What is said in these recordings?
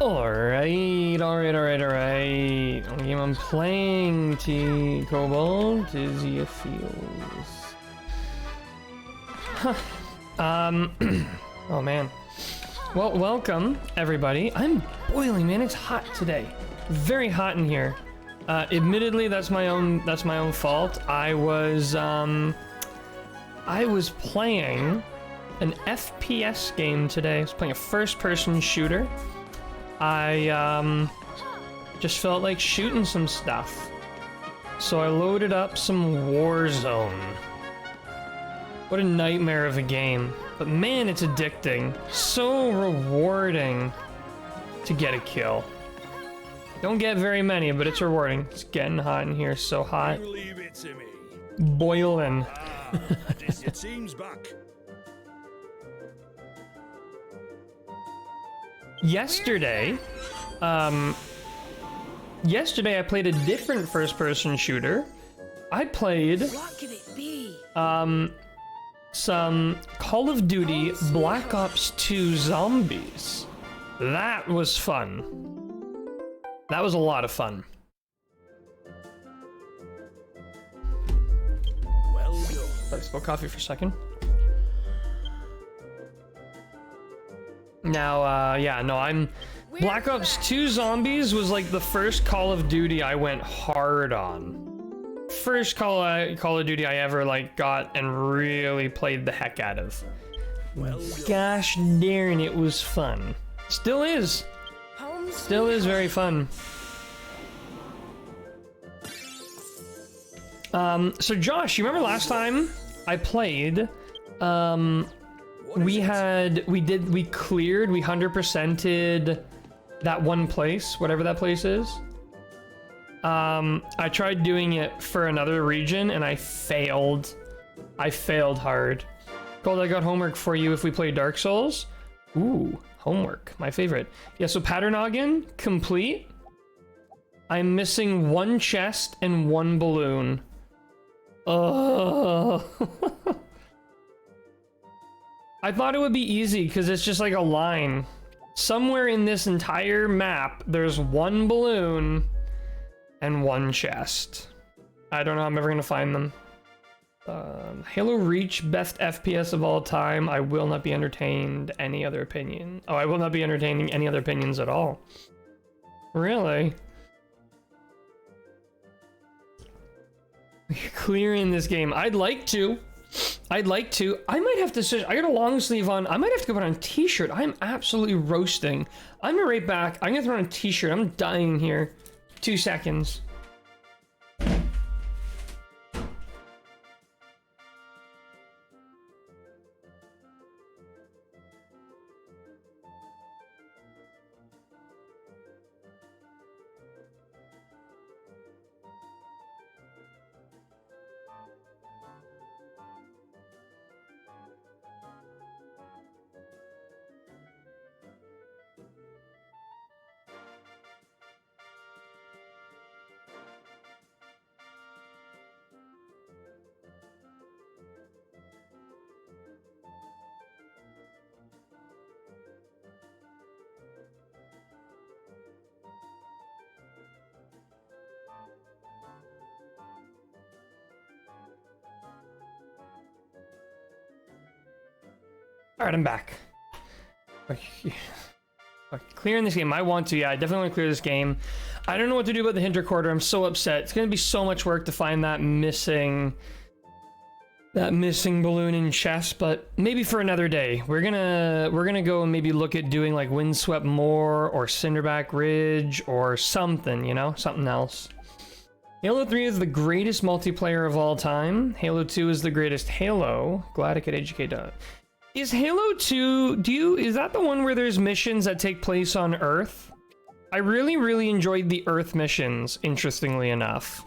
Alright. The game I'm playing, T Cobalt, is It Feels. Huh. Oh man. Well, welcome everybody. I'm boiling, man. It's hot today. Very hot in here. Admittedly, that's my own fault. I was playing an FPS game today. I was playing a first-person shooter. I just felt like shooting some stuff, so I loaded up some Warzone. What a nightmare of a game, but man, it's addicting. So rewarding to get a kill. Don't get very many, but it's rewarding. It's getting hot in here, so hot. You leave it to me. Boiling. This your team's back. Yesterday I played a different first-person shooter. I played What could it be? some Call of Duty Black Ops 2 Zombies. That was fun. That was a lot of fun. Well done. Let's spill coffee for a second. Now, yeah, no, Black Ops 2 Zombies was like the first Call of Duty I went hard on. First Call of Duty I ever like got and really played the heck out of. Well done. Gosh darn, it was fun. Still is. Home Still is very fun. So Josh, you remember last time I played, we cleared, we 100%ed that one place, whatever that place is. I tried doing it for another region and I failed. I failed hard. Gold, I got homework for you if we play Dark Souls. Ooh, homework, my favorite. Yeah, so Paternoggin, complete. I'm missing one chest and one balloon. Oh. I thought it would be easy because it's just like a line. Somewhere in this entire map, there's one balloon and one chest. I don't know, I'm ever gonna find them. Halo Reach, best FPS of all time. I will not be entertained any other opinion. Oh, I will not be entertaining any other opinions at all. Really? Clearing this game. I'd like to. I might have to search. I got a long sleeve on. I might have to go put on a t-shirt. I'm absolutely roasting. I'm gonna right back. I'm gonna throw on a t-shirt. I'm dying here. 2 seconds. All right, I'm back. Okay. Clearing this game. I want to. Yeah, I definitely want to clear this game. I don't know what to do about the Hinter Quarter. I'm so upset. It's gonna be so much work to find that missing balloon and chest, but maybe for another day. We're gonna go and maybe look at doing like Windswept Moor or Cinderback Ridge or something. You know, something else. Halo 3 is the greatest multiplayer of all time. Halo 2 is the greatest Halo. Glad I could educate. Is Halo 2, is that the one where there's missions that take place on Earth? I really, really enjoyed the Earth missions, interestingly enough.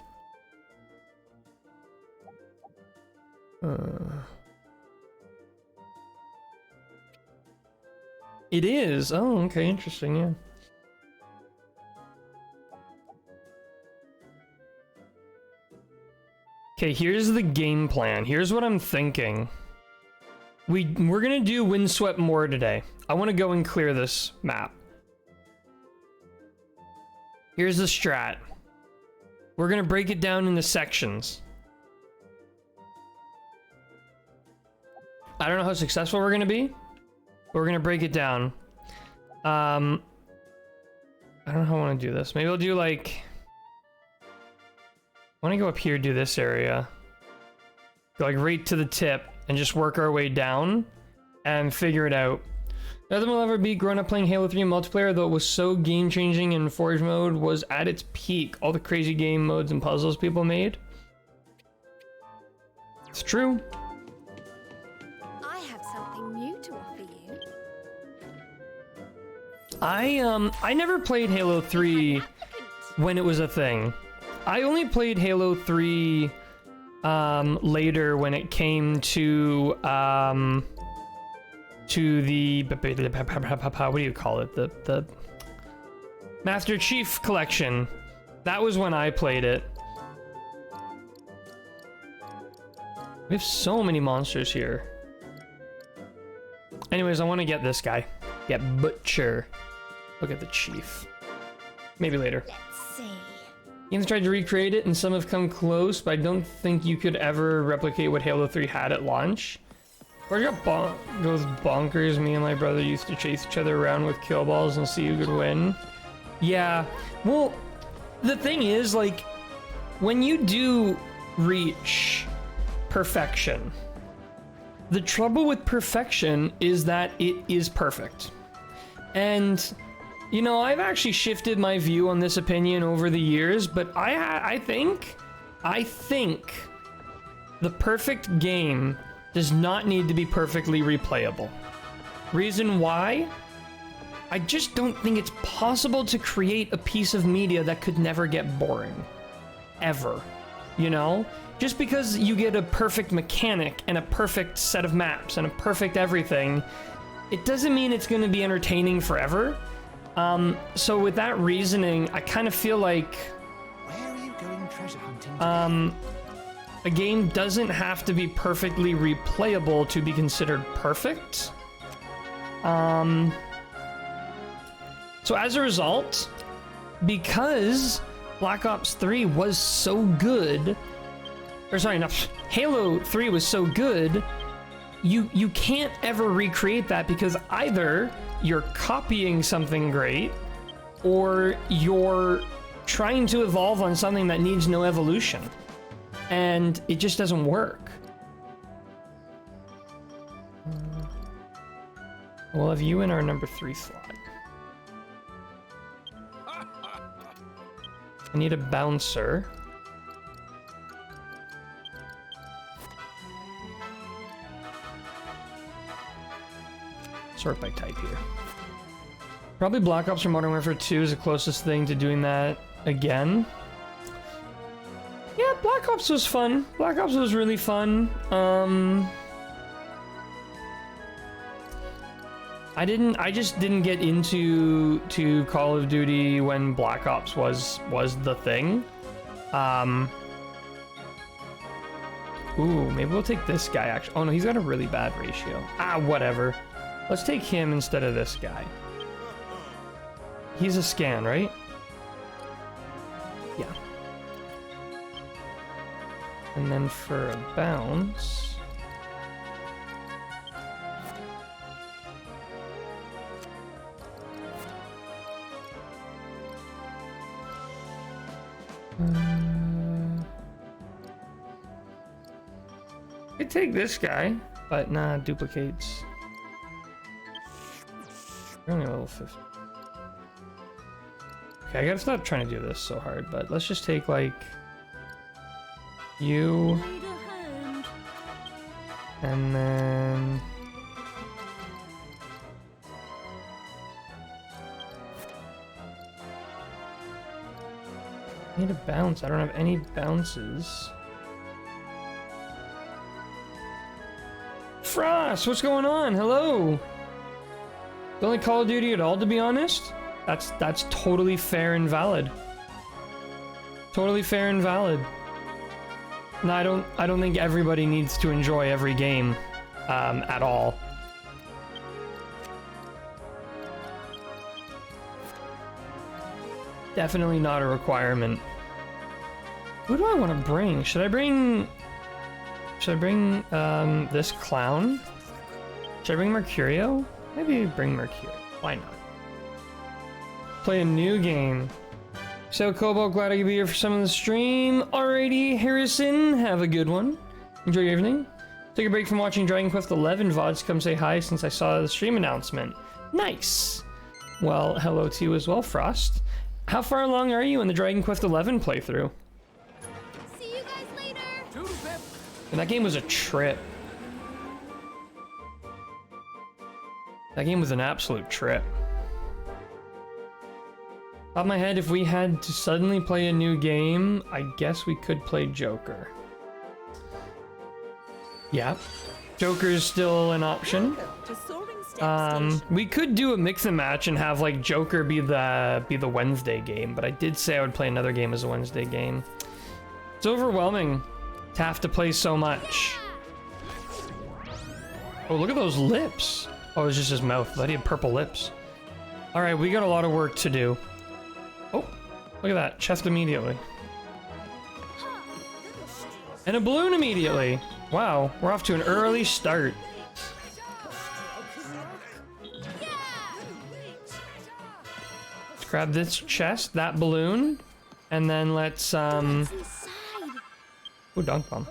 It is. Oh, okay, interesting, yeah. Okay, here's the game plan. Here's what I'm thinking. We're gonna do Windswept Moor today. I want to go and clear this map. Here's the strat. We're gonna break it down into sections. I don't know how successful we're gonna be, but we're gonna break it down. I don't know how I want to do this. Maybe I'll do like... I want to go up here, do this area. Go like right to the tip and just work our way down and figure it out. Nothing will ever be grown up playing Halo 3 multiplayer, though it was so game changing and Forge mode was at its peak. All the crazy game modes and puzzles people made. It's true. I have something new to offer you. I never played Halo 3 when it was a thing. I only played Halo 3 later when it came to the what do you call it? The Master Chief Collection. That was when I played it. We have so many monsters here. Anyways, I want to get this guy. Get Butcher. Look at the Chief. Maybe later. Let's see. Games tried to recreate it and some have come close, but I don't think you could ever replicate what Halo 3 had at launch. Or goes bonkers. Me and my brother used to chase each other around with kill balls and see who could win. Yeah, well, the thing is, like, when you do reach perfection, the trouble with perfection is that it is perfect. And, you know, I've actually shifted my view on this opinion over the years, but I think the perfect game does not need to be perfectly replayable. Reason why? I just don't think it's possible to create a piece of media that could never get boring. Ever. You know? Just because you get a perfect mechanic and a perfect set of maps and a perfect everything, it doesn't mean it's going to be entertaining forever. So with that reasoning, I kind of feel like Where are you going treasure hunting? a game doesn't have to be perfectly replayable to be considered perfect. So as a result, because Black Ops 3 was so good, or sorry, no, Halo 3 was so good, you can't ever recreate that because either you're copying something great or you're trying to evolve on something that needs no evolution. And it just doesn't work. We'll have you in our number 3 slot. I need a bouncer. Sort by type here. Probably Black Ops or Modern Warfare 2 is the closest thing to doing that again. Yeah, Black Ops was fun. Black Ops was really fun. I just didn't get into Call of Duty when Black Ops was the thing. Ooh, maybe we'll take this guy actually. Oh no, he's got a really bad ratio. Ah, whatever. Let's take him instead of this guy. He's a scan, right? Yeah. And then for a bounce... could take this guy, but nah, duplicates. We're only level 50. Okay, I gotta stop trying to do this so hard, but let's just take like you, and then I need a bounce. I don't have any bounces. Frost, what's going on? Hello. Don't like Call of Duty at all, to be honest. That's totally fair and valid. Totally fair and valid. No, I don't think everybody needs to enjoy every game at all. definitely not a requirement. Who do I want to bring? Should I bring this clown? Should I bring Mercurio? Maybe bring Mercurio. Why not? Play a new game. So, Cobalt, glad I could be here for some of the stream. Alrighty, Harrison, have a good one. Enjoy your evening. Take a break from watching Dragon Quest XI VODs to come say hi since I saw the stream announcement. Nice! Well, hello to you as well, Frost. How far along are you in the Dragon Quest XI playthrough? See you guys later. And that game was a trip. That game was an absolute trip. Top of my head, if we had to suddenly play a new game, I guess we could play Joker. Yeah, Joker is still an option. We could do a mix and match and have like Joker be the Wednesday game, but I did say I would play another game as a Wednesday game. It's overwhelming to have to play so much. Oh, look at those lips. Oh, it's just his mouth, but he had purple lips. All right, we got a lot of work to do. Oh, look at that, chest immediately. And a balloon immediately. Wow, we're off to an early start. Let's grab this chest, that balloon, and then let's ooh, dunk bomb.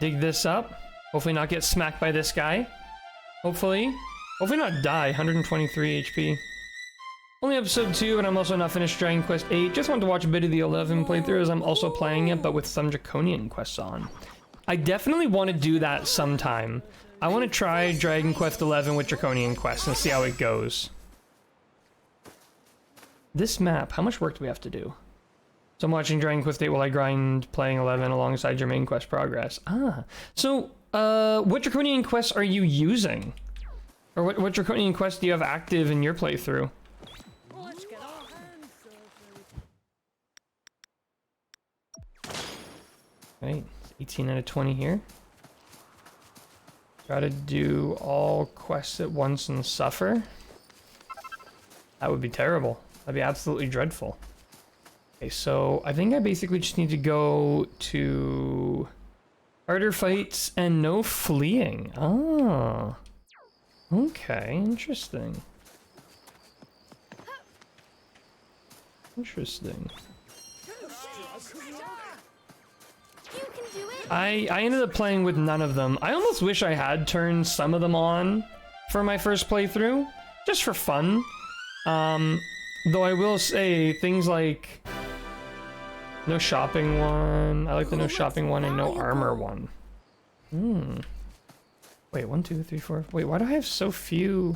Dig this up. Hopefully not get smacked by this guy. Hopefully not die. 123 HP. Only episode 2, and I'm also not finished Dragon Quest 8. Just wanted to watch a bit of the 11 playthrough as I'm also playing it, but with some Draconian quests on. I definitely want to do that sometime. I want to try Dragon Quest 11 with Draconian quests and see how it goes. This map, how much work do we have to do? So I'm watching Dragon Quest 8 while I grind playing 11 alongside your main quest progress. Ah, so what Draconian quests are you using? Or what Draconian quests do you have active in your playthrough? Right, 18 out of 20 here. Gotta do all quests at once and suffer. That would be terrible. That'd be absolutely dreadful. Okay, so I think I basically just need to go to harder fights and no fleeing. Ah. Okay, interesting. Interesting. I ended up playing with none of them. I almost wish I had turned some of them on for my first playthrough, just for fun. Though I will say things like no shopping one. I like the no shopping one and no armor one. Wait, 1, 2, 3, 4. Wait, why do I have so few?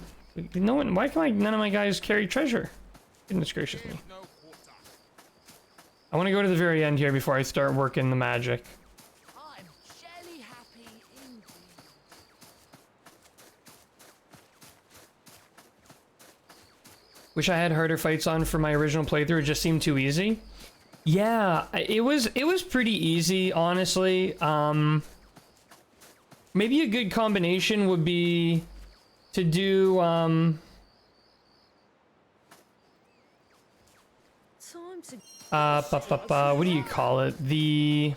No one. Why can none of my guys carry treasure? Goodness gracious me. I want to go to the very end here before I start working the magic. Wish I had harder fights on for my original playthrough. It just seemed too easy. Yeah, it was pretty easy, honestly. Maybe a good combination would be to do what do you call it? The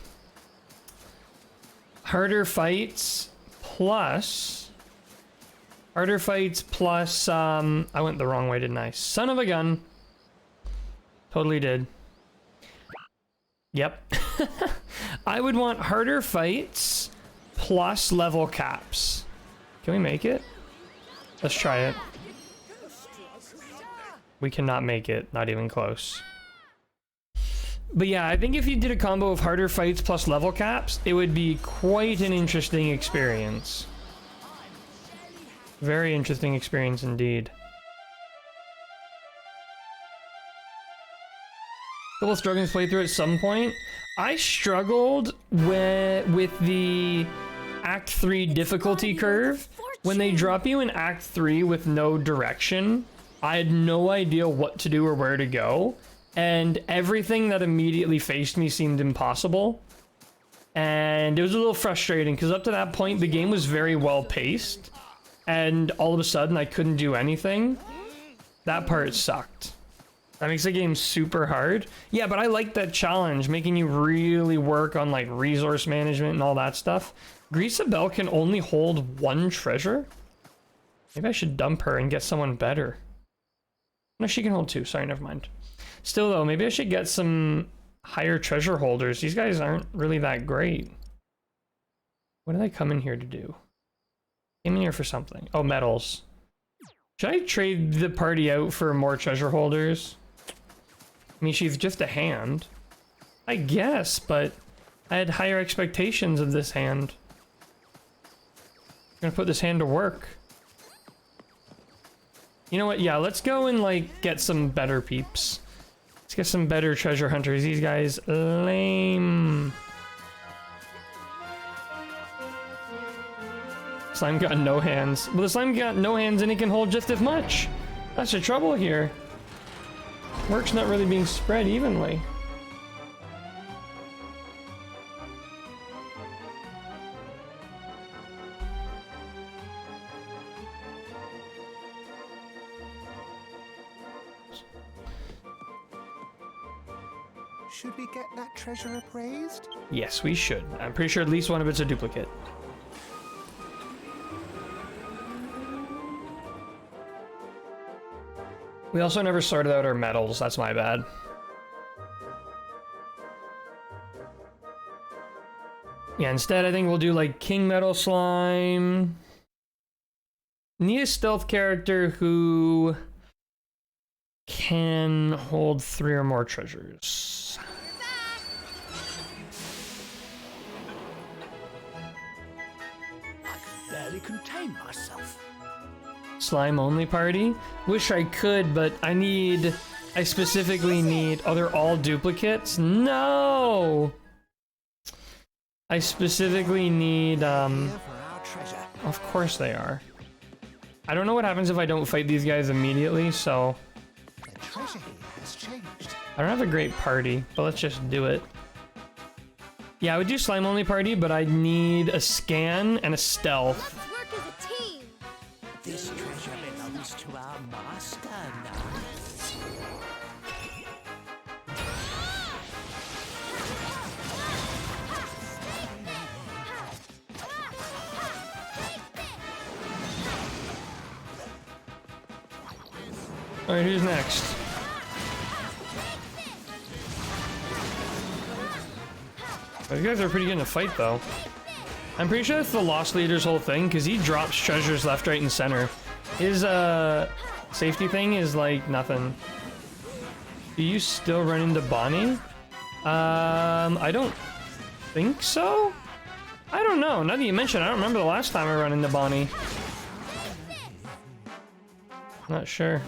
harder fights plus I went the wrong way, didn't I? Son of a gun. Totally did. Yep. I would want harder fights plus level caps. Can we make it? Let's try it. We cannot make it, not even close. But yeah, I think if you did a combo of harder fights plus level caps, it would be quite an interesting experience. Very interesting experience indeed. Couple struggling to play through at some point. I struggled with the Act 3 difficulty curve. When they drop you in Act 3 with no direction, I had no idea what to do or where to go. And everything that immediately faced me seemed impossible. And it was a little frustrating because up to that point, the game was very well paced. And all of a sudden, I couldn't do anything. That part sucked. That makes the game super hard. Yeah, but I like that challenge, making you really work on like resource management and all that stuff. Grisabelle can only hold 1 treasure? Maybe I should dump her and get someone better. No, she can hold 2. Sorry, never mind. Still though, maybe I should get some higher treasure holders. These guys aren't really that great. What did I come in here to do? Came in here for something. Oh, medals. Should I trade the party out for more treasure holders? I mean, she's just a hand. I guess, but I had higher expectations of this hand. I'm gonna put this hand to work. You know what? Yeah, let's go and like get some better peeps. Let's get some better treasure hunters. These guys, lame. Slime got no hands. Well, the slime got no hands and it can hold just as much. That's the trouble here. Work's not really being spread evenly. Should we get that treasure appraised? Yes, we should. I'm pretty sure at least one of it's a duplicate. We also never sorted out our metals. That's my bad. Yeah, instead I think we'll do like King Metal Slime. Need a stealth character who can hold 3 or more treasures. I can barely contain myself. Slime only party? Wish I could, but I specifically need, oh, they're all duplicates? No! I specifically need, Here for our treasure. of course they are. I don't know what happens if I don't fight these guys immediately, so The treasure here has changed. I don't have a great party, but let's just do it. Yeah, I would do slime only party, but I need a scan and a stealth. Let's work as a team. This treasure belongs to our master now. Alright, who's next? These guys are pretty good in a fight, though. I'm pretty sure that's the Lost Leader's whole thing, because he drops treasures left, right, and center. His, safety thing is, like, nothing. Do you still run into Bonnie? I don't think so? I don't know. Now that you mention it, I don't remember the last time I run into Bonnie. Not sure.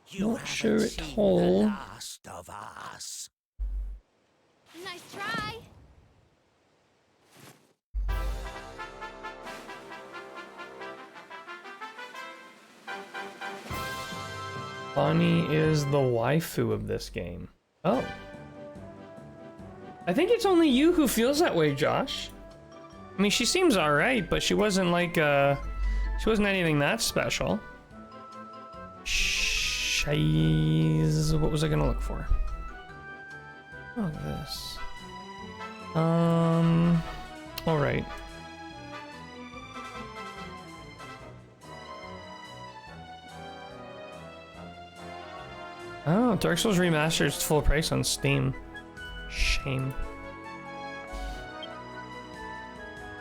You Not sure haven't at seen all. the last of us. Nice try. Bonnie is the waifu of this game. Oh. I think it's only you who feels that way, Josh. I mean, she seems alright, but she wasn't like, she wasn't anything that special. Shiz. What was I gonna look for? Oh, this. Alright. Oh, Dark Souls Remastered is full price on Steam. Shame.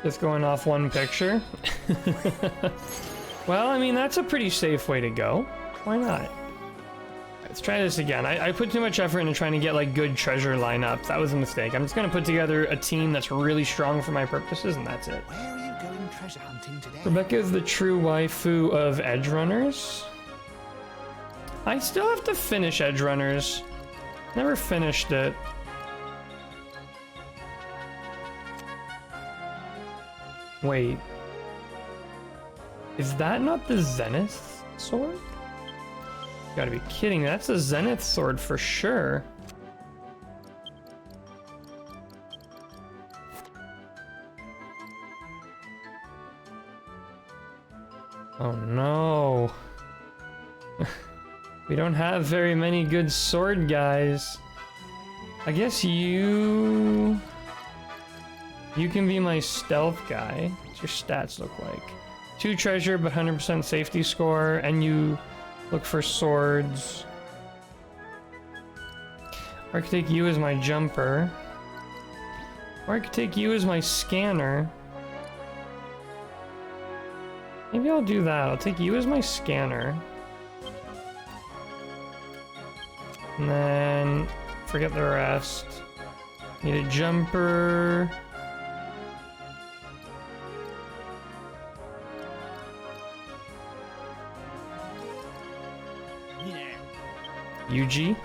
Just going off one picture. Well, I mean, that's a pretty safe way to go. Why not? Let's try this again. I put too much effort into trying to get like good treasure lineups. That was a mistake. I'm just gonna put together a team that's really strong for my purposes, and that's it. Where are you going treasure hunting today? Rebecca is the true waifu of Edgerunners. I still have to finish Edgerunners. Never finished it. Wait. Is that not the Zenith sword? You gotta be kidding me. That's a Zenith sword for sure. Oh no. We don't have very many good sword guys. I guess you can be my stealth guy. What's your stats look like? 2 treasure, but 100% safety score, and you look for swords. Or I could take you as my jumper. Or I could take you as my scanner. Maybe I'll do that. I'll take you as my scanner. And then forget the rest. Need a jumper. UG.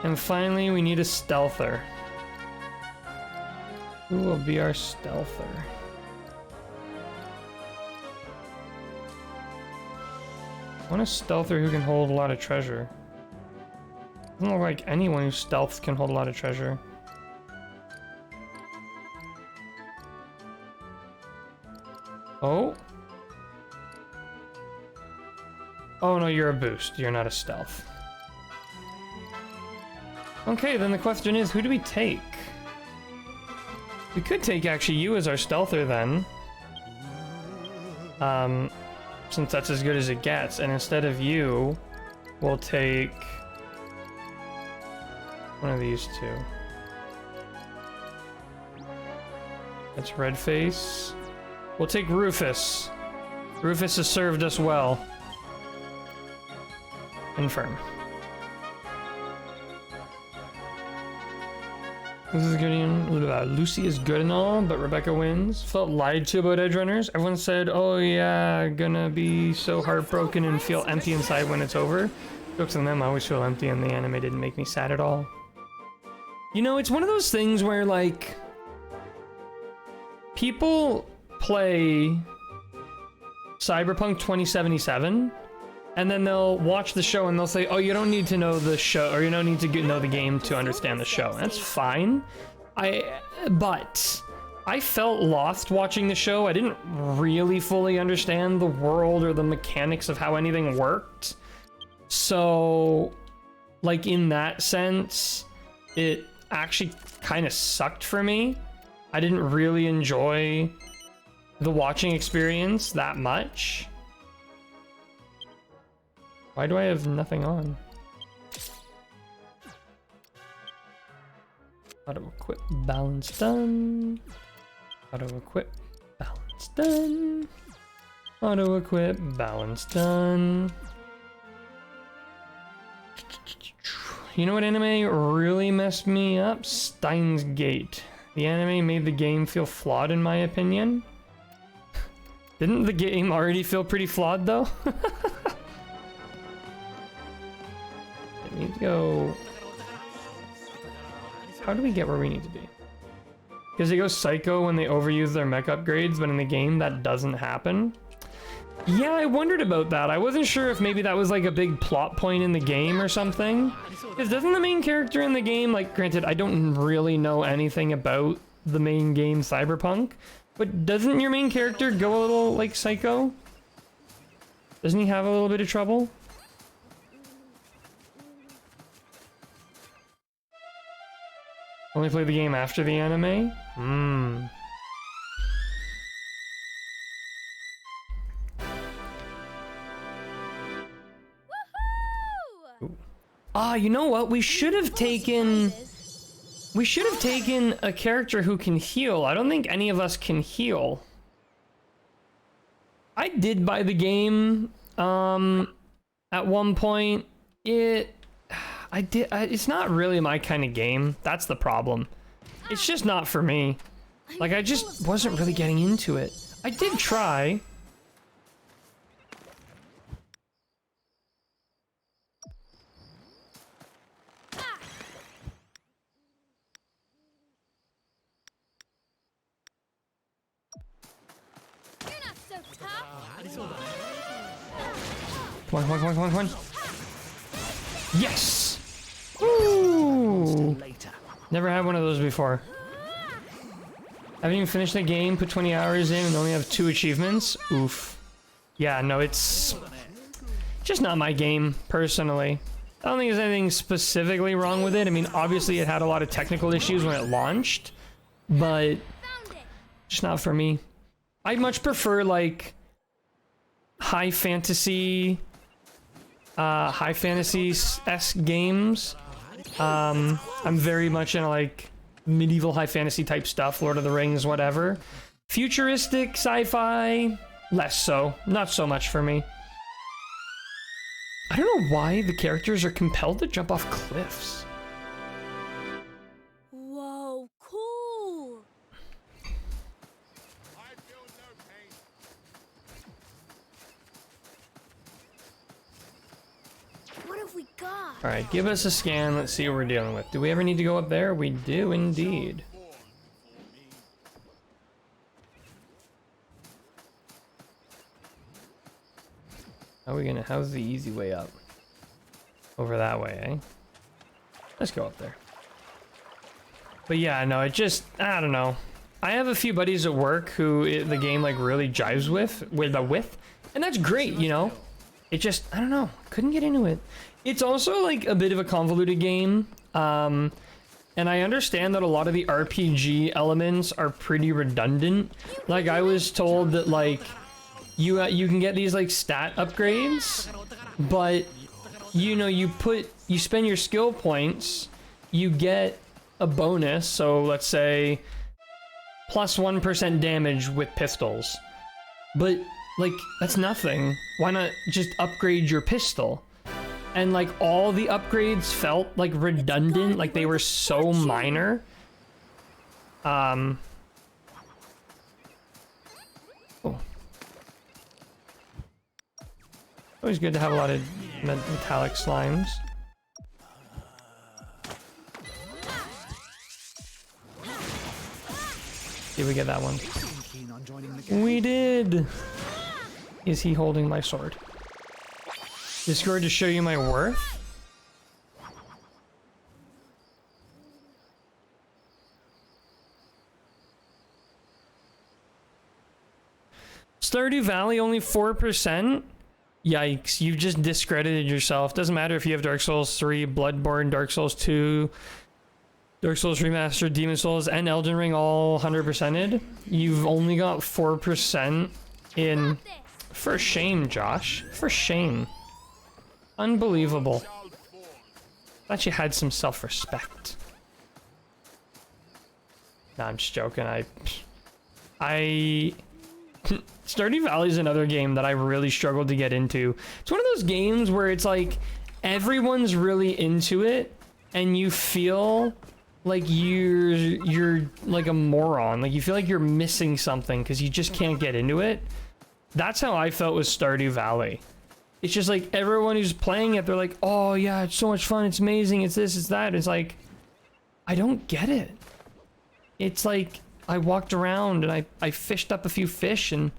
And finally, we need a stealther. Who will be our stealther? I want a stealther who can hold a lot of treasure. Doesn't look like anyone who stealths can hold a lot of treasure. Oh. Oh no, you're a boost. You're not a stealth. Okay, then the question is, who do we take? We could take actually you as our stealther then. Since that's as good as it gets. And instead of you, we'll take one of these two. That's Redface. We'll take Rufus. Rufus has served us well. Infirm. This is good. Lucy is good and all, but Rebecca wins. Felt lied to about Edgerunners. Everyone said, oh yeah, gonna be so heartbroken and feel empty inside when it's over. Jokes on them, I always feel empty, and the anime didn't make me sad at all. You know, it's one of those things where, like, people play Cyberpunk 2077, and then they'll watch the show and they'll say, oh, you don't need to know the show, or you don't need to know the game to understand the show. That's fine. But I felt lost watching the show. I didn't really fully understand the world or the mechanics of how anything worked. So, like, in that sense, it actually kind of sucked for me. I didn't really enjoy the watching experience that much. Why do I have nothing on? Auto equip, balance done. Auto equip, balance done. Auto equip, balance done. You know what anime really messed me up? Steins Gate. The anime made the game feel flawed in my opinion. Didn't the game already feel pretty flawed though? I need to go. How do we get where we need to be? Because they go psycho when they overuse their mech upgrades, but in the game that doesn't happen. Yeah, I wondered about that. I wasn't sure if maybe that was like a big plot point in the game or something. Because doesn't the main character in the game, like, granted, I don't really know anything about the main game Cyberpunk, but doesn't your main character go a little, like, psycho? Doesn't he have a little bit of trouble? Only play the game after the anime? Ah, you know what? We should have taken a character who can heal. I don't think any of us can heal. I did buy the game at one point. It's not really my kind of game. That's the problem. It's just not for me. Like, I just wasn't really getting into it. I did try. Come on. Yes! Ooh! Never had one of those before. Haven't even finished the game, put 20 hours in, and only have 2 achievements? Oof. Yeah, no, it's just not my game, personally. I don't think there's anything specifically wrong with it. I mean, obviously it had a lot of technical issues when it launched, but just not for me. I much prefer, like, high fantasy-esque games. I'm very much into, like, medieval high fantasy type stuff, Lord of the Rings, whatever. Futuristic sci-fi, less so. Not so much for me. I don't know why the characters are compelled to jump off cliffs. Whoa, cool! What have we got? Alright, give us a scan. Let's see what we're dealing with. Do we ever need to go up there? We do indeed. How are we gonna, how's the easy way up? Over that way, eh? Let's go up there. But yeah, no, it just, I don't know. I have a few buddies at work who the game like really jives with and that's great, you know? It just, I don't know, couldn't get into it. It's also like a bit of a convoluted game. And I understand that a lot of the RPG elements are pretty redundant. Like I was told that like, you can get these like stat upgrades, but you know, you spend your skill points, you get a bonus. So let's say plus 1% damage with pistols, but like that's nothing. Why not just upgrade your pistol? And like all the upgrades felt like redundant, like they were so minor. Oh. Always good to have a lot of metallic slimes. Did we get that one? We did! Is he holding my sword? Discord to show you my worth? Stardew Valley only 4%? Yikes, you've just discredited yourself. Doesn't matter if you have Dark Souls 3, Bloodborne, Dark Souls 2, Dark Souls Remastered, Demon Souls, and Elden Ring all 100%ed. You've only got 4% in... For shame, Josh. For shame. Unbelievable. Thought you had some self-respect. Nah, I'm just joking. Stardew Valley is another game that I really struggled to get into. It's one of those games where it's like everyone's really into it and you feel like you're like a moron. Like you feel like you're missing something because you just can't get into it. That's how I felt with Stardew Valley. It's just like everyone who's playing it, they're like, oh yeah, it's so much fun, it's amazing, it's this, it's that. It's like, I don't get it. It's like I walked around and I fished up a few fish and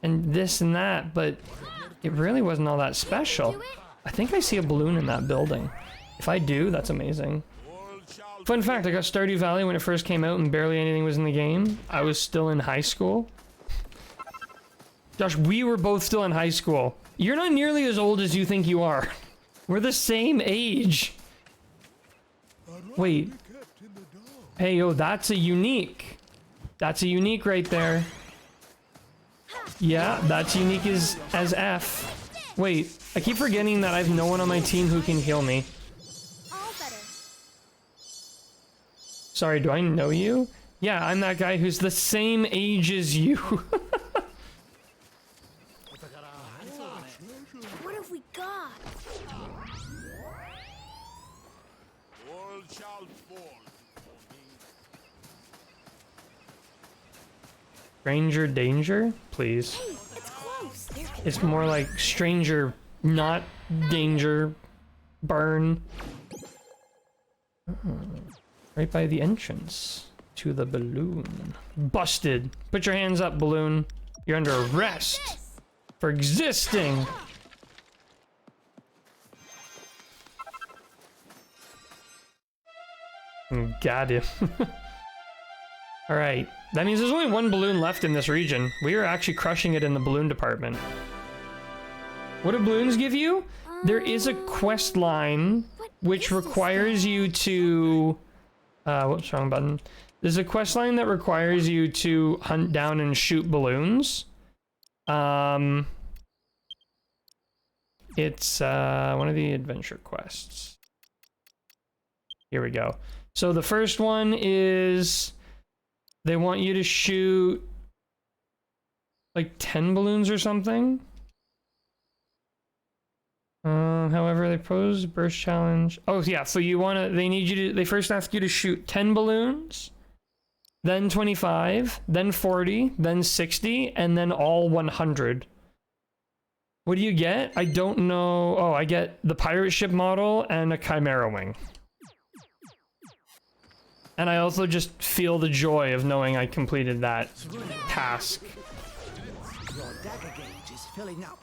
this and that, but it really wasn't all that special. I think I see a balloon in that building. If I do, that's amazing. Fun fact, I got Stardew Valley when it first came out and barely anything was in the game. I was still in high school. Josh, we were both still in high school. You're not nearly as old as you think you are. We're the same age. Wait. Hey, yo, that's a unique. That's a unique right there. Yeah, that's unique as F. Wait, I keep forgetting that I have no one on my team who can heal me. All better. Sorry, do I know you? Yeah, I'm that guy who's the same age as you. What have we got? Stranger danger? Please. Hey, it's close. There can It's more like stranger, not danger. Burn. Oh, right by the entrance to the balloon. Busted. Put your hands up, balloon. You're under arrest for existing. Got him. Alright, that means there's only one balloon left in this region. We are actually crushing it in the balloon department. What do balloons give you? There is a quest line which requires you to... whoops, wrong button. There's a quest line that requires you to hunt down and shoot balloons. It's one of the adventure quests. Here we go. So the first one is they want you to shoot like 10 balloons or something. However, they pose a burst challenge. Oh yeah, so they first ask you to shoot 10 balloons, then 25, then 40, then 60, and then all 100. What do you get? I don't know. Oh, I get the pirate ship model and a chimera wing. And I also just feel the joy of knowing I completed that task. Your dagger gauge is filling up.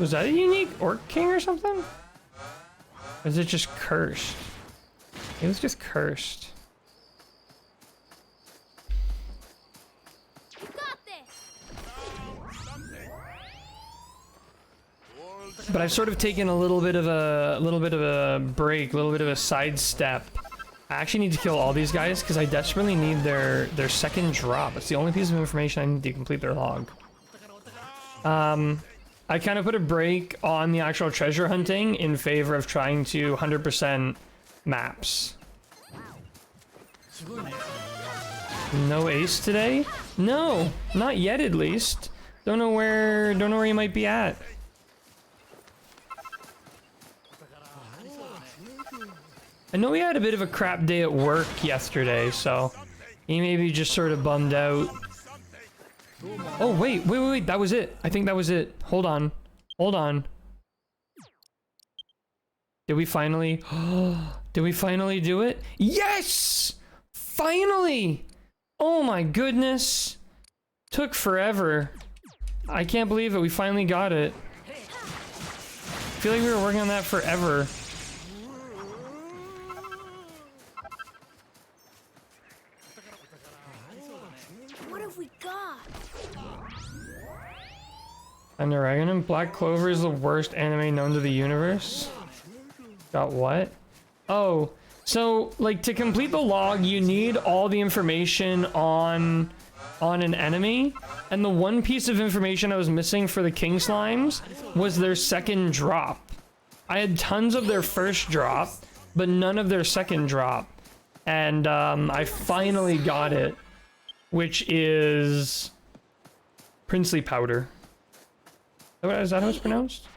Was that a unique Orc King or something? Or is it just cursed? It was just cursed. You got this. But I've sort of taken a little bit of a break, a little bit of a sidestep. I actually need to kill all these guys because I desperately need their second drop. It's the only piece of information I need to complete their log. I kind of put a break on the actual treasure hunting in favor of trying to 100% maps. No ace today? No, not yet at least. Don't know where you might be at. I know we had a bit of a crap day at work yesterday, so he may be just sort of bummed out. Oh, wait, that was it. I think that was it. Hold on. Did we finally do it? Yes! Finally! Oh my goodness. Took forever. I can't believe it. We finally got it. I feel like we were working on that forever. What have we got? And Dragon and Black Clover is the worst anime known to the universe. Got what? Oh, so like to complete the log, you need all the information on an enemy, and the one piece of information I was missing for the King Slimes was their second drop. I had tons of their first drop, but none of their second drop, and I finally got it, which is Princely Powder. Is that how it's pronounced?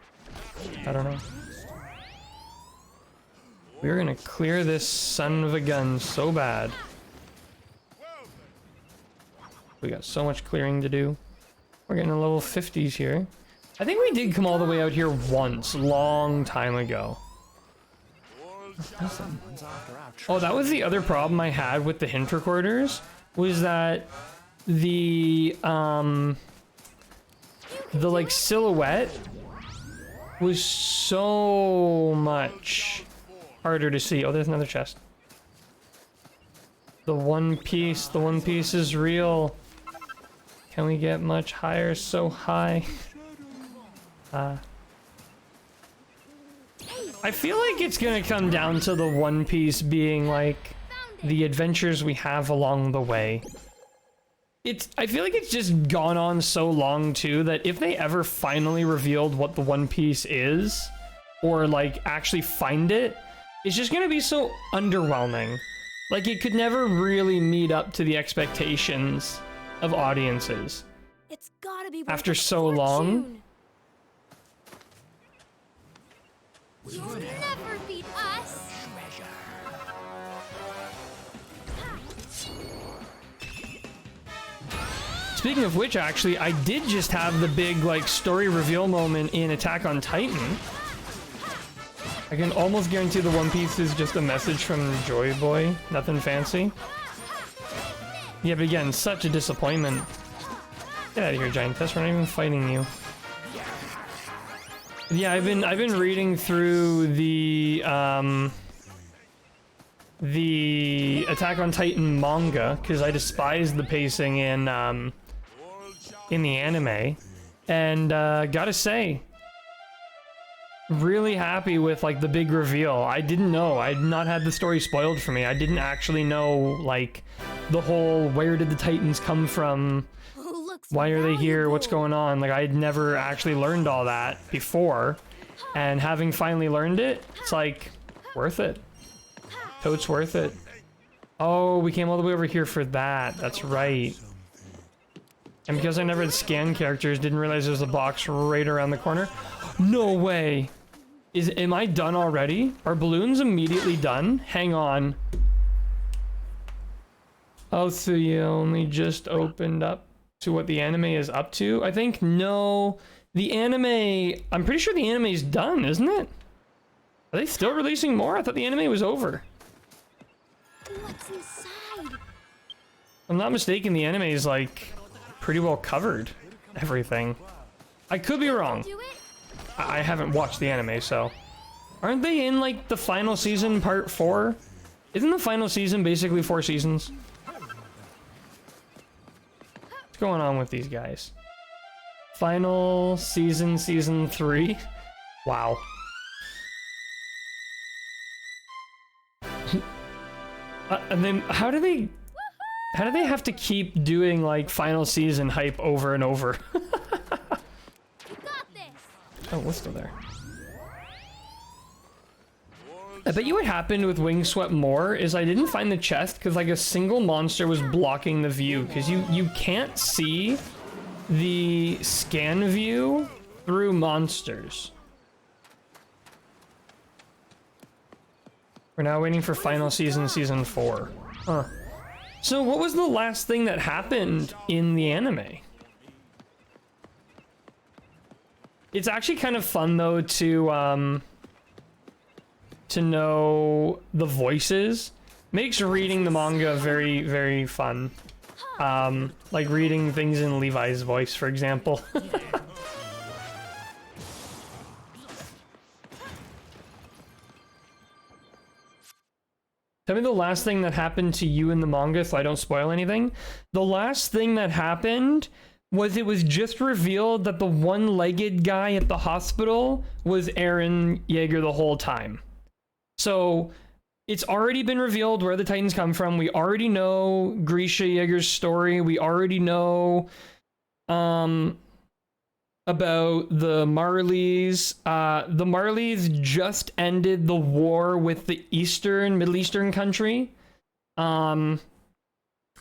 I don't know. We're gonna clear this son of a gun so bad. We got so much clearing to do. We're getting a level 50s here. I think we did come all the way out here once, long time ago. Oh, that was the other problem I had with the hint recorders, was that the like silhouette was so much harder to see. Oh, there's another chest. The One Piece is real. Can we get much higher? So high. I feel like it's gonna come down to the One Piece being like the adventures we have along the way. I feel like it's just gone on so long too that if they ever finally revealed what the One Piece is, or like actually find it, it's just gonna be so underwhelming. Like it could never really meet up to the expectations of audiences. It's gotta be after so long. You'll never beat us. Speaking of which, actually, I did just have the big like story reveal moment in Attack on Titan. I can almost guarantee the One Piece is just a message from Joy Boy. Nothing fancy. Yeah, but again, such a disappointment. Get out of here, Giantess. We're not even fighting you. Yeah, I've been reading through the Attack on Titan manga because I despise the pacing in in the anime. And gotta say, really happy with like the big reveal. I didn't know. I had not had the story spoiled for me. I didn't actually know like the whole where did the Titans come from? Why are they here? What's going on? Like I had never actually learned all that before. And having finally learned it, it's like worth it. Totes worth it. Oh, we came all the way over here for that. That's right. And because I never had scanned characters, didn't realize there was a box right around the corner. No way. Am I done already? Are balloons immediately done? Hang on. Oh, so you only just opened up to what the anime is up to? I think no. The anime, I'm pretty sure the anime is done, isn't it? Are they still releasing more? I thought the anime was over. What's inside? If I'm not mistaken, the anime is like pretty well covered everything. I could be wrong. Do it? I haven't watched the anime, so. Aren't they in like the final season, part 4? Isn't the final season basically 4 seasons? What's going on with these guys? Final season, season 3? Wow. And then how do they have to keep doing like final season hype over and over? You got this. Oh, what's still there? I bet you what happened with Wingswept more is I didn't find the chest because like a single monster was blocking the view because you can't see the scan view through monsters. We're now waiting for final season, season 4. Huh. So what was the last thing that happened in the anime? It's actually kind of fun though to know the voices. Makes reading the manga very, very fun. Like reading things in Levi's voice, for example. Tell me the last thing that happened to you in the manga so I don't spoil anything. The last thing that happened was it was just revealed that the one-legged guy at the hospital was Eren Yeager the whole time. So it's already been revealed where the Titans come from. We already know Grisha Yeager's story. We already know about the Marleys. The Marleys just ended the war with the Middle Eastern country. And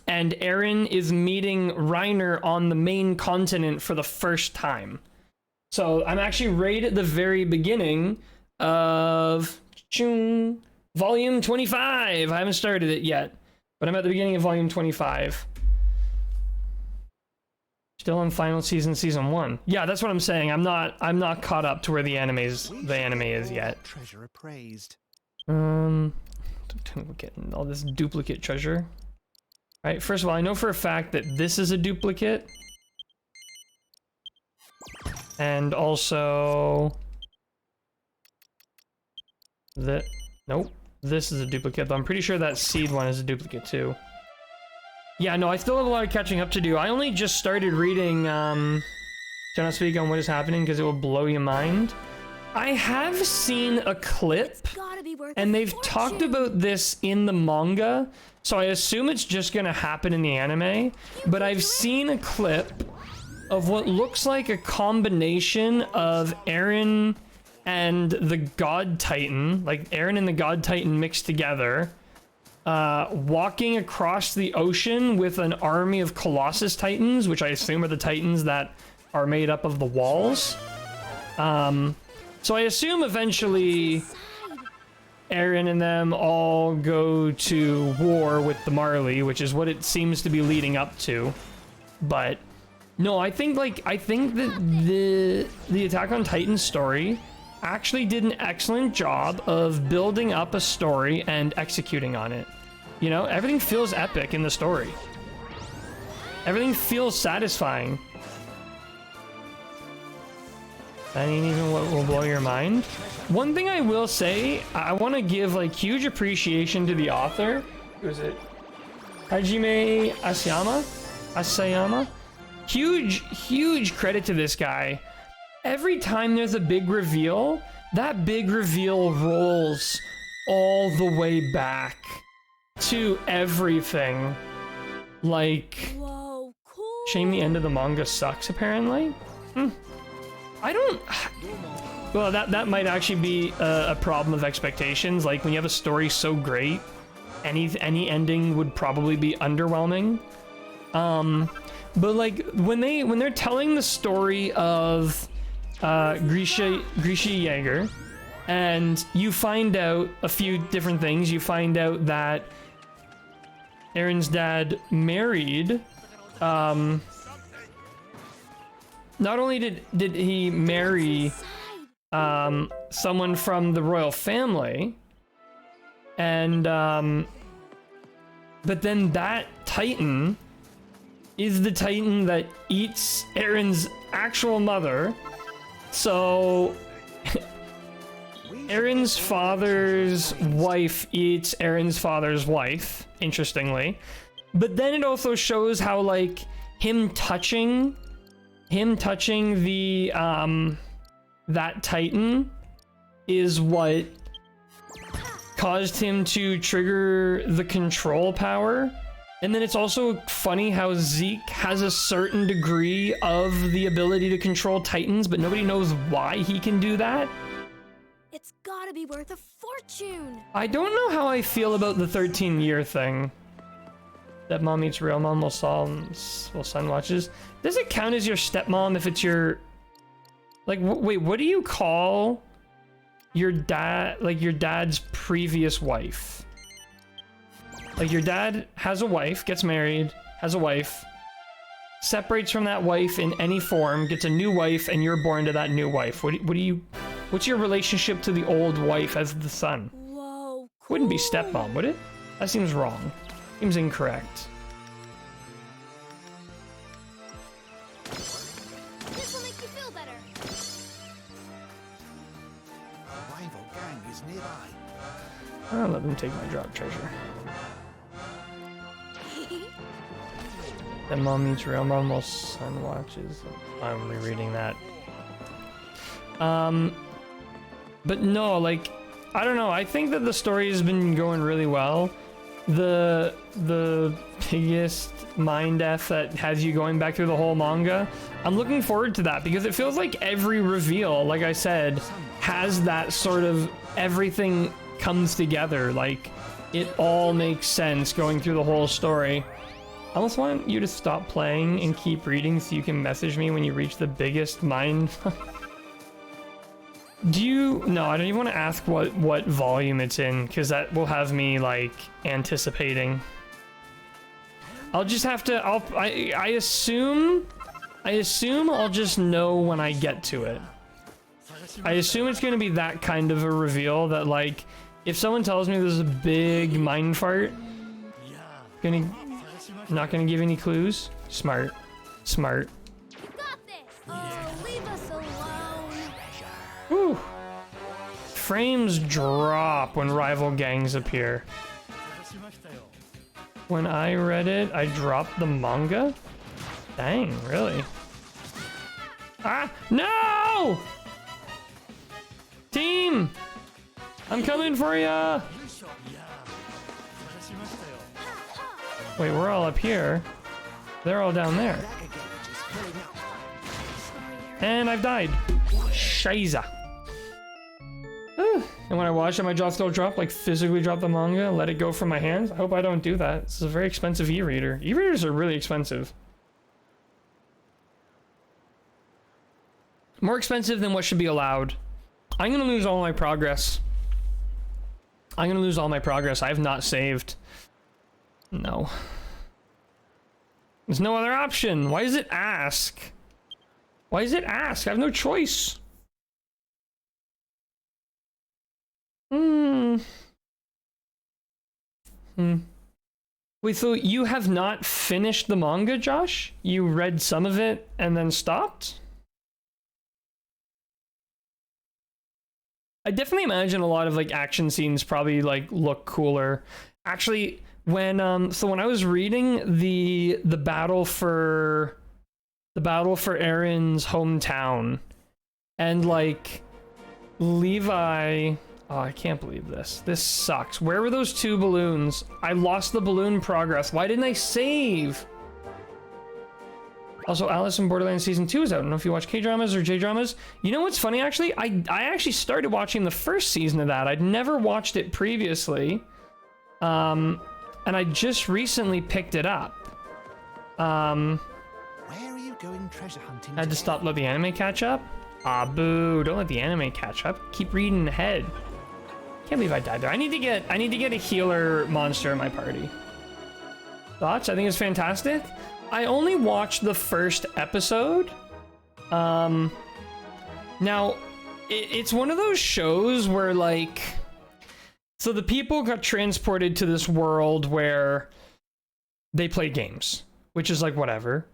Eren is meeting Reiner on the main continent for the first time. So I'm actually right at the very beginning of Volume 25. I haven't started it yet, but I'm at the beginning of Volume 25. Still in final season, season 1. Yeah, that's what I'm saying. I'm not caught up to where the anime is yet. Treasure appraised. Getting all this duplicate treasure. All right, first of all, I know for a fact that this is a duplicate. And also that, nope, this is a duplicate, but I'm pretty sure that seed one is a duplicate too. Yeah, no, I still have a lot of catching up to do. I only just started reading, do not speak on what is happening because it will blow your mind. I have seen a clip, and they've talked about this in the manga, so I assume it's just gonna happen in the anime, but I've seen a clip of what looks like a combination of Eren and the God Titan, like Eren and the God Titan mixed together, walking across the ocean with an army of Colossus Titans, which I assume are the Titans that are made up of the walls. So I assume eventually Eren and them all go to war with the Marley, which is what it seems to be leading up to. But no, I think that the Attack on Titan story actually did an excellent job of building up a story and executing on it. You know, everything feels epic in the story. Everything feels satisfying. That ain't even what will blow your mind. One thing I will say, I want to give like huge appreciation to the author. Who is it? Hajime Asayama? huge credit to this guy. Every time there's a big reveal, that big reveal rolls all the way back to everything. Like, Whoa, cool. shame the end of the manga sucks, apparently. I don't... Well, that might actually be a problem of expectations. Like, when you have a story so great, any ending would probably be underwhelming. But like, when they're telling the story of Grisha Jaeger, and you find out a few different things. You find out that Aaron's dad married, not only did he marry someone from the royal family, and but then that Titan is the Titan that eats Aaron's actual mother. So Aaron's father's wife eats Aaron's father's wife, interestingly. But then it also shows how, like, him touching the that Titan is what caused him to trigger the control power. And then it's also funny how Zeke has a certain degree of the ability to control Titans, but nobody knows why he can do that. It's gotta be worth a fortune. I don't know how I feel about the 13-year thing. That mom eats real mom while son watches. Does it count as your stepmom if it's your... Like, wait, what do you call your dad, like your dad's previous wife? Like, your dad has a wife, gets married, has a wife, separates from that wife in any form, gets a new wife, and you're born to that new wife. What's your relationship to the old wife as the son? Whoa, cool. Wouldn't be stepmom, would it? That seems wrong. Seems incorrect. This will make you feel better. A rival gang is nearby. I'll let them take my drop treasure. Then mom eats real mom while son watches. I'm rereading that. But no, like, I don't know. I think that the story has been going really well. The biggest mind F that has you going back through the whole manga. I'm looking forward to that because it feels like every reveal, like I said, has that sort of everything comes together. Like, it all makes sense going through the whole story. I almost want you to stop playing and keep reading so you can message me when you reach the biggest mind. No, I don't even want to ask what volume it's in, because that will have me, like, anticipating. I'll just have to, I assume I'll just know when I get to it. I assume it's going to be that kind of a reveal that, like, if someone tells me there's a big mind fart, not gonna give any clues. Smart. You got this. Oh, leave us alone. Whew. Frames drop when rival gangs appear. When I read it, I dropped the manga? Dang, really? Ah, no! Team! I'm coming for ya! Wait, we're all up here. They're all down there. And I've died. Shiza. And when I watch it, my jaw still drop, like physically drop the manga, let it go from my hands. I hope I don't do that. This is a very expensive e-reader. E-readers are really expensive. More expensive than what should be allowed. I'm gonna lose all my progress. I have not saved. No. There's no other option. Why does it ask? I have no choice. Wait, so you have not finished the manga, Josh? You read some of it and then stopped? I definitely imagine a lot of, like, action scenes probably, like, look cooler. Actually, when I was reading the battle for the battle for Aaron's hometown. And like Levi, oh, I can't believe this. This sucks. Where were those 2 balloons? I lost the balloon progress. Why didn't I save? Also, Alice in Borderlands Season 2 is out. I don't know if you watch K-dramas or J-dramas. You know what's funny, actually? I actually started watching the first season of that. I'd never watched it previously. And I just recently picked it up. Where are you going treasure hunting? I had to stop, let the anime catch up. Ah, boo! Don't let the anime catch up. Keep reading ahead. Can't believe I died there. I need to get a healer monster in my party. Thoughts? I think it's fantastic. I only watched the first episode. Now, it's one of those shows where like, so the people got transported to this world where they play games, which is like whatever.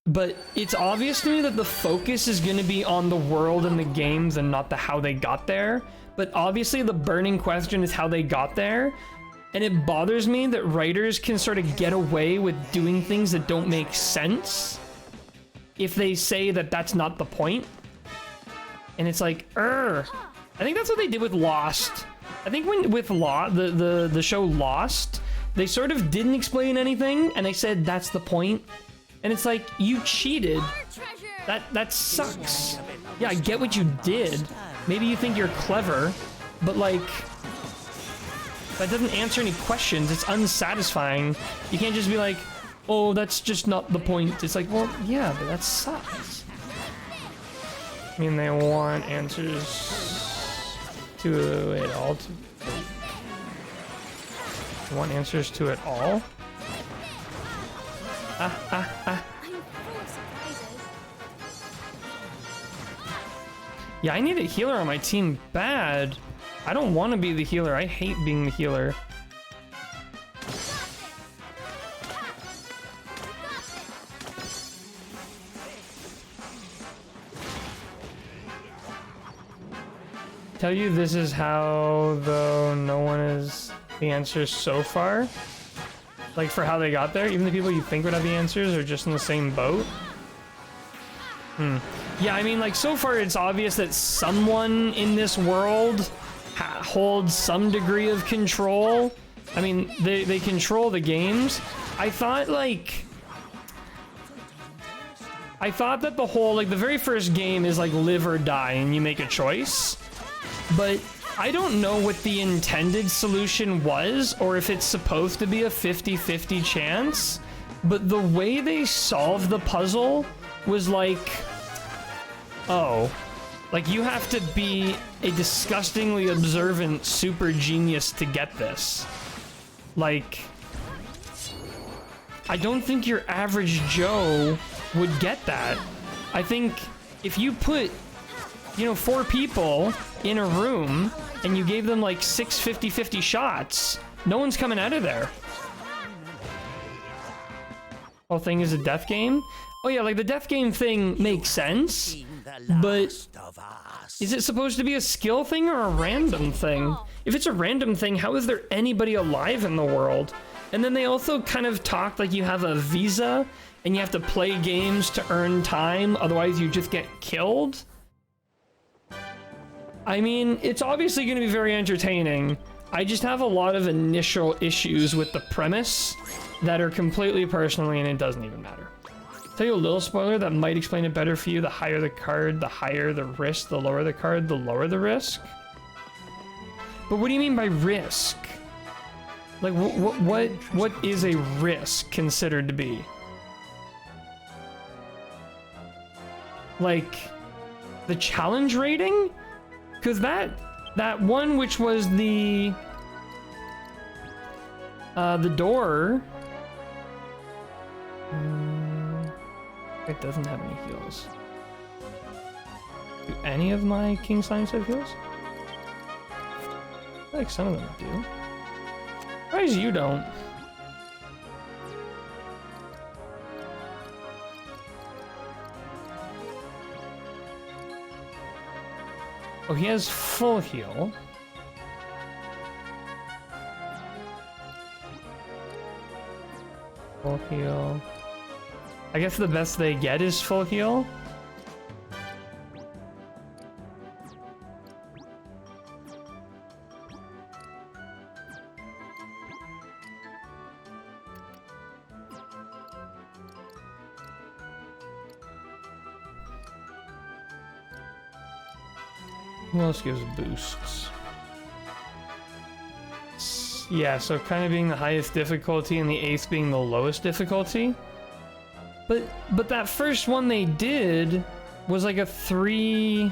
But it's obvious to me that the focus is going to be on the world and the games and not the how they got there. But obviously the burning question is how they got there. And it bothers me that writers can sort of get away with doing things that don't make sense if they say that that's not the point. And it's like, I think that's what they did with Lost. I think with the show Lost, they sort of didn't explain anything and they said that's the point. And it's like, you cheated. More treasure. That sucks. Yeah, I get what you did. Maybe you think you're clever, but like, that doesn't answer any questions. It's unsatisfying. You can't just be like, oh, that's just not the point. It's like, well, yeah, but that sucks. I mean, they want answers to it all. They want answers to it all? I'm full of surprises. Yeah, I need a healer on my team bad. I don't want to be the healer. I hate being the healer. Tell you this is how, though no one is the answers so far. Like for how they got there, even the people you think would have the answers are just in the same boat. Yeah, I mean, like so far it's obvious that someone in this world holds some degree of control. I mean, they control the games. I thought that the whole, like the very first game is like live or die and you make a choice. But I don't know what the intended solution was or if it's supposed to be a 50-50 chance. But the way they solved the puzzle was like, oh, like you have to be a disgustingly observant super genius to get this. Like, I don't think your average Joe would get that. I think if you put, 4 people in a room and you gave them like 6 50-50 shots, no one's coming out of there. Whole thing is a death game? Oh yeah, like the death game thing makes sense, but is it supposed to be a skill thing or a random thing? If it's a random thing, how is there anybody alive in the world? And then they also kind of talk like you have a visa and you have to play games to earn time, otherwise you just get killed. I mean, it's obviously going to be very entertaining. I just have a lot of initial issues with the premise that are completely personally, and it doesn't even matter. Tell you a little spoiler that might explain it better for you. The higher the card, the higher the risk. The lower the card, the lower the risk. But what do you mean by risk? Like, what is a risk considered to be? Like, the challenge rating? Because that one which was the door, it doesn't have any heals. Do any of my King Slimes have heals? I feel like some of them do. Why is you don't? Oh, he has full heal. Full heal. I guess the best they get is full heal. Who else gives boosts? Yeah, so kind of being the highest difficulty and the 8th being the lowest difficulty. But that first one they did was like a 3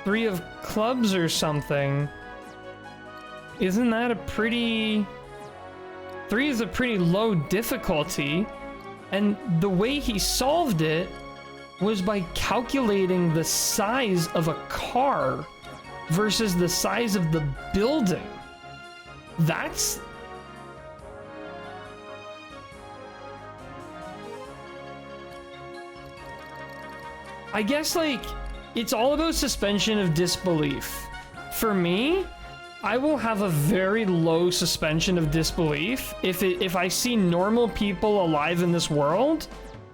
of clubs or something. Isn't that a pretty... 3 is a pretty low difficulty, and the way he solved it was by calculating the size of a car versus the size of the building. That's... I guess, like, it's all about suspension of disbelief. For me, I will have a very low suspension of disbelief if I see normal people alive in this world,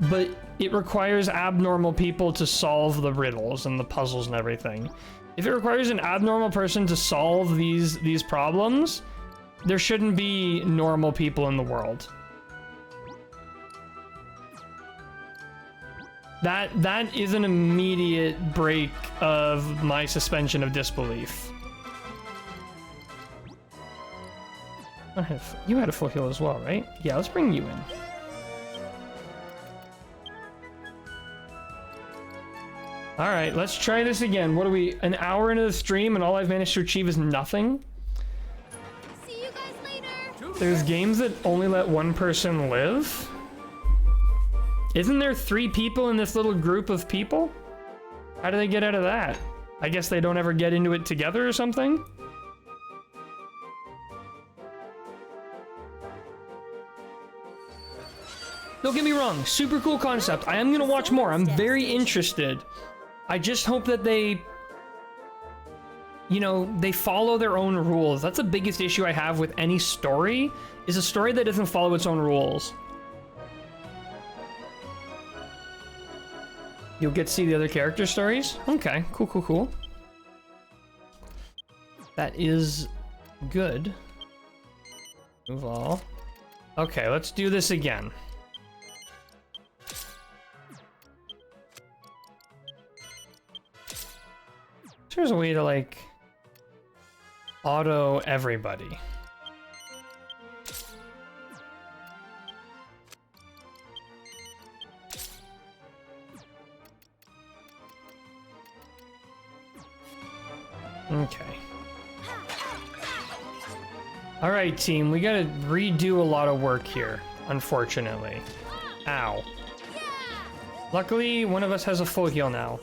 but it requires abnormal people to solve the riddles and the puzzles and everything. If it requires an abnormal person to solve these problems, there shouldn't be normal people in the world. That is an immediate break of my suspension of disbelief. You had a full heal as well, right? Yeah, let's bring you in. Alright, let's try this again. What are we, an hour into the stream and all I've managed to achieve is nothing? See you guys later. There's games that only let one person live? Isn't there 3 people in this little group of people? How do they get out of that? I guess they don't ever get into it together or something? Don't get me wrong, super cool concept. I am gonna watch more. I'm very interested. I just hope that they, you know, they follow their own rules. That's the biggest issue I have with any story, is a story that doesn't follow its own rules. You'll get to see the other character stories? Okay, cool, cool, cool. That is good. Move all. Okay, let's do this again. There's a way to, like, auto everybody. Okay. All right, team, we gotta redo a lot of work here, unfortunately. Ow. Luckily, one of us has a full heal now.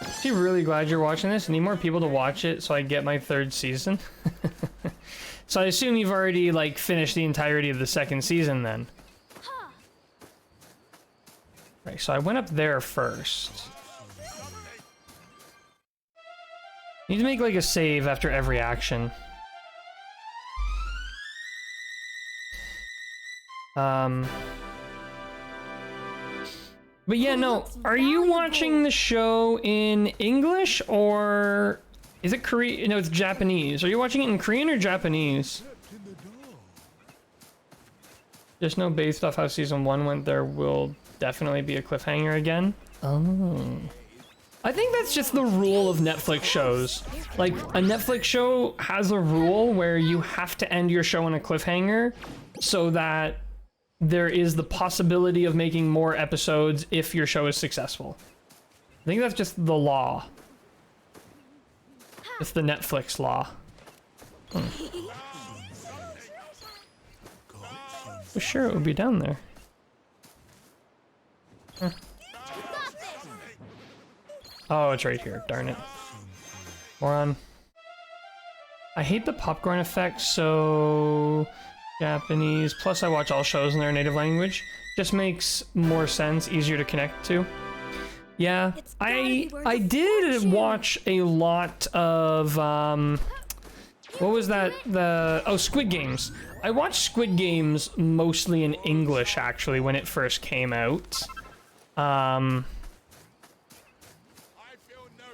Actually really glad you're watching this. I need more people to watch it so I get my 3rd season. So I assume you've already, like, finished the entirety of the 2nd season then. Right, so I went up there first. Need to make, like, a save after every action. But yeah, no, are you watching the show in English or is it Korean? No, it's Japanese. Are you watching it in Korean or Japanese? Just know based off how season 1 went, there will definitely be a cliffhanger again. Oh. I think that's just the rule of Netflix shows. Like, a Netflix show has a rule where you have to end your show on a cliffhanger so that there is the possibility of making more episodes if your show is successful. I think that's just the law. It's the Netflix law. For sure it would be down there. Huh. Oh, it's right here. Darn it. Moron. I hate the popcorn effect, so... Japanese. Plus, I watch all shows in their native language. Just makes more sense, easier to connect to. Yeah, I did watch a lot of What was that? Squid Games. I watched Squid Games mostly in English, actually, when it first came out. I feel no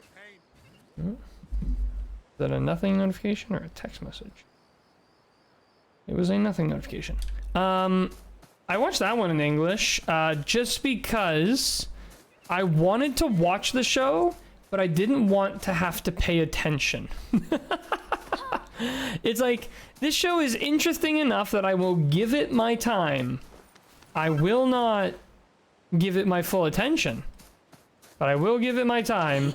pain. Is that a nothing notification or a text message? It was a nothing notification. I watched that one in English, just because I wanted to watch the show, but I didn't want to have to pay attention. It's like, this show is interesting enough that I will give it my time. I will not give it my full attention, but I will give it my time.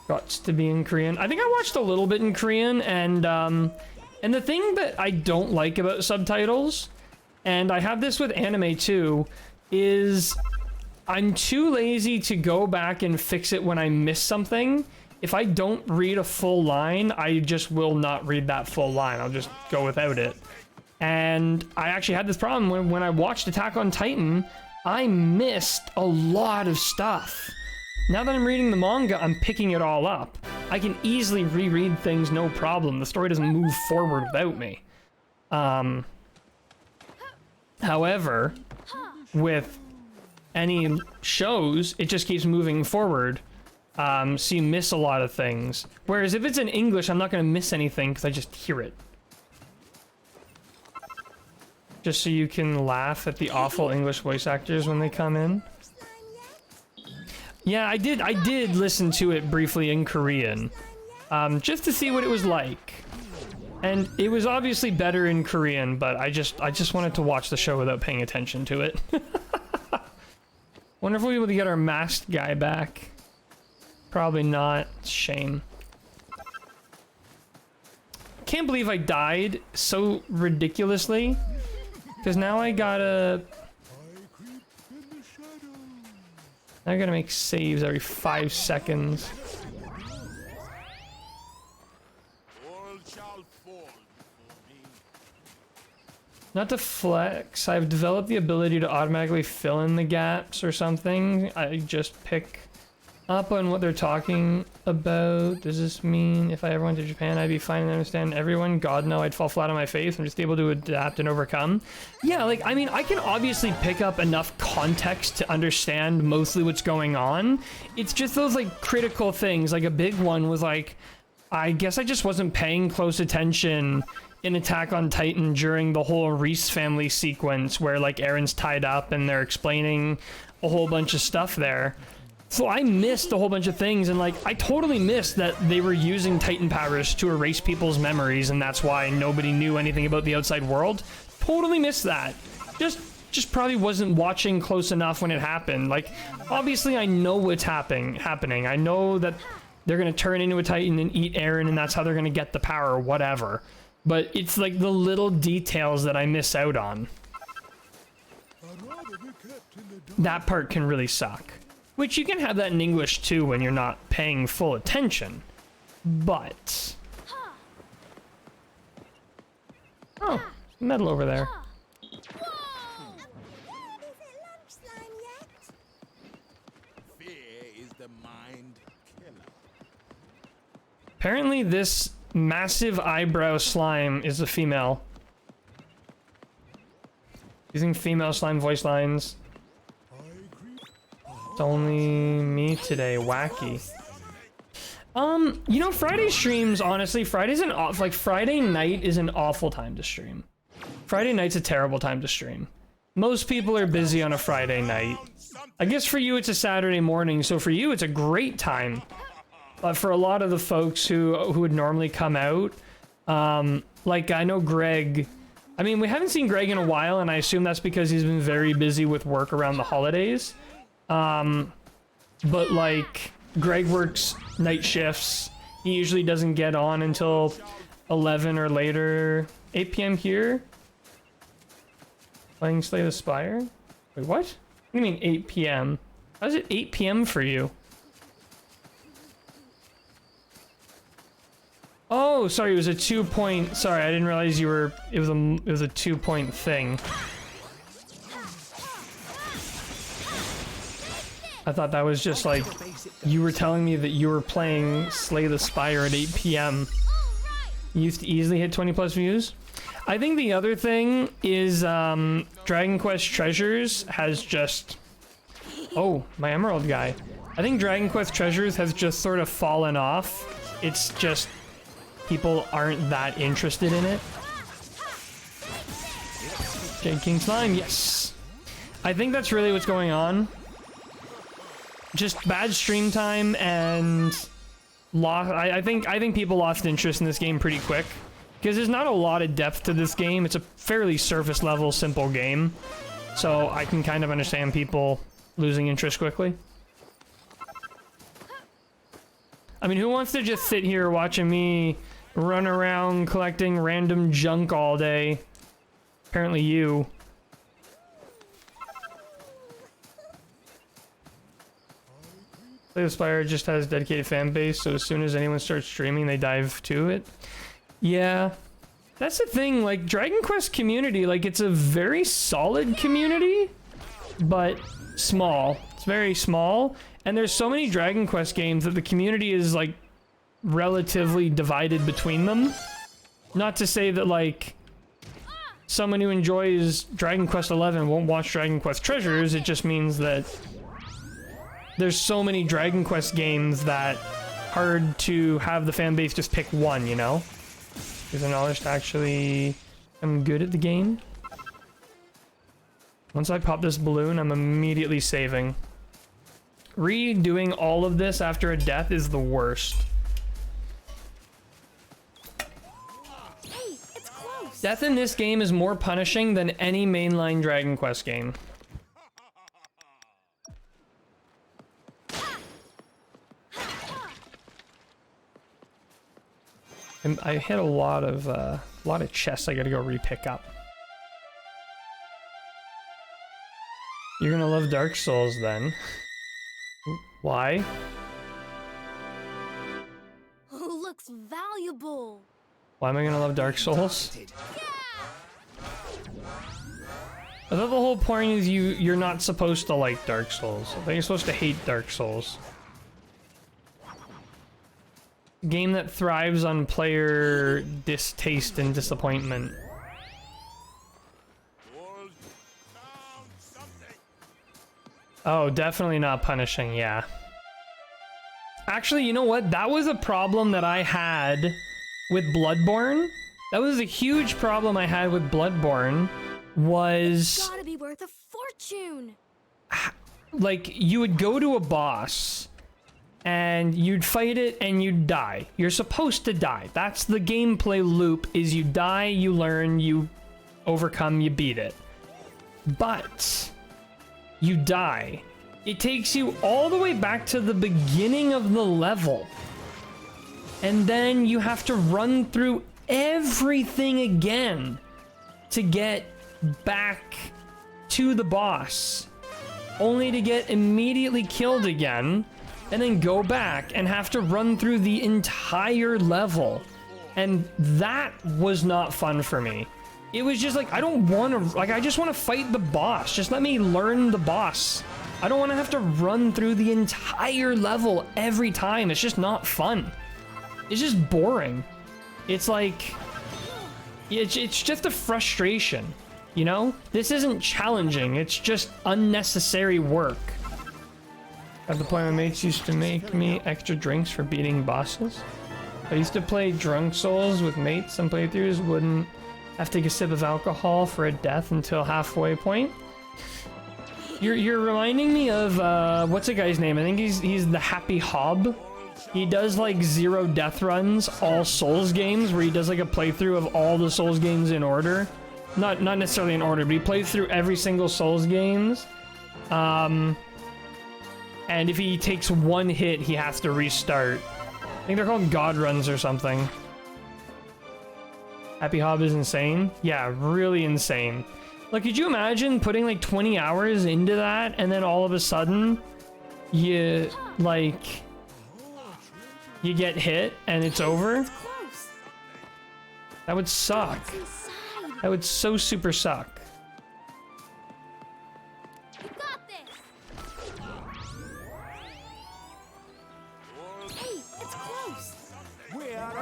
Gots to be in Korean. I think I watched a little bit in Korean, and the thing that I don't like about subtitles, and I have this with anime too, is I'm too lazy to go back and fix it when I miss something. If I don't read a full line, I just will not read that full line. I'll just go without it. And I actually had this problem when I watched Attack on Titan. I missed a lot of stuff. Now that I'm reading the manga, I'm picking it all up. I can easily reread things, no problem. The story doesn't move forward without me. However, with any shows, it just keeps moving forward. So you miss a lot of things. Whereas if it's in English, I'm not going to miss anything because I just hear it. Just so you can laugh at the awful English voice actors when they come in. Yeah, I did listen to it briefly in Korean, just to see what it was like. And it was obviously better in Korean, but I just wanted to watch the show without paying attention to it. Wonder if we'll be able to get our masked guy back. Probably not. Shame. Can't believe I died so ridiculously. Because now I gotta make saves every 5 seconds. All shall fall before me. Not to flex, I've developed the ability to automatically fill in the gaps or something. I just pick up on what they're talking about. Does this mean if I ever went to Japan, I'd be fine and understand everyone? God, no, I'd fall flat on my face. I'm just able to adapt and overcome. Yeah, like, I mean, I can obviously pick up enough context to understand mostly what's going on. It's just those, like, critical things. Like, a big one was, like, I guess I just wasn't paying close attention in Attack on Titan during the whole Reese family sequence where, like, Aaron's tied up and they're explaining a whole bunch of stuff there. So I missed a whole bunch of things, and like, I totally missed that they were using Titan powers to erase people's memories, and that's why nobody knew anything about the outside world. Totally missed that. Just probably wasn't watching close enough when it happened. Like, obviously I know what's happening. I know that they're gonna turn into a Titan and eat Eren, and that's how they're gonna get the power, or whatever. But it's like the little details that I miss out on. That part can really suck. Which you can have that in English too when you're not paying full attention. But... oh, metal over there. Fear is the mind killer. Apparently this massive eyebrow slime is a female. Using female slime voice lines. It's only me today, wacky. You know, Friday streams, honestly, Friday night is an awful time to stream. Friday night's a terrible time to stream. Most people are busy on a Friday night. I guess for you it's a Saturday morning, so for you it's a great time. But for a lot of the folks who would normally come out, like I know Greg, I mean, we haven't seen Greg in a while, and I assume that's because he's been very busy with work around the holidays. But like, Greg works night shifts. He usually doesn't get on until 11 or later. 8 p.m. here? Playing Slay the Spire? Wait, what? What do you mean 8 p.m.? How's it 8 p.m. for you? Oh, sorry, it was a 2-point... Sorry, I didn't realize you were... It was a 2-point thing. I thought that was just like, you were telling me that you were playing Slay the Spire at 8 p.m. You used to easily hit 20 plus views. I think the other thing is Dragon Quest Treasures has just... Oh, my Emerald guy. I think Dragon Quest Treasures has just sort of fallen off. It's just... people aren't that interested in it. Jade King Slime, yes. I think that's really what's going on. Just bad stream time and I think people lost interest in this game pretty quick because there's not a lot of depth to this game. It's a fairly surface level simple game, so I can kind of understand people losing interest quickly. I mean, who wants to just sit here watching me run around collecting random junk all day? Apparently you. Slay the Spire just has dedicated fan base, so as soon as anyone starts streaming, they dive to it. Yeah, that's the thing. Like, Dragon Quest community, like, it's a very solid community, but small. It's very small, and there's so many Dragon Quest games that the community is, like, relatively divided between them. Not to say that, like, someone who enjoys Dragon Quest XI won't watch Dragon Quest Treasures. It just means that there's so many Dragon Quest games that hard to have the fan base just pick one, you know? There's a knowledge to actually... I'm good at the game. Once I pop this balloon, I'm immediately saving. Redoing all of this after a death is the worst. Hey, it's close. Death in this game is more punishing than any mainline Dragon Quest game. I hit a lot of chests I gotta go re-pick up. You're gonna love Dark Souls then. Why? Oh, looks valuable. Why am I gonna love Dark Souls? I thought the whole point is you're not supposed to like Dark Souls. I think you're supposed to hate Dark Souls. Game that thrives on player distaste and disappointment. Oh, definitely not punishing, yeah. Actually, you know what? That was a problem that I had with Bloodborne. That was a huge problem I had with Bloodborne, was... Gotta be worth a fortune. Like, you would go to a boss, and you'd fight it, and you'd die. You're supposed to die. That's the gameplay loop, is you die, you learn, you overcome, you beat it. But... you die. It takes you all the way back to the beginning of the level. And then you have to run through everything again to get back to the boss. Only to get immediately killed again, and then go back and have to run through the entire level. And that was not fun for me. It was just like, I don't want to, like, I just want to fight the boss. Just let me learn the boss. I don't want to have to run through the entire level every time. It's just not fun. It's just boring. It's like, it's just a frustration, you know? This isn't challenging. It's just unnecessary work. At the point my mates used to make me extra drinks for beating bosses. I used to play Drunk Souls with mates. Some playthroughs wouldn't have to take a sip of alcohol for a death until halfway point. You're reminding me of what's the guy's name? I think he's the Happy Hob. He does like 0 death runs, all Souls games, where he does like a playthrough of all the Souls games in order. Not necessarily in order, but he plays through every single Souls games. And if he takes 1 hit, he has to restart. I think they're called God runs or something. Happy Hob is insane. Yeah, really insane. Like, could you imagine putting like 20 hours into that and then all of a sudden you get hit and it's over? That would suck. That would so super suck. You got this.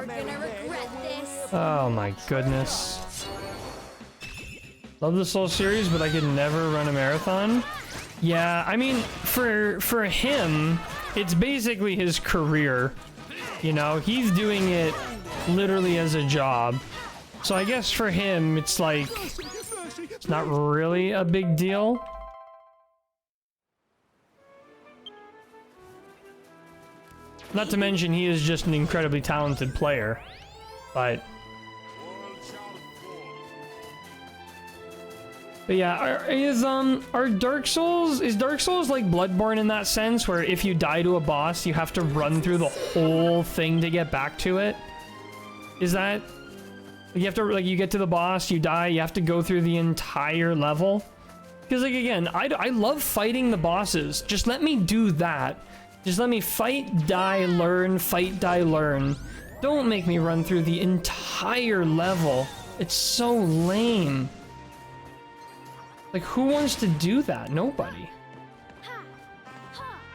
You're gonna regret this. Oh my goodness. Love the Soul series, but I could never run a marathon. Yeah, I mean, for him, it's basically his career. You know, he's doing it literally as a job. So I guess for him, it's like, it's not really a big deal. Not to mention, he is just an incredibly talented player. But yeah, are Dark Souls, is Dark Souls like Bloodborne in that sense, where if you die to a boss, you have to run through the whole thing to get back to it? Is that, you have to, like, you get to the boss, you die, you have to go through the entire level? Because, like, again, I love fighting the bosses. Just let me do that. Just let me fight, die, learn, fight, die, learn. Don't make me run through the entire level. It's so lame. Like, who wants to do that? Nobody.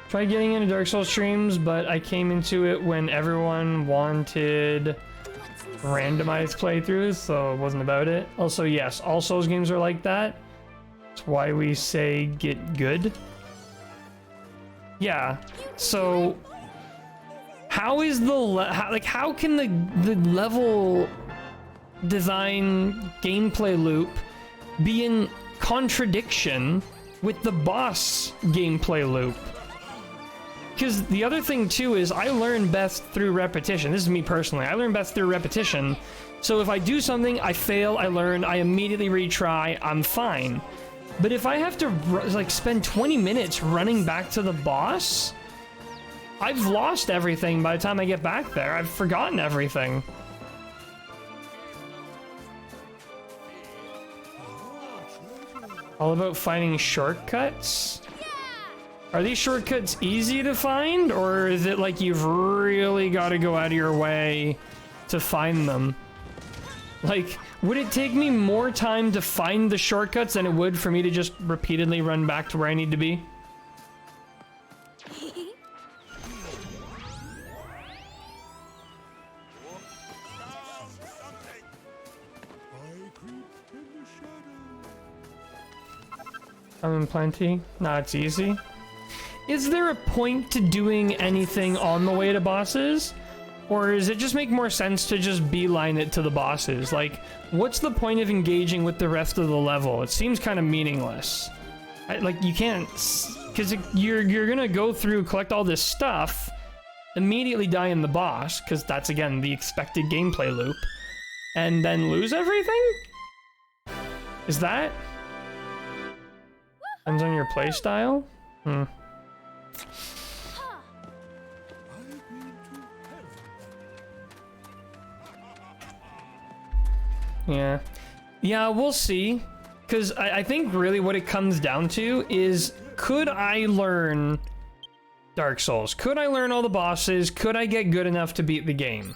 Tried getting into Dark Souls streams, but I came into it when everyone wanted randomized playthroughs, so it wasn't about it. Also, yes, all Souls games are like that. That's why we say get good. Yeah, so how is the how can the level design gameplay loop be in contradiction with the boss gameplay loop? Because the other thing too is I learn best through repetition. This is me personally. I learn best through repetition. So if I do something, I fail, I learn, I immediately retry, I'm fine. But if I have to like spend 20 minutes running back to the boss, I've lost everything by the time I get back there. I've forgotten everything. All about finding shortcuts? Are these shortcuts easy to find, or is it like you've really got to go out of your way to find them? Like, would it take me more time to find the shortcuts than it would for me to just repeatedly run back to where I need to be? I'm in plenty. Nah, it's easy. Is there a point to doing anything on the way to bosses? Or does it just make more sense to just beeline it to the bosses? Like, what's the point of engaging with the rest of the level? It seems kind of meaningless. Like, you can't... Because you're gonna go through, collect all this stuff, immediately die in the boss, because that's, again, the expected gameplay loop, and then lose everything? Is that... Depends on your playstyle? Yeah. Yeah, we'll see. Because I think really what it comes down to is, could I learn Dark Souls? Could I learn all the bosses? Could I get good enough to beat the game?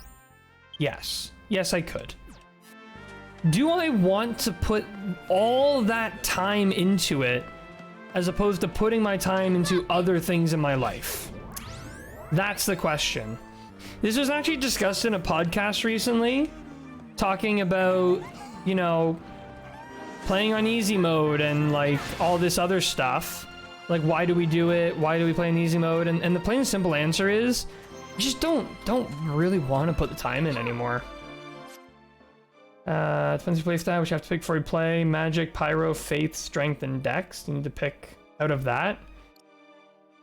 Yes. Yes, I could. Do I want to put all that time into it as opposed to putting my time into other things in my life? That's the question. This was actually discussed in a podcast recently, talking about, you know, playing on easy mode and like all this other stuff. Like, why do we do it? Why do we play in easy mode? And the plain and simple answer is, you just don't really want to put the time in anymore. Defensive playstyle, which you have to pick before you play. Magic, Pyro, Faith, Strength, and Dex. You need to pick out of that.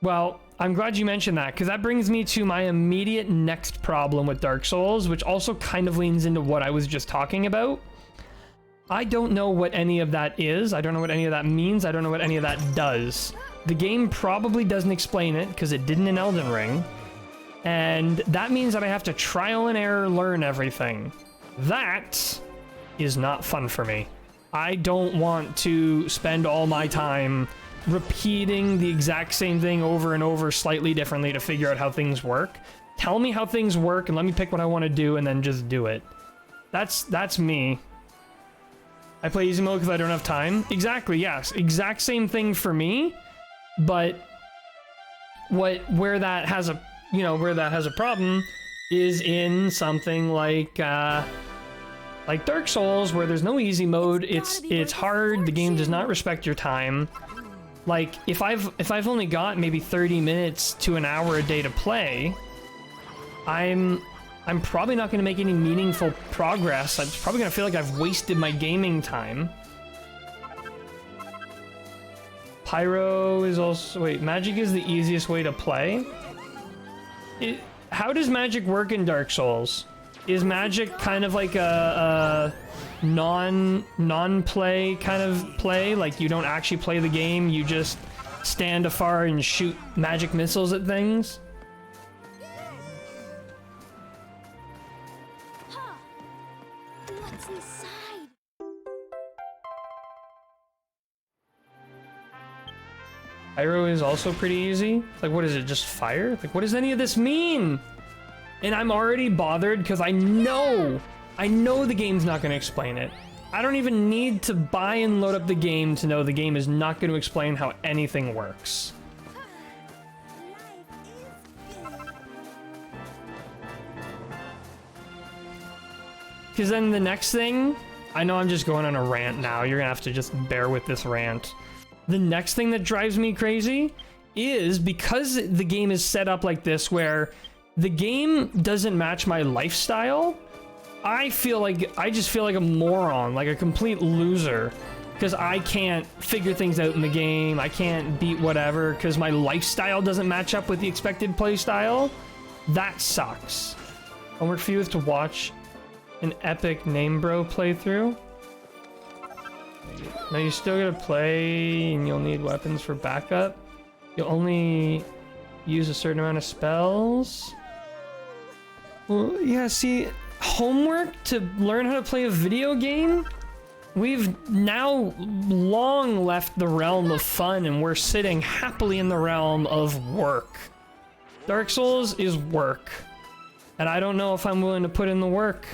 Well, I'm glad you mentioned that, because that brings me to my immediate next problem with Dark Souls, which also kind of leans into what I was just talking about. I don't know what any of that is. I don't know what any of that means. I don't know what any of that does. The game probably doesn't explain it, because it didn't in Elden Ring. And that means that I have to trial and error learn everything. That is not fun for me. I don't want to spend all my time repeating the exact same thing over and over slightly differently to figure out how things work. Tell me how things work and let me pick what I want to do and then just do it. That's me. I play easy mode because I don't have time. Exactly, yes. Exact same thing for me, but where that has a problem is in something like Dark Souls, where there's no easy mode. It's hard. The game does not respect your time. Like, if I've only got maybe 30 minutes to an hour a day to play, I'm probably not going to make any meaningful progress. I'm probably going to feel like I've wasted my gaming time. Pyro is also... Wait, magic is the easiest way to play? How does magic work in Dark Souls? Is magic kind of like a non-play kind of play? Like, you don't actually play the game, you just stand afar and shoot magic missiles at things? What's inside? Pyro is also pretty easy. Like, what is it, just fire? Like, what does any of this mean? And I'm already bothered because I know the game's not going to explain it. I don't even need to buy and load up the game to know the game is not going to explain how anything works. Because then the next thing, I know I'm just going on a rant now. You're going to have to just bear with this rant. The next thing that drives me crazy is because the game is set up like this, where the game doesn't match my lifestyle, I just feel like a moron, like a complete loser, because I can't figure things out in the game. I can't beat whatever because my lifestyle doesn't match up with the expected play style. That sucks. Homework for you is to watch an epic Name Bro playthrough. Now you still gotta play and you'll need weapons for backup. You'll only use a certain amount of spells. Well, yeah, see, homework to learn how to play a video game? We've now long left the realm of fun and we're sitting happily in the realm of work. Dark Souls is work. And I don't know if I'm willing to put in the work.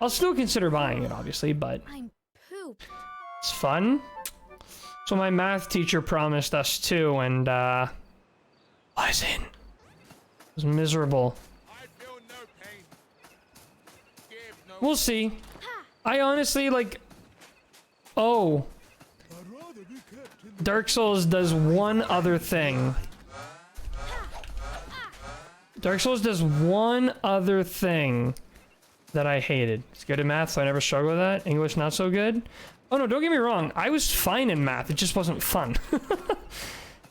I'll still consider buying it, obviously, but I'm poop. it's fun. So my math teacher promised us too, and wasn't. It was miserable. We'll see. I honestly, like... Oh. Dark Souls does one other thing. Dark Souls does one other thing that I hated. It's good at math, so I never struggle with that. English, not so good. Oh no, don't get me wrong. I was fine in math. It just wasn't fun.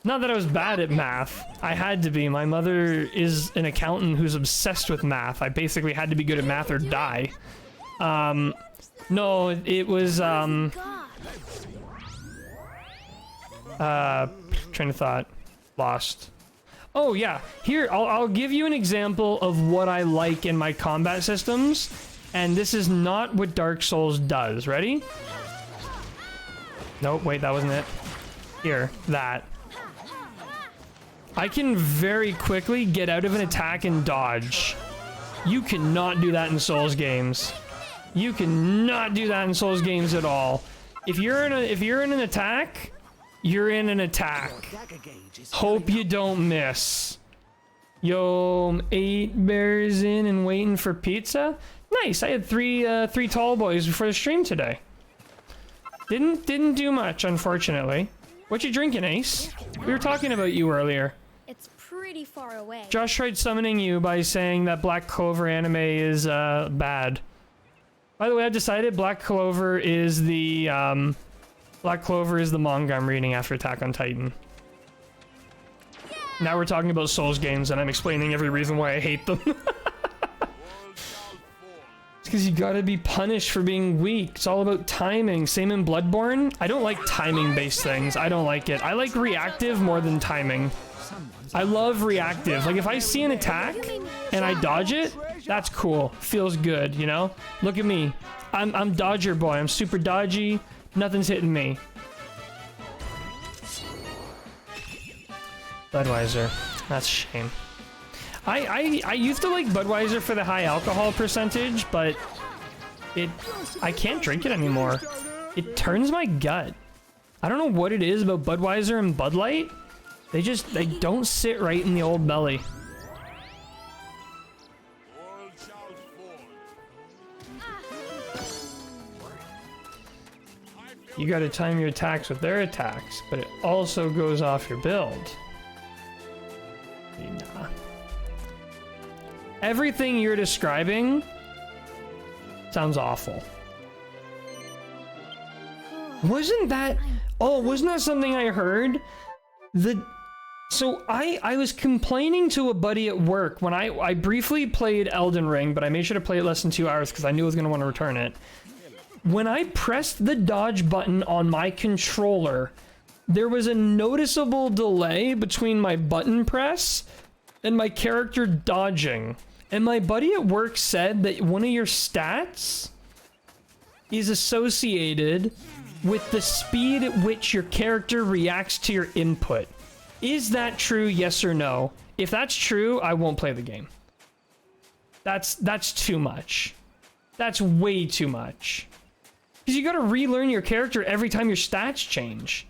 Not that I was bad at math. I had to be. My mother is an accountant who's obsessed with math. I basically had to be good at math or die. No, it was, train of thought. Lost. Oh yeah, here, I'll give you an example of what I like in my combat systems, and this is not what Dark Souls does. Ready? Nope, wait, that wasn't it. Here, that. I can very quickly get out of an attack and dodge. You cannot do that in Souls games. You cannot do that in Souls games at all. If you're in an attack, you're in an attack. Hope you don't miss. Yo, 8 bears in and waiting for pizza. Nice. I had three tall boys before the stream today. Didn't do much, unfortunately. What you drinking, Ace? We were talking about you earlier. It's pretty far away. Josh tried summoning you by saying that Black Clover anime is bad. By the way, I've decided Black Clover is the manga I'm reading after Attack on Titan. Yeah! Now we're talking about Souls games, and I'm explaining every reason why I hate them. It's because you gotta be punished for being weak. It's all about timing. Same in Bloodborne. I don't like timing-based things. I don't like it. I like reactive more than timing. I love reactive. Like, if I see an attack and I dodge it, that's cool. Feels good, you know? Look at me. I'm Dodger boy. I'm super dodgy. Nothing's hitting me. Budweiser. That's a shame. I used to like Budweiser for the high alcohol percentage, but I can't drink it anymore. It turns my gut. I don't know what it is about Budweiser and Bud Light. They don't sit right in the old belly. You gotta time your attacks with their attacks, but it also goes off your build. Nah. Everything you're describing sounds awful. Wasn't that... Oh, wasn't that something I heard? So I was complaining to a buddy at work when I briefly played Elden Ring, but I made sure to play it less than 2 hours because I knew I was going to want to return it. When I pressed the dodge button on my controller, there was a noticeable delay between my button press and my character dodging. And my buddy at work said that one of your stats is associated with the speed at which your character reacts to your input. Is that true, yes or no? If that's true, I won't play the game. That's too much. That's way too much. Because you gotta relearn your character every time your stats change.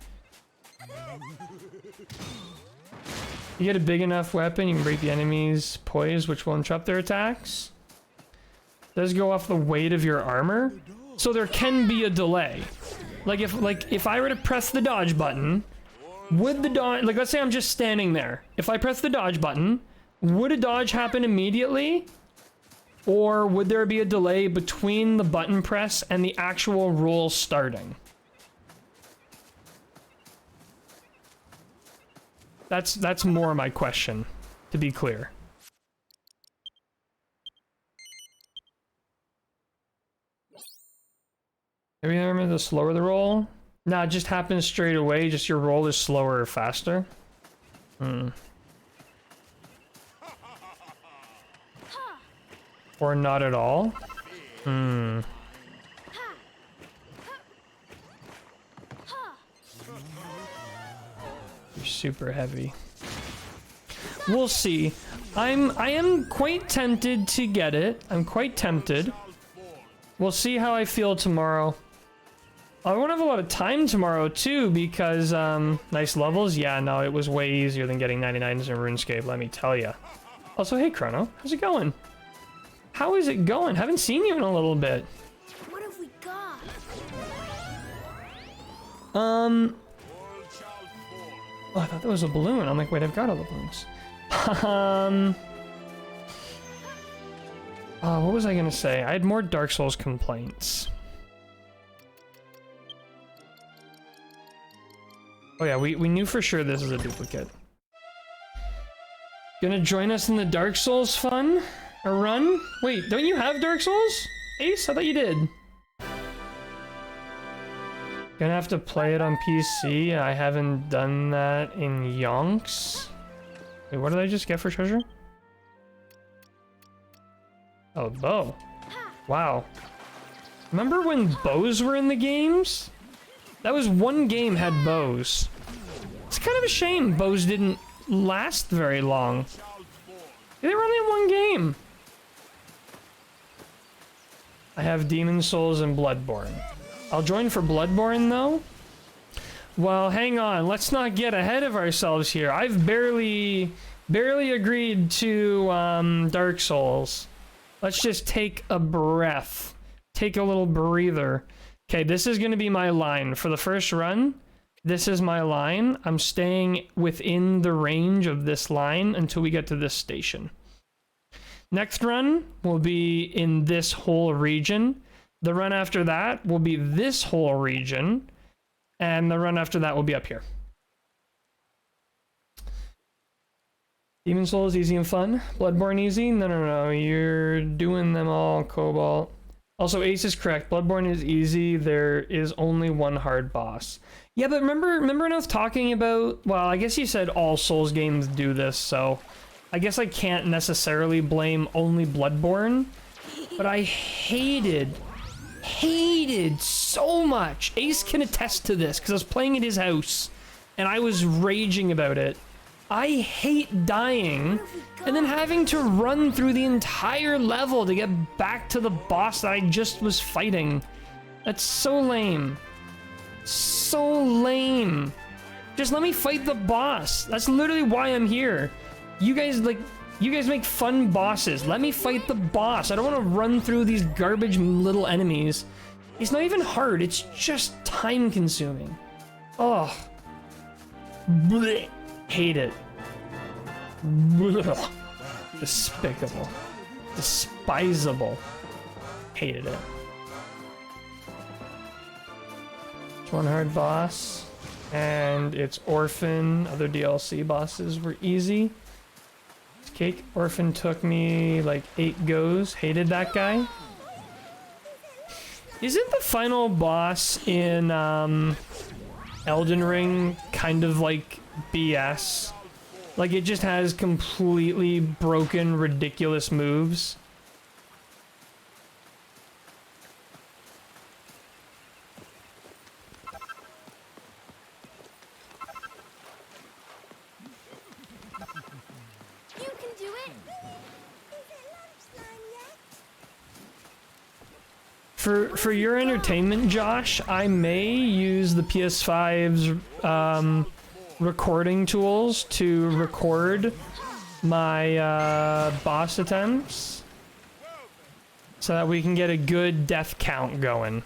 You get a big enough weapon, you can break the enemy's poise, which will interrupt their attacks. Does go off the weight of your armor. So there can be a delay. Like if I were to press the dodge button, would the dodge, like let's say I'm just standing there. If I press the dodge button, would a dodge happen immediately? Or would there be a delay between the button press and the actual roll starting? That's more my question, to be clear. Maybe I remember the slower the roll? No, it just happens straight away, just your roll is slower or faster. Or not at all? You're super heavy. We'll see. I am quite tempted to get it. I'm quite tempted. We'll see how I feel tomorrow. I won't have a lot of time tomorrow too because nice levels. Yeah, no, it was way easier than getting 99s in RuneScape, let me tell you. Also, hey Chrono, how's it going? How is it going? Haven't seen you in a little bit. What have we got? Oh, I thought that was a balloon. I'm like, wait, I've got all the balloons. What was I gonna say? I had more Dark Souls complaints. Oh yeah, we knew for sure this is a duplicate. Gonna join us in the Dark Souls fun? A run? Wait, don't you have Dark Souls? Ace? I thought you did. Gonna have to play it on PC. I haven't done that in yonks. Wait, what did I just get for treasure? Oh, bow. Wow. Remember when bows were in the games? That was one game had bows. It's kind of a shame bows didn't last very long. They were only in one game. I have Demon Souls and Bloodborne. I'll join for Bloodborne though. Well, hang on. Let's not get ahead of ourselves here. I've barely agreed to Dark Souls. Let's just take a breath. Take a little breather. Okay, this is going to be my line. For the first run, this is my line. I'm staying within the range of this line until we get to this station. Next run will be in this whole region. The run after that will be this whole region. And the run after that will be up here. Demon Souls easy and fun. Bloodborne easy? No. You're doing them all, Cobalt. Also, Ace is correct. Bloodborne is easy. There is only one hard boss. Yeah, but remember when I was talking about... Well, I guess you said all Souls games do this, so... I guess I can't necessarily blame only Bloodborne. But I hated so much. Ace can attest to this, because I was playing at his house. And I was raging about it. I hate dying and then having to run through the entire level to get back to the boss that I just was fighting. That's so lame. So lame. Just let me fight the boss. That's literally why I'm here. You guys make fun bosses. Let me fight the boss. I don't want to run through these garbage little enemies It's not even hard, it's just time consuming. Oh. Blech. Hate it. Blech. Despicable. Despisable. Hated it. It's one hard boss. And it's Orphan. Other DLC bosses were easy. Cake. Orphan took me like 8 goes. Hated that guy. Isn't the final boss in Elden Ring kind of like BS? Like it just has completely broken, ridiculous moves. You can do it. For your entertainment, Josh, I may use the PS5's recording tools to record my boss attempts so that we can get a good death count going.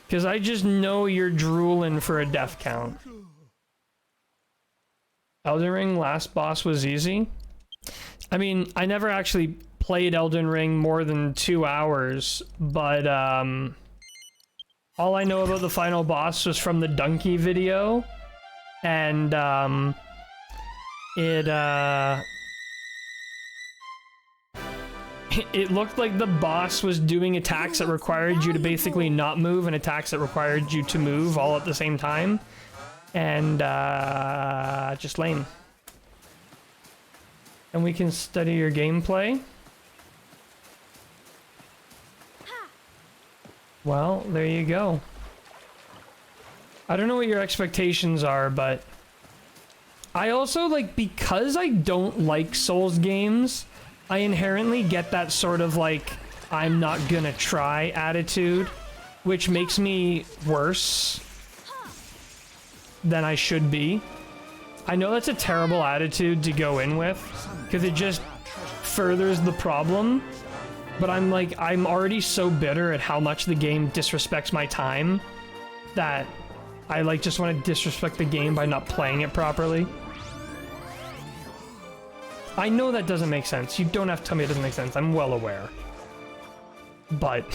Because I just know you're drooling for a death count. Elden Ring last boss was easy. I mean, I never actually played Elden Ring more than 2 hours, but all I know about the final boss was from the Donkey video, and it looked like the boss was doing attacks that required you to basically not move and attacks that required you to move all at the same time, and just lame. And we can study your gameplay. Well, there you go. I don't know what your expectations are, but I also, like, because I don't like Souls games, I inherently get that sort of, like, I'm not gonna try attitude, which makes me worse than I should be. I know that's a terrible attitude to go in with, because it just furthers the problem. But I'm already so bitter at how much the game disrespects my time that I like just want to disrespect the game by not playing it properly. I know that doesn't make sense. You don't have to tell me it doesn't make sense. I'm well aware. But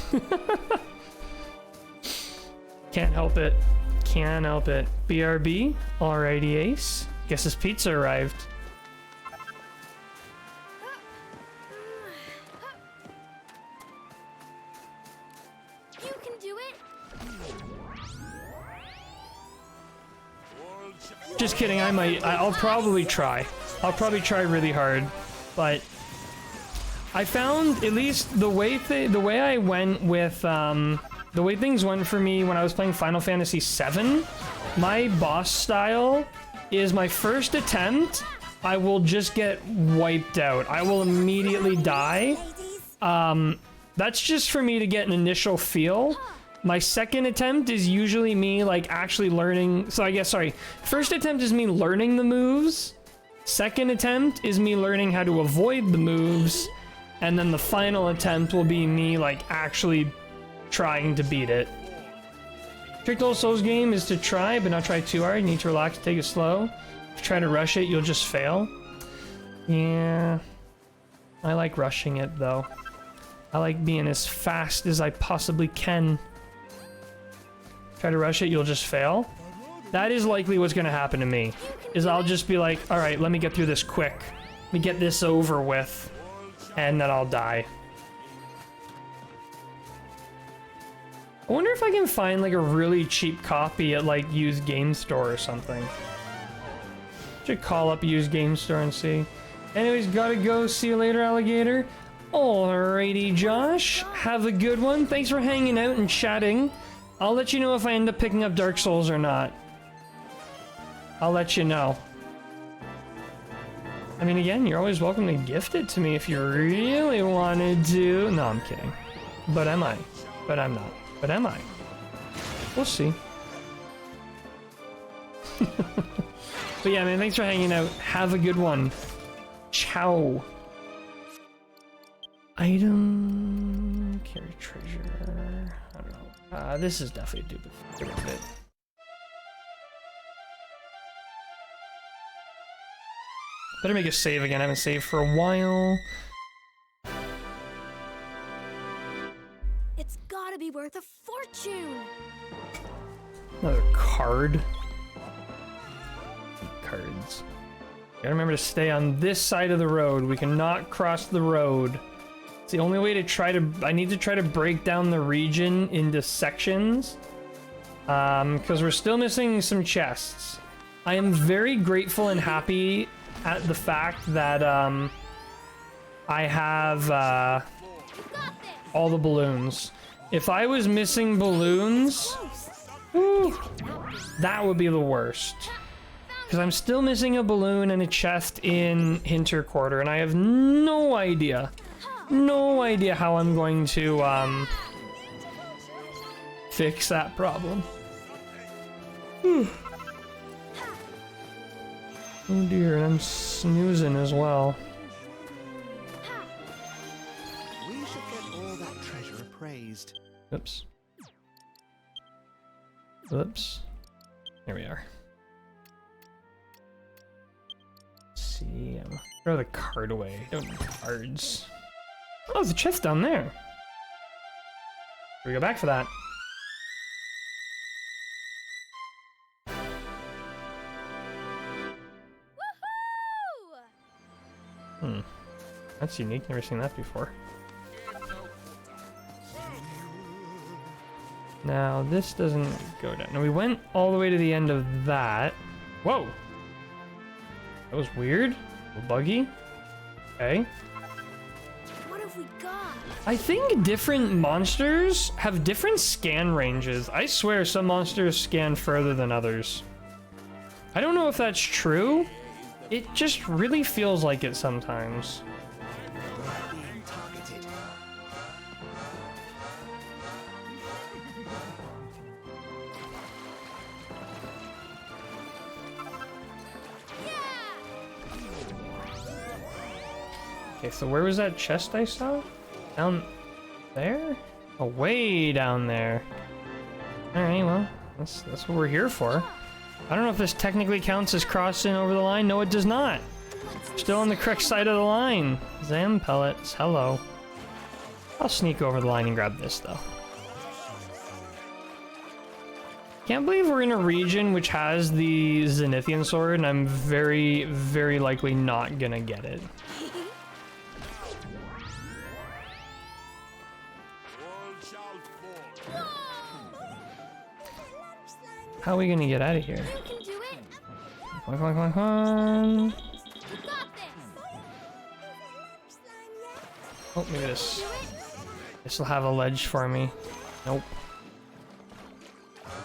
can't help it. Can't help it. BRB. Alrighty, Ace. Guess his pizza arrived. You can do it. Just kidding, I'll probably try. I'll probably try really hard, but I found, at least the way I went with, the way things went for me when I was playing Final Fantasy VII, my boss style is my first attempt, I will just get wiped out. I will immediately die. That's just for me to get an initial feel. My second attempt is usually me, like, actually learning. So I guess, sorry. First attempt is me learning the moves. Second attempt is me learning how to avoid the moves. And then the final attempt will be me, like, actually trying to beat it. Trick to all Souls game is to try, but not try too hard. You need to relax, take it slow. If you try to rush it, you'll just fail. Yeah. I like rushing it, though. I like being as fast as I possibly can. Try to rush it, you'll just fail. That is likely what's gonna happen to me. Is I'll just be like, alright, let me get through this quick. Let me get this over with. And then I'll die. I wonder if I can find like a really cheap copy at like used game store or something. Should call up used game store and see. Anyways, gotta go. See you later, alligator. Alrighty, Josh. Have a good one. Thanks for hanging out and chatting. I'll let you know if I end up picking up Dark Souls or not. I'll let you know. I mean, again, you're always welcome to gift it to me if you really wanted to. No, I'm kidding. But am I? But I'm not. But am I? We'll see. But yeah, man, thanks for hanging out. Have a good one. Ciao. Item... Carry treasure... I don't know. This is definitely a duplicate. Better make a save again. I haven't saved for a while. It's gotta be worth a fortune. Another card. Cards. Gotta remember to stay on this side of the road. We cannot cross the road. It's the only way to try to... I need to try to break down the region into sections. Because we're still missing some chests. I am very grateful and happy at the fact that I have all the balloons. If I was missing balloons, whew, that would be the worst. Because I'm still missing a balloon and a chest in Hinter Quarter, and I have no idea how I'm going to fix that problem. Whew. Oh dear, and I'm snoozing as well. We should get all that treasure appraised. Oops. Oops. There we are. Let's see, throw the card away. Don't need cards. Oh, there's a chest down there. We go back for that. Woohoo! That's unique. Never seen that before. Now, this doesn't go down. Now, we went all the way to the end of that. Whoa! That was weird. A little buggy. Okay. What have we got? I think different monsters have different scan ranges. I swear some monsters scan further than others. I don't know if that's true. It just really feels like it sometimes. Being targeted. Okay, so where was that chest I saw? Down there? Oh, way down there. Alright, well, that's what we're here for. I don't know if this technically counts as crossing over the line. No, it does not. Still on the correct side of the line. Zam pellets, hello. I'll sneak over the line and grab this, though. Can't believe we're in a region which has the Zenithian sword, and I'm very, very likely not gonna get it. How are we gonna get out of here? You can do it. Come on, come on, come on, come on. You got this. Oh, maybe this. This will have a ledge for me. Nope.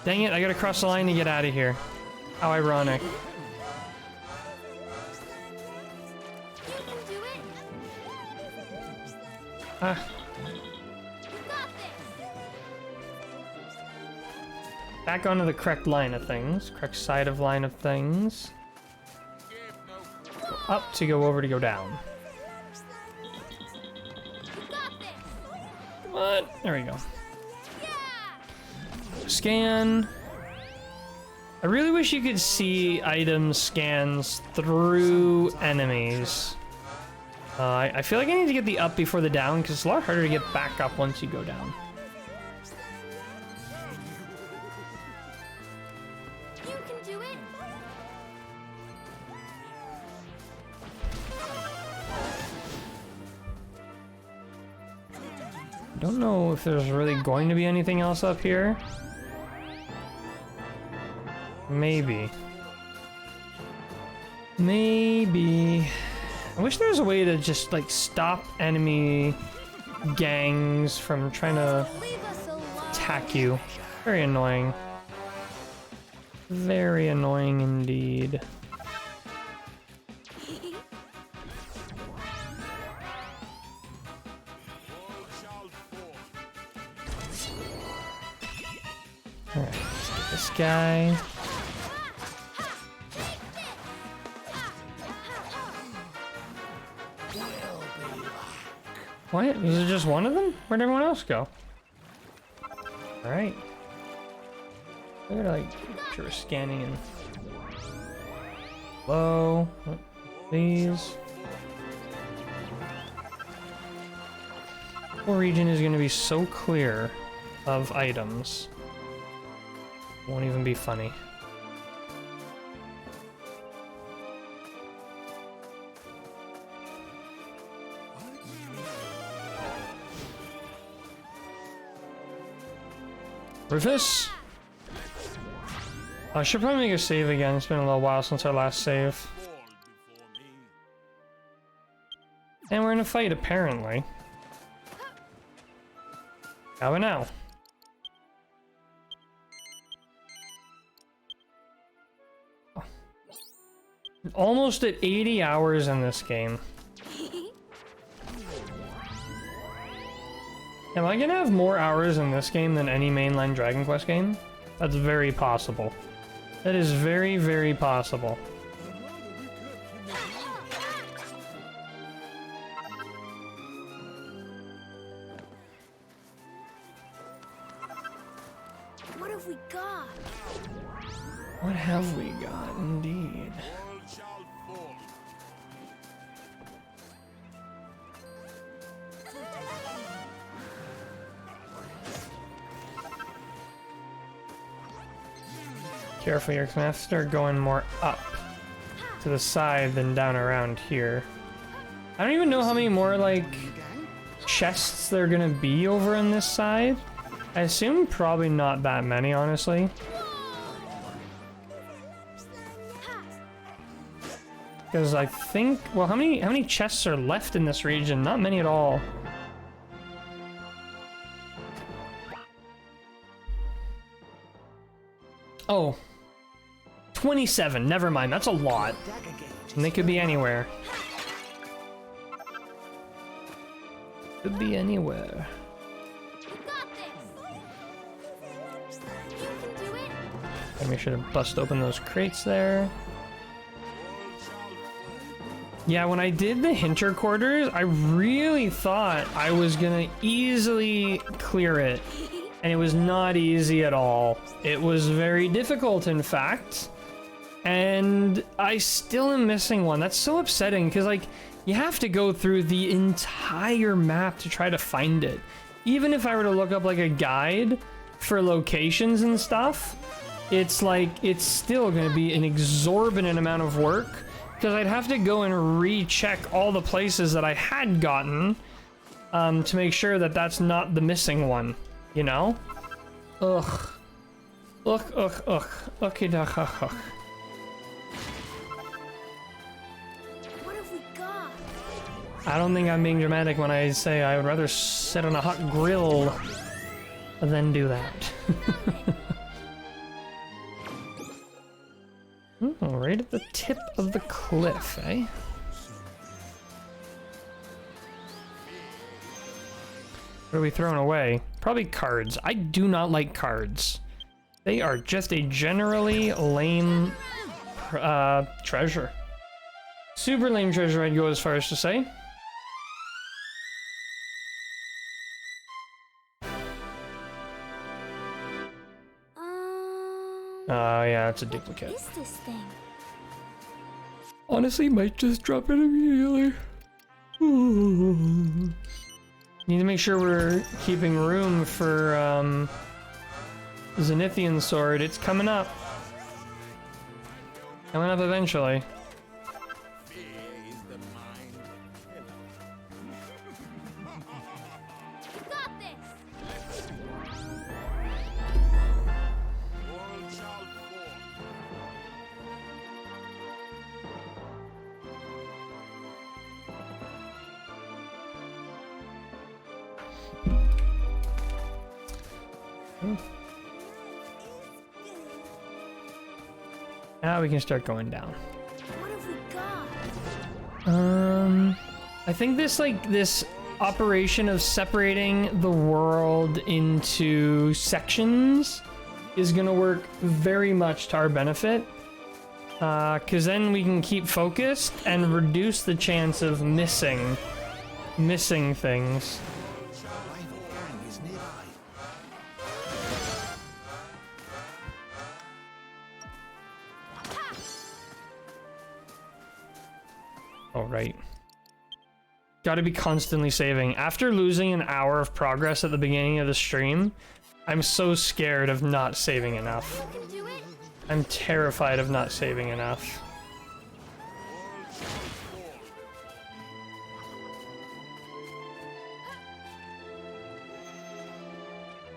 Dang it, I gotta cross the line to get out of here. How ironic. You can do it. Ah, You got this. back onto the correct line of things. Correct side of line of things. Go up to go over to go down. You got this. Come on. There we go. Yeah. Scan. I really wish you could see item scans through enemies. I feel like I need to get the up before the down because it's a lot harder to get back up once you go down. You can do it. Don't know if there's really going to be anything else up here. Maybe. Maybe. I wish there was a way to just like stop enemy gangs from trying to Leave us alone. attack you. Very annoying. Very annoying indeed. Alright, let's get this guy. What? Was it just one of them? Where'd everyone else go? Alright. I gotta like make sure we're scanning and low. Please. The whole region is gonna be so clear of items. Won't even be funny. Rufus? I should probably make a save again. It's been a little while since our last save. And we're in a fight, apparently. How about now? Almost at 80 hours in this game. Am I gonna have more hours in this game than any mainline Dragon Quest game? That's very possible. That is very, very possible. What have we got? What have we got, indeed? Careful, you're gonna have to start going more up to the side than down around here. I don't even know how many more, like, chests there are gonna be over on this side. I assume probably not that many, honestly. Because I think, well, how many chests are left in this region? Not many at all. Oh. 27, never mind, that's a lot. And they could be anywhere. Could be anywhere. You got this. You can do it. Gotta make sure to bust open those crates there. Yeah, when I did the Hinter Quarters, I really thought I was gonna easily clear it. And it was not easy at all. It was very difficult, in fact. And I still am missing one. That's so upsetting, because, like, you have to go through the entire map to try to find it. Even if I were to look up, like, a guide for locations and stuff, it's, like, it's still going to be an exorbitant amount of work, because I'd have to go and recheck all the places that I had gotten to make sure that that's not the missing one, you know? Ugh. Ugh, ugh, ugh. Okay, ugh, ugh, ugh. I don't think I'm being dramatic when I say I would rather sit on a hot grill than do that. Right at the tip of the cliff, eh? What are we throwing away? Probably cards. I do not like cards. They are just a generally lame treasure. Super lame treasure, I'd go as far as to say. Oh yeah, it's a duplicate. What is this thing? Honestly, might just drop it immediately. Need to make sure we're keeping room for Zenithian Sword. It's coming up. Coming up eventually. You got this. Now we can start going down. What have we got? I think this operation of separating the world into sections is gonna work very much to our benefit. Cause then we can keep focused and reduce the chance of missing missing things. Rival gang is nearby. All right. Got to be constantly saving. After losing an hour of progress at the beginning of the stream, I'm so scared of not saving enough. You can do it. I'm terrified of not saving enough.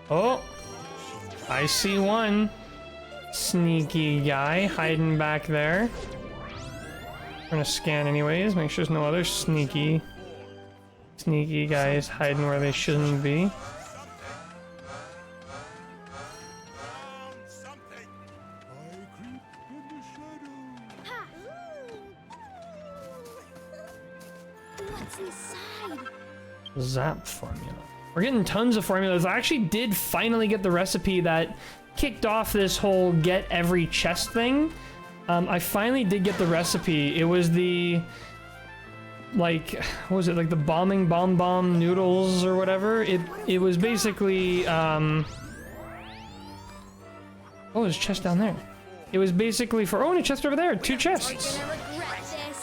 Oh, I see one sneaky guy hiding back there. I'm gonna scan anyways, make sure there's no other sneaky guys hiding where they shouldn't be. Ha! What's inside? Zap formula. We're getting tons of formulas. I actually did finally get the recipe that kicked off this whole get every chest thing. I finally did get the recipe. It was the, like, what was it, like the bombing bomb noodles or whatever? It was basically, oh, there's a chest down there. It was basically for, oh, and a chest over there, 2 chests. You're gonna regret this.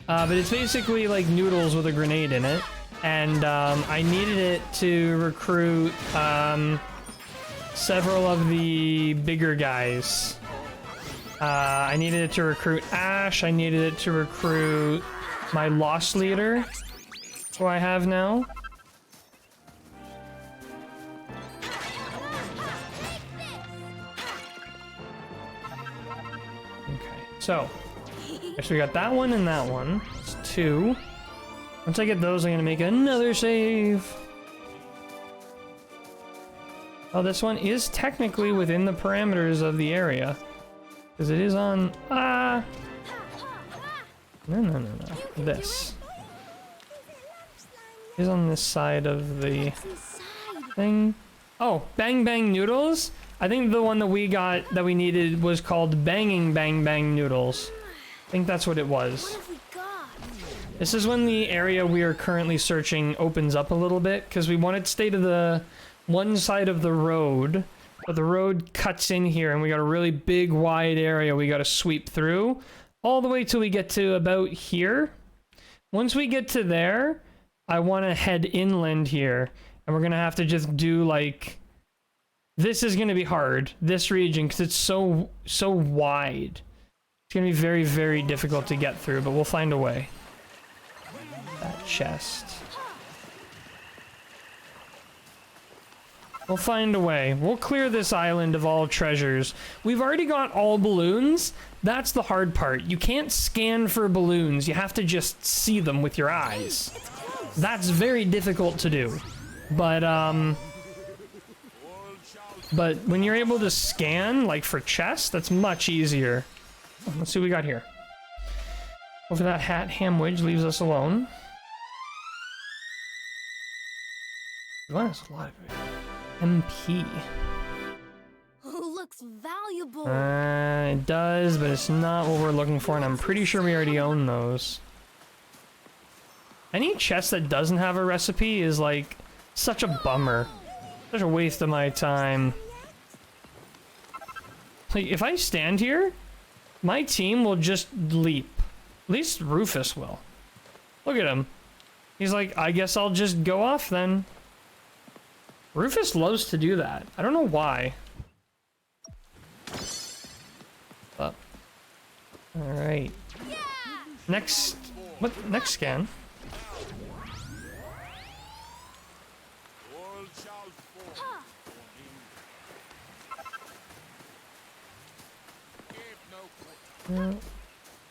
But it's basically like noodles with a grenade in it. And I needed it to recruit several of the bigger guys. I needed it to recruit Ash. I needed it to recruit my Lost Leader, who I have now. Okay, so we got that one and that one. It's 2. Once I get those, I'm gonna make another save. Oh, this one is technically within the parameters of the area. Because it is on... No. This. It is on this side of the thing. Oh, Bang Bang Noodles? I think the one that we got, that we needed, was called Banging Bang Bang Noodles. I think that's what it was. What have we got? This is when the area we are currently searching opens up a little bit, because we want it to stay to the one side of the road, but the road cuts in here, and we got a really big, wide area we got to sweep through, all the way till we get to about here. Once we get to there, I want to head inland here, and we're going to have to just do, like... This is going to be hard, this region, because it's so wide. It's going to be very, very difficult to get through, but we'll find a way. That chest. We'll find a way. We'll clear this island of all treasures. We've already got all balloons. That's the hard part. You can't scan for balloons. You have to just see them with your eyes. That's very difficult to do. But when you're able to scan, like for chests, that's much easier. Let's see what we got here. Hopefully that hat hamwidge leaves us alone. Well, that's a lot of it. MP. Oh, looks valuable. It does, but it's not what we're looking for, and I'm pretty sure we already own those. Any chest that doesn't have a recipe is like such a bummer. Such a waste of my time. Like, if I stand here, my team will just leap. At least Rufus will. Look at him. He's like, I guess I'll just go off then. Rufus loves to do that. I don't know why. Up. Alright. Next... What? Next scan.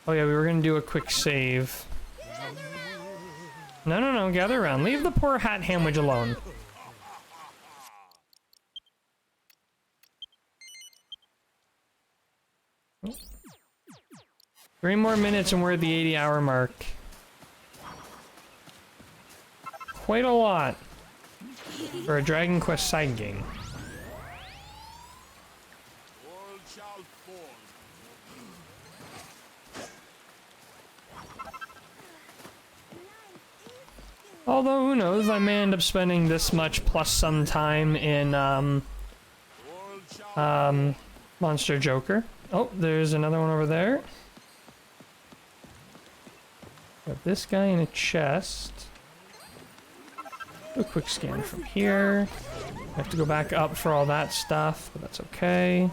Oh yeah, we were gonna do a quick save. No, gather around. Leave the poor hat hamwidge alone. Oh. 3 more minutes and we're at the 80-hour mark. Quite a lot for a Dragon Quest side game. Although, who knows, I may end up spending this much plus some time in, Monster Joker. Oh, there's another one over there. Got this guy in a chest. Do a quick scan from here. I have to go back up for all that stuff, but that's okay.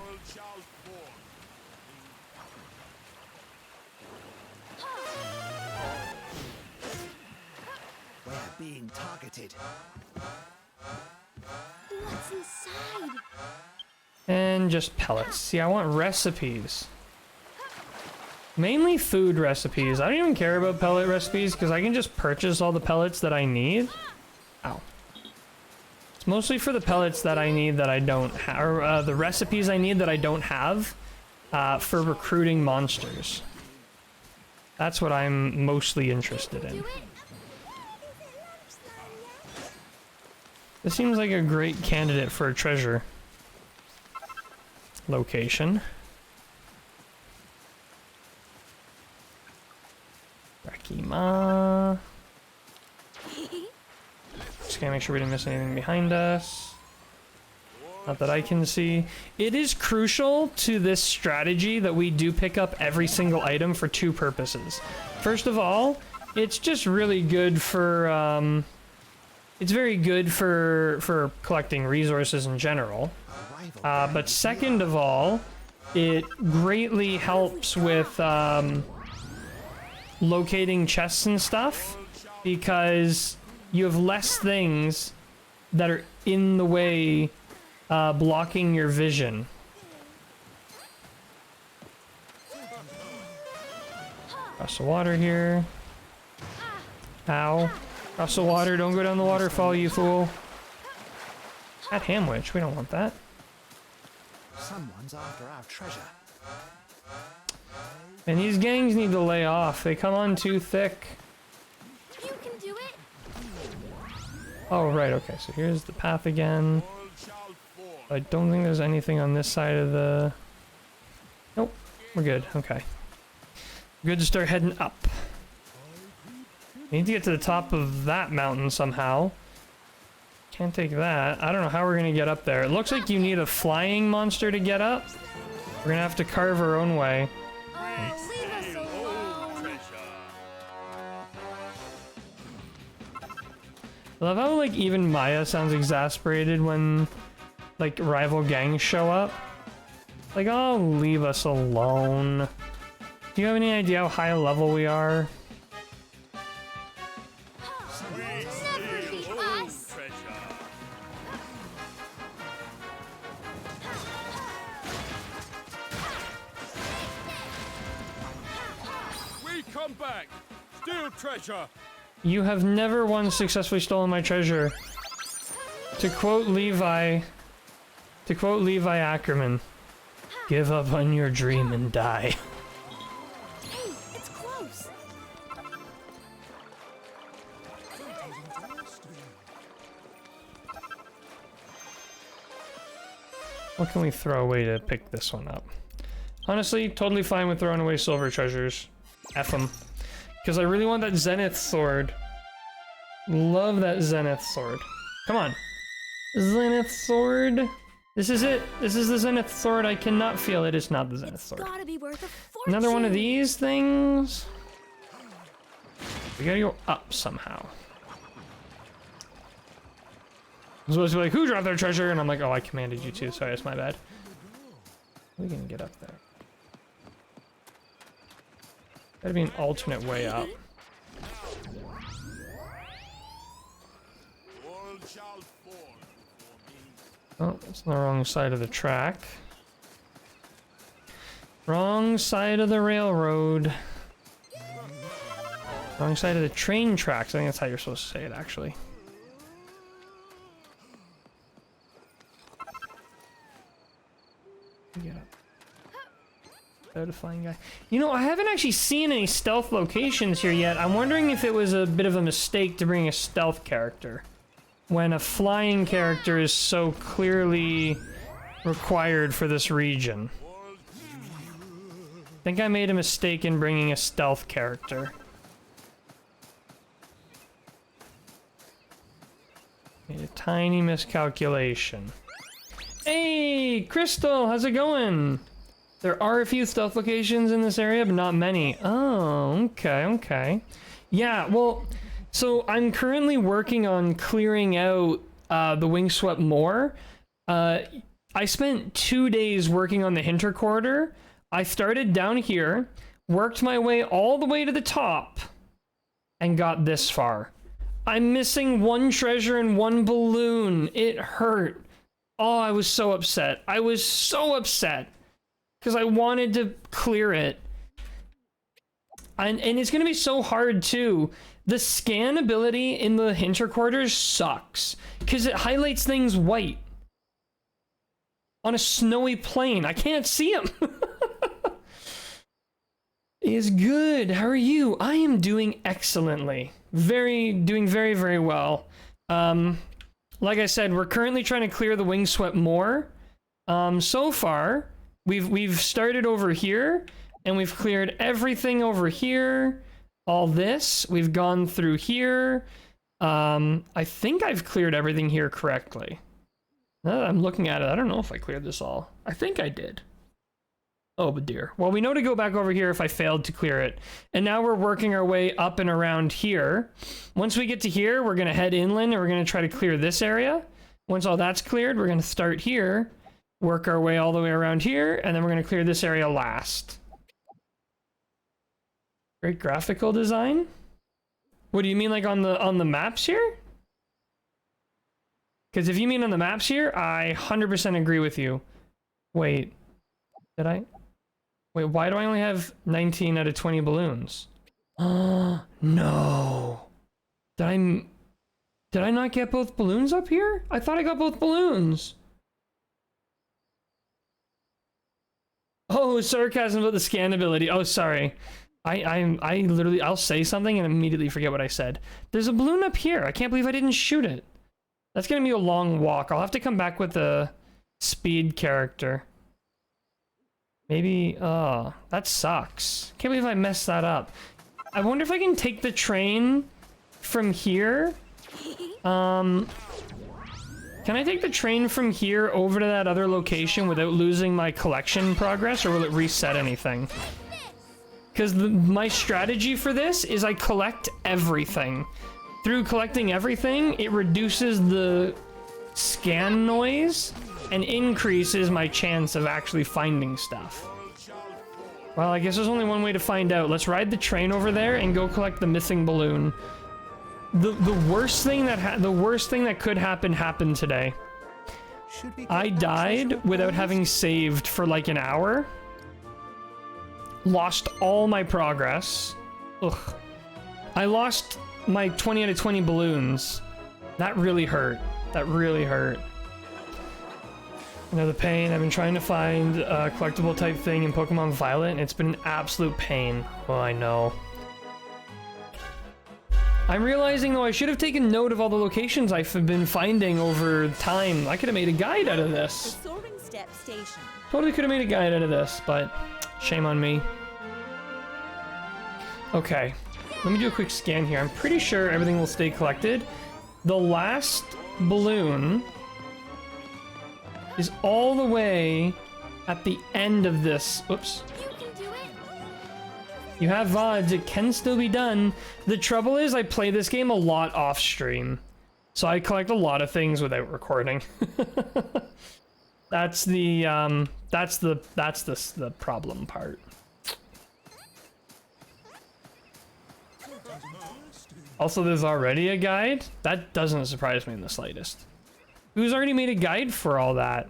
We're being targeted. What's inside? And just pellets. See, I want recipes. Mainly food recipes. I don't even care about pellet recipes because I can just purchase all the pellets that I need. Ow. It's mostly for the pellets that I need that I don't have, or the recipes I need that I don't have for recruiting monsters. That's what I'm mostly interested in. This seems like a great candidate for a treasure location. Rakima. Just gotta make sure we didn't miss anything behind us. Not that I can see. It is crucial to this strategy that we do pick up every single item for two purposes. First of all, it's just really good for, it's very good for collecting resources in general. But second of all, it greatly helps with, locating chests and stuff, because you have less things that are in the way, blocking your vision. Cross the water here. Ow. Cross the water, don't go down the waterfall, you fool. That hamwich, we don't want that. Someone's after our treasure. And these gangs need to lay off. They come on too thick. You can do it. Oh, right, okay, so here's the path again. I don't think there's anything on this side of the... Nope, we're good, okay. Good to start heading up. Need to get to the top of that mountain somehow. Can't take that. I don't know how we're gonna get up there. It looks like you need a flying monster to get up. We're gonna have to carve our own way. Oh, leave us alone. I love how, like, even Maya sounds exasperated when, like, rival gangs show up. Like, oh, leave us alone. Do you have any idea how high level we are? Never be us. We come back! Steal treasure! You have never once successfully stolen my treasure. To quote Levi Ackerman, give up on your dream and die. Hey, it's close. What can we throw away to pick this one up? Honestly, totally fine with throwing away silver treasures. F them. Because I really want that Zenith sword. Love that Zenith sword. Come on. Zenith sword. This is it. This is the Zenith sword. I cannot feel it. It's not the Zenith sword. Gotta be worth a fortune. Another one of these things. We gotta go up somehow. I'm supposed to be like, who dropped their treasure? And I'm like, oh, I commanded you to. Sorry, that's my bad. We can get up there. Gotta be an alternate way up. Oh, it's on the wrong side of the track. Wrong side of the railroad. Wrong side of the train tracks. I think that's how you're supposed to say it, actually. Get up. Flying guy. You know, I haven't actually seen any stealth locations here yet. I'm wondering if it was a bit of a mistake to bring a stealth character when a flying character is so clearly required for this region. I think I made a mistake in bringing a stealth character. Made a tiny miscalculation. Hey, Crystal, how's it going? There are a few stealth locations in this area, but not many. Oh, okay, okay. Yeah, well, so I'm currently working on clearing out the Windswept Moor. I spent 2 days working on the Hinter Quarter. I started down here, worked my way all the way to the top, and got this far. I'm missing 1 treasure and 1 balloon. It hurt. Oh, I was so upset. I was so upset. Because I wanted to clear it. And it's going to be so hard, too. The scan ability in the Hinter Quarters sucks. Because it highlights things white. On a snowy plain. I can't see them. Is good. How are you? I am doing excellently. Doing very, very well. Like I said, we're currently trying to clear the Windswept Moor. So far, we've started over here, and we've cleared everything over here. All this. We've gone through here. I think I've cleared everything here correctly. Now that I'm looking at it, I don't know if I cleared this all. I think I did. Oh, but dear. Well, we know to go back over here if I failed to clear it. And now we're working our way up and around here. Once we get to here, we're going to head inland and we're going to try to clear this area. Once all that's cleared, we're going to start here, work our way all the way around here, and then we're going to clear this area last. Great graphical design? What do you mean, like on the maps here? Because if you mean on the maps here, I 100% agree with you. Wait. Did I? Wait, why do I only have 19 out of 20 balloons? Oh, no. Did I not get both balloons up here? I thought I got both balloons. Oh, sarcasm about the scan ability. Oh, sorry. I literally, I'll say something and immediately forget what I said. There's a balloon up here. I can't believe I didn't shoot it. That's gonna be a long walk. I'll have to come back with a speed character. Maybe, oh, that sucks. Can't believe I messed that up. I wonder if I can take the train from here. Can I take the train from here over to that other location without losing my collection progress, or will it reset anything? Because my strategy for this is I collect everything. Through collecting everything, it reduces the scan noise and increases my chance of actually finding stuff. Well, I guess there's only one way to find out. Let's ride the train over there and go collect the missing balloon. The worst thing that could happen happened today. I died without having saved for like an hour. Lost all my progress. Ugh. I lost my 20 out of 20 balloons. That really hurt. That really hurt. You know, the pain. I've been trying to find a collectible type thing in Pokemon Violet, and it's been an absolute pain. Oh, I know. I'm realizing, though, I should have taken note of all the locations I've been finding over time. I could have made a guide out of this. Soaring Step Station. Totally could have made a guide out of this, but shame on me. Okay, let me do a quick scan here. I'm pretty sure everything will stay collected. The last balloon is all the way at the end of this. Oops. You can do it. You have VODs, it can still be done. The trouble is I play this game a lot off stream. So I collect a lot of things without recording. That's the problem part. Also, there's already a guide? That doesn't surprise me in the slightest. Who's already made a guide for all that?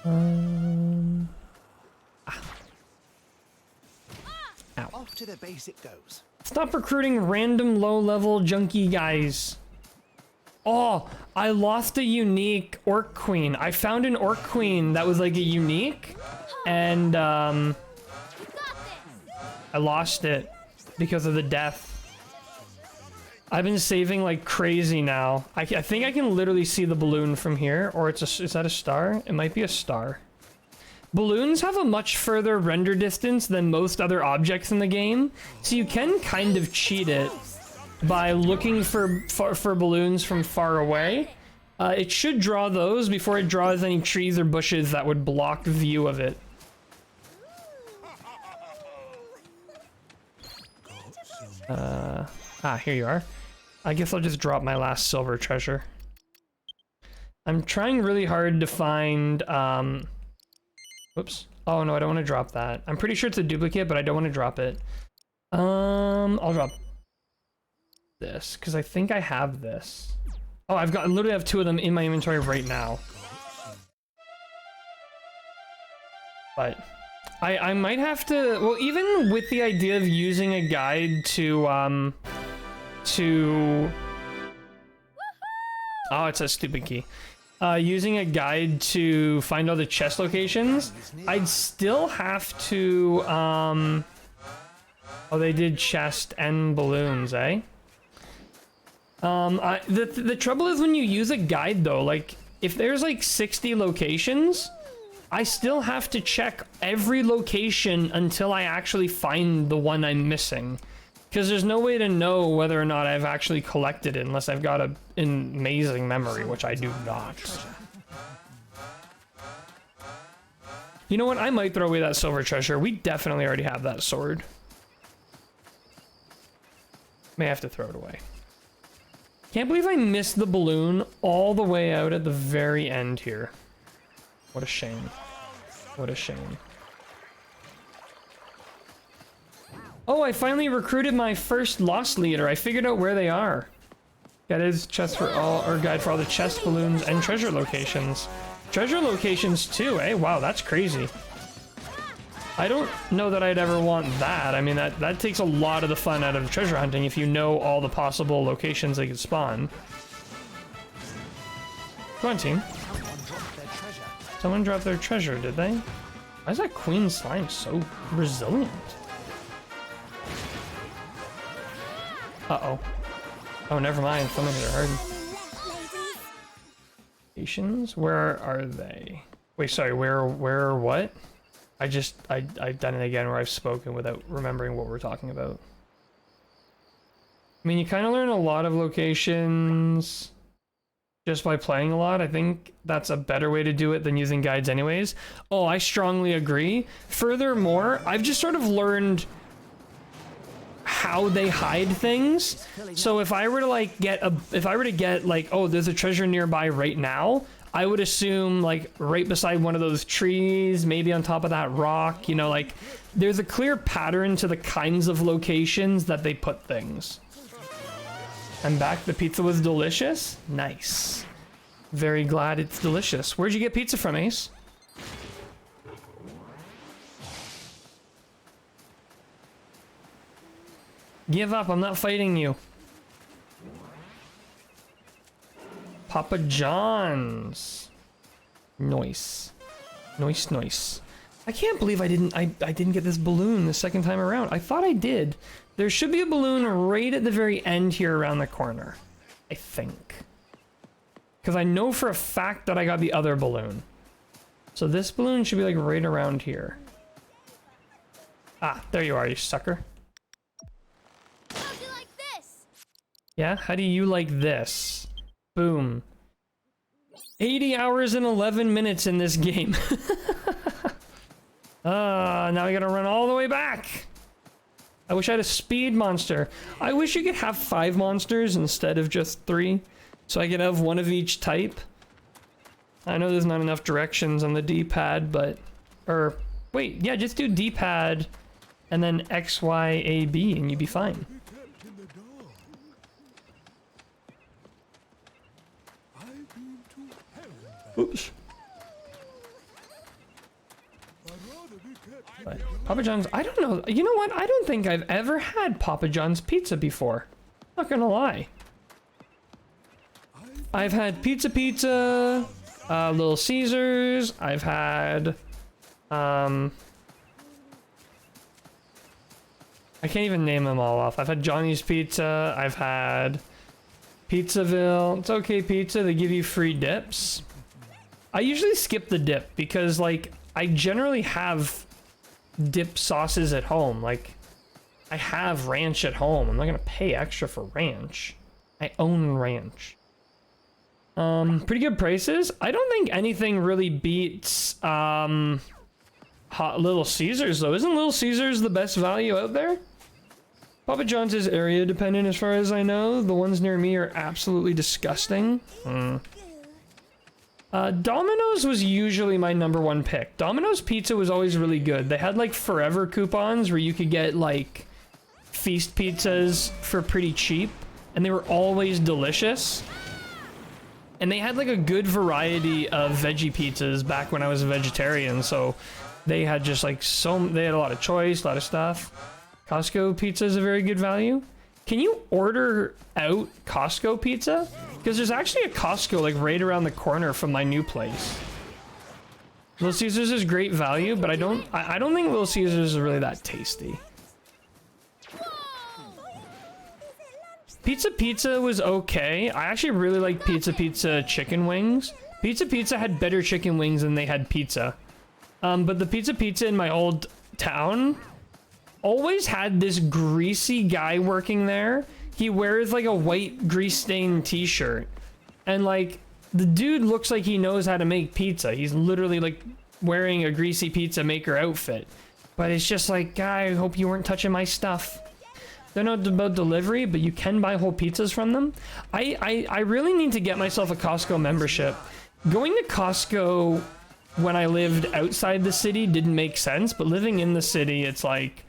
Ow. Off to the base it goes. Stop recruiting random low-level junkie guys. Oh, I lost a unique Orc Queen. I found an Orc Queen that was like a unique, and I lost it because of the death. I've been saving like crazy now. I think I can literally see the balloon from here, or is that a star? It might be a star. Balloons have a much further render distance than most other objects in the game, so you can kind of cheat it. by looking for balloons from far away. It should draw those before it draws any trees or bushes that would block view of it. Here you are. I guess I'll just drop my last silver treasure. I'm trying really hard to find, whoops. Oh no, I don't want to drop that. I'm pretty sure it's a duplicate, but I don't want to drop it. I'll drop this, because I think I have this. Oh, I literally have 2 of them in my inventory right now. But I might have to, well, even with the idea of using a guide to oh, it says stupid key. Using a guide to find all the chest locations, I'd still have to, oh, they did chest and balloons, eh? The trouble is when you use a guide though, like, if there's like 60 locations, I still have to check every location until I actually find the one I'm missing. Because there's no way to know whether or not I've actually collected it unless I've got an amazing memory, which I do not. You know what? I might throw away that silver treasure. We definitely already have that sword. May have to throw it away. Can't believe I missed the balloon all the way out at the very end here. What a shame. What a shame. Oh, I finally recruited my first Lost leader. I figured out where they are. That is chest for all, or guide for all the chest, balloons, and treasure locations. Treasure locations too, eh? Wow, that's crazy. I don't know that I'd ever want that. I mean, that takes a lot of the fun out of treasure hunting if you know all the possible locations they could spawn. Come on, team. Someone dropped their treasure, did they? Why is that queen slime so resilient? Uh-oh. Oh, never mind. Someone hit her hard. Locations? Where are they? Wait, sorry. Where what? I've done it again where I've spoken without remembering what we're talking about. I mean, you kind of learn a lot of locations just by playing a lot. I think that's a better way to do it than using guides anyways. Oh, I strongly agree. Furthermore, I've just sort of learned how they hide things. So if I were to like get like, oh, there's a treasure nearby right now, I would assume like right beside one of those trees, maybe on top of that rock, you know, like there's a clear pattern to the kinds of locations that they put things. I'm back. The pizza was delicious. Nice. Very glad it's delicious. Where'd you get pizza from, Ace? Give up. I'm not fighting you. Papa John's. Nice. Nice, nice. I can't believe I didn't get this balloon the second time around. I thought I did. There should be a balloon right at the very end here around the corner. I think. Because I know for a fact that I got the other balloon. So this balloon should be like right around here. Ah, there you are, you sucker. How do you like this? Yeah, how do you like this? Boom. 80 hours and 11 minutes in this game. Now I gotta run all the way back. I wish I had a speed monster. I wish you could have 5 monsters instead of just 3. So I could have one of each type. I know there's not enough directions on the D-pad, but... Or, wait, yeah, just do D-pad and then X, Y, A, B, and you'd be fine. Oops. But Papa John's, I don't know. You know what? I don't think I've ever had Papa John's pizza before. Not gonna lie. I've had Pizza, Little Caesars. I've had, I can't even name them all off. I've had Johnny's Pizza. I've had Pizzaville. It's okay pizza. They give you free dips. I usually skip the dip because, like, I generally have dip sauces at home. Like, I have ranch at home. I'm not gonna pay extra for ranch. I own ranch. Pretty good prices. I don't think anything really beats Little Caesars though. Isn't Little Caesars the best value out there? Papa John's is area dependent as far as I know. The ones near me are absolutely disgusting. Domino's was usually my #1 pick. Domino's pizza was always really good. They had like forever coupons where you could get like feast pizzas for pretty cheap, and they were always delicious. And they had like a good variety of veggie pizzas back when I was a vegetarian, so they had just like they had a lot of choice, a lot of stuff. Costco pizza is a very good value. Can you order out Costco pizza? Because there's actually a Costco like right around the corner from my new place. Little Caesars is great value, but I don't think Little Caesars is really that tasty. Pizza was okay. I actually really like Pizza chicken wings. Pizza had better chicken wings than they had pizza. But the Pizza in my old town always had this greasy guy working there. He wears like a white grease-stained t-shirt. And like, the dude looks like he knows how to make pizza. He's literally like wearing a greasy pizza maker outfit. But it's just like, guy, I hope you weren't touching my stuff. They're not about delivery, but you can buy whole pizzas from them. I really need to get myself a Costco membership. Going to Costco when I lived outside the city didn't make sense, but living in the city, it's like,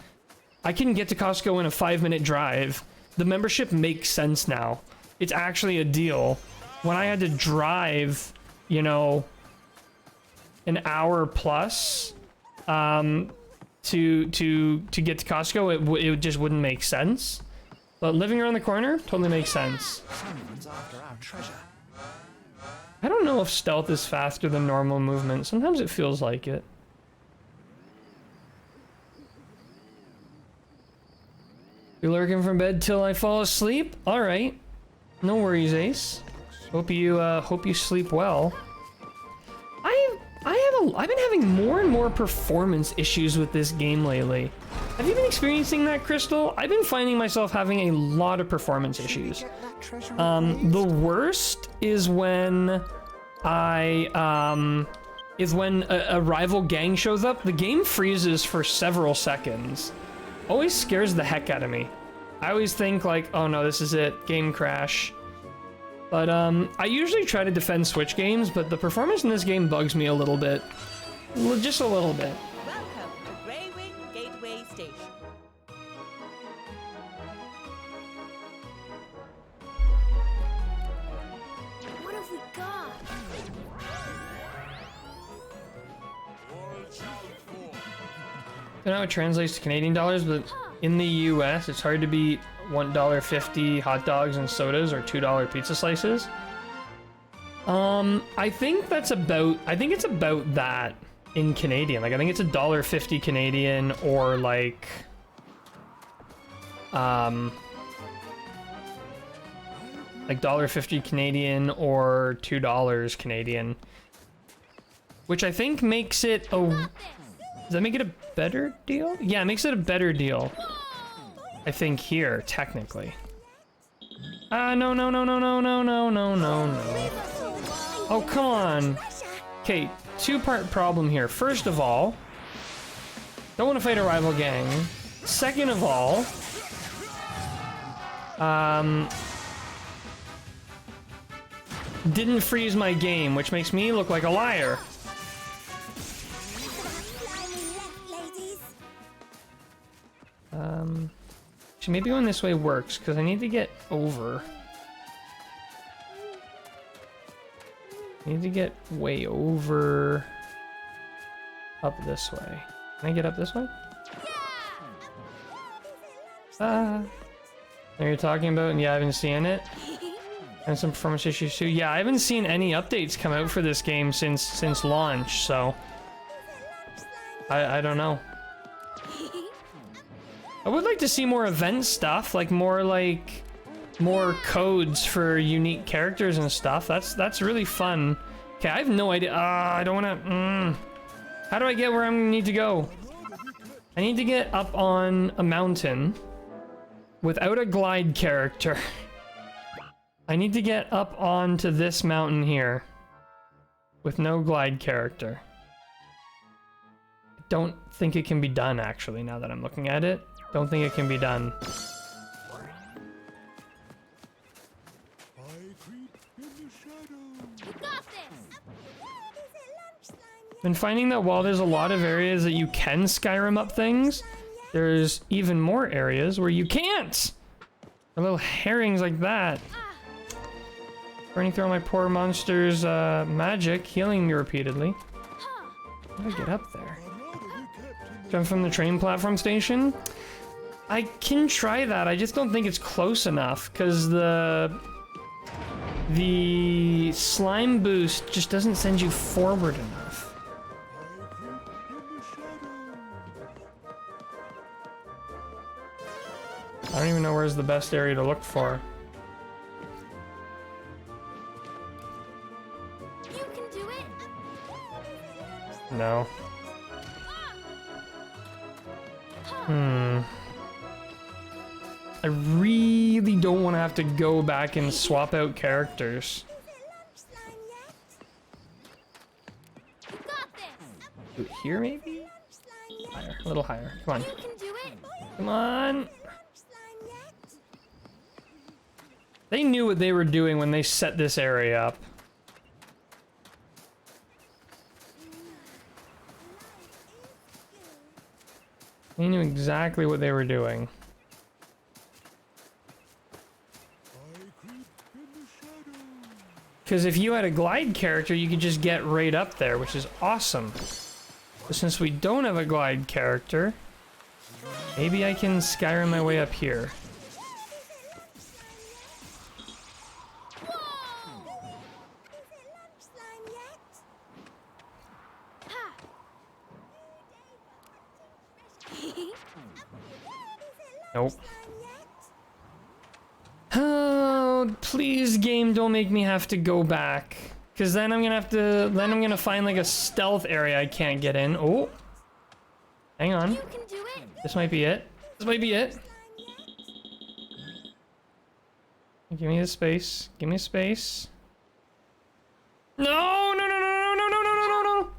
I can get to Costco in a 5-minute drive. The membership makes sense now. It's actually a deal. When I had to drive, you know, an hour plus, to get to Costco, it just wouldn't make sense. But living around the corner totally makes sense. Someone's after our treasure. I don't know if stealth is faster than normal movement. Sometimes it feels like it. You're lurking from bed till I fall asleep? Alright. No worries, Ace. Hope you sleep well. I've been having more and more performance issues with this game lately. Have you been experiencing that, Crystal? I've been finding myself having a lot of performance issues. The worst is when a rival gang shows up. The game freezes for several seconds. Always scares the heck out of me. I always think like, oh no, this is it, game crash. But I usually try to defend Switch games, but the performance in this game bugs me a little bit. Just a little bit. Welcome to Greywing Gateway Station. What have we got? I don't know how it translates to Canadian dollars, but in the US, it's hard to beat $1.50 hot dogs and sodas or $2 pizza slices. I think it's about that in Canadian. Like, I think it's $1.50 Canadian or like, like $1.50 Canadian or $2 Canadian. Which I think makes it a... Does that make it a better deal? Yeah, it makes it a better deal. I think here, technically. No. Oh, come on. Okay, two-part problem here. First of all, don't want to fight a rival gang. Second of all, didn't freeze my game, which makes me look like a liar. Actually, maybe going this way works, because I need to get over. I need to get way over. Up this way. Can I get up this way? There you're talking about, and yeah, I haven't seen it. And some performance issues too. Yeah, I haven't seen any updates come out for this game since launch, so I don't know. I would like to see more event stuff, like more codes for unique characters and stuff. That's really fun. Okay, I have no idea. I don't wanna. How do I get where I need to go? I need to get up on a mountain. without a glide character. I need to get up onto this mountain here with no glide character. I don't think it can be done, actually, now that I'm looking at it. Don't think it can be done. Been finding that while there's a lot of areas that you can Skyrim up things, there's even more areas where you can't! Or little herrings like that. Burning through all my poor monster's magic, healing me repeatedly. How do I get up there? Jump from the train platform station? I can try that, I just don't think it's close enough, because the slime boost just doesn't send you forward enough. I don't even know where's the best area to look for. You can do it. No. I really don't want to have to go back and swap out characters. You got this. Do it here, maybe? Higher, a little higher. Come on. You can do it. Come on. They knew what they were doing when they set this area up. They knew exactly what they were doing. Because if you had a glide character, you could just get right up there, which is awesome. But since we don't have a glide character, maybe I can Skyrim my way up here. Nope. Oh, please, game, don't make me have to go back. Because then I'm gonna find like a stealth area I can't get in. Oh. Hang on. You can do it. This might be it. This might be it. Give me the space. Give me space. No, no, no, no, no, no, no, no, no, no, no.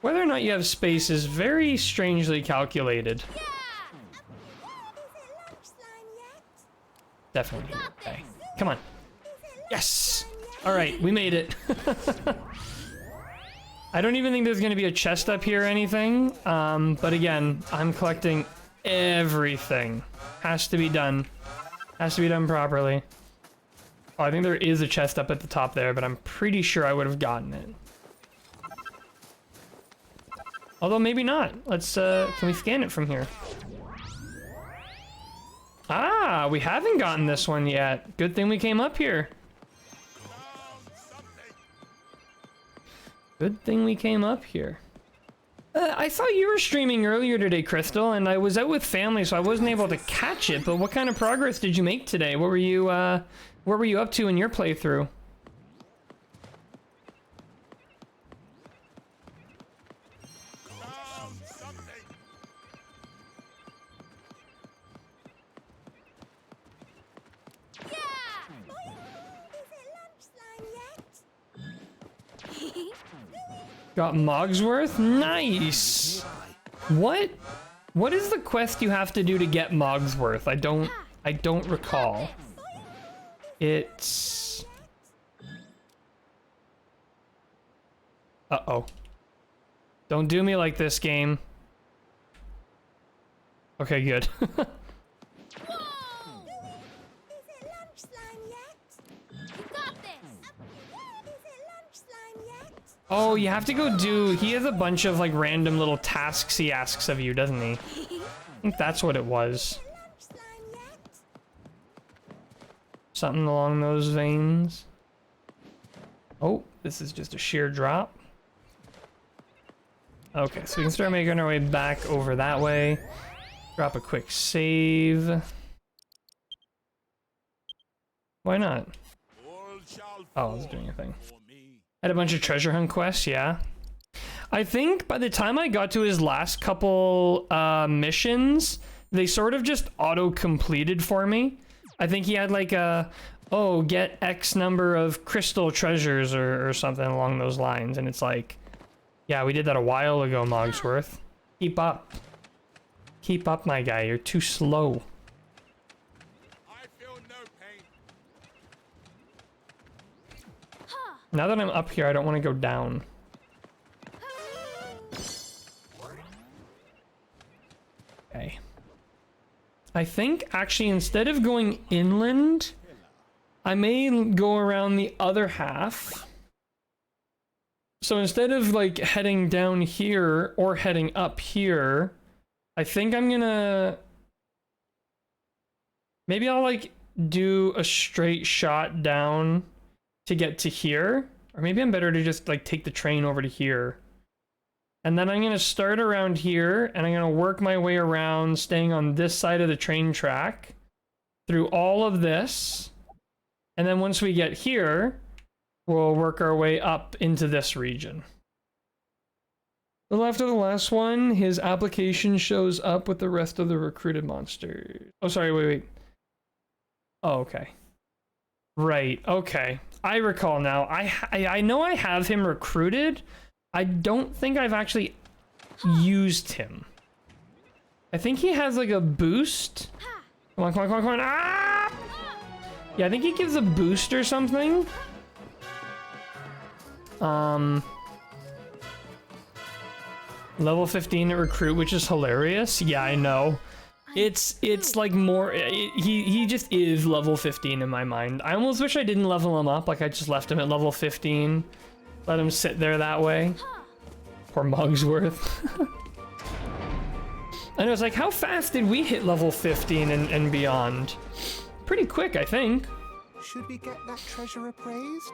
Whether or not you have space is very strangely calculated. Definitely. Okay. Come on. Yes! Alright, we made it. I don't even think there's gonna be a chest up here or anything. But again, I'm collecting everything. Has to be done. Has to be done properly. Oh, I think there is a chest up at the top there, but I'm pretty sure I would have gotten it. Although maybe not. Let's, can we scan it from here? Ah, we haven't gotten this one yet. Good thing we came up here. Good thing we came up here. I saw you were streaming earlier today, Crystal, and I was out with family, so I wasn't able to catch it, but what kind of progress did you make today? What were you up to in your playthrough? Got Mogsworth? Nice! What is the quest you have to do to get Mogsworth? I don't recall. It's... Uh-oh. Don't do me like this, game. Okay, good. Oh, you have to go do... He has a bunch of, like, random little tasks he asks of you, doesn't he? I think that's what it was. Something along those veins. Oh, this is just a sheer drop. Okay, so we can start making our way back over that way. Drop a quick save. Why not? Oh, I was doing a thing. Had a bunch of treasure hunt quests, yeah. I think by the time I got to his last couple missions, they sort of just auto-completed for me. I think he had like a, oh, get X number of crystal treasures or something along those lines. And it's like, yeah, we did that a while ago, Mogsworth. Keep up. Keep up, my guy. You're too slow. I feel no pain. Now that I'm up here, I don't want to go down. Okay. I think, actually, instead of going inland, I may go around the other half. So instead of, like, heading down here or heading up here, I think I'm gonna... Maybe I'll, like, do a straight shot down to get to here. Or maybe I'm better to just, like, take the train over to here. And then I'm gonna start around here, and I'm gonna work my way around, staying on this side of the train track, through all of this. And then once we get here, we'll work our way up into this region. The left of the last one, his application shows up with the rest of the recruited monsters. Oh, sorry, wait. Oh, okay. Right, okay. I recall now. I know I have him recruited. I don't think I've actually used him. I think he has like a boost. Come on, come on, come on, come on. Ah! Yeah, I think he gives a boost or something. Level 15 to recruit, which is hilarious. Yeah, I know. It's like more, he just is level 15 in my mind. I almost wish I didn't level him up, like I just left him at level 15. Let him sit there that way. Poor Mogsworth. I know, it's like, how fast did we hit level 15 and beyond? Pretty quick, I think. Should we get that treasure appraised?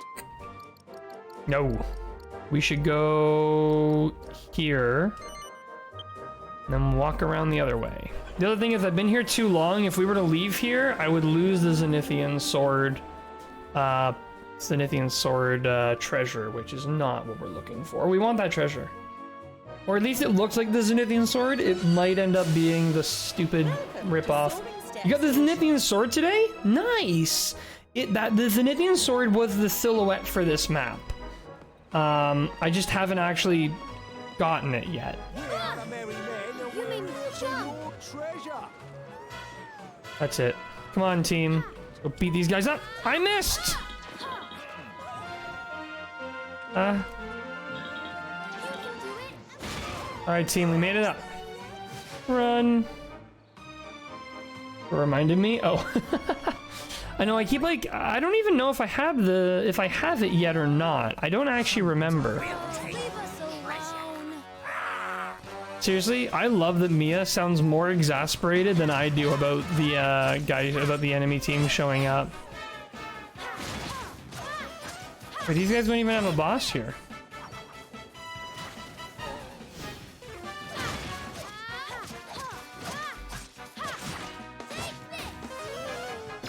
No. We should go here. And then walk around the other way. The other thing is, I've been here too long. If we were to leave here, I would lose the Zenithian sword. Treasure, which is not what we're looking for. We want that treasure. Or at least it looks like the Zenithian sword. It might end up being the stupid ripoff. You got the Zenithian sword today? Nice! The Zenithian sword was the silhouette for this map. I just haven't actually gotten it yet. You made me jump. That's it. Come on, team. Let's go beat these guys up. I missed! Alright, team, we made it up. Run. It reminded me? Oh. I know, I keep like, I don't even know if I have it yet or not. I don't actually remember. Leave us alone. Seriously, I love that Mia sounds more exasperated than I do about the enemy team showing up. But these guys don't even have a boss here.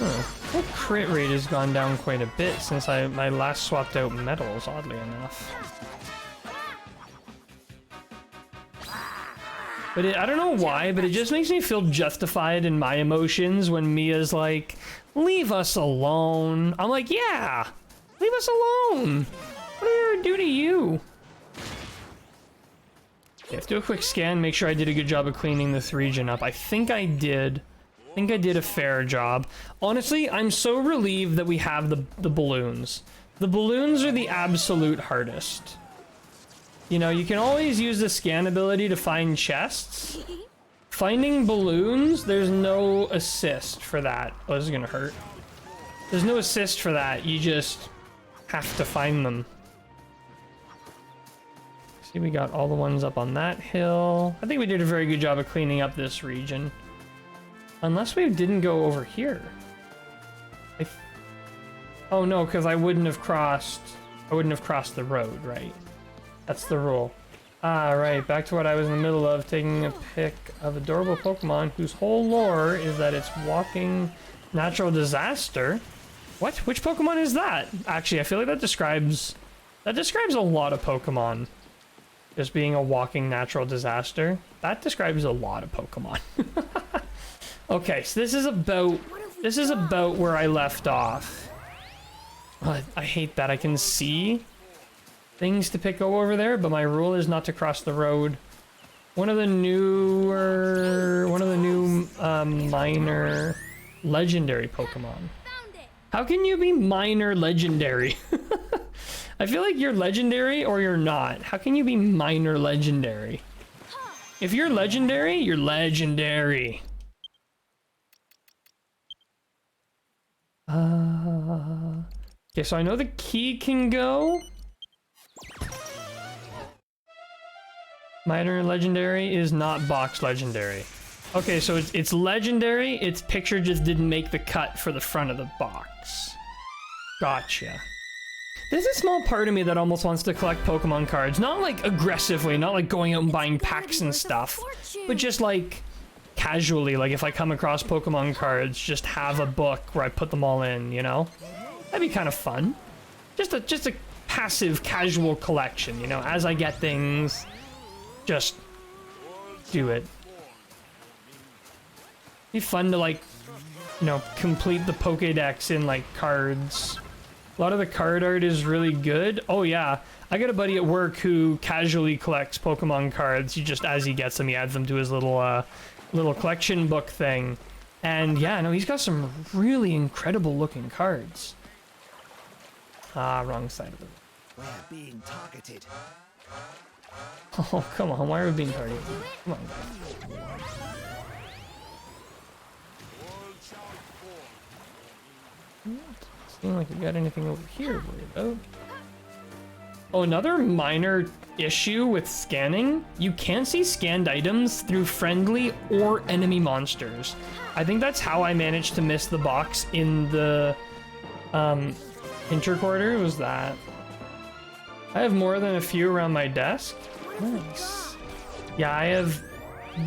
Oh, that crit rate has gone down quite a bit since I last swapped out medals, oddly enough. But I don't know why, but it just makes me feel justified in my emotions when Mia's like, leave us alone. I'm like, yeah, leave us alone. What did I do to you? Okay, let's do a quick scan, make sure I did a good job of cleaning this region up. I think I did. I think I did a fair job. Honestly, I'm so relieved that we have the balloons. The balloons are the absolute hardest. You know, you can always use the scan ability to find chests. Finding balloons, there's no assist for that. Oh, this is gonna hurt. There's no assist for that. You just have to find them. See, we got all the ones up on that hill. I think we did a very good job of cleaning up this region. Unless we didn't go over here. Oh no, because I wouldn't have crossed the road, right? That's the rule. Ah, right, back to what I was in the middle of, taking a pic of adorable Pokemon whose whole lore is that it's walking natural disaster. What? Which Pokemon is that? Actually, I feel like that describes a lot of Pokemon. just being a walking natural disaster. That describes a lot of Pokemon. Okay, so this is about where I left off. I hate that I can see things to pick up over there, but my rule is not to cross the road. One of the new minor legendary Pokemon. Found it. How can you be minor legendary? I feel like you're legendary or you're not. How can you be minor legendary? If you're legendary, you're legendary. Okay, so I know the key can go. Minor legendary is not box legendary. Okay, so it's legendary. Its picture just didn't make the cut for the front of the box. Gotcha. There's a small part of me that almost wants to collect Pokemon cards. Not like aggressively, not like going out and buying packs and stuff, but just like casually, like if I come across Pokemon cards, just have a book where I put them all in, you know? That'd be kind of fun. Just a passive, casual collection, you know? As I get things, just do it. Be fun to like, you know, complete the Pokédex in like cards. A lot of the card art is really good. Oh yeah, I got a buddy at work who casually collects Pokemon cards. He just, as he gets them, he adds them to his little little collection book thing. And yeah, no, he's got some really incredible looking cards. Ah, wrong side of it. We're being targeted. Oh, come on, why are we being targeted? Come on, guys. Seem like we got anything over here to worry about. Oh, another minor issue with scanning. You can't see scanned items through friendly or enemy monsters. I think that's how I managed to miss the box in the interquarter, was that. I have more than a few around my desk. Nice. Yeah, I have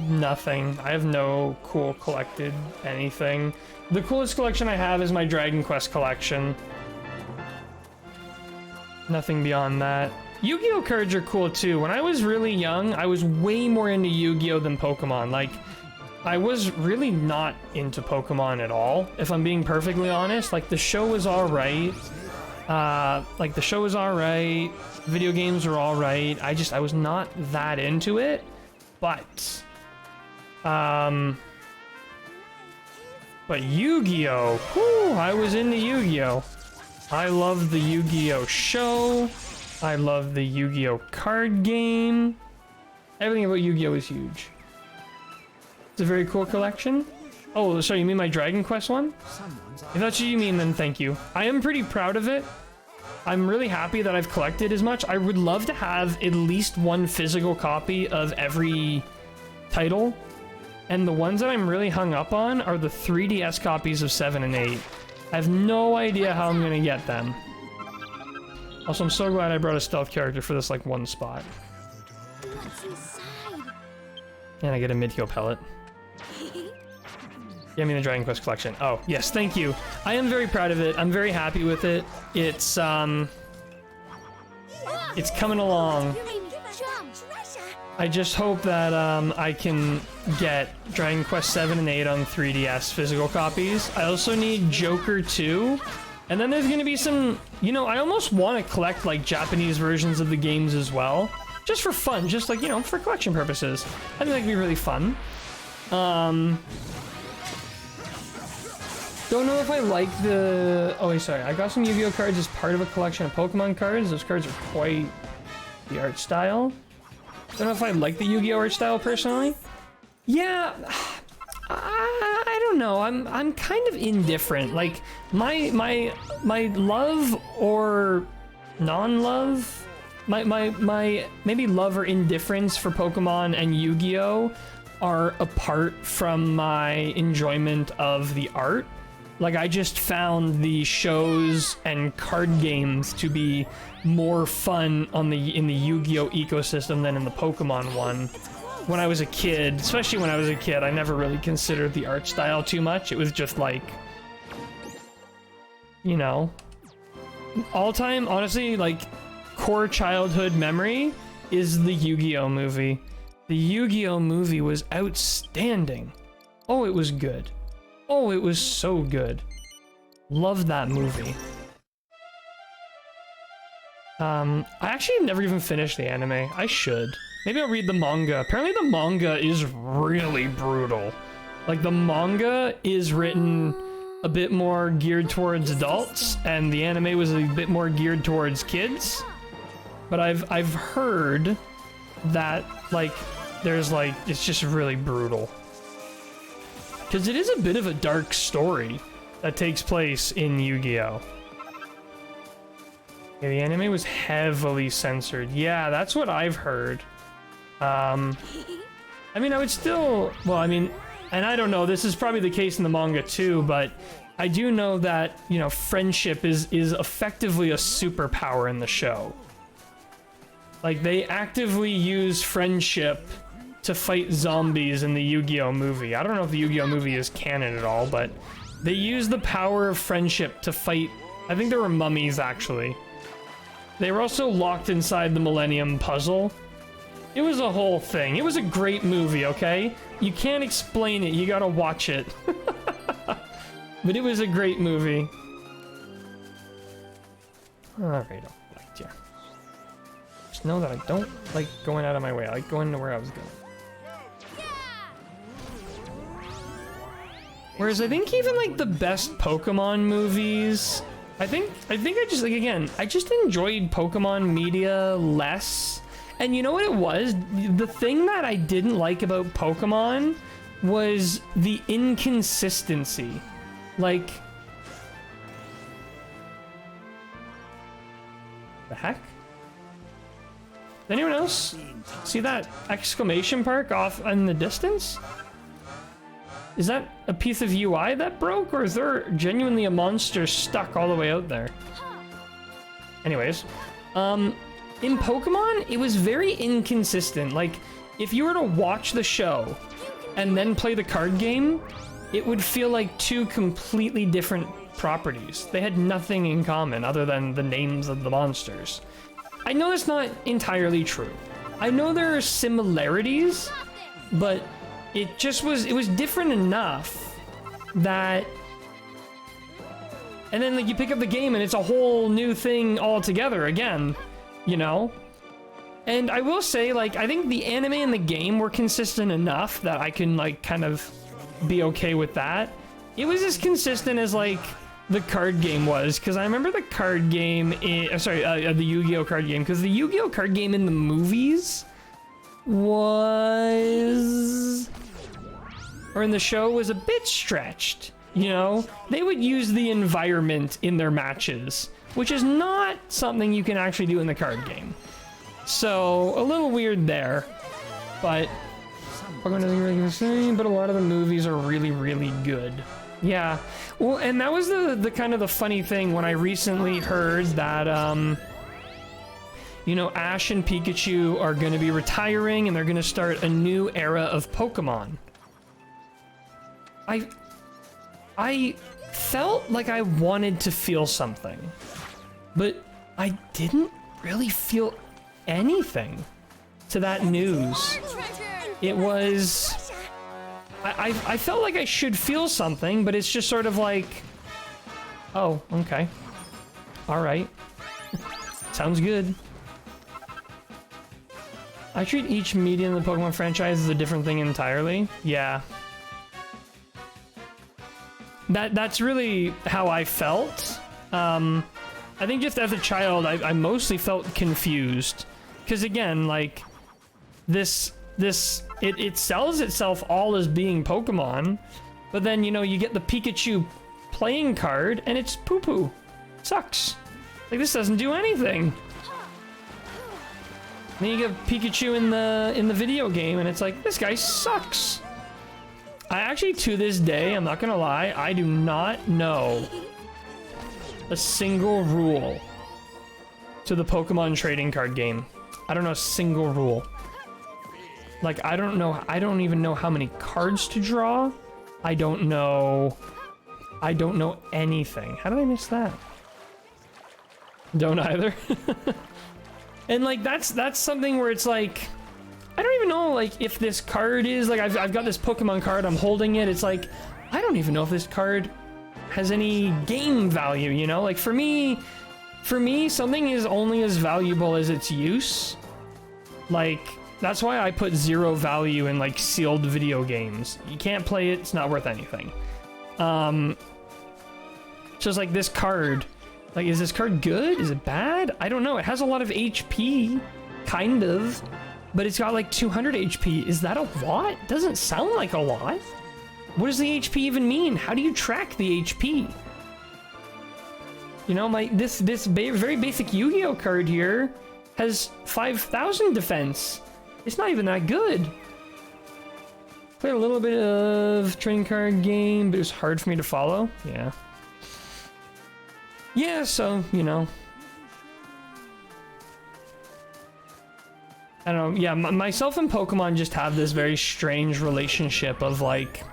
nothing. I have no cool collected anything. The coolest collection I have is my Dragon Quest collection. Nothing beyond that. Yu-Gi-Oh cards are cool too. When I was really young, I was way more into Yu-Gi-Oh than Pokemon. Like, I was really not into Pokemon at all, if I'm being perfectly honest. Like, the show was alright. Video games were alright. I was not that into it. But Yu-Gi-Oh! Whew, I was into Yu-Gi-Oh! I loved the Yu-Gi-Oh! Show. I love the Yu-Gi-Oh! Card game. Everything about Yu-Gi-Oh! is huge. It's a very cool collection. Oh, sorry, you mean my Dragon Quest one? If that's what you mean, then thank you. I am pretty proud of it. I'm really happy that I've collected as much. I would love to have at least one physical copy of every title. And the ones that I'm really hung up on are the 3DS copies of 7 and 8. I have no idea how I'm going to get them. Also, I'm so glad I brought a stealth character for this, like, one spot. What's inside? And I get a Midco pellet. Yeah, I mean the Dragon Quest collection. Oh, yes, thank you. I am very proud of it. I'm very happy with it. It's coming along. You made me jump. I just hope that I can get Dragon Quest 7 and 8 on 3DS physical copies. I also need Joker 2. And then there's gonna be some, you know, I almost want to collect like Japanese versions of the games as well. Just for fun, just like, you know, for collection purposes. I think that'd be really fun. Don't know if I like the... Oh, wait, sorry. I got some Yu-Gi-Oh cards as part of a collection of Pokemon cards. Those cards are quite the art style. Don't know if I like the Yu-Gi-Oh art style personally. Yeah, I don't know. I'm kind of indifferent. Like my love or non-love, my maybe love or indifference for Pokemon and Yu-Gi-Oh are apart from my enjoyment of the art. Like, I just found the shows and card games to be more fun in the Yu-Gi-Oh ecosystem than in the Pokemon one. When I was a kid, especially when I was a kid, I never really considered the art style too much. It was just like, you know, all-time, honestly, like, core childhood memory is the Yu-Gi-Oh movie. The Yu-Gi-Oh movie was outstanding. Oh, it was good. Oh, it was so good. Loved that movie. I actually never even finished the anime. I should. Maybe I'll read the manga. Apparently the manga is really brutal. Like, the manga is written a bit more geared towards adults, and the anime was a bit more geared towards kids. But I've heard that, like, there's, like, it's just really brutal. Because it is a bit of a dark story that takes place in Yu-Gi-Oh! Yeah, the anime was heavily censored. Yeah, that's what I've heard. I mean, I would still... Well, I mean, and I don't know, this is probably the case in the manga too, but I do know that, you know, friendship is effectively a superpower in the show. Like, they actively use friendship to fight zombies in the Yu-Gi-Oh! Movie. I don't know if the Yu-Gi-Oh! Movie is canon at all, but they use the power of friendship to fight... I think there were mummies, actually. They were also locked inside the Millennium Puzzle. It was a whole thing. It was a great movie, okay? You can't explain it, you gotta watch it. But it was a great movie. Alright, I'll like you. Just know that I don't like going out of my way. I like going to where I was going. Whereas I think even like the best Pokemon movies, I think I just, like, again, I just enjoyed Pokemon media less. And you know what it was? The thing that I didn't like about Pokemon was the inconsistency. Like, the heck? Anyone else see that exclamation mark off in the distance? Is that a piece of UI that broke, or is there genuinely a monster stuck all the way out there? Anyways, in Pokemon, it was very inconsistent. Like, if you were to watch the show and then play the card game, it would feel like two completely different properties. They had nothing in common other than the names of the monsters. I know that's not entirely true. I know there are similarities, but it was different enough that... And then, like, you pick up the game and it's a whole new thing altogether again, you know? And I will say, like, I think the anime and the game were consistent enough that I can, like, kind of be okay with that. It was as consistent as, like, the card game was, because I remember the card game the Yu-Gi-Oh! Card game, because the Yu-Gi-Oh! Card game in the movies was... or in the show was a bit stretched, you know? They would use the environment in their matches, which is not something you can actually do in the card game. So, a little weird there, but Pokemon doesn't really the same, but a lot of the movies are really, really good. Yeah, well, and that was the kind of the funny thing when I recently heard that, you know, Ash and Pikachu are going to be retiring and they're going to start a new era of Pokemon. I felt like I wanted to feel something, but I didn't really feel anything to that news. It was... I felt like I should feel something, but it's just sort of like... Oh, okay. Alright. Sounds good. I treat each medium in the Pokemon franchise as a different thing entirely. Yeah. That's really how I felt. I think just as a child, I mostly felt confused. Because again, like, it sells itself all as being Pokemon, but then, you know, you get the Pikachu playing card, and it's poo-poo. Sucks. Like, this doesn't do anything. Then you get Pikachu in the video game, and it's like, this guy sucks. I actually, to this day, I'm not gonna lie, I do not know a single rule to the Pokemon trading card game. I don't know a single rule. Like, I don't even know how many cards to draw. I don't know anything. How did I miss that? Don't either. And like that's something where it's like, I don't even know like if this card is like, I've got this Pokemon card, I'm holding it, it's like, I don't even know if this card has any game value, you know? Like for me, something is only as valuable as its use. Like, that's why I put 0 value in like sealed video games. You can't play it, it's not worth anything. Just like this card, like, is this card good? Is it bad? I don't know. It has a lot of HP, kind of, but it's got like 200 HP. Is that a lot? Doesn't sound like a lot. What does the HP even mean? How do you track the HP? You know, this very basic Yu-Gi-Oh card here has 5,000 defense. It's not even that good. Played a little bit of trading card game, but it was hard for me to follow. Yeah. Yeah, so, you know. I don't know. Yeah, myself and Pokemon just have this very strange relationship of like,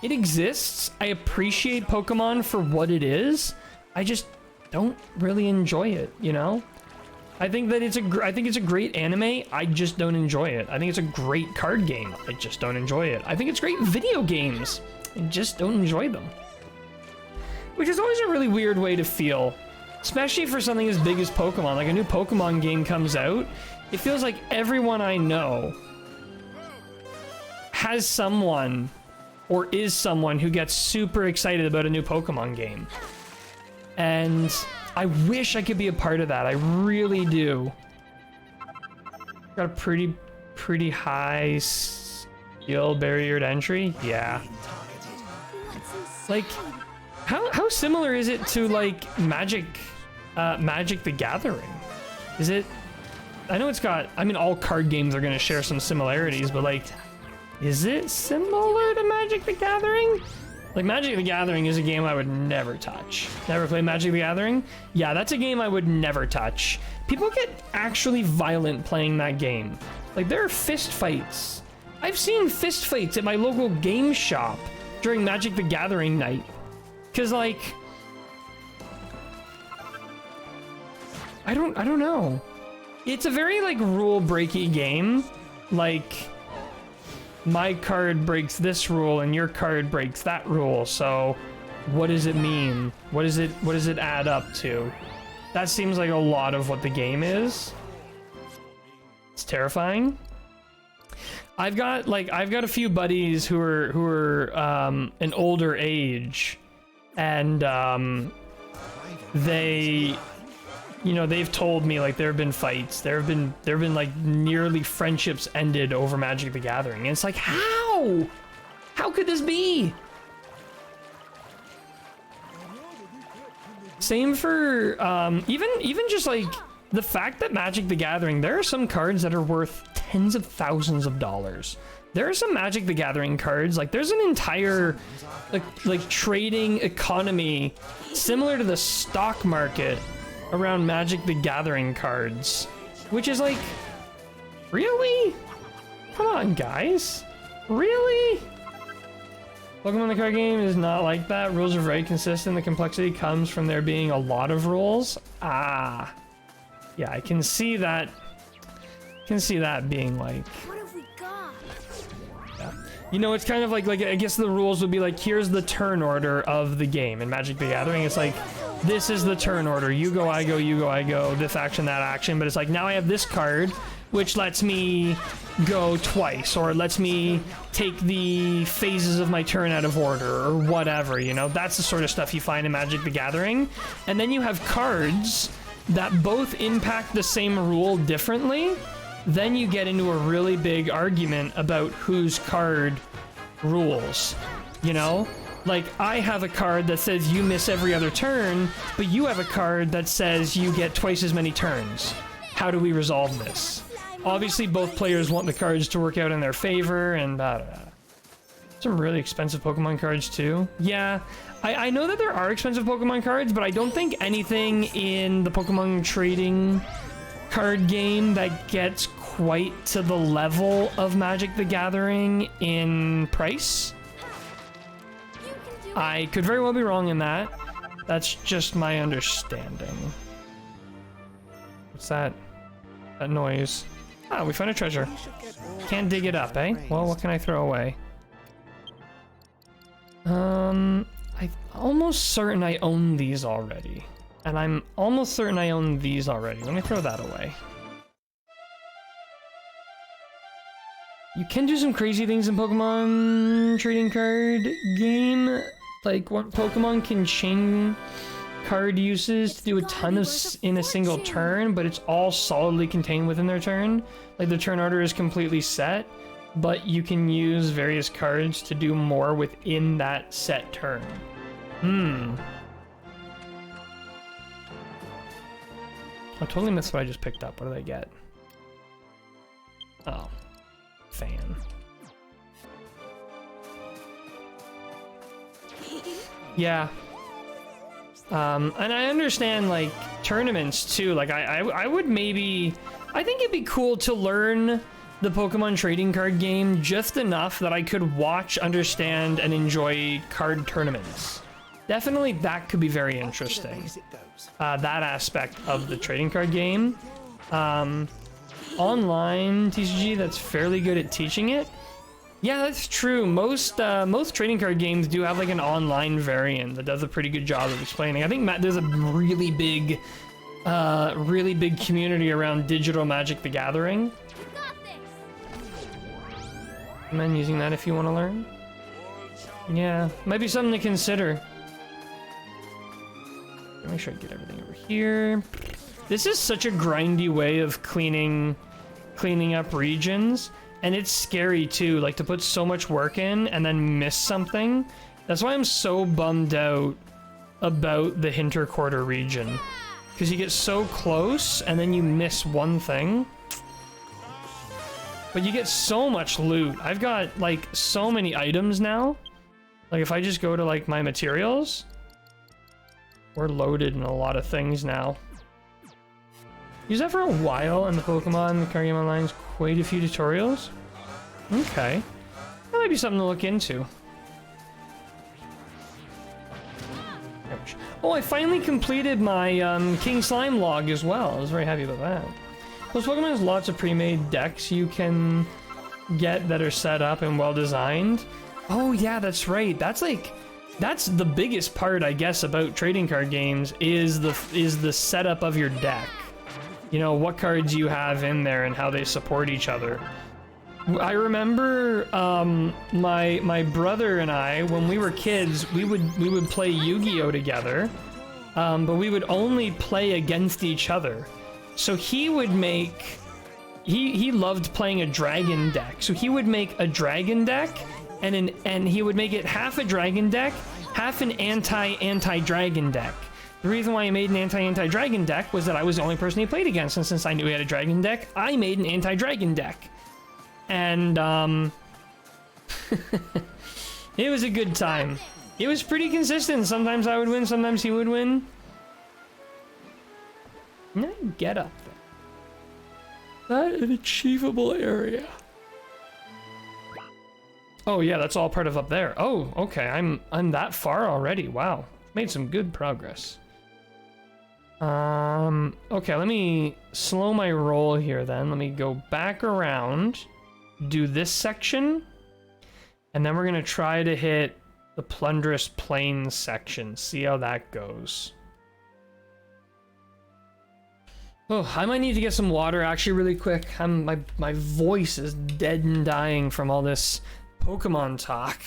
it exists. I appreciate Pokemon for what it is. I just don't really enjoy it, you know? I think that it's a great anime. I just don't enjoy it. I think it's a great card game. I just don't enjoy it. I think it's great video games. I just don't enjoy them. Which is always a really weird way to feel, especially for something as big as Pokemon. Like a new Pokemon game comes out, it feels like everyone I know has someone or is someone who gets super excited about a new Pokemon game. And I wish I could be a part of that. I really do. Got a pretty high skill barrier to entry. Yeah. Like, how similar is it to like Magic the Gathering? Is it? I know it's got. I mean, all card games are gonna share some similarities, but like, is it similar to Magic the Gathering? Like, Magic the Gathering is a game I would never touch. Never played Magic the Gathering? Yeah, that's a game I would never touch. People get actually violent playing that game. Like, there are fist fights. I've seen fist fights at my local game shop during Magic the Gathering night. Cause like, I don't know. It's a very like rule breaky game. Like, my card breaks this rule and your card breaks that rule, so what does it mean? What does it add up to? That seems like a lot of what the game is. It's terrifying. I've got a few buddies who are an older age, and they, you know, they've told me like there have been fights, there have been like nearly friendships ended over Magic the Gathering, and it's like, how could this be? Same for even just like the fact that Magic the Gathering, there are some cards that are worth tens of thousands of dollars. There are some Magic the Gathering cards, like there's an entire like trading economy similar to the stock market around Magic the Gathering cards, which is like, really? Come on, guys. Really? Pokemon the card game is not like that. Rules are very consistent. The complexity comes from there being a lot of rules. Ah. Yeah, I can see that. Being like, What have we got? yeah. You know, it's kind of like I guess the rules would be like, here's the turn order of the game. In Magic the Gathering, it's like, this is the turn order. You go, I go, you go, I go, this action, that action. But it's like, now I have this card, which lets me go twice, or lets me take the phases of my turn out of order, or whatever, you know? That's the sort of stuff you find in Magic the Gathering. And then you have cards that both impact the same rule differently. Then you get into a really big argument about whose card rules, you know? Like, I have a card that says you miss every other turn, but you have a card that says you get twice as many turns. How do we resolve this? Obviously, both players want the cards to work out in their favor, and some really expensive Pokemon cards, too. Yeah, I know that there are expensive Pokemon cards, but I don't think anything in the Pokemon trading card game that gets quite to the level of Magic the Gathering in price. I could very well be wrong in that. That's just my understanding. What's that? That noise. Ah, we found a treasure. We should get all Can't dig it up, eh? Well, what can I throw away? I'm almost certain I own these already. And I'm almost certain I own these already. Let me throw that away. You can do some crazy things in Pokemon trading card game. Like, what Pokemon can chain card uses to do a ton of in a single turn, but it's all solidly contained within their turn. Like, the turn order is completely set, but you can use various cards to do more within that set turn. I totally missed what I just picked up. What did I get? Oh. Fan. Yeah. And I understand, like, tournaments, too. Like, I would maybe... I think it'd be cool to learn the Pokemon trading card game just enough that I could watch, understand, and enjoy card tournaments. Definitely that could be very interesting. That aspect of the trading card game. Online TCG that's fairly good at teaching it. Yeah, that's true. Most trading card games do have like an online variant that does a pretty good job of explaining. I think there's a really big community around Digital Magic: The Gathering. Recommend using that if you want to learn. Yeah, might be something to consider. Make sure I get everything over here. This is such a grindy way of cleaning up regions, and it's scary too, like to put so much work in and then miss something. That's why I'm so bummed out about the Hinterquarter region, because you get so close and then you miss one thing. But you get so much loot. I've got like so many items now. Like if I just go to like my materials, we're loaded in a lot of things now. Use that for a while, and the Pokemon card game online's quite a few tutorials. Okay, that might be something to look into. Oh, I finally completed my King Slime log as well. I was very happy about that. Those Pokemon has lots of pre-made decks you can get that are set up and well designed. Oh yeah, that's right. That's the biggest part, I guess, about trading card games is the setup of your deck. You know, what cards you have in there and how they support each other. I remember my brother and I, when we were kids, we would play Yu-Gi-Oh together, but we would only play against each other. So he would make he loved playing a dragon deck. So he would make a dragon deck, and he would make it half a dragon deck, half an anti-dragon deck. The reason why I made an anti-dragon deck was that I was the only person he played against, and since I knew he had a dragon deck, I made an anti-dragon deck. And it was a good time. It was pretty consistent. Sometimes I would win, sometimes he would win. Now get up there. That an achievable area. Oh yeah, that's all part of up there. Oh, okay. I'm that far already. Wow. Made some good progress. Okay, let me slow my roll here then. Let me go back around, do this section, and then we're gonna try to hit the Plundrous Plains section. See how that goes. Oh, I might need to get some water actually really quick. My voice is dead and dying from all this Pokemon talk.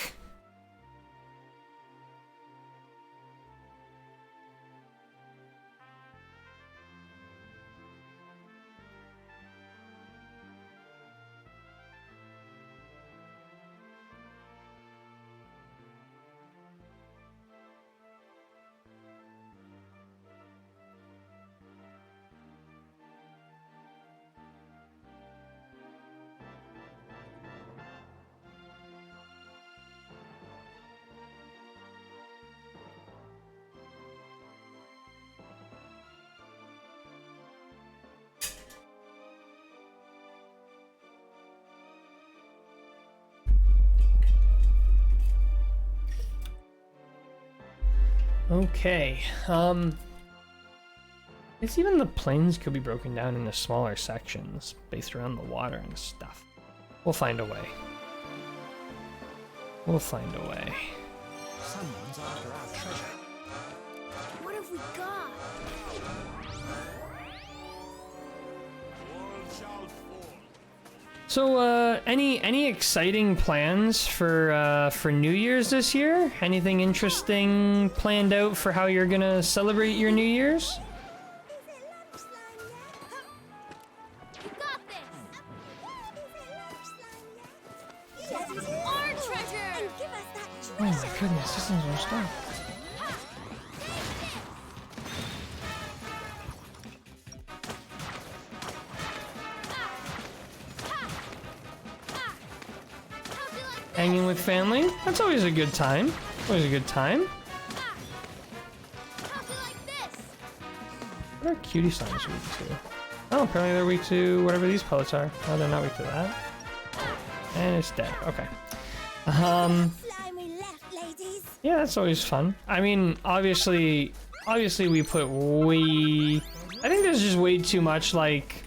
Okay, It's even the plains could be broken down into smaller sections based around the water and stuff. We'll find a way. We'll find a way. Someone's after our treasure. What have we got? All shall fall. So, any exciting plans for New Year's this year? Anything interesting planned out for how you're gonna celebrate your New Year's? You got this! This is our treasure! And give us that Oh my goodness, this thing's gonna stop. Hanging with family? That's always a good time. Always a good time. How'd you like this? What are cutie slimes weak to? Oh, apparently they're weak to whatever these pellets are. Oh, they're not weak to that. And it's dead. Okay. Slimy left, ladies. Yeah, that's always fun. I mean, obviously we put way... I think there's just way too much, like,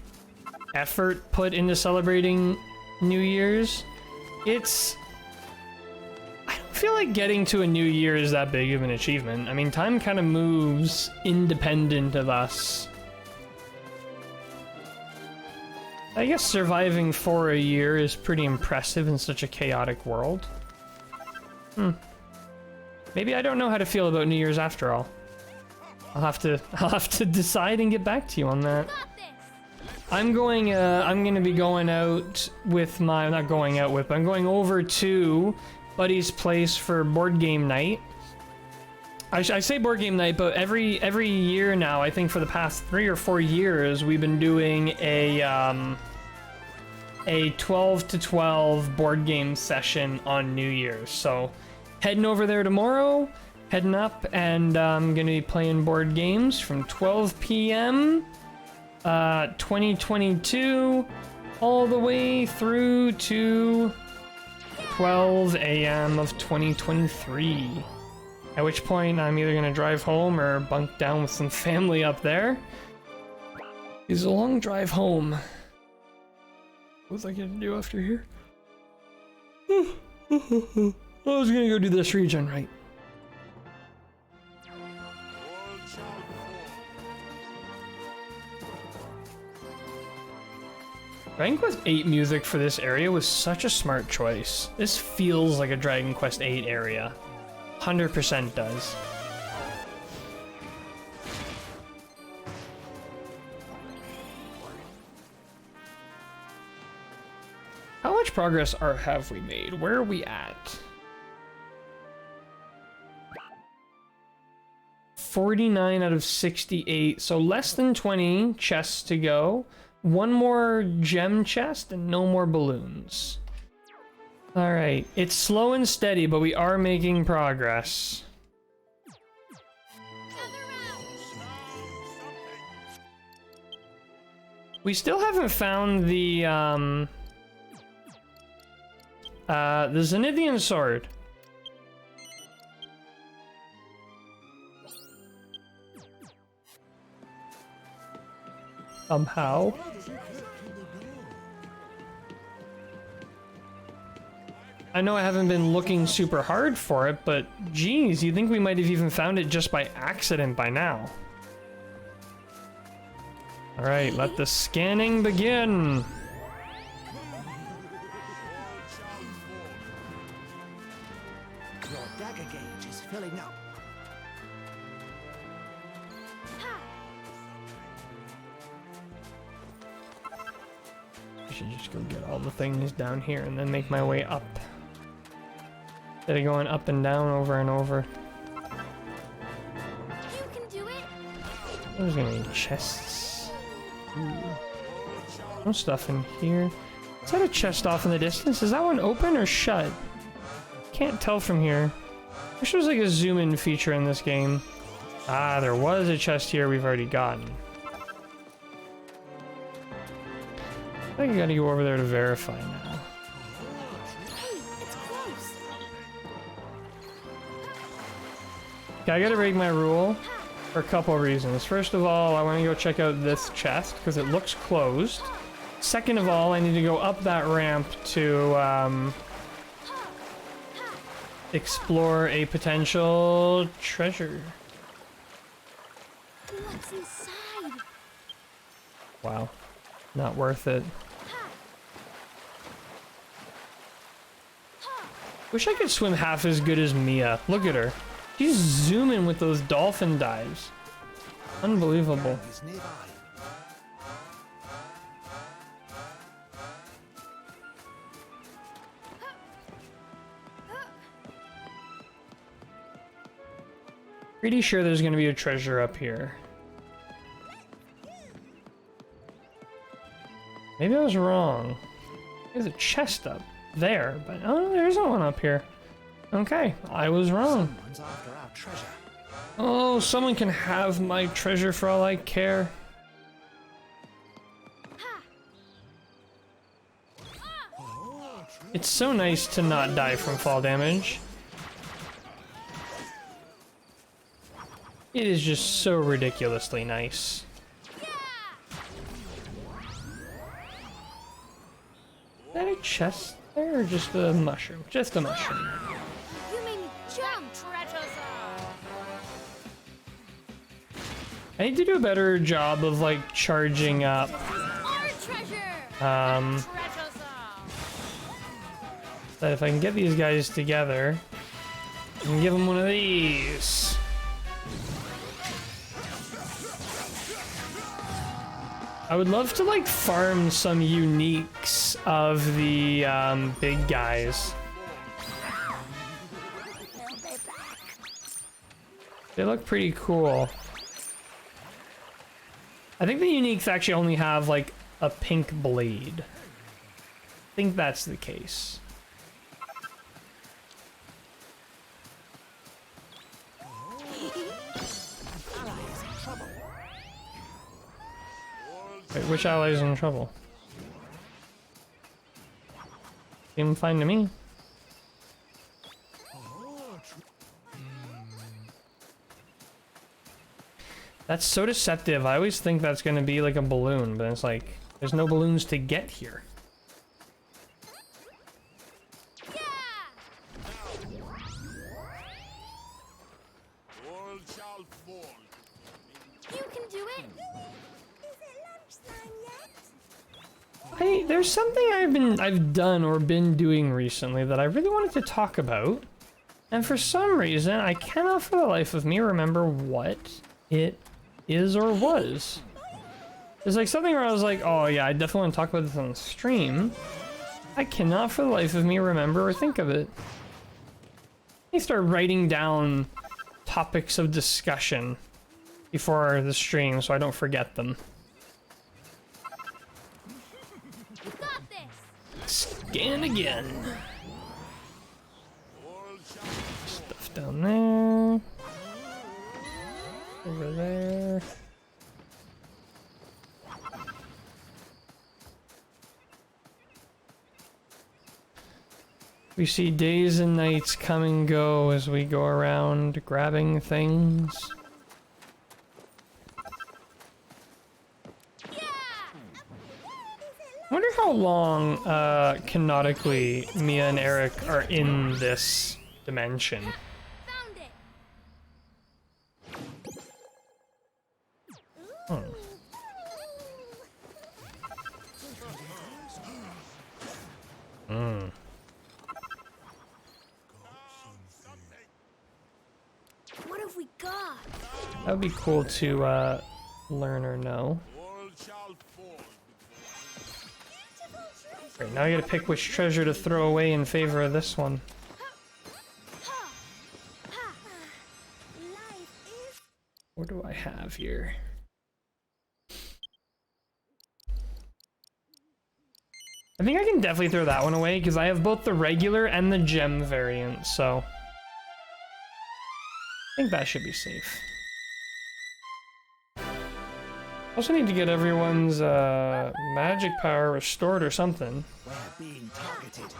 effort put into celebrating New Year's. It's... I don't feel like getting to a new year is that big of an achievement. I mean, time kind of moves independent of us. I guess surviving for a year is pretty impressive in such a chaotic world. Maybe I don't know how to feel about New Year's after all. I'll have to decide and get back to you on that. Got this! I'm gonna be going out with my, not going out with, but I'm going over to Buddy's place for board game night. I say board game night, but every year now, I think for the past 3 or 4 years, we've been doing a 12 to 12 board game session on New Year's. So heading over there tomorrow, heading up, and I'm gonna be playing board games from 12 p.m. 2022 all the way through to 12 a.m. of 2023. At which point I'm either gonna drive home or bunk down with some family up there. It's a long drive home. What was I gonna do after here? I was gonna go do this region, right? All shall fall. Dragon Quest VIII music for this area was such a smart choice. This feels like a Dragon Quest VIII area. 100% does. How much progress have we made? Where are we at? 49 out of 68, so less than 20 chests to go. One more gem chest and no more balloons. All right, it's slow and steady, but we are making progress. We still haven't found the Zenithian sword. Somehow. I know I haven't been looking super hard for it, but geez, you think we might have even found it just by accident by now. All right, let the scanning begin. Your dagger gauge is filling up. I should just go get all the things down here and then make my way up. Instead of going up and down over and over. You can do it! There's gonna be chests. Ooh. No stuff in here. Is that a chest off in the distance? Is that one open or shut? Can't tell from here. Wish there was like a zoom in feature in this game. Ah, there was a chest here we've already gotten. I think I gotta go over there to verify now. Hey, it's close! Okay, I gotta break my rule. for a couple of reasons. First of all, I want to go check out this chest because it looks closed. Second of all, I need to go up that ramp to explore a potential treasure. What's inside? Wow, not worth it. Wish I could swim half as good as Mia. Look at her. She's zooming with those dolphin dives. Unbelievable. Is nearby. Pretty sure there's gonna be a treasure up here. Maybe I was wrong. There's a chest up there, but oh, there isn't one up here. Okay, I was wrong. Someone's after our treasure. Oh, someone can have my treasure for all I care. It's so nice to not die from fall damage. It is just so ridiculously nice. Is that a chest there or just a mushroom? Just a mushroom. You made me jump. I need to do a better job of like charging up. Our treasure. That if I can get these guys together, I can give them one of these. I would love to like farm some uniques of the big guys. They look pretty cool. I think the uniques actually only have like a pink blade. I think that's the case. Wait, which ally is in trouble? Seem fine to me. That's so deceptive. I always think that's gonna be like a balloon, but it's like, there's no balloons to get here. All shall fall. You can do it. There's something I've done or been doing recently that I really wanted to talk about, and for some reason I cannot for the life of me remember what it is or was. There's like something where I was like, oh yeah, I definitely want to talk about this on the stream. I cannot for the life of me remember or think of it. I start writing down topics of discussion before the stream so I don't forget them. You got this. Scan again. All shall Stuff down there. Over there. We see days and nights come and go as we go around grabbing things. I wonder how long, canonically, Mia and Eric are in this dimension. Found it. What have we got? That would be cool to, learn or know. all shall fall. Right, now I gotta pick which treasure to throw away in favor of this one. What do I have here? I think I can definitely throw that one away because I have both the regular and the gem variant, so I think that should be safe. Also need to get everyone's magic power restored or something. We're being targeted.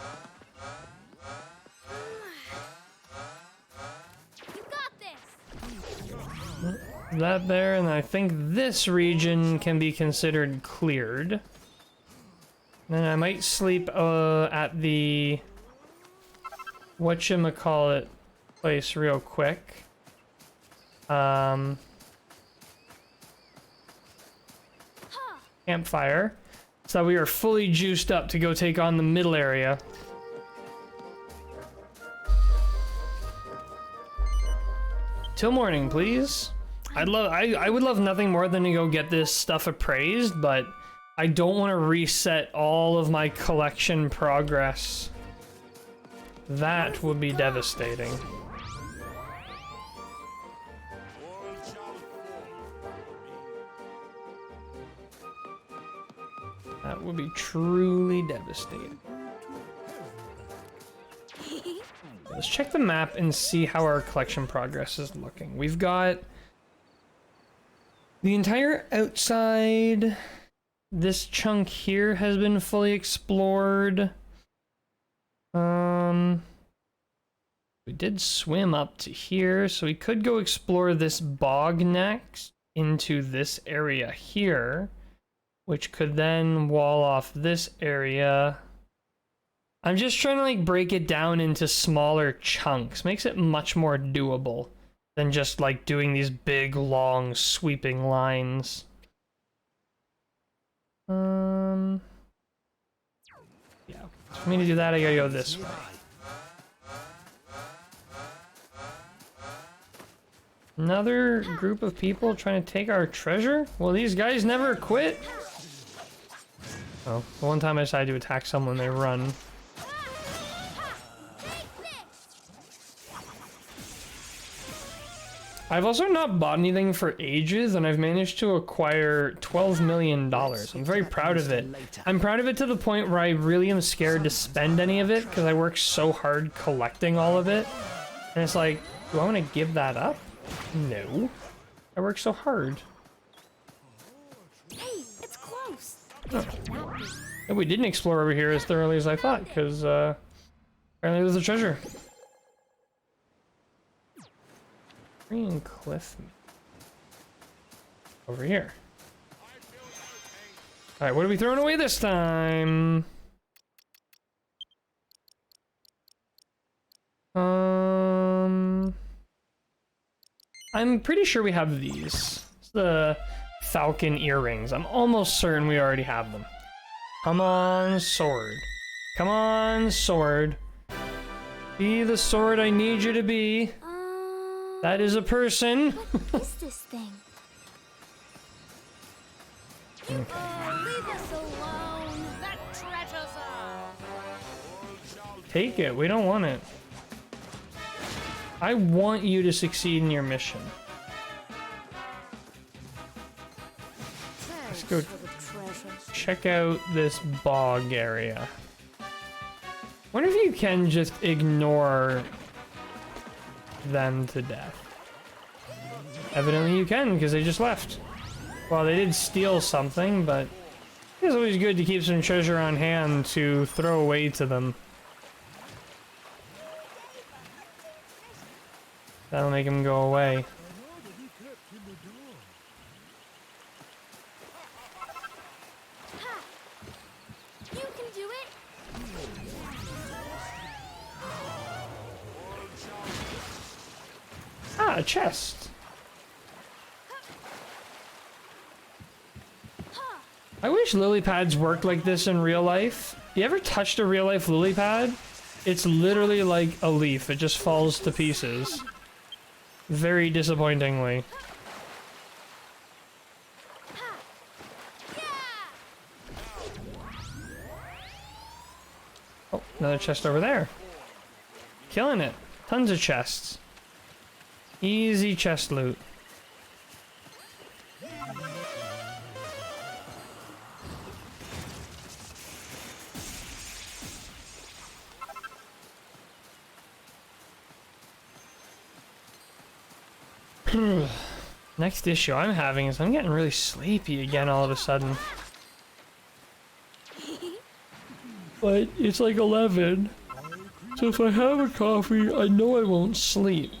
You got this. That there, and I think this region can be considered cleared. Then I might sleep at the whatchamacallit place real quick. Campfire. So we are fully juiced up to go take on the middle area. Till morning, please. I would love nothing more than to go get this stuff appraised, but I don't want to reset all of my collection progress. That would be devastating. All shall fall. That would be truly devastating. Let's check the map and see how our collection progress is looking. We've got the entire outside. This chunk here has been fully explored. We did swim up to here, so we could go explore this bog next into this area here, which could then wall off this area. I'm just trying to like break it down into smaller chunks. Makes it much more doable than just like doing these big, long, sweeping lines. Yeah. For me to do that, I gotta go this way. Another group of people trying to take our treasure? Well, these guys never quit. Oh, the one time I decided to attack someone, they run. I've also not bought anything for ages, and I've managed to acquire $12 million. I'm very proud of it. I'm proud of it to the point where I really am scared to spend any of it, because I work so hard collecting all of it. And it's like, do I want to give that up? No. I work so hard. Hey, it's close. Oh. And we didn't explore over here as thoroughly as I thought, because apparently there's a treasure. Green cliff over here. All right, what are we throwing away this time? I'm pretty sure we have these. It's the falcon earrings. I'm almost certain we already have them. Come on, sword. Come on, sword. Be the sword I need you to be. That is a person. What is this thing? Okay. Oh, leave us alone. That treasure's ours. Take it. We don't want it. I want you to succeed in your mission. Let's go check out this bog area. Wonder if you can just ignore them to death. Evidently you can, because they just left. Well, they did steal something, but it's always good to keep some treasure on hand to throw away to them. That'll make them go away. You can do it. Ah, a chest. I wish lily pads worked like this in real life. You ever touched a real life lily pad? It's literally like a leaf. It just falls to pieces. Very disappointingly. Oh, another chest over there. Killing it. Tons of chests. Easy chest loot. Next issue I'm having is I'm getting really sleepy again all of a sudden. But it's like 11. So if I have a coffee, I know I won't sleep.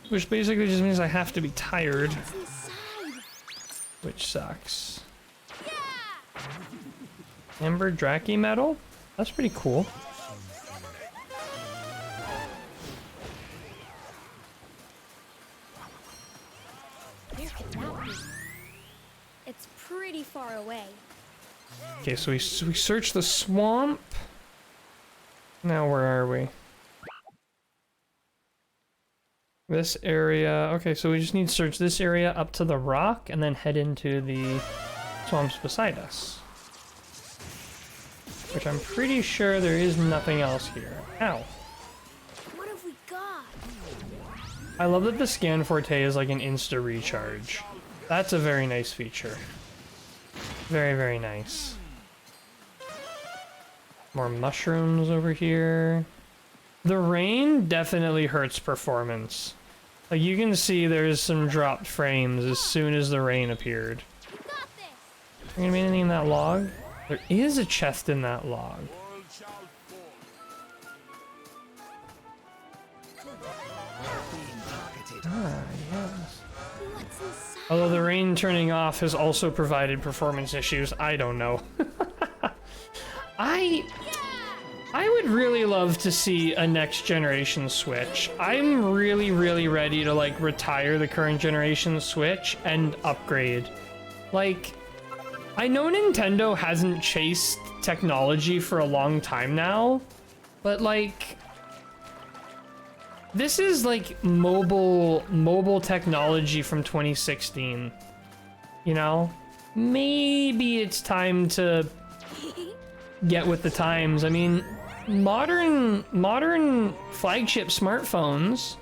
Which basically just means I have to be tired. It's inside. which sucks. Amber Draki medal? That's pretty cool. Where could that be? It's pretty far away. Okay, so we searched the swamp. Now where are we? This area. Okay, so we just need to search this area up to the rock and then head into the swamps beside us. Which I'm pretty sure there is nothing else here. Ow. What have we got? I love that the Scan Forte is like an insta recharge. That's a very nice feature. Very, very nice. More mushrooms over here. The rain definitely hurts performance. Like you can see there's some dropped frames as soon as the rain appeared. Got this. Is there gonna be anything in that log? There is a chest in that log. World shall fall. Ah, yes. What's inside? Although the rain turning off has also provided performance issues, I don't know. I would really love to see a next generation Switch. I'm really, really ready to like retire the current generation Switch and upgrade. Like, I know Nintendo hasn't chased technology for a long time now, but like, this is like mobile technology from 2016. You know? Maybe it's time to get with the times. I mean, modern flagship smartphones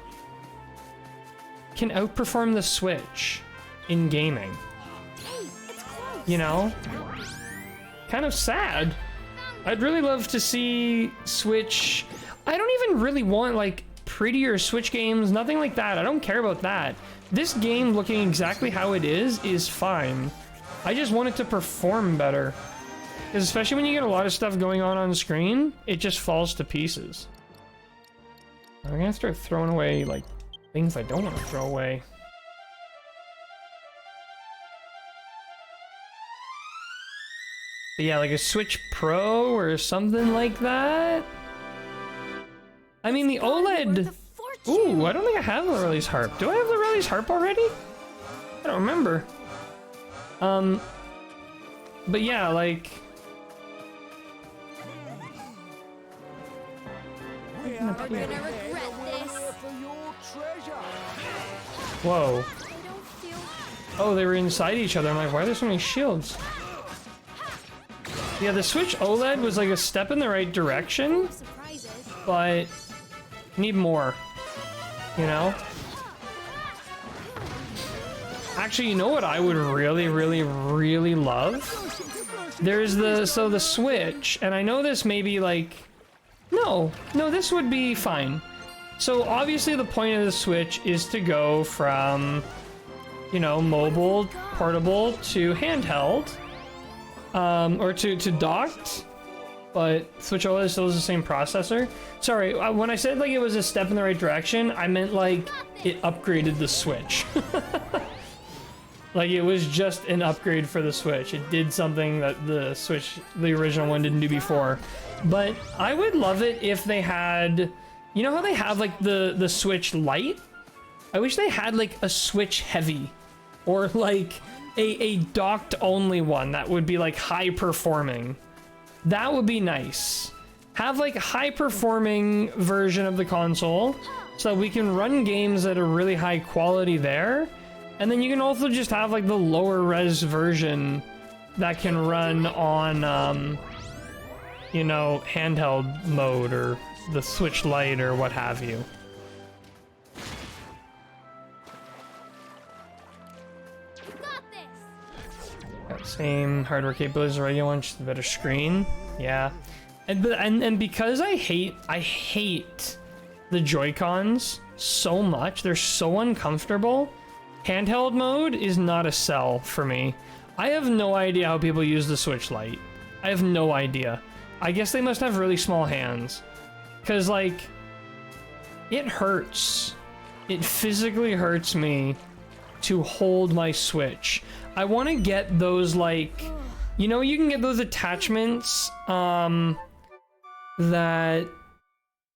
can outperform the Switch in gaming. Hey, it's close. You know? Kind of sad. I'd really love to see Switch. I don't even really want like prettier Switch games, nothing like that. I don't care about that. This game looking exactly how it is fine. I just want it to perform better. Because especially when you get a lot of stuff going on screen, it just falls to pieces. I'm gonna start throwing away, like, things I don't want to throw away. But yeah, like a Switch Pro or something like that. I mean, the OLED... Ooh, I don't think I have the Loreley's Harp. Do I have the Loreley's Harp already? I don't remember. But yeah, like... We're gonna regret this. Whoa. I don't feel. Oh, they were inside each other. I'm like, why are there so many shields? Yeah, the Switch OLED was like a step in the right direction, Surprises. but need more, you know? Actually, you know what I would really, really, really love? There's the Switch, and I know this may be like, no, this would be fine. So obviously the point of the Switch is to go from, you know, mobile, portable to handheld, or to docked, but Switch OLED still has the same processor. Sorry, when I said like it was a step in the right direction, I meant like it upgraded the Switch. Like it was just an upgrade for the Switch. It did something that the Switch, the original one, didn't do before. But I would love it if they had, you know how they have like the Switch Lite? I wish they had like a Switch Heavy, or like a docked only one that would be like high performing. That would be nice. Have like a high performing version of the console so that we can run games that are really high quality there. And then you can also just have like the lower res version that can run on, you know, handheld mode or the Switch Lite or what have you. Got this. Got same hardware capabilities as the regular one, just a better screen. Yeah, and because I hate the Joy-Cons so much. They're so uncomfortable. Handheld mode is not a sell for me. I have no idea how people use the Switch Lite. I have no idea. I guess they must have really small hands. Because, like, it hurts. It physically hurts me to hold my Switch. I want to get those, like, you know, you can get those attachments, that,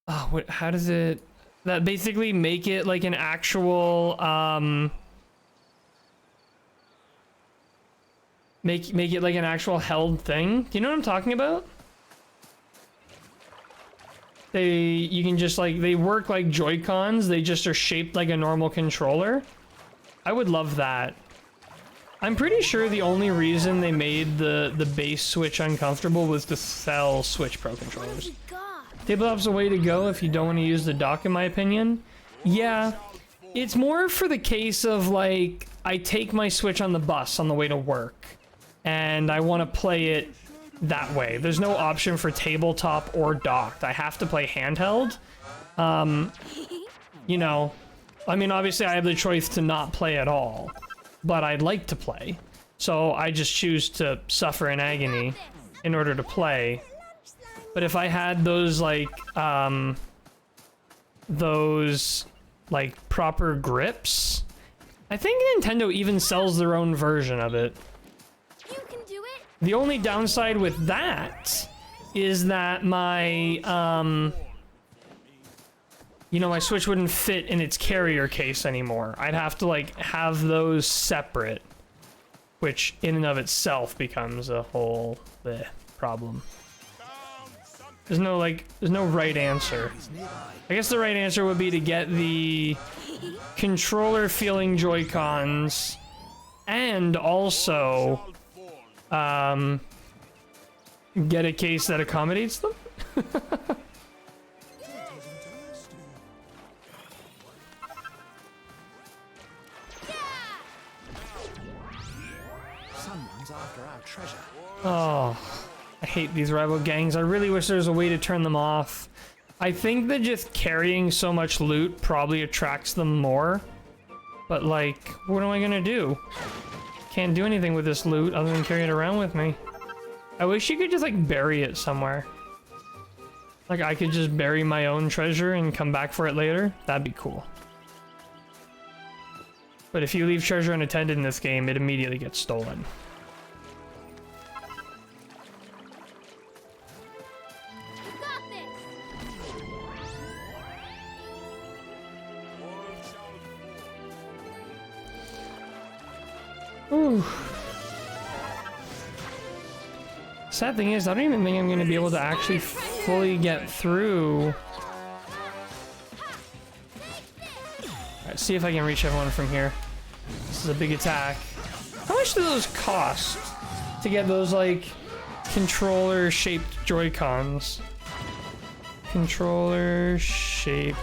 oh, what, how does it, that basically make it like an actual, make it like an actual held thing. Do you know what I'm talking about? You can just, like, they work like Joy-Cons, they just are shaped like a normal controller. I would love that. I'm pretty sure the only reason they made the base Switch uncomfortable was to sell Switch Pro controllers. Tabletop's the way to go if you don't want to use the dock, in my opinion. Yeah, it's more for the case of, like, I take my Switch on the bus on the way to work, and I want to play it that way. There's no option for tabletop or docked. I have to play handheld. You know, I mean, obviously I have the choice to not play at all, but I'd like to play. So I just choose to suffer in agony in order to play. But if I had those, like, proper grips, I think Nintendo even sells their own version of it. You can do it. The only downside with that is that my, you know, my Switch wouldn't fit in its carrier case anymore. I'd have to, like, have those separate, which in and of itself becomes a whole problem. There's no right answer. I guess the right answer would be to get the controller feeling Joy-Cons and also get a case that accommodates them. Someone's after our treasure. Oh, I hate these rival gangs. I really wish there was a way to turn them off. I think that just carrying so much loot probably attracts them more. But, like, what am I gonna do? Can't do anything with this loot other than carry it around with me. I wish you could just, like, bury it somewhere. Like, I could just bury my own treasure and come back for it later. That'd be cool. But if you leave treasure unattended in this game, it immediately gets stolen. You got this. Ooh. Sad thing is, I don't even think I'm going to be able to actually fully get through. Alright, see if I can reach everyone from here. This is a big attack. How much do those cost to get those, like, controller-shaped Joy-Cons? Controller-shaped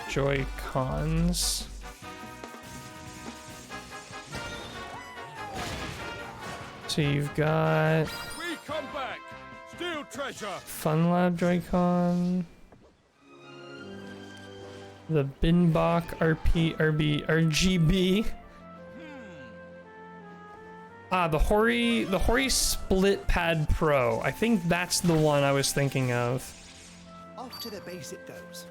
Joy-Cons. So you've got We come back. Steal treasure. FunLab Joy-Con, the Binbach RGB. Ah, the Hori Split Pad Pro. I think that's the one I was thinking of. Off to the base it goes.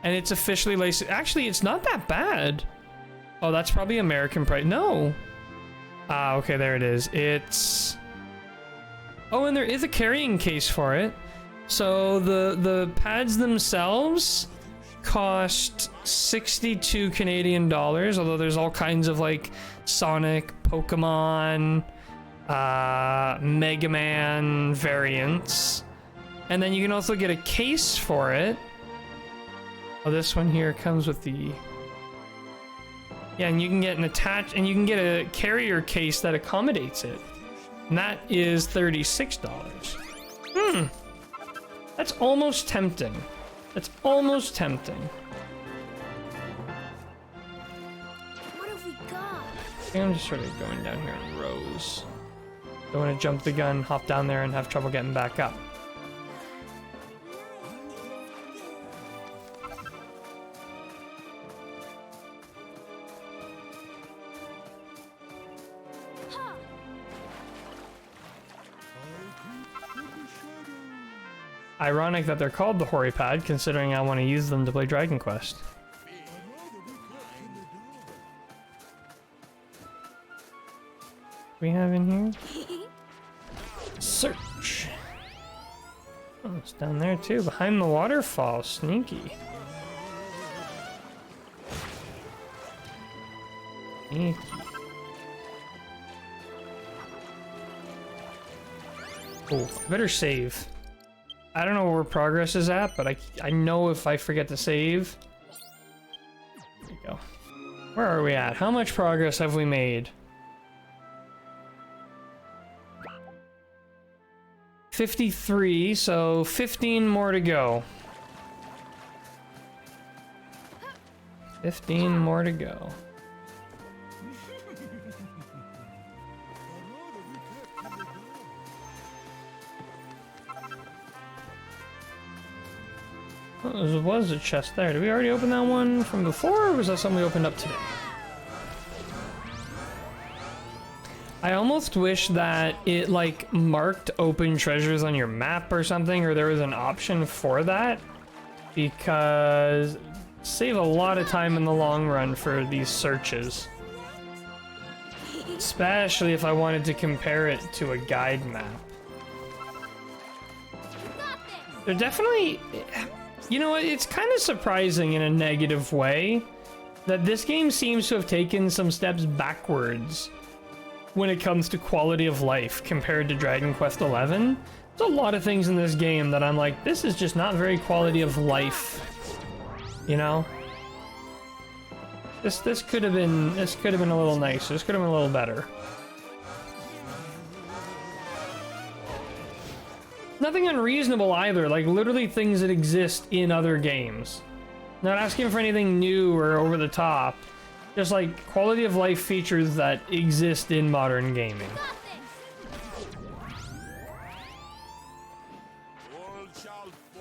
And it's officially licensed. Actually, it's not that bad. Oh, that's probably American price. No. Ah, okay, there it is. It's... Oh, and there is a carrying case for it. So the pads themselves cost 62 Canadian dollars, although there's all kinds of, like, Sonic, Pokemon, Mega Man variants. And then you can also get a case for it. Oh, this one here comes with the... Yeah, and you can get you can get a carrier case that accommodates it. And that is $36. That's almost tempting. That's almost tempting. What have we got? I think I'm just sort of going down here in rows. Don't want to jump the gun, hop down there, and have trouble getting back up. Ironic that they're called the Hori Pad, considering I want to use them to play Dragon Quest. we have in here? Search. Oh, it's down there too, behind the waterfall. Sneaky. Sneaky. Oh, I better save. I don't know where progress is at, but I know if I forget to save. There we go. Where are we at? How much progress have we made? 53, so 15 more to go. 15 more to go. Oh, there was a chest there. Did we already open that one from before, or was that something we opened up today? I almost wish that it, like, marked open treasures on your map or something, or there was an option for that, because save a lot of time in the long run for these searches. Especially if I wanted to compare it to a guide map. They're definitely... You know what, it's kind of surprising in a negative way that this game seems to have taken some steps backwards when it comes to quality of life compared to Dragon Quest XI. There's a lot of things in this game that I'm like, this is just not very quality of life, you know? This could have been a little nicer. This could have been a little better. Nothing unreasonable either, like literally things that exist in other games. Not asking for anything new or over the top. Just like quality of life features that exist in modern gaming.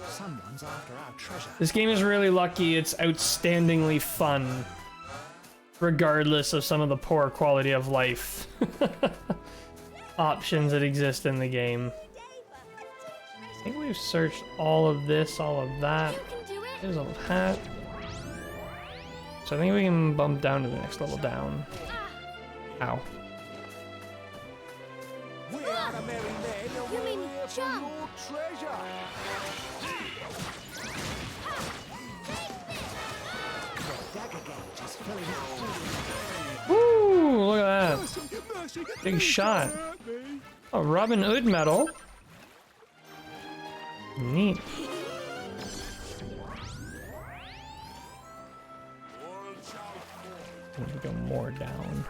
Someone's after our treasure. This game is really lucky, it's outstandingly fun. Regardless of some of the poor quality of life options that exist in the game. I think we've searched all of this, all of that. There's all of that. So I think we can bump down to the next level down. Ow. We are a merry men, and You we're made me here for jump. your treasure. Dagger gauge is filling up. Woo! Look at that. Big shot. Oh, Robin Hood medal. Neat. Need to go more down.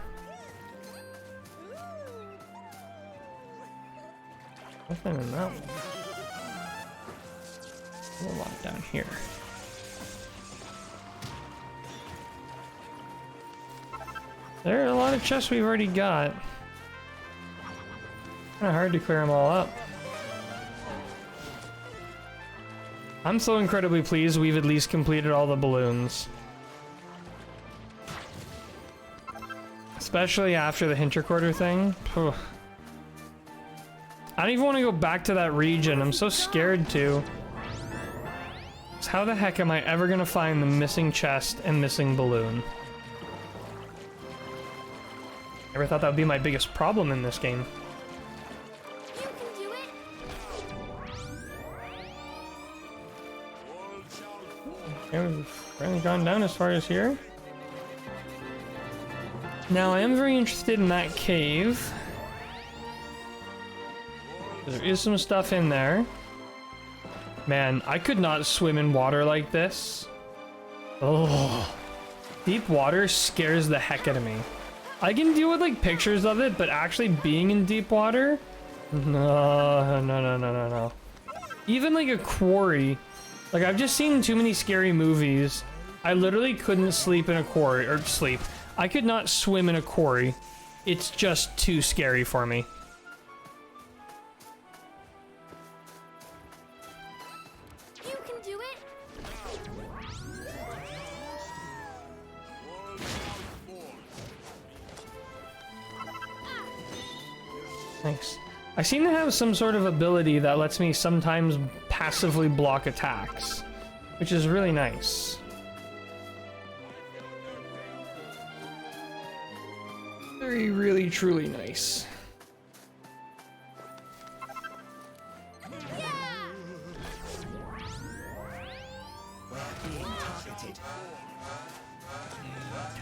Nothing in that one. A lot down here. There are a lot of chests we've already got. Kinda hard to clear them all up. I'm so incredibly pleased we've at least completed all the balloons. Especially after the Hinterquarter thing. Phew. I don't even want to go back to that region. I'm so scared to. So how the heck am I ever gonna find the missing chest and missing balloon? Never thought that would be my biggest problem in this game. You can do it. Okay, we've really gone down as far as here. Now, I am very interested in that cave. There is some stuff in there. Man, I could not swim in water like this. Oh. Deep water scares the heck out of me. I can deal with, like, pictures of it, but actually being in deep water? No. Even, like, a quarry. Like, I've just seen too many scary movies. I literally couldn't sleep in a quarry, or sleep. I could not swim in a quarry. It's just too scary for me. You can do it. Thanks. I seem to have some sort of ability that lets me sometimes passively block attacks, which is really nice. Very, really, truly nice. completed.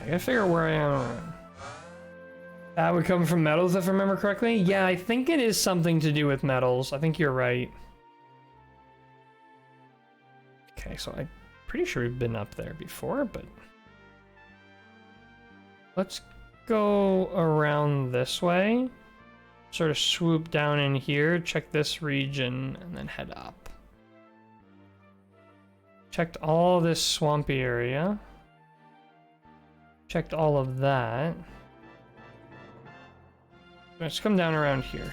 I gotta figure out where I am. That would come from metals, if I remember correctly. Yeah, I think it is something to do with metals. I think you're right. Okay, so I'm pretty sure we've been up there before, but let's go around this way. Sort of swoop down in here, check this region, and then head up. Checked all this swampy area. Checked all of that. Let's come down around here.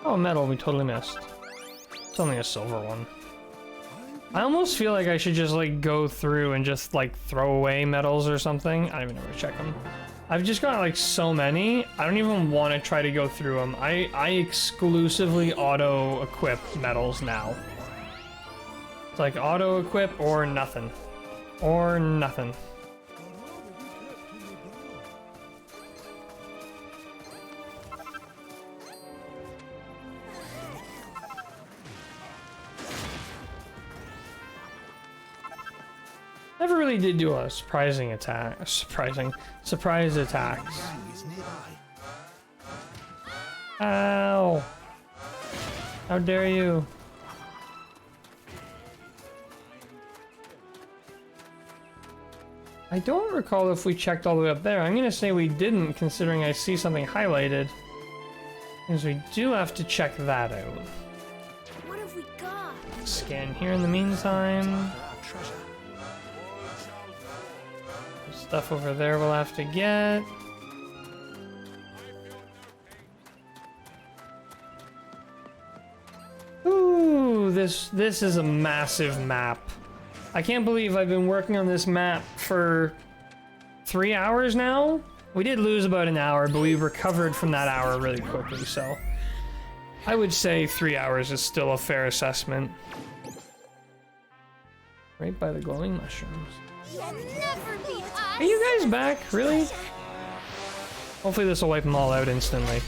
Oh, metal, we totally missed. It's only a silver one. I almost feel like I should just like go through and just like throw away metals or something. I don't even know where to check them. I've just got like so many. I don't even want to try to go through them. I exclusively auto equip metals now. It's like auto equip or nothing. Or nothing. Never really did do a surprise attacks. Ow! How dare you? I don't recall if we checked all the way up there. I'm gonna say we didn't, considering I see something highlighted. Because we do have to check that out. What have we got? Scan here in the meantime. Stuff over there we'll have to get. Ooh, this is a massive map. I can't believe I've been working on this map for 3 hours now. We did lose about an hour, but we recovered from that hour really quickly, so I would say 3 hours is still a fair assessment. Right by the glowing mushrooms. Are you guys back? Really? Hopefully this will wipe them all out instantly. It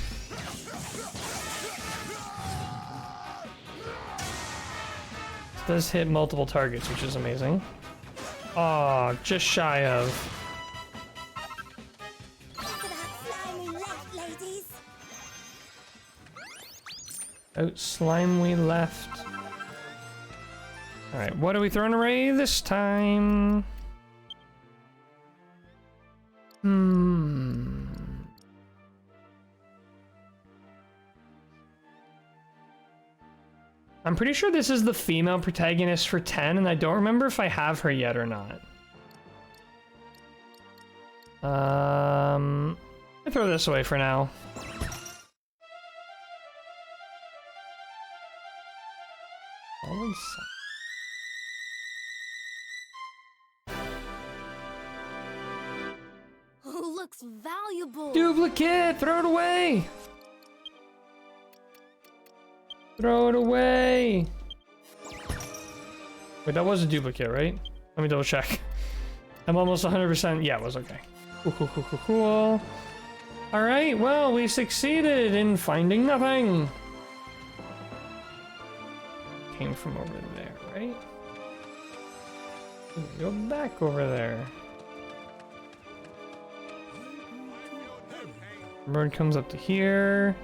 does hit multiple targets, which is amazing. Aw, just shy of. Out slime we left. Alright, what are we throwing away this time? I'm pretty sure this is the female protagonist for 10, and I don't remember if I have her yet or not. I throw this away for now. Looks valuable. Duplicate! Throw it away! Throw it away! Wait, that was a duplicate, right? Let me double check. I'm almost 100%. Yeah, it was okay. Cool. Alright, well, we succeeded in finding nothing. Came from over there, right? Go back over there. Bird comes up to here.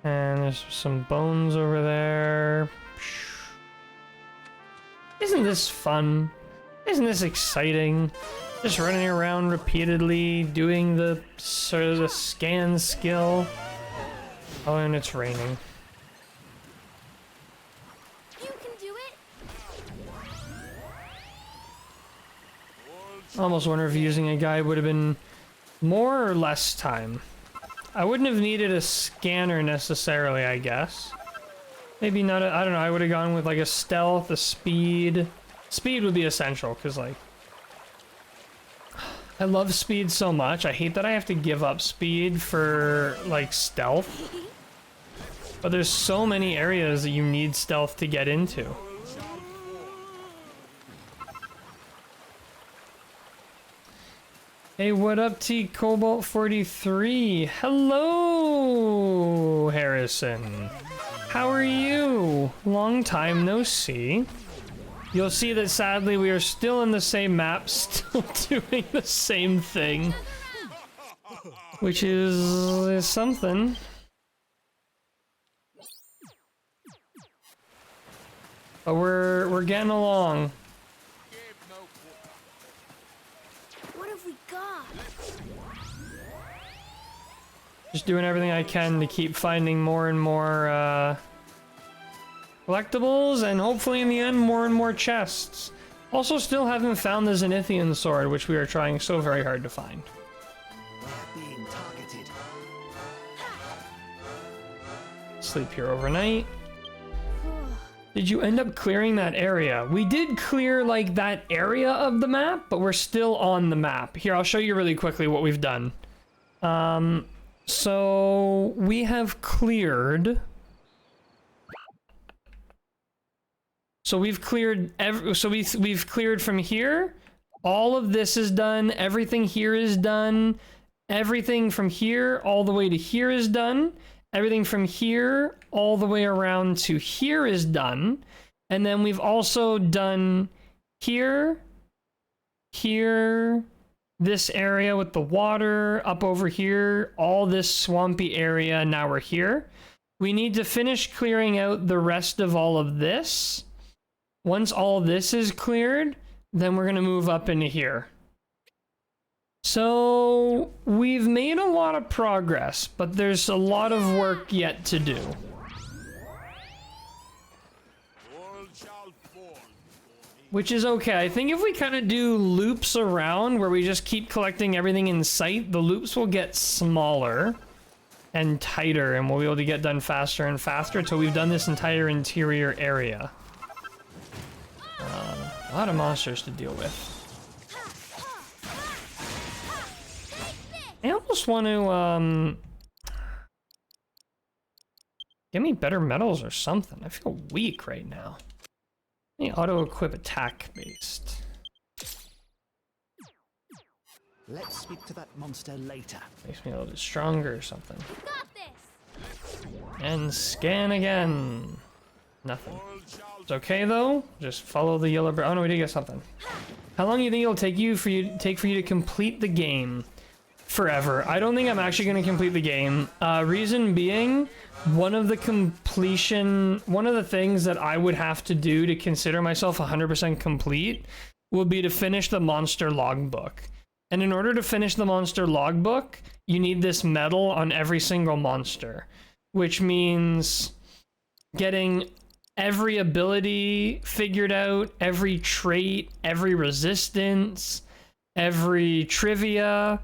And there's some bones over there. Isn't this fun? Isn't this exciting? Just running around repeatedly, doing the sort of the scan skill. Oh, and it's raining. You can do it. I almost wonder if using a guide would have been more or less time. I wouldn't have needed a scanner necessarily, I guess. Maybe not I don't know, I would have gone with like a stealth, a speed. Speed would be essential, because like I love speed so much. I hate that I have to give up speed for like stealth. But there's so many areas that you need stealth to get into. Hey, what up, T Cobalt 43? Hello, Harrison. How are you? Long time no see. You'll see that sadly we are still in the same map, still doing the same thing, which is something. But we're getting along. What have we got? Just doing everything I can to keep finding more and more collectibles, and hopefully in the end more and more chests. Also still haven't found the Zenithian sword, which we are trying so very hard to find. We're being targeted. Sleep here overnight. Did you end up clearing that area? We did clear like that area of the map, but we're still on the map. Here, I'll show you really quickly what we've done. So we have cleared. So we've cleared we've cleared from here. All of this is done. Everything here is done. Everything from here all the way to here is done. Everything from here all the way around to here is done. And then we've also done here, here, this area with the water, up over here, all this swampy area. Now we're here. We need to finish clearing out the rest of all of this. Once all this is cleared, then we're going to move up into here. So we've made a lot of progress, but there's a lot of work yet to do. All shall fall. Which is okay. I think if we kind of do loops around where we just keep collecting everything in sight, the loops will get smaller and tighter, and we'll be able to get done faster and faster until we've done this entire interior area. A lot of monsters to deal with. I almost want to, give me better metals or something. I feel weak right now. Let me auto-equip attack based. Let's speak to that monster later. Makes me a little bit stronger or something. Got this. And scan again. Nothing. It's okay though. Just follow the yellow. Oh no, we did get something. How long do you think it'll take for you to complete the game? Forever. I don't think I'm actually going to complete the game. Reason being, one of the things that I would have to do to consider myself 100% complete will be to finish the monster logbook. And in order to finish the monster logbook, you need this medal on every single monster, which means getting every ability figured out, every trait, every resistance, every trivia,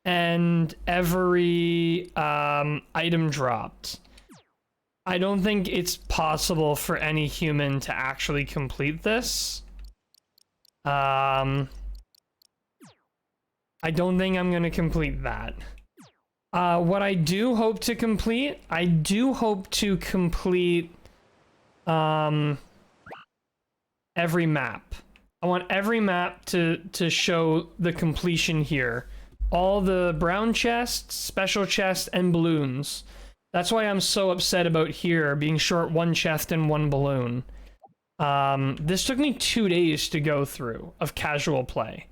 and every item dropped. I don't think it's possible for any human to actually complete this. I don't think I'm gonna complete that. What I do hope to complete, every map. I want every map to show the completion here. All the brown chests, special chests, and balloons. That's why I'm so upset about here being short one chest and one balloon. This took me 2 days to go through of casual play.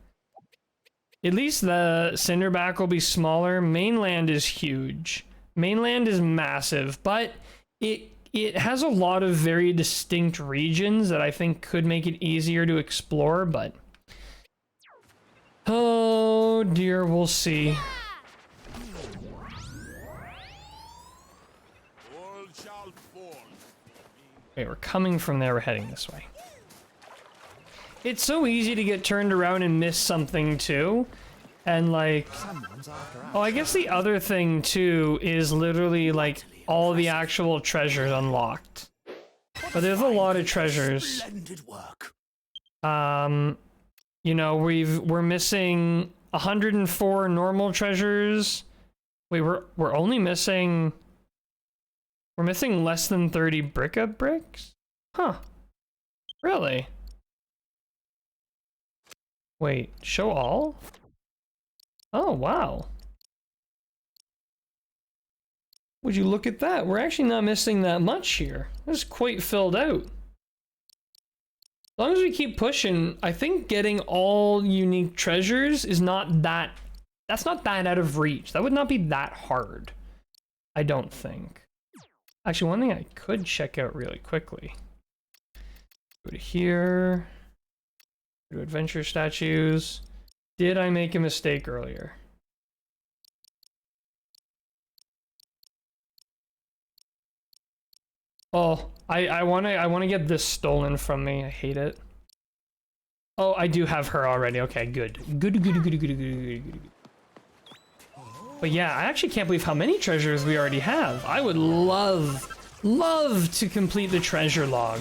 At least the Cinderback will be smaller. Mainland is huge. Mainland is massive, but it has a lot of very distinct regions that I think could make it easier to explore, but oh dear, we'll see. All shall fall. Wait, we're coming from there, we're heading this way. It's so easy to get turned around and miss something too. And like, Someone's after us. oh, I guess the other thing too is literally like all the actual treasures unlocked. But there's a lot of treasures. Splendid work. You know, we're missing 104 normal treasures. Wait, we're only missing. We're missing less than 30 Bricka bricks? Huh. Really? Wait, show all? Oh, wow. Would you look at that? We're actually not missing that much here. This is quite filled out. As long as we keep pushing, I think getting all unique treasures is not that... That's not that out of reach. That would not be that hard. I don't think. Actually, one thing I could check out really quickly. Go to here. Go to adventure statues. Did I make a mistake earlier? Oh, I wanna get this stolen from me. I hate it. Oh, I do have her already. Okay, good. Good. But yeah, I actually can't believe how many treasures we already have. I would love to complete the treasure log.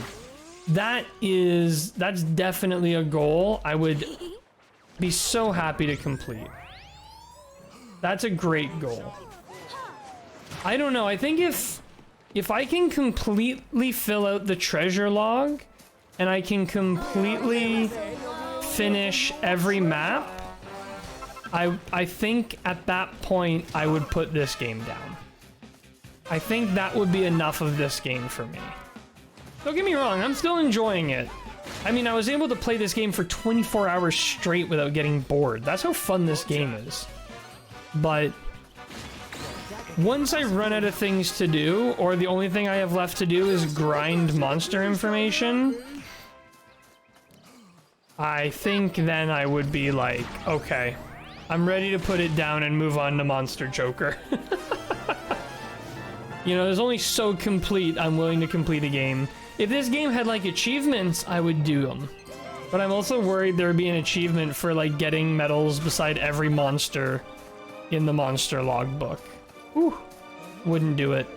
That's definitely a goal I would be so happy to complete. That's a great goal. I don't know, I think if I can completely fill out the treasure log and I can completely finish every map, I think at that point I would put this game down. I think that would be enough of this game for me. Don't get me wrong, I'm still enjoying it. I mean, I was able to play this game for 24 hours straight without getting bored. That's how fun this game is. But once I run out of things to do, or the only thing I have left to do is grind monster information, I think then I would be like, okay, I'm ready to put it down and move on to Monster Joker. You know, there's only so complete I'm willing to complete a game. If this game had like achievements, I would do them. But I'm also worried there would be an achievement for like getting medals beside every monster in the monster logbook. Whew. Wouldn't do it.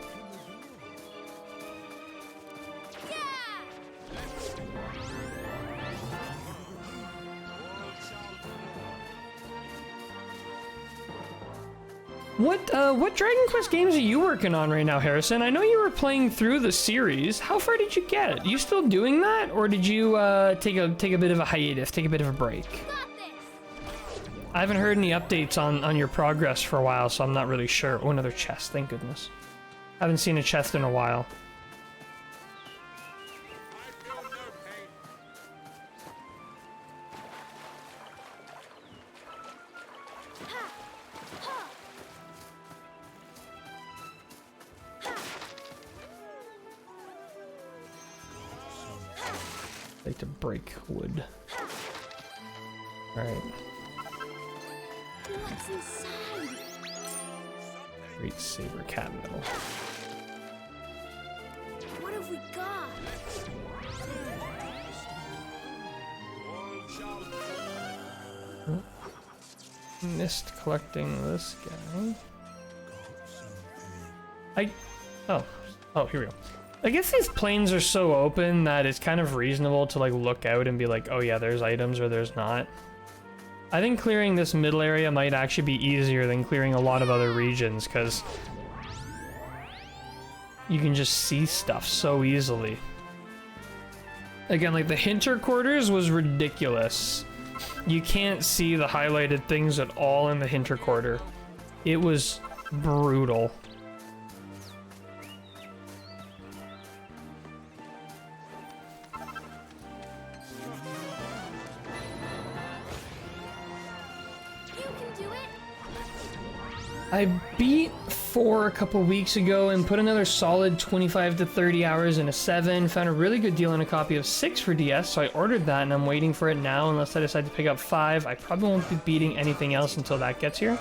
What Dragon Quest games are you working on right now, Harrison? I know you were playing through the series. How far did you get? You still doing that, or did you take a bit of a hiatus, take a bit of a break? I haven't heard any updates on your progress for a while, so I'm not really sure. Oh, another chest, thank goodness. Haven't seen a chest in a while. Like to break wood. Alright. What's inside? Great saber cat metal. What have we got? Missed collecting this guy. Oh, here we go. I guess these plains are so open that it's kind of reasonable to like look out and be like, oh yeah, there's items or there's not. I think clearing this middle area might actually be easier than clearing a lot of other regions, because you can just see stuff so easily. Again, like the Hinter Quarters was ridiculous. You can't see the highlighted things at all in the Hinter Quarter. It was brutal. I beat 4 a couple weeks ago and put another solid 25 to 30 hours in a 7. Found a really good deal on a copy of 6 for DS, so I ordered that and I'm waiting for it now unless I decide to pick up 5. I probably won't be beating anything else until that gets here.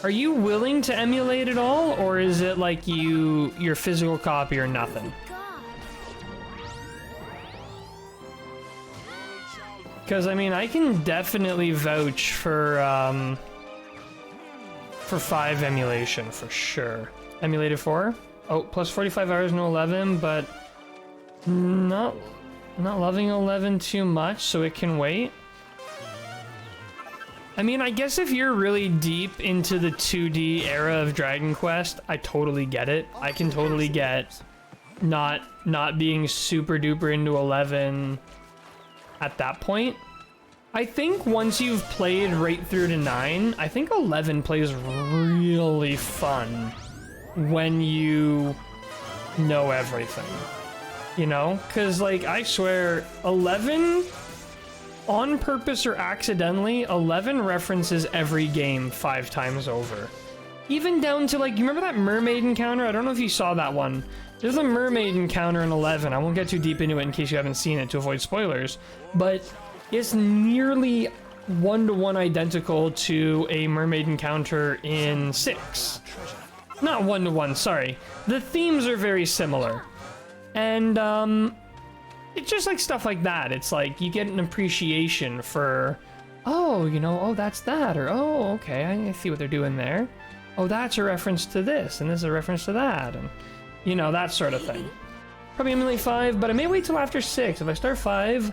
Are you willing to emulate it all, or is it like your physical copy or nothing? Because, I mean, I can definitely vouch for 5 emulation, for sure. Emulated 4? Oh, plus 45 hours, no 11, but not loving 11 too much, so it can wait. I mean, I guess if you're really deep into the 2D era of Dragon Quest, I totally get it. I can totally get not being super duper into 11 at that point. I think once you've played right through to 9, I think 11 plays really fun when you know everything. You know? Because, like, I swear, 11, on purpose or accidentally, 11 references every game 5 times over. Even down to, like, you remember that mermaid encounter? I don't know if you saw that one. There's a mermaid encounter in 11. I won't get too deep into it in case you haven't seen it to avoid spoilers. But it's nearly one-to-one identical to a mermaid encounter in 6. Not one-to-one, sorry. The themes are very similar. And, it's just like stuff like that. It's like you get an appreciation for, oh, you know, oh, that's that. Or, oh, okay, I see what they're doing there. Oh, that's a reference to this, and this is a reference to that. And, you know, that sort of thing. Probably Emily 5, but I may wait till after 6. If I start 5,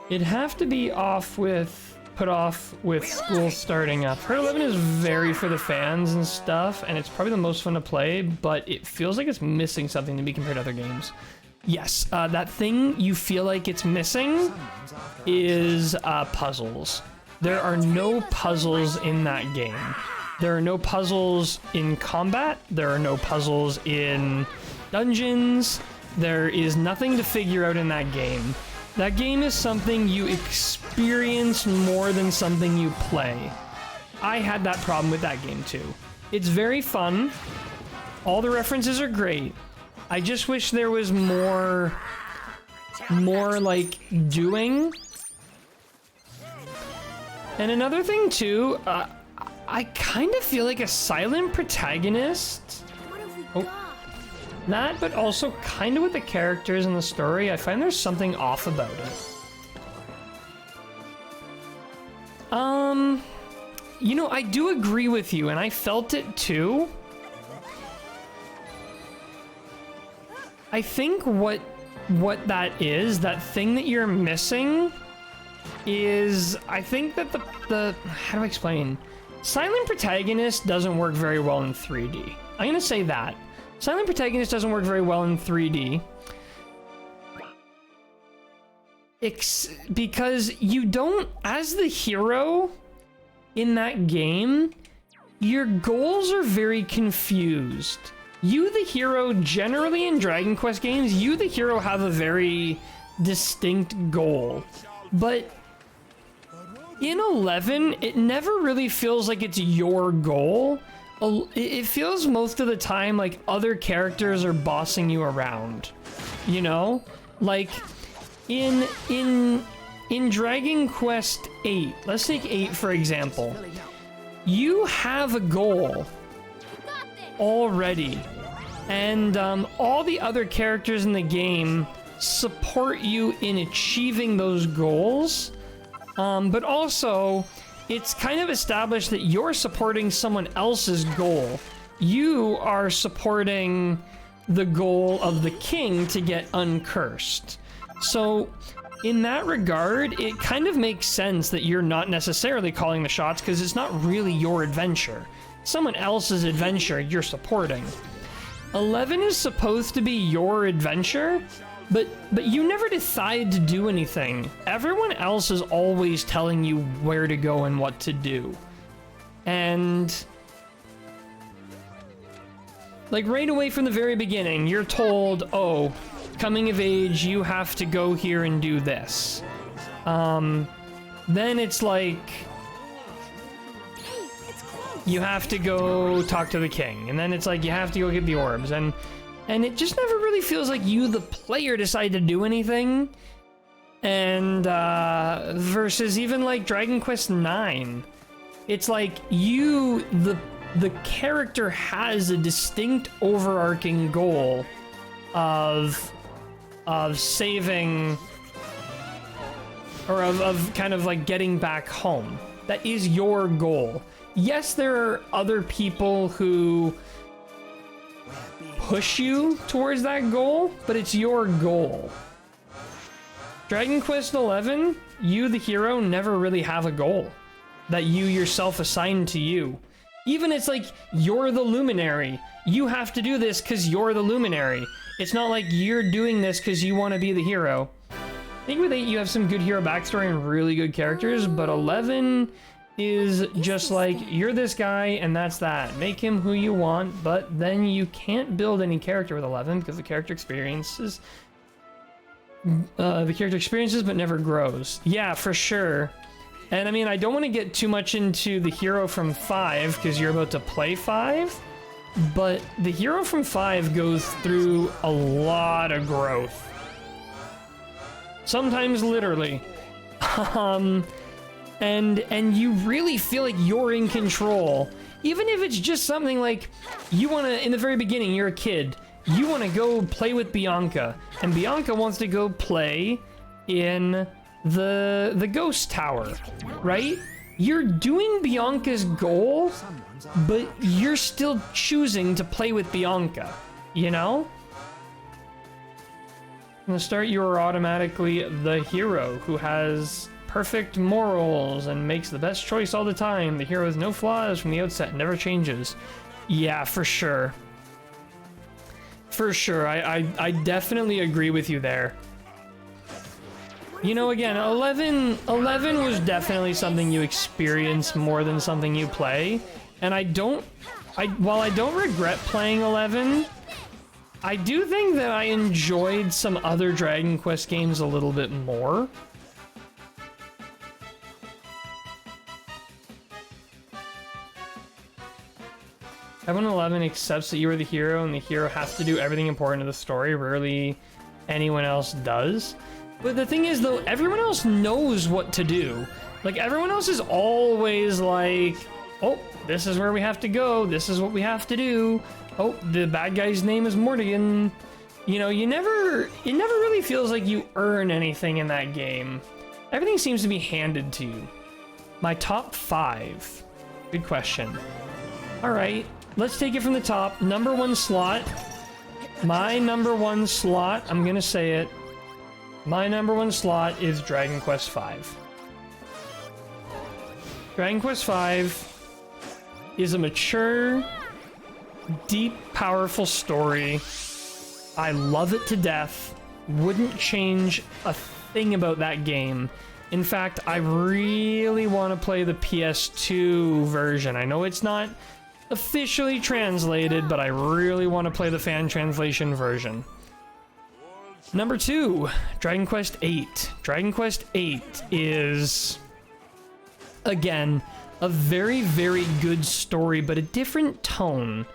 it'd have to be put off with school starting up. Heard 11 is very for the fans and stuff, and it's probably the most fun to play, but it feels like it's missing something to be compared to other games. Yes, that thing you feel like it's missing is puzzles. There are no puzzles in that game. There are no puzzles in combat. There are no puzzles in dungeons. There is nothing to figure out in that game. That game is something you experience more than something you play. I had that problem with that game too. It's very fun. All the references are great. I just wish there was more like doing. And another thing too, I kind of feel like a silent protagonist. What have we Oh. got? That, but also kind of with the characters and the story, I find there's something off about it. You know, I do agree with you, and I felt it too. I think what that is, that thing that you're missing, is I think that the how do I explain? Silent protagonist doesn't work very well in 3D. I'm gonna say that. Silent protagonist doesn't work very well in 3D. Because you don't, as the hero in that game, your goals are very confused. You, the hero, generally in Dragon Quest games, you, the hero, have a very distinct goal. But in 11, it never really feels like it's your goal. It feels most of the time like other characters are bossing you around. You know? Like, in Dragon Quest 8, let's take 8 for example. You have a goal already, and all the other characters in the game support you in achieving those goals, but also it's kind of established that you're supporting someone else's goal. You are supporting the goal of the king to get uncursed. So in that regard, it kind of makes sense that you're not necessarily calling the shots, because it's not really your adventure. Someone else's adventure you're supporting. 11 is supposed to be your adventure, but you never decide to do anything. Everyone else is always telling you where to go and what to do. And like right away from the very beginning, you're told, oh, coming of age, you have to go here and do this. Then it's like, you have to go talk to the king, and then it's like you have to go get the orbs, and it just never really feels like you, the player, decide to do anything. And versus even like Dragon Quest 9, it's like you, the character, has a distinct overarching goal of saving, or of kind of like getting back home. That is your goal. Yes, there are other people who push you towards that goal, but it's your goal. Dragon Quest 11, you, the hero, never really have a goal that you yourself assign to you. Even it's like, you're the luminary. You have to do this because you're the luminary. It's not like you're doing this because you want to be the hero. I think with 8 you have some good hero backstory and really good characters, but 11 is just like, you're this guy and that's that. Make him who you want, but then you can't build any character with 11 because the character experiences but never grows. Yeah, for sure. And I mean, I don't want to get too much into the hero from 5 because you're about to play 5, but the hero from 5 goes through a lot of growth. Sometimes literally. And you really feel like you're in control. Even if it's just something like, you want to, in the very beginning, you're a kid, you want to go play with Bianca, and Bianca wants to go play in the ghost tower, right? You're doing Bianca's goal, but you're still choosing to play with Bianca, you know? From the start, you are automatically the hero who has perfect morals and makes the best choice all the time. The hero has no flaws from the outset, never changes. Yeah, for sure. For sure, I definitely agree with you there. You know, again, 11 was definitely something you experience more than something you play. And while I don't regret playing 11, I do think that I enjoyed some other Dragon Quest games a little bit more. Everyone 11 accepts that you are the hero and the hero has to do everything important to the story. Rarely anyone else does. But the thing is, though, everyone else knows what to do. Like, everyone else is always like, oh, this is where we have to go. This is what we have to do. Oh, the bad guy's name is Morrigan. You know, it never really feels like you earn anything in that game. Everything seems to be handed to you. My top 5. Good question. All right. Let's take it from the top. Number 1 slot. My number 1 slot, I'm gonna say it. My number 1 slot is Dragon Quest V. Dragon Quest V is a mature, deep, powerful story. I love it to death. Wouldn't change a thing about that game. In fact, I really want to play the PS2 version. I know it's not officially translated, but I really want to play the fan translation version. Number 2, Dragon Quest VIII. Dragon Quest VIII is, again, a very, very good story, but a different tone.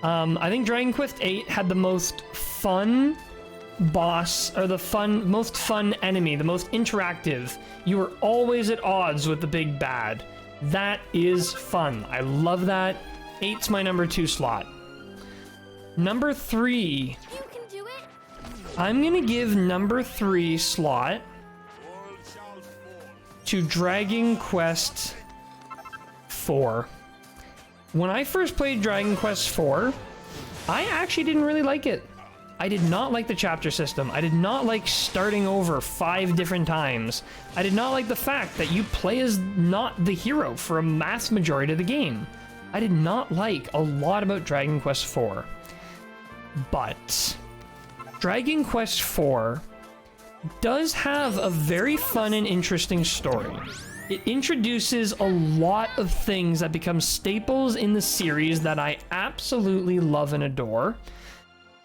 I think Dragon Quest VIII had the most fun boss, or the most fun enemy, the most interactive. You were always at odds with the big bad. That is fun. I love that. 8's my number 2 slot. Number 3. You can do it. I'm gonna give number 3 slot to Dragon Quest IV. When I first played Dragon Quest IV, I actually didn't really like it. I did not like the chapter system. I did not like starting over 5 different times. I did not like the fact that you play as not the hero for a mass majority of the game. I did not like a lot about Dragon Quest IV. But Dragon Quest IV does have a very fun and interesting story. It introduces a lot of things that become staples in the series that I absolutely love and adore.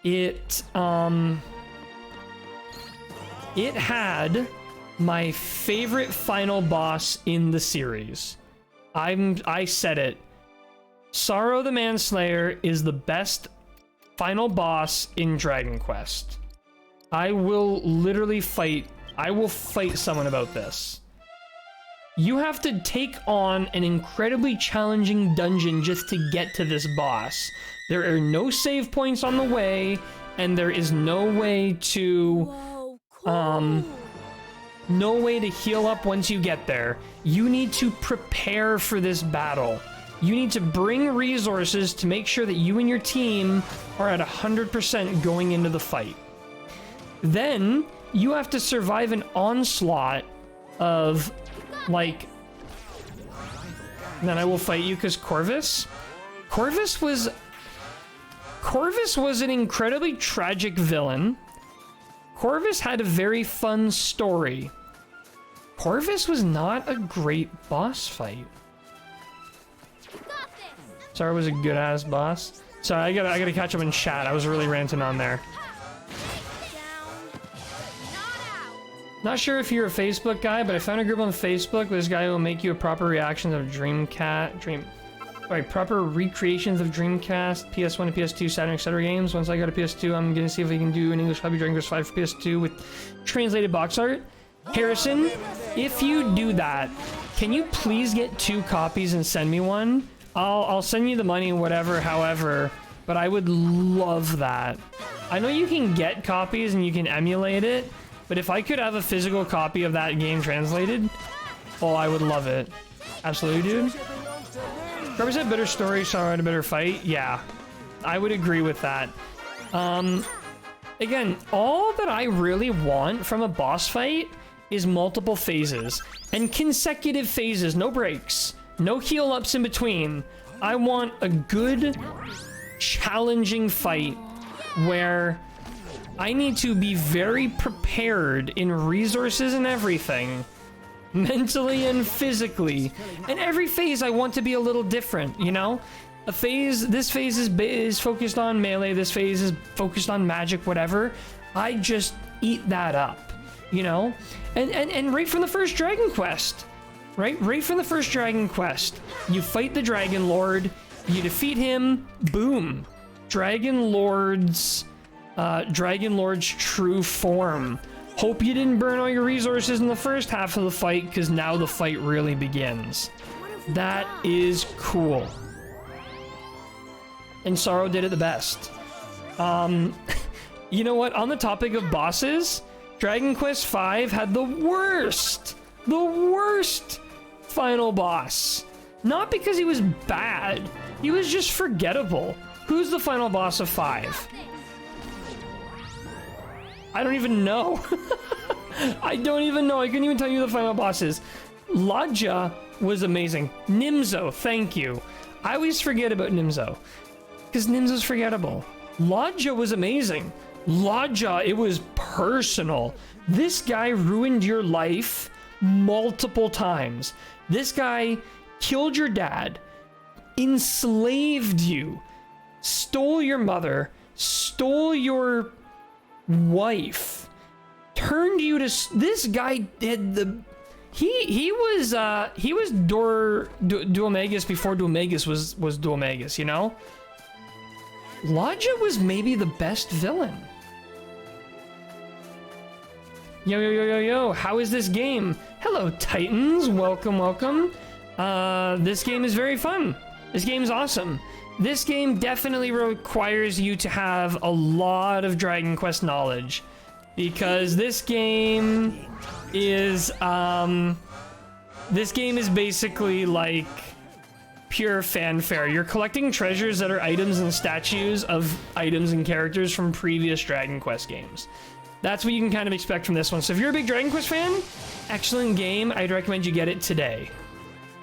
It had my favorite final boss in the series. I said it. Sorrow the Manslayer is the best final boss in Dragon Quest. I will fight someone about this. You have to take on an incredibly challenging dungeon just to get to this boss. There are no save points on the way, and there is no way to Whoa, cool. no way to heal up once you get there. You need to prepare for this battle. You need to bring resources to make sure that you and your team are at 100% going into the fight. Then you have to survive an onslaught of, like, then I will fight you because Corvus was an incredibly tragic villain Corvus had a very fun story. Corvus was not a great boss fight. Sorry, was a good ass boss. Sorry, I gotta catch up in chat. I was really ranting on there. Not sure if you're a Facebook guy, but I found a group on Facebook with this guy who will make you a proper reactions of proper recreations of Dreamcast, PS1 and PS2, Saturn, etc. games. Once I go to PS2, I'm gonna see if we can do an English copy of Dragon Quest V for PS2 with translated box art. Harrison, if you do that, can you please get 2 copies and send me one? I'll send you the money, whatever, however, but I would love that. I know you can get copies and you can emulate it, but if I could have a physical copy of that game translated, oh, I would love it. Absolutely, dude. Represent better story, sorrow and a better fight. Yeah, I would agree with that. Again, all that I really want from a boss fight is multiple phases and consecutive phases, no breaks, no heal ups in between. I want a good, challenging fight where I need to be very prepared in resources and everything, mentally and physically. And every phase I want to be a little different, you know? This phase is focused on melee, this phase is focused on magic, whatever. I just eat that up, you know? And right from the first Dragon Quest, right from the first Dragon Quest, you fight the Dragon Lord, you defeat him, boom. Dragon Lord's true form. Hope you didn't burn all your resources in the first half of the fight, because now the fight really begins. That is cool. And Sorrow did it the best. You know what? On the topic of bosses, Dragon Quest V had the worst final boss. Not because he was bad, he was just forgettable. Who's the final boss of 5? I don't even know. I don't even know. I couldn't even tell you the final bosses. Lodja was amazing. Nimzo, thank you. I always forget about Nimzo, because Nimzo's forgettable. Lodja was amazing. Lodja, it was personal. This guy ruined your life multiple times. This guy killed your dad, enslaved you, stole your mother, stole your wife, turned you to... This guy did the... He was Duomegas before Duomegas was Duomegas, you know? Lodja was maybe the best villain. Yo, how is this game? Hello, Titans. Welcome. This game is very fun. This game is awesome. This game definitely requires you to have a lot of Dragon Quest knowledge, because this game is basically like pure fanfare. You're collecting treasures that are items and statues of items and characters from previous Dragon Quest games. That's what you can kind of expect from this one. So if you're a big Dragon Quest fan, excellent game. I'd recommend you get it today.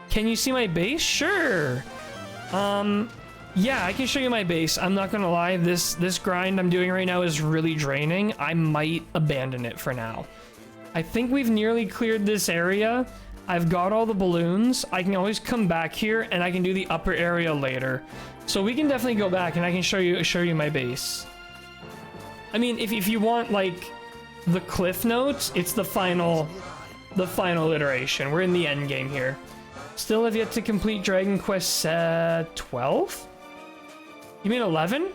Can you see my base? Sure. Yeah, I can show you my base. I'm not gonna lie, this grind I'm doing right now is really draining. I might abandon it for now. I think we've nearly cleared this area. I've got all the balloons. I can always come back here and I can do the upper area later. So we can definitely go back and I can show you my base. I mean, if you want like the cliff notes, it's the final iteration. We're in the end game here. Still have yet to complete Dragon Quest 12? You mean 11?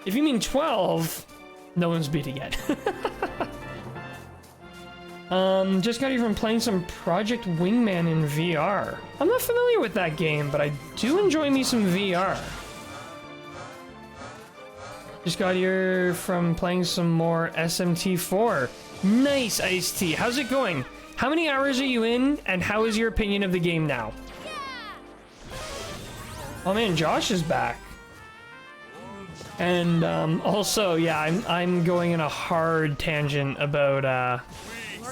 If you mean 12, no one's beating it. Just got here from playing some Project Wingman in VR. I'm not familiar with that game, but I do enjoy me some VR. Just got here from playing some more SMT4. Nice, Ice-T. How's it going? How many hours are you in, and how is your opinion of the game now? Oh man, Josh is back. And also, yeah, I'm going in a hard tangent about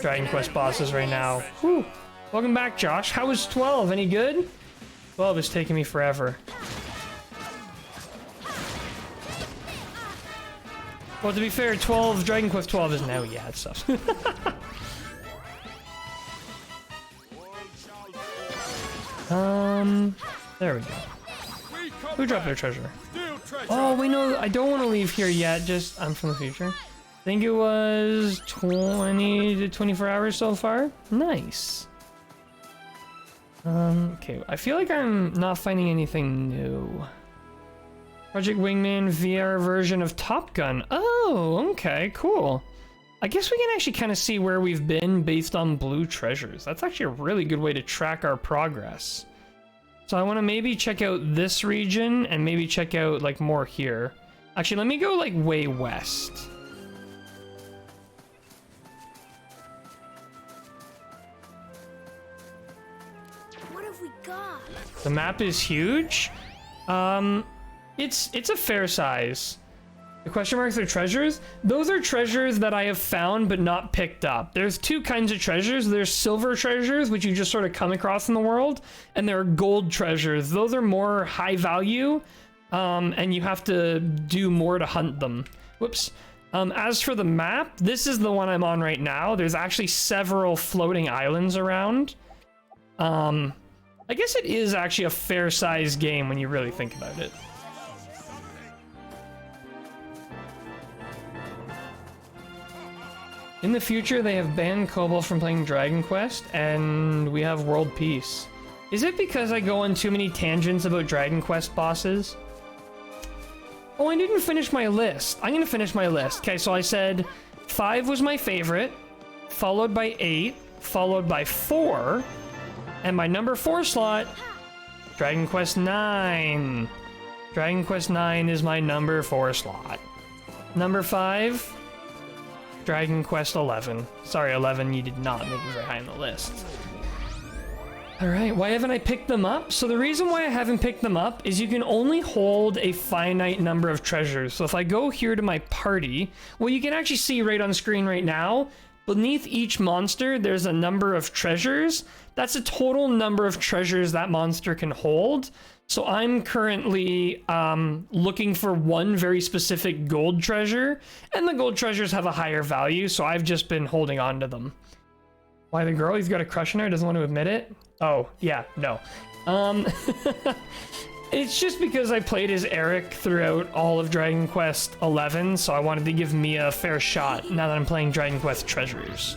Dragon Quest bosses right now. Whew. Welcome back, Josh. How was 12? Any good? 12 is taking me forever. Well, to be fair, Dragon Quest 12 isn't out yet, so. There we go. Who dropped their treasure? Oh, wait, no, I don't want to leave here yet. Just, I'm from the future. I think it was 20 to 24 hours so far. Nice. Okay, I feel like I'm not finding anything new. Project Wingman VR version of Top Gun. Oh, okay, cool. I guess we can actually kind of see where we've been based on blue treasures. That's actually a really good way to track our progress. So I want to maybe check out this region and maybe check out like more here. Actually, let me go like way west. What have we got? The map is huge. It's a fair size. The question marks are treasures. Those are treasures that I have found but not picked up. There's two kinds of treasures. There's silver treasures, which you just sort of come across in the world, and there are gold treasures. Those are more high value, and you have to do more to hunt them. Whoops. As for the map, this is the one I'm on right now. There's actually several floating islands around. I guess it is actually a fair-sized game when you really think about it. In the future, they have banned Cobalt from playing Dragon Quest, and we have world peace. Is it because I go on too many tangents about Dragon Quest bosses? Oh, I didn't finish my list. I'm gonna finish my list. Okay, so I said 5 was my favorite, followed by 8, followed by 4, and my number 4 slot, Dragon Quest 9. Dragon Quest 9 is my number 4 slot. Number 5, Dragon Quest 11. Sorry, 11, you did not make it very high on the list. Alright, why haven't I picked them up? So the reason why I haven't picked them up is you can only hold a finite number of treasures. So if I go here to my party, well, you can actually see right on screen right now, beneath each monster, there's a number of treasures. That's a total number of treasures that monster can hold. So I'm currently looking for one very specific gold treasure, and the gold treasures have a higher value, so I've just been holding on to them. Why the girl? He's got a crush on her, doesn't want to admit it? Oh, yeah, no. It's just because I played as Eric throughout all of Dragon Quest 11, so I wanted to give Mia a fair shot now that I'm playing Dragon Quest Treasures.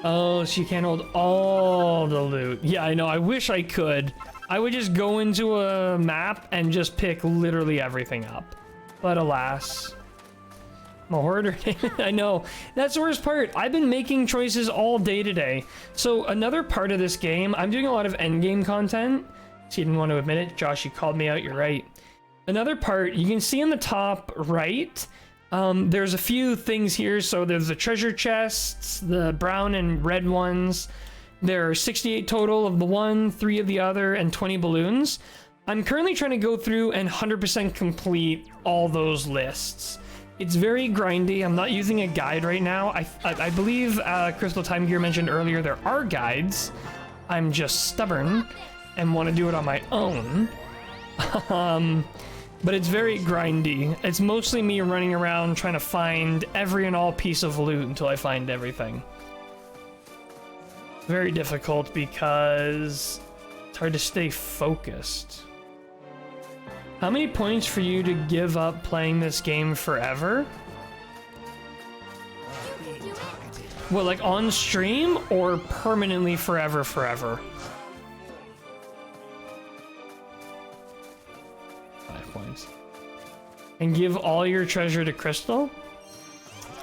Oh, so you can't hold all the loot. Yeah, I know. I wish I could. I would just go into a map and just pick literally everything up. But alas. I'm a hoarder. I know. That's the worst part. I've been making choices all day today. So another part of this game, I'm doing a lot of endgame content. So you didn't want to admit it. Josh, you called me out. You're right. Another part, you can see in the top right, there's a few things here. So there's the treasure chests, the brown and red ones. There are 68 total of the one, 3 of the other, and 20 balloons. I'm currently trying to go through and 100% complete all those lists. It's very grindy. I'm not using a guide right now. I believe Crystal Time Gear mentioned earlier there are guides. I'm just stubborn and want to do it on my own. But it's very grindy. It's mostly me running around trying to find every and all piece of loot until I find everything. Very difficult because it's hard to stay focused. How many points for you to give up playing this game forever? Well, like on stream or permanently forever? 5 points. And give all your treasure to Crystal?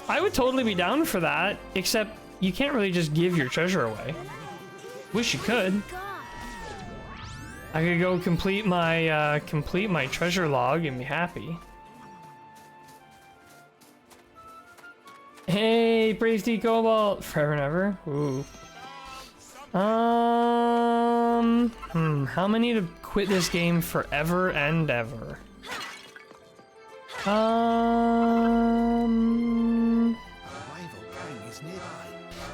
I would totally be down for that, except you can't really just give your treasure away. Wish you could. I could go complete my treasure log and be happy. Hey, Brave D Cobalt, forever and ever. Ooh. How many to quit this game forever and ever?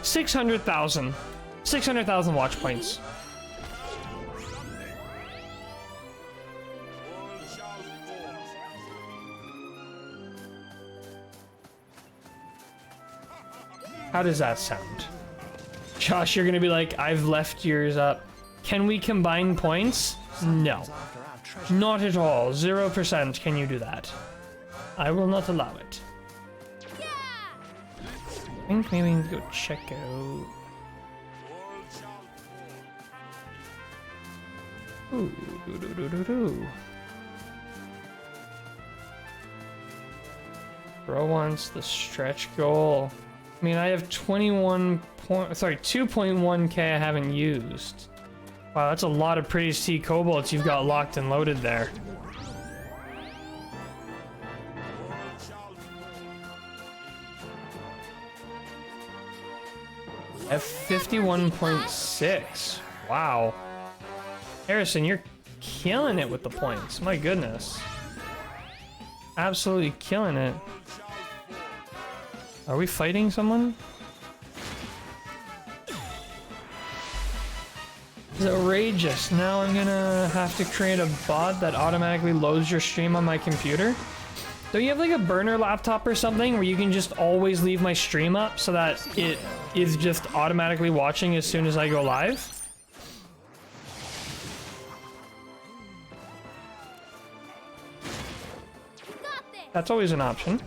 600,000. 600,000 watch points. How does that sound? Josh, you're gonna be like, I've left yours up. Can we combine points? No. After our treasure. Not at all. 0% can you do that. I will not allow it. I think maybe we can go check out. Ooh, doo. Bro wants the stretch goal. I mean, I have 2.1k I haven't used. Wow, that's a lot of pretty sea cobalts you've got locked and loaded there. F51.6. Wow. Harrison, you're killing it with the points. My goodness. Absolutely killing it. Are we fighting someone? It's outrageous. Now I'm gonna have to create a bot that automatically loads your stream on my computer. Don't you have like a burner laptop or something where you can just always leave my stream up so that it is just automatically watching as soon as I go live? That's always an option.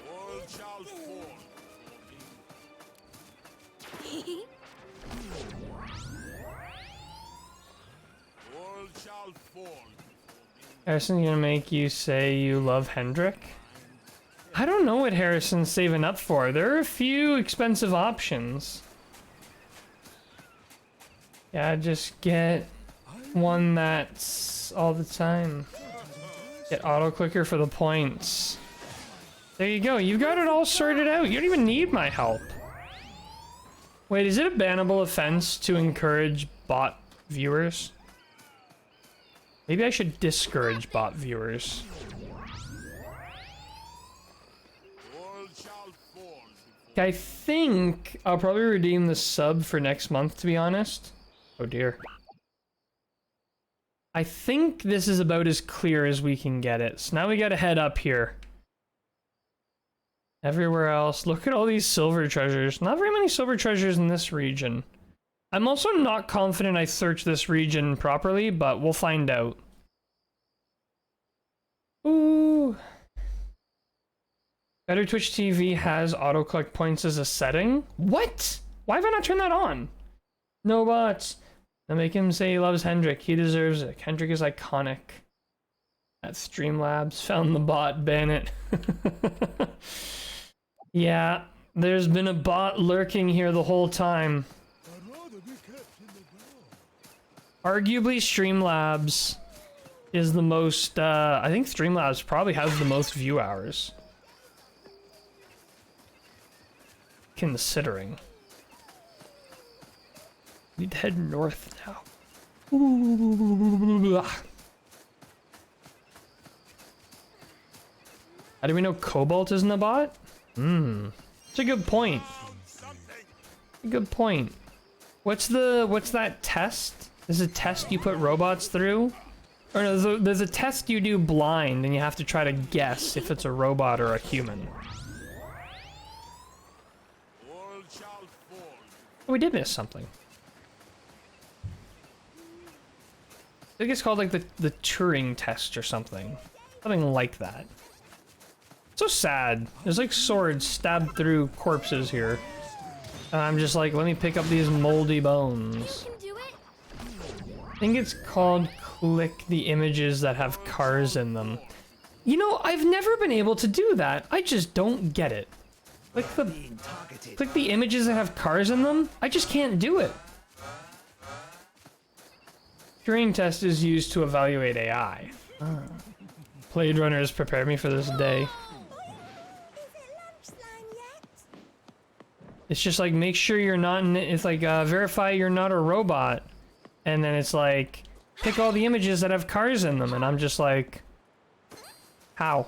All shall fall. All shall fall. Harrison's gonna make you say you love Hendrik? I don't know what Harrison's saving up for. There are a few expensive options. Yeah, just get one that's all the time. Get auto clicker for the points. There you go. You've got it all sorted out. You don't even need my help. Wait, is it a bannable offense to encourage bot viewers? Maybe I should discourage bot viewers. All shall fall. I think I'll probably redeem the sub for next month, to be honest. Oh dear. I think this is about as clear as we can get it. So now we gotta head up here. Everywhere else, look at all these silver treasures. Not very many silver treasures in this region. I'm also not confident I searched this region properly, but we'll find out. Ooh. Better Twitch TV has auto collect points as a setting. What? Why have I not turned that on? No bots. Now make him say he loves Hendrik. He deserves it. Hendrik is iconic. At Streamlabs found the bot. Ban it. Yeah, there's been a bot lurking here the whole time. Arguably, Streamlabs is the most, I think Streamlabs probably has the most view hours. Considering. We'd head north now. Ooh. How do we know Cobalt isn't a bot? It's a good point. A good point. What's that test? There's a test you put robots through? Or no, there's a test you do blind and you have to try to guess if it's a robot or a human. All shall fall. Oh, we did miss something. I think it's called like the Turing test or something. Something like that. So sad. There's like swords stabbed through corpses here. And I'm just like, let me pick up these moldy bones. You can do it. I think it's called click the images that have cars in them. You know, I've never been able to do that. I just don't get it. Being targeted. Click the images that have cars in them? I just can't do it. Turing test is used to evaluate AI. Blade Runner has prepared me for this day. It's just like, make sure you're not, it's like, verify you're not a robot. And then it's like, pick all the images that have cars in them. And I'm just like, how?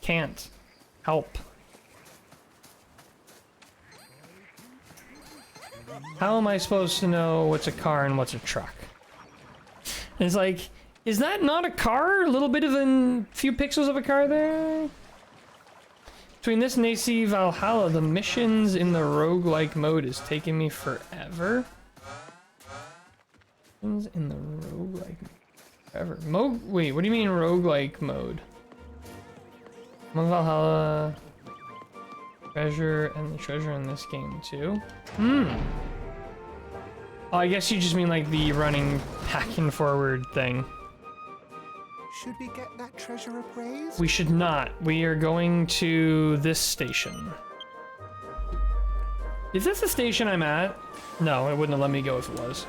Can't. Help. How am I supposed to know what's a car and what's a truck? And it's like, is that not a car? A little bit of a few pixels of a car there? Between this and AC Valhalla, the missions in the roguelike mode is taking me forever. Missions in the roguelike forever. Wait, what do you mean roguelike mode? Among Valhalla, treasure, and the treasure in this game too. Oh, I guess you just mean like the running back and forward thing. Should we get that treasure appraised? We should not. We are going to this station. Is this the station I'm at? No, it wouldn't have let me go if it was.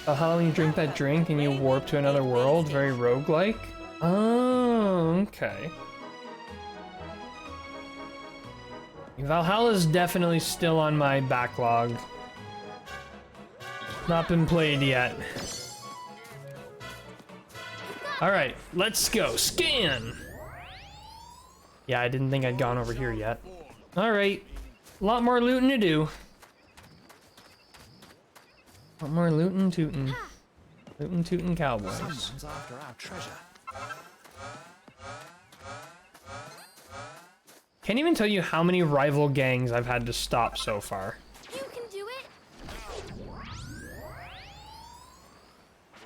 How when you drink that drink and you warp to another world? Very roguelike? Oh, okay. Valhalla's definitely still on my backlog. Not been played yet. Alright, let's go. Scan! Yeah, I didn't think I'd gone over here yet. Alright, a lot more looting to do. A lot more lootin' tootin'. Lootin' tootin' cowboys. Someone's after our treasure. Can't even tell you how many rival gangs I've had to stop so far. You can do it.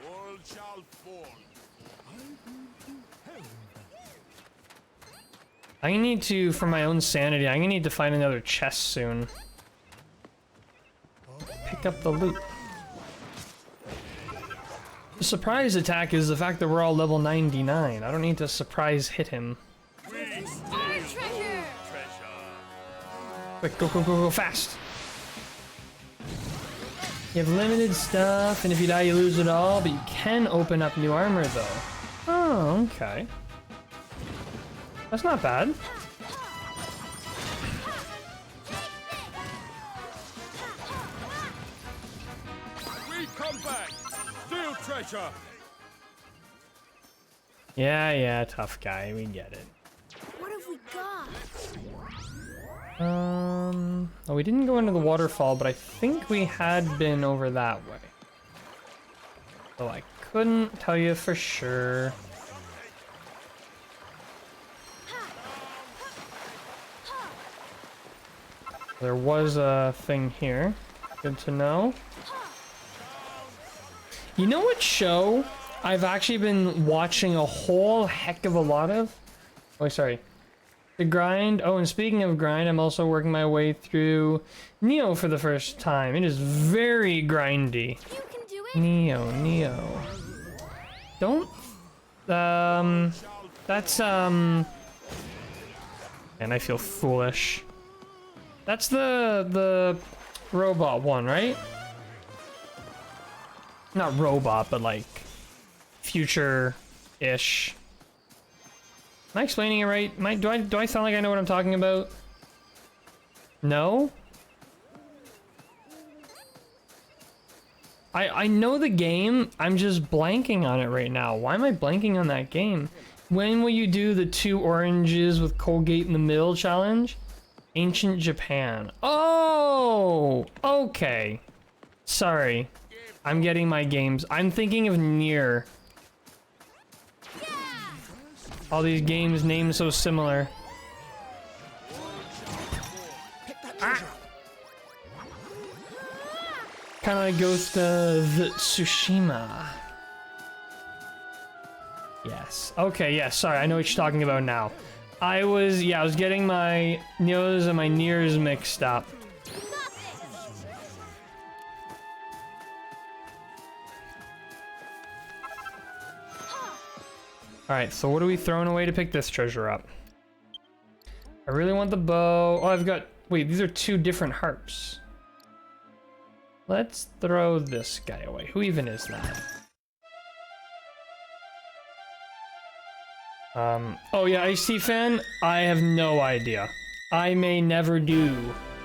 All shall fall. I need to, for my own sanity, I'm gonna need to find another chest soon. Pick up the loot. The surprise attack is the fact that we're all level 99. I don't need to surprise hit him. We Our steal treasure. treasure. Quick, go, go, go, go, fast! You have limited stuff, and if you die, you lose it all, but you can open up new armor, though. Oh, okay. That's not bad. We come back. Steal treasure. Yeah, tough guy, we get it. What have we got? Oh, we didn't go into the waterfall, but I think we had been over that way. So I couldn't tell you for sure. There was a thing here. Good to know. You know what show I've actually been watching a whole heck of a lot of? Oh, sorry. The grind. Oh, and speaking of grind, I'm also working my way through Neo for the first time. It is very grindy. You can do it. Neo. Don't. That's, and I feel foolish. That's the robot one, right? Not robot, but like future-ish. Am I explaining it right? Do I sound like I know what I'm talking about? No? I know the game, I'm just blanking on it right now. Why am I blanking on that game? When will you do the 2 oranges with Colgate in the middle challenge? Ancient Japan. Oh! Okay. Sorry. I'm getting my games. I'm thinking of Nier. All these games named so similar. Kind of like Ghost of Tsushima. Yes. Okay, yeah, sorry. I know what you're talking about now. I was getting my Neos and my Niers mixed up. Alright, so what are we throwing away to pick this treasure up? I really want the bow. Oh, I've got... Wait, these are 2 different harps. Let's throw this guy away. Who even is that? Oh yeah, IC fan? I have no idea. I may never do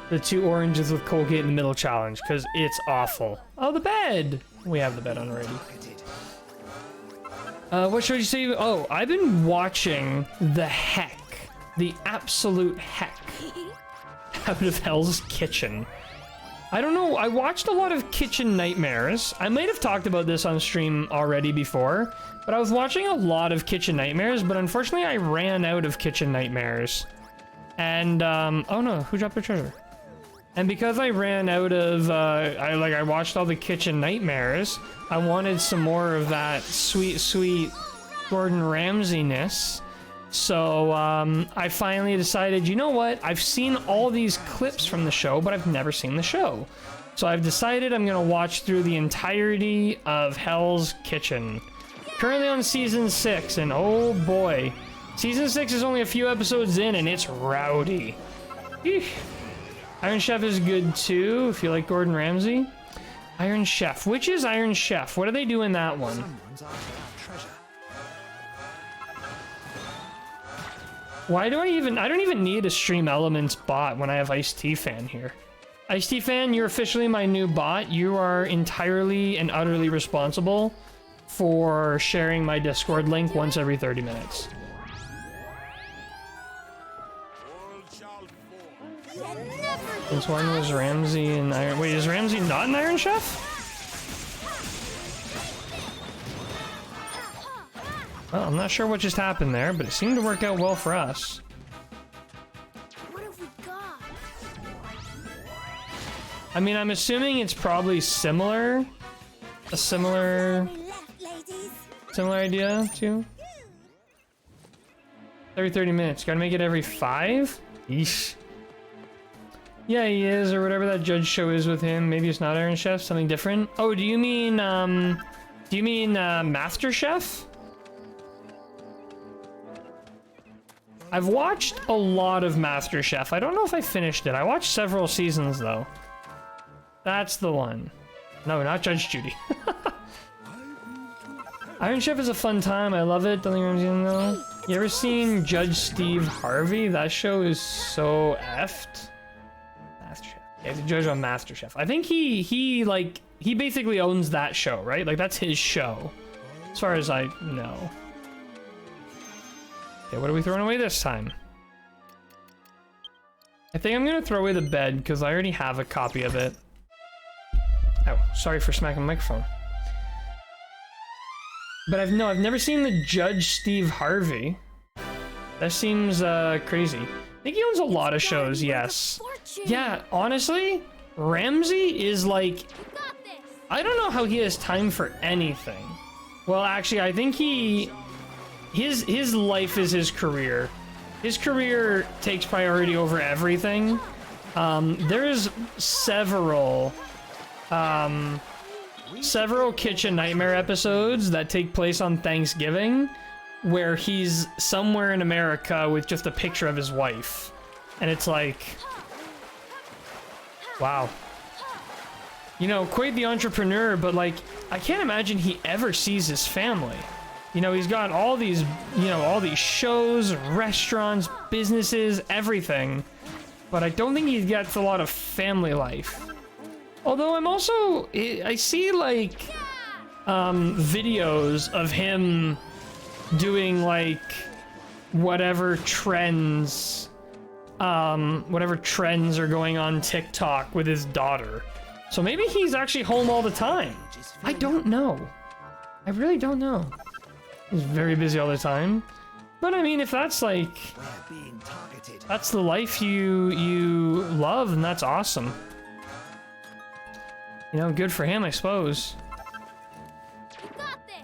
the 2 oranges with Colgate in the middle challenge, because it's awful. Oh, the bed! We have the bed on already. What should you say? Oh, I've been watching the absolute heck out of Hell's Kitchen. I don't know, I watched a lot of Kitchen Nightmares. I might have talked about this on stream already before, but I was watching a lot of Kitchen Nightmares, but unfortunately I ran out of Kitchen Nightmares. And, oh no, who dropped their treasure? And because I ran out of, I watched all the Kitchen Nightmares, I wanted some more of that sweet, sweet Gordon Ramsay-ness. So, I finally decided, you know what? I've seen all these clips from the show, but I've never seen the show. So I've decided I'm gonna watch through the entirety of Hell's Kitchen. Currently on season 6, and oh boy. Season 6 is only a few episodes in, and it's rowdy. Eesh. Iron Chef is good too, if you like Gordon Ramsay. Iron Chef. Which is Iron Chef? What do they do in that one? Someone's after our treasure. Why do I don't even need a Stream Elements bot when I have Ice-T Fan here. Ice-T Fan, you're officially my new bot. You are entirely and utterly responsible for sharing my Discord link once every 30 minutes. All shall fall. This one was Ramsay and Iron... Wait, is Ramsay not an Iron Chef? Well, I'm not sure what just happened there, but it seemed to work out well for us. What have we got? I mean, I'm assuming it's probably similar. A similar... Only left, ladies. Similar idea, too? Every 30 minutes. Gotta make it every 5? Yeesh. Yeah, he is, or whatever that judge show is with him. Maybe it's not Iron Chef, something different. Oh, do you mean Master Chef? I've watched a lot of Master Chef. I don't know if I finished it. I watched several seasons, though. That's the one. No, not Judge Judy. Iron Chef is a fun time. I love it. Don't think I'm using though. You ever seen Judge Steve Harvey? That show is so effed. Master Chef. Yeah, he's a judge on Master Chef. I think he basically owns that show, right? Like that's his show, as far as I know. Okay, what are we throwing away this time? I think I'm gonna throw away the bed because I already have a copy of it. Oh, sorry for smacking the microphone. But I've never seen the Judge Steve Harvey. That seems crazy. I think he owns a lot of shows, yes. Yeah, honestly, Ramsay is like, I don't know how he has time for anything. Well, actually, I think his life is his career. His career takes priority over everything. There's several Kitchen Nightmare episodes that take place on Thanksgiving where he's somewhere in America with just a picture of his wife. And it's like, wow. You know, quite the entrepreneur, but like, I can't imagine he ever sees his family. You know, he's got all these, all these shows, restaurants, businesses, everything. But I don't think he gets a lot of family life. Although I see like, videos of him doing like, whatever trends are going on TikTok with his daughter. So maybe he's actually home all the time. I don't know. I really don't know. He's very busy all the time. But I mean, if that's like, We're being targeted. that's the life you love, and that's awesome. You know, good for him, I suppose. You got this.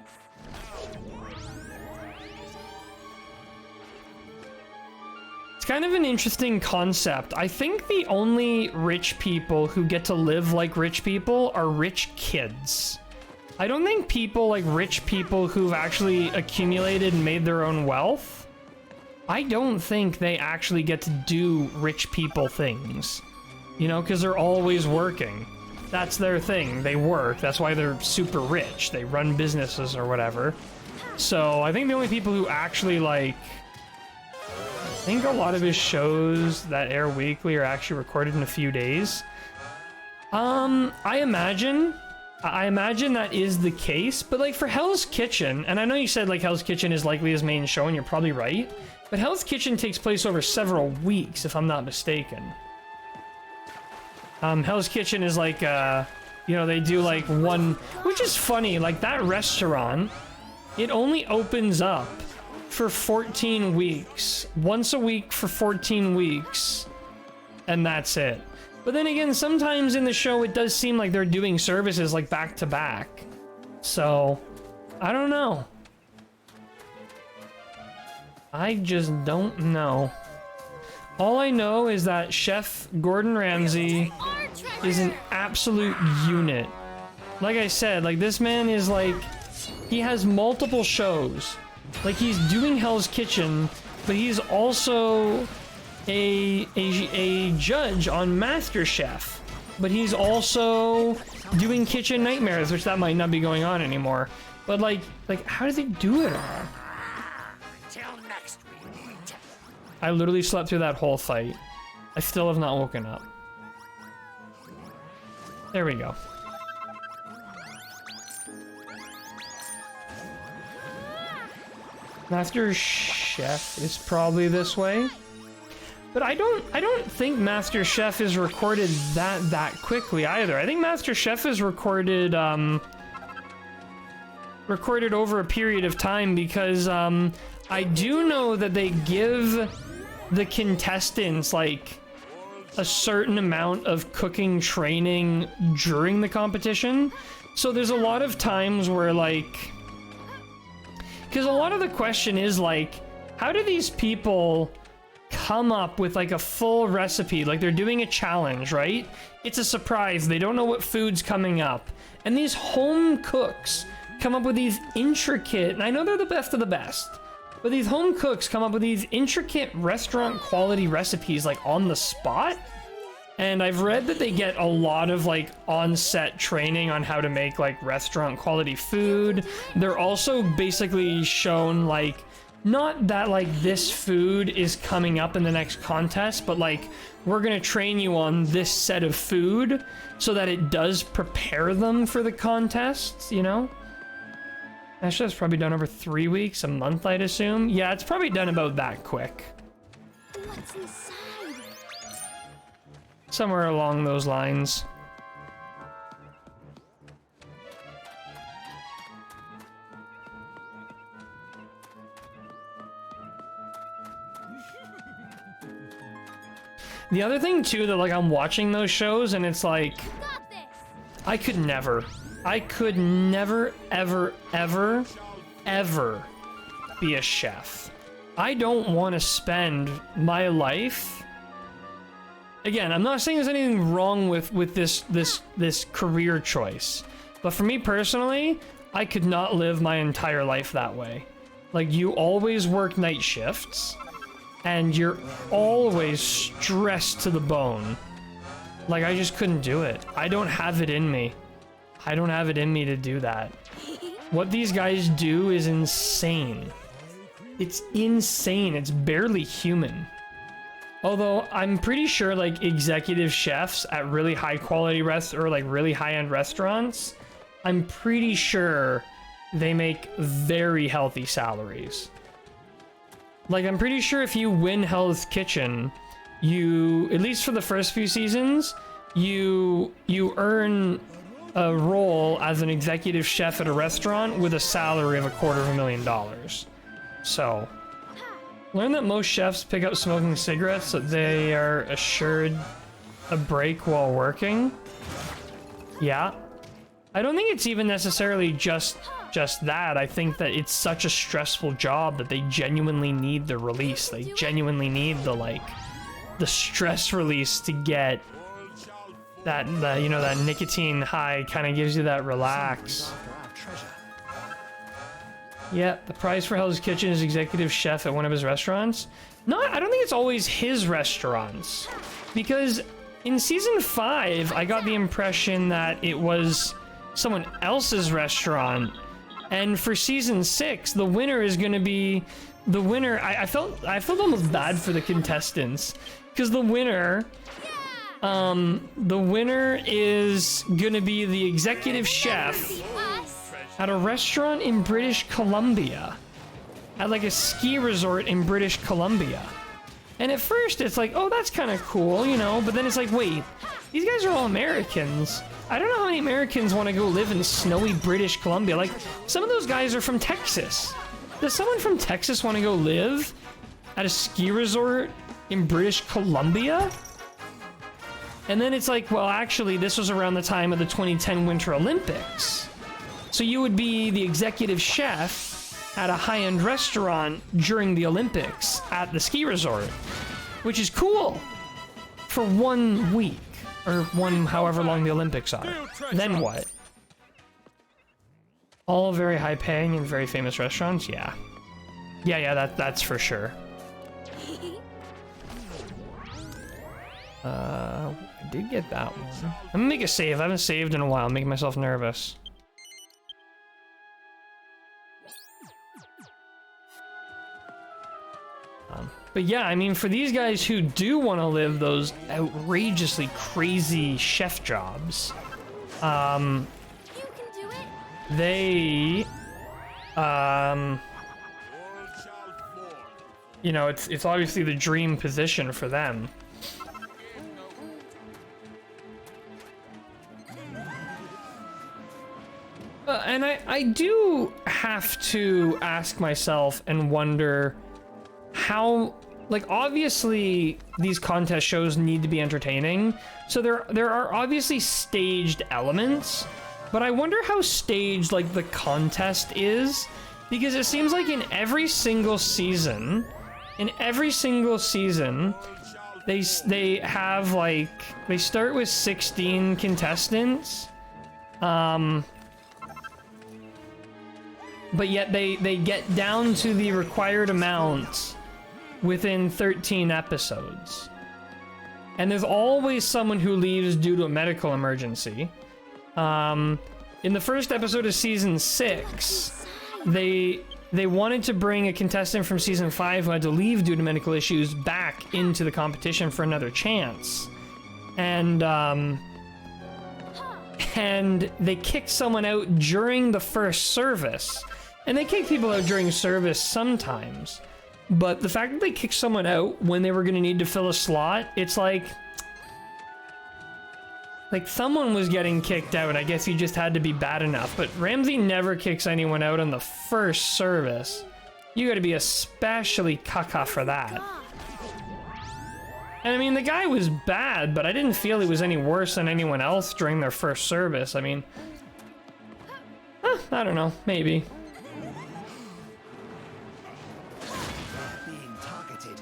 It's kind of an interesting concept. I think the only rich people who get to live like rich people are rich kids. I don't think people like rich people who've actually accumulated and made their own wealth, I don't think they actually get to do rich people things. You know, because they're always working. That's their thing. They work. That's why they're super rich. They run businesses or whatever. So I think the only people who actually like... I think a lot of his shows that air weekly are actually recorded in a few days. I imagine that is the case, but like for Hell's Kitchen, and I know you said like Hell's Kitchen is likely his main show, and you're probably right, but Hell's Kitchen takes place over several weeks, if I'm not mistaken. Hell's Kitchen is like, you know, they do like one, which is funny, like that restaurant, it only opens up for 14 weeks, once a week for 14 weeks, and that's it. But then again, sometimes in the show, it does seem like they're doing services like back to back. So, I don't know. I just don't know. All I know is that Chef Gordon Ramsay is an absolute unit. Like I said, like this man is like, he has multiple shows. Like he's doing Hell's Kitchen, but he's also a judge on MasterChef. But he's also doing Kitchen Nightmares, which that might not be going on anymore. But like how does he do it all? I literally slept through that whole fight. I still have not woken up. There we go. Master Chef is probably this way. But I don't think Master Chef is recorded that quickly either. I think Master Chef is recorded recorded over a period of time because I do know that they give the contestants like a certain amount of cooking training during the competition. So there's a lot of times where like, because a lot of the question is like, how do these people come up with like a full recipe? Like they're doing a challenge, right? It's a surprise. They don't know what food's coming up. And these home cooks come up with these intricate, and I know they're the best of the best, but these home cooks come up with these intricate restaurant quality recipes like on the spot. And I've read that they get a lot of like on-set training on how to make like restaurant quality food. They're also basically shown like, not that like this food is coming up in the next contest, but like we're gonna train you on this set of food so that it does prepare them for the contests, you know? That show's probably done over 3 weeks, a month, I'd assume. Yeah, it's probably done about that quick. What's inside? Somewhere along those lines. The other thing too, that like I'm watching those shows and it's like, Got this. I could never, ever, ever, ever be a chef. I don't want to spend my life. Again, I'm not saying there's anything wrong with this career choice, but for me personally, I could not live my entire life that way. Like you always work night shifts, and you're always stressed to the bone. Like I just couldn't do it. I don't have it in me. I don't have it in me to do that. What these guys do is insane. It's insane. It's barely human. Although I'm pretty sure like executive chefs at really high quality or like really high-end restaurants, I'm pretty sure they make very healthy salaries. Like I'm pretty sure if you win Hell's Kitchen, you, at least for the first few seasons, you earn a role as an executive chef at a restaurant with a salary of $250,000. So, learn that most chefs pick up smoking cigarettes so they are assured a break while working. Yeah. I don't think it's even necessarily just that. I think that it's such a stressful job that they genuinely need the release. They genuinely need the stress release to get that, you know, that nicotine high kind of gives you that relax. Yeah, the prize for Hell's Kitchen is executive chef at one of his restaurants. I don't think it's always his restaurants, because in season 5, I got the impression that it was someone else's restaurant. And for season 6, the winner is going to be the winner. I felt almost bad for the contestants, because the winner is going to be the executive chef at a restaurant in British Columbia, at like a ski resort in British Columbia. And at first it's like, oh, that's kind of cool, you know, but then it's like, wait, these guys are all Americans. I don't know how many Americans want to go live in snowy British Columbia. Like, some of those guys are from Texas. Does someone from Texas want to go live at a ski resort in British Columbia? And then it's like, well, actually, this was around the time of the 2010 Winter Olympics. So you would be the executive chef at a high-end restaurant during the Olympics at the ski resort, which is cool for 1 week, or however long the Olympics are. Then what? All very high-paying and very famous restaurants? Yeah. Yeah, that's for sure. I did get that one. I'm gonna make a save. I haven't saved in a while. I'm making myself nervous. But yeah, I mean, for these guys who do want to live those outrageously crazy chef jobs, You can do it. they, All shall fall. you know, it's obviously the dream position for them. And I do have to ask myself and wonder how, like, obviously these contest shows need to be entertaining, so there are obviously staged elements, but I wonder how staged, like, the contest is, because it seems like in every single season, they have, like, they start with 16 contestants, but yet they get down to the required amount within 13 episodes. And there's always someone who leaves due to a medical emergency. In the first episode of season 6, they wanted to bring a contestant from season 5 who had to leave due to medical issues back into the competition for another chance. And they kicked someone out during the first service. And they kick people out during service sometimes. But the fact that they kicked someone out when they were going to need to fill a slot, it's like someone was getting kicked out. I guess you just had to be bad enough. But Ramsey never kicks anyone out on the first service. You got to be especially caca for that. And I mean, the guy was bad, but I didn't feel he was any worse than anyone else during their first service. I mean, I don't know, maybe. Being targeted.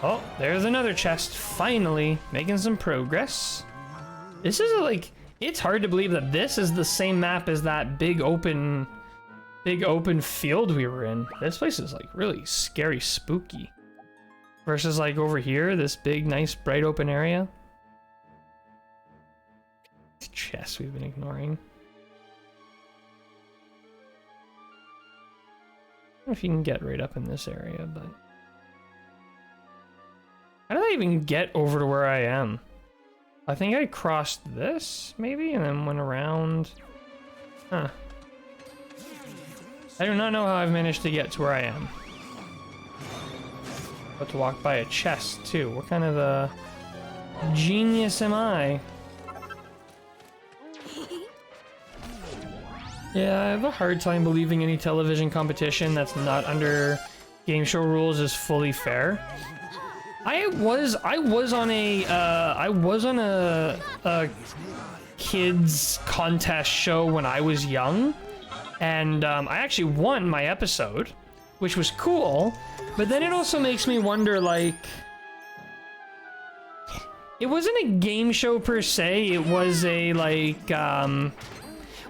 Oh, there's another chest, finally, making some progress. This is like, it's hard to believe that this is the same map as that big open field we were in. This place is like really scary, spooky. Versus like over here, this big, nice, bright open area. Chest we've been ignoring. I don't know if you can get right up in this area, but how did I even get over to where I am? I think I crossed this, maybe, and then went around. Huh. I do not know how I've managed to get to where I am. But to walk by a chest, too. What kind of a genius am I? Yeah, I have a hard time believing any television competition that's not under game show rules is fully fair. I was on a kids contest show when I was young, and I actually won my episode, which was cool. But then it also makes me wonder, like, it wasn't a game show per se. It was a like,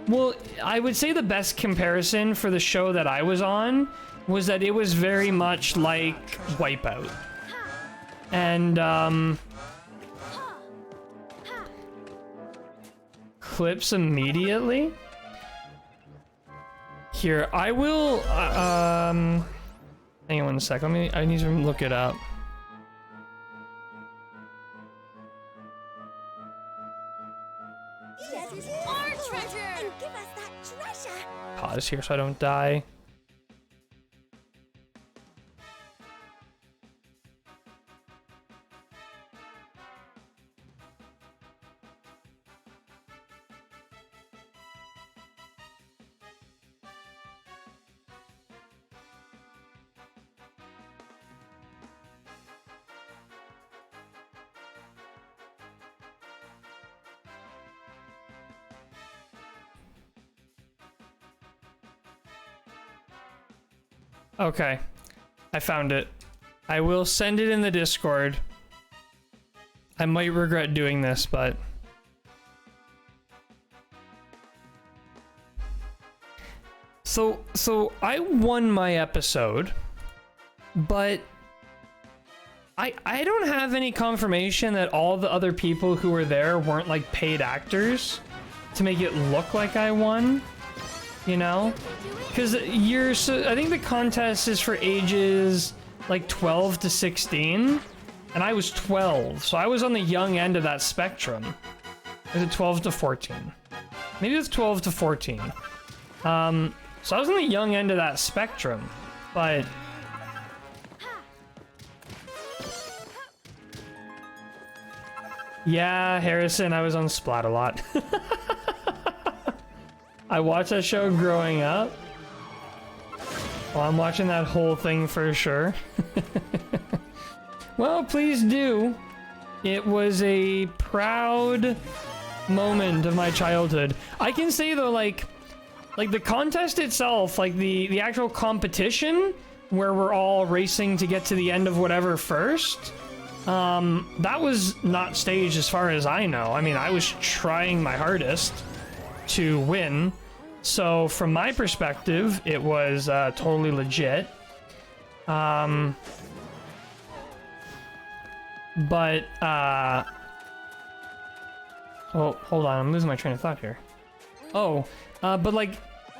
well, I would say the best comparison for the show that I was on was that it was very much like Wipeout. And, clips immediately? Here, I will, hang on 1 sec, I need to look it up. That is our treasure! And give us that treasure! Pause here so I don't die. Okay, I found it. I will send it in the Discord. I might regret doing this, but... So I won my episode, but I don't have any confirmation that all the other people who were there weren't like paid actors to make it look like I won, you know? Because I think the contest is for ages like 12 to 16, and I was 12, so I was on the young end of that spectrum. Is it 12 to 14? Maybe it's 12 to 14. So I was on the young end of that spectrum, but... Yeah, Harrison, I was on Splat a lot. I watched that show growing up. Well, I'm watching that whole thing for sure. Well, please do. It was a proud moment of my childhood. I can say though, like the contest itself, like the actual competition where we're all racing to get to the end of whatever first, that was not staged as far as I know. I mean, I was trying my hardest to win. So from my perspective, it was totally legit. But oh, hold on, I'm losing my train of thought here. Oh, but like,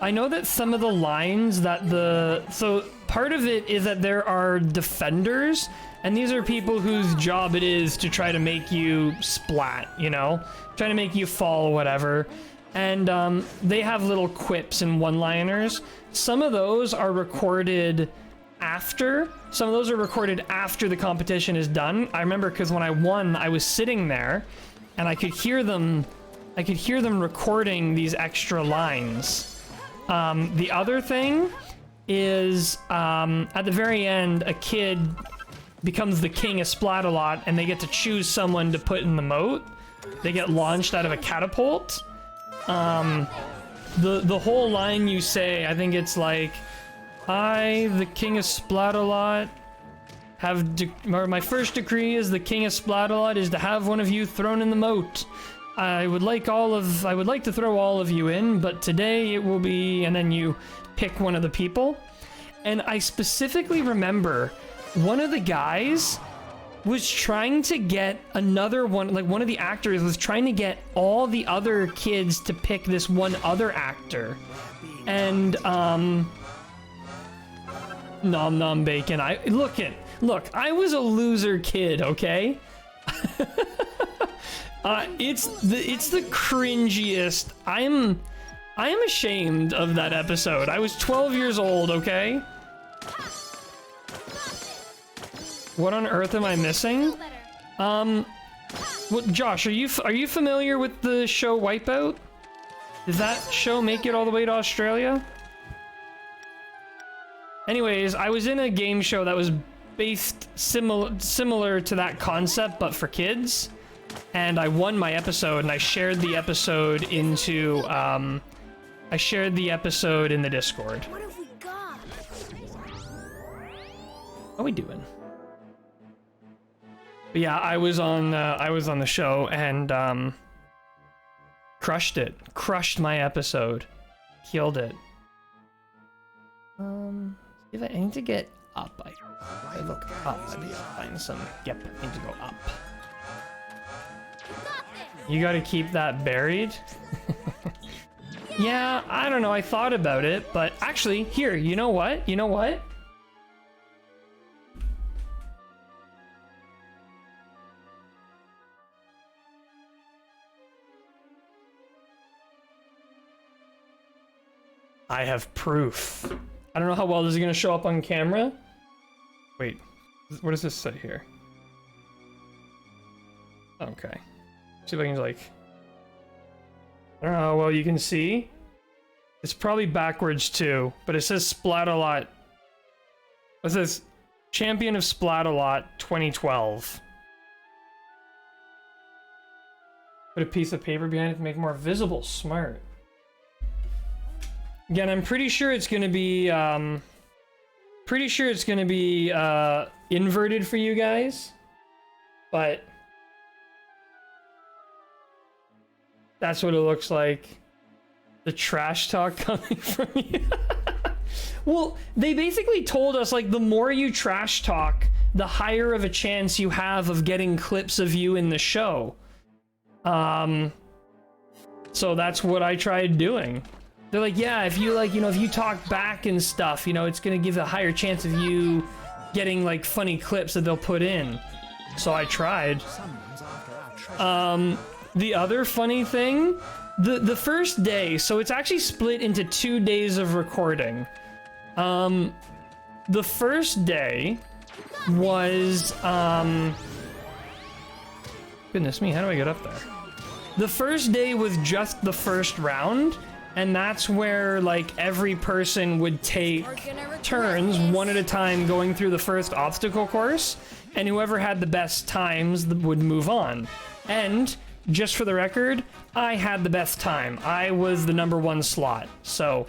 I know that some of the lines that so part of it is that there are defenders, and these are people whose job it is to try to make you splat, you know? Trying to make you fall, whatever. And they have little quips and one-liners. Some of those are recorded after. Some of those are recorded after the competition is done. I remember because when I won, I was sitting there, and I could hear them recording these extra lines. The other thing is at the very end, a kid becomes the king of Splat-A-Lot, and they get to choose someone to put in the moat. They get launched out of a catapult. The whole line you say, I think it's like, I, the king of Splat-A-Lot, or my first decree as the king of Splat-A-Lot is to have one of you thrown in the moat. I would like to throw all of you in, but today it will be, and then you pick one of the people. And I specifically remember one of the guys was trying to get another one, like one of the actors was trying to get all the other kids to pick this one other actor. And, nom nom bacon. Look, I was a loser kid, okay? It's the cringiest. I am ashamed of that episode. I was 12 years old, okay? What on earth am I missing? Well, Josh, are you familiar with the show Wipeout? Did that show make it all the way to Australia? Anyways, I was in a game show that was based similar to that concept, but for kids. And I won my episode, and I shared the episode into, I shared the episode in the Discord. What have we got? How we doing? But yeah, I was on the show and crushed it. Crushed my episode. Killed it. If I need to get up, I look up. I need to find some. Yep, I need to go up. You gotta keep that buried. Yeah, I don't know. I thought about it, but actually, here. You know what? You know what? I have proof. I don't know how well this is gonna show up on camera. Wait, what does this say here? Okay. See if I can like... I don't know how well you can see. It's probably backwards too, but it says Splat-A-Lot. It says Champion of Splat-A-Lot 2012. Put a piece of paper behind it to make it more visible. Smart. Again, I'm pretty sure it's gonna be inverted for you guys, but that's what it looks like. The trash talk coming from you. Well, they basically told us, like, the more you trash talk, the higher of a chance you have of getting clips of you in the show. So that's what I tried doing. They're like, yeah, if you, like, you know, if you talk back and stuff, you know, it's gonna give a higher chance of you getting, like, funny clips that they'll put in. So I tried. The other funny thing, the first day, so it's actually split into 2 days of recording. The first day was, goodness me, how do I get up there? The first day was just the first round, and that's where, like, every person would take turns one at a time going through the first obstacle course, and whoever had the best times would move on. And just for the record, I had the best time. I was the #1 slot, so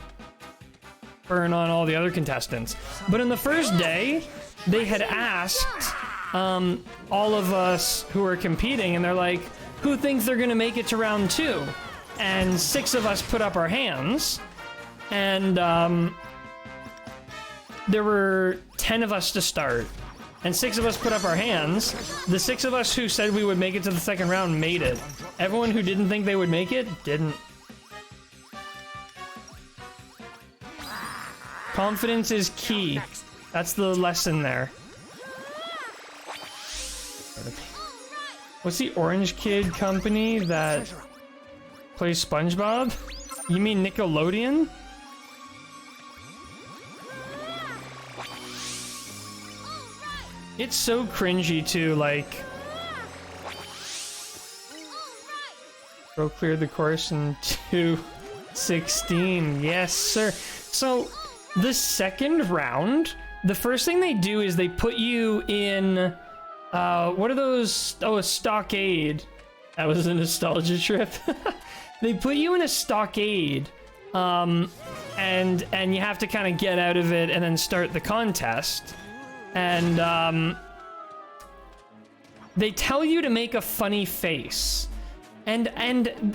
burn on all the other contestants. But in the first day, they had asked all of us who were competing, and they're like, who thinks they're gonna make it to round 2? And 6 of us put up our hands, and there were 10 of us to start. And 6 of us put up our hands. The 6 of us who said we would make it to the second round made it. Everyone who didn't think they would make it, didn't. Confidence is key. That's the lesson there. What's the Orange Kid company that plays SpongeBob? You mean Nickelodeon? It's so cringy too, like... Bro cleared the course in 2:16. Yes, sir. So, the second round, the first thing they do is they put you in... what are those? Oh, a stockade. That was a nostalgia trip. They put you in a stockade, and you have to kind of get out of it and then start the contest. And they tell you to make a funny face, and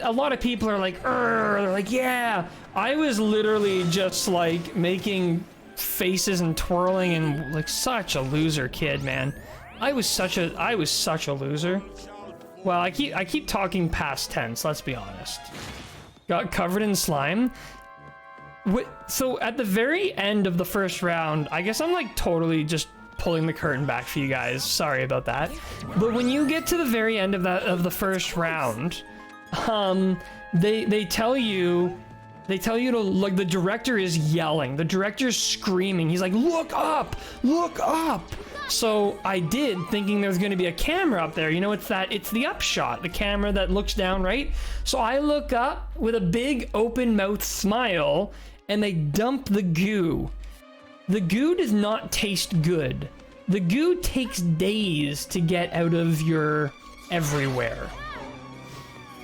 a lot of people are like, they're like, yeah. I was literally just like making faces and twirling and like such a loser kid, man. I was such a loser. Well, I keep talking past tense, let's be honest. Got covered in slime. So at the very end of the first round, I guess I'm like totally just pulling the curtain back for you guys. Sorry about that. But when you get to the very end of the first round, they tell you to, like, the director is yelling. The director's screaming. He's like, look up! Look up! So I did, thinking there was going to be a camera up there. You know, it's the upshot, the camera that looks down, right? So I look up with a big open mouth smile, and they dump the goo. The goo does not taste good. The goo takes days to get out of your everywhere.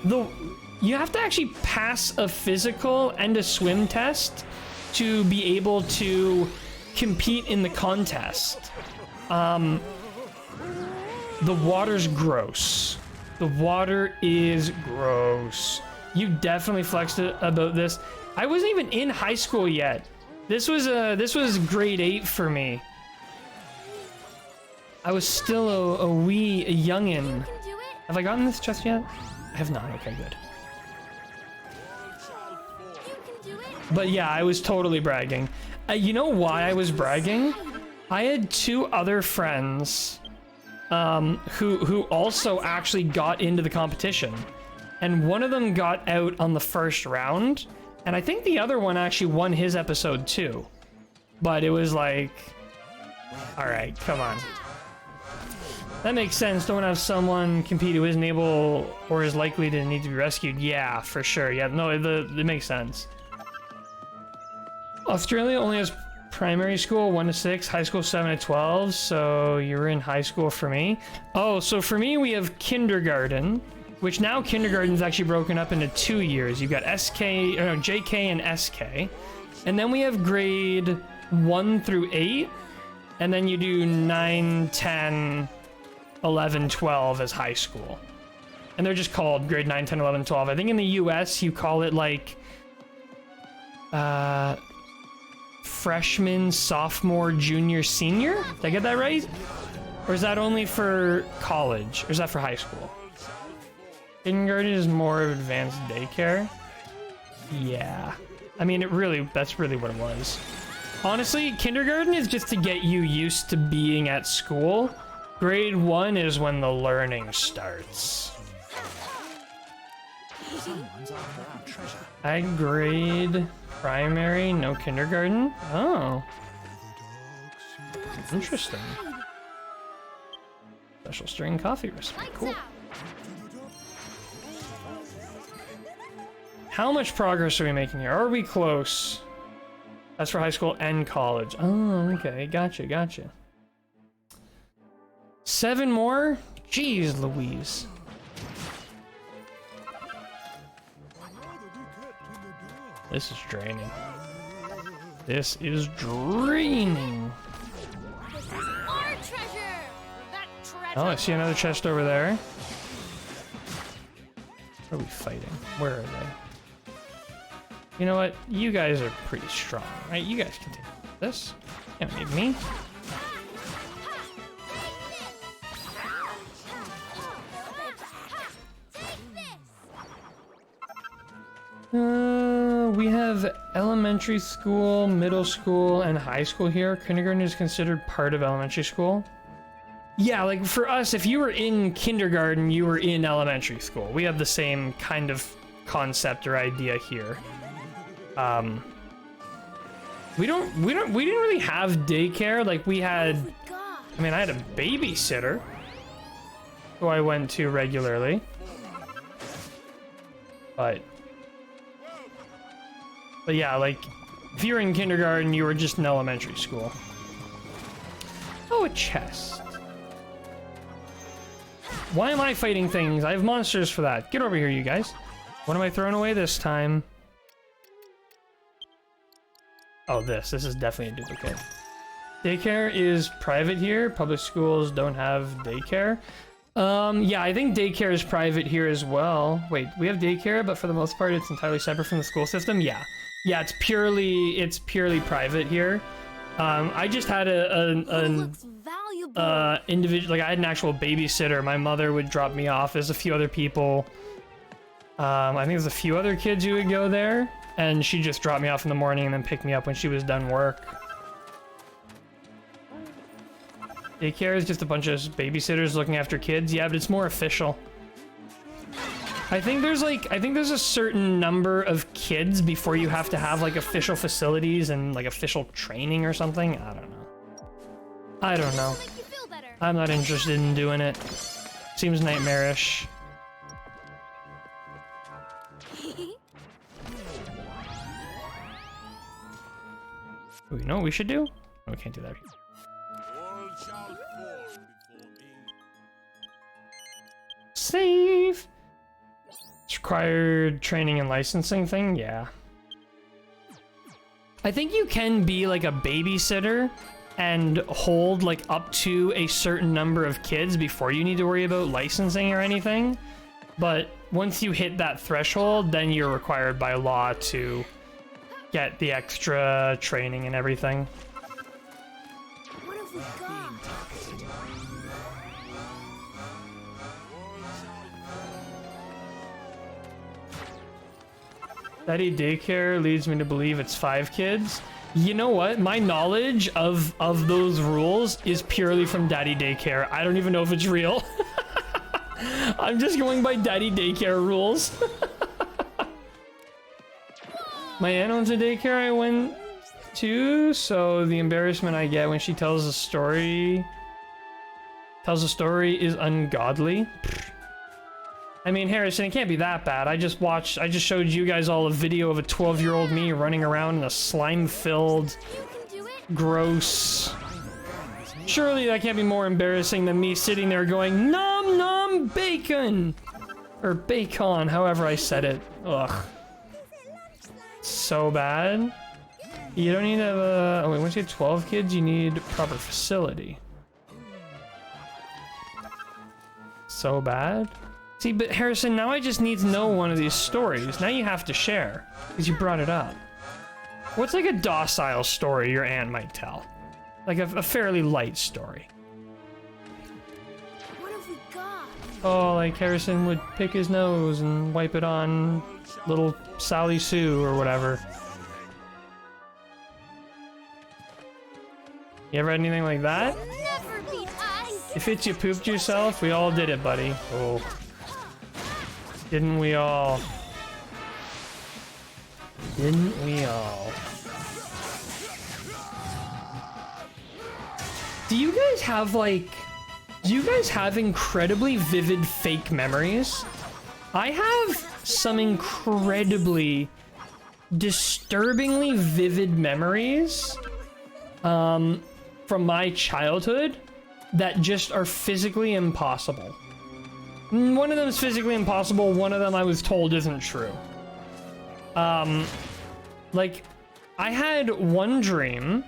You have to actually pass a physical and a swim test to be able to compete in the contest. The water's gross. The water is gross. You definitely flexed it about this. I wasn't even in high school yet. This was grade 8 for me. I was still a youngin'. Have I gotten this chest yet? I have not. Okay, good. But yeah, I was totally bragging. You know why I was bragging? I had 2 other friends who also actually got into the competition. And one of them got out on the first round, And I think the other one actually won his episode too. But it was like, all right, come on. That makes sense. Don't have someone compete who isn't able or is likely to need to be rescued. Yeah, for sure. Yeah, no, it makes sense. Australia only has primary school 1 to 6, high school 7 to 12. So you're in high school for me. Oh, so for me we have kindergarten, which now kindergarten is actually broken up into 2 years. You've got JK and SK, and then we have grade 1 through 8, and then you do 9, 10, 11, 12 as high school. And they're just called grade 9, 10, 11, 12. I think in the US you call it like freshman, sophomore, junior, senior? Did I get that right? Or is that only for college? Or is that for high school? Kindergarten is more of advanced daycare. Yeah. I mean, that's really what it was. Honestly, kindergarten is just to get you used to being at school. Grade 1 is when the learning starts. Someone's after our treasure. I grade primary, no kindergarten. Oh. Interesting. Special strain coffee recipe. Cool. How much progress are we making here? Are we close? That's for high school and college. Oh, okay. Gotcha. 7 more? Jeez Louise. This is draining. This is draining. This is our treasure. That treasure. Oh, I see another chest over there. What are we fighting? Where are they? You know what? You guys are pretty strong, right? You guys can take this. You don't need me. We have elementary school, middle school, and high school here. Kindergarten is considered part of elementary school. Yeah, like for us, if you were in kindergarten, you were in elementary school. We have the same kind of concept or idea here. We didn't really have daycare. Like we had, I mean, I had a babysitter who I went to regularly, but yeah, like if you were in kindergarten, you were just in elementary school. Oh, a chest. Why am I fighting things? I have monsters for that. Get over here, you guys. What am I throwing away this time? Oh, this is definitely a duplicate. Daycare is private here. Public schools don't have daycare. Yeah, I think daycare is private here as well. Wait, we have daycare, but for the most part, it's entirely separate from the school system. Yeah, it's purely private here. I just had individual, like I had an actual babysitter. My mother would drop me off. There's a few other people. I think there's a few other kids who would go there, and she'd just drop me off in the morning and then pick me up when she was done work. Daycare is just a bunch of babysitters looking after kids. Yeah, but it's more official. I think there's a certain number of kids before you have to have like official facilities and like official training or something. I don't know. I'm not interested in doing it. Seems nightmarish. Oh, you know what we should do? Oh, we can't do that. All shall fall before me. Save. It's required training and licensing thing. Yeah. I think you can be like a babysitter and hold like up to a certain number of kids before you need to worry about licensing or anything. But once you hit that threshold, then you're required by law to get the extra training and everything. What have we got? Daddy Daycare leads me to believe it's 5 kids. You know what? My knowledge of those rules is purely from Daddy Daycare. I don't even know if it's real. I'm just going by Daddy Daycare rules. My aunt owns a daycare I went to, so the embarrassment I get when she tells a story is ungodly. I mean, Harrison, it can't be that bad. I just showed you guys all a video of a 12-year-old me running around in a slime-filled, gross... Surely that can't be more embarrassing than me sitting there going, nom nom bacon! Or bacon, however I said it. Ugh. So bad. You don't need to have a... Oh wait, once you have 12 kids, you need proper facility. So bad. See, but Harrison, now I just need to know one of these stories. Now you have to share, because you brought it up. What's like a docile story your aunt might tell? Like a fairly light story. What have we got? Oh, like Harrison would pick his nose and wipe it on little Sally Sue or whatever. You ever had anything like that? Never beat us. If it's you pooped yourself, we all did it, buddy. Oh. Didn't we all? Didn't we all? Do you guys have incredibly vivid fake memories? I have some incredibly disturbingly vivid memories from my childhood that just are physically impossible. One of them is physically impossible, one of them I was told isn't true. Like, I had one dream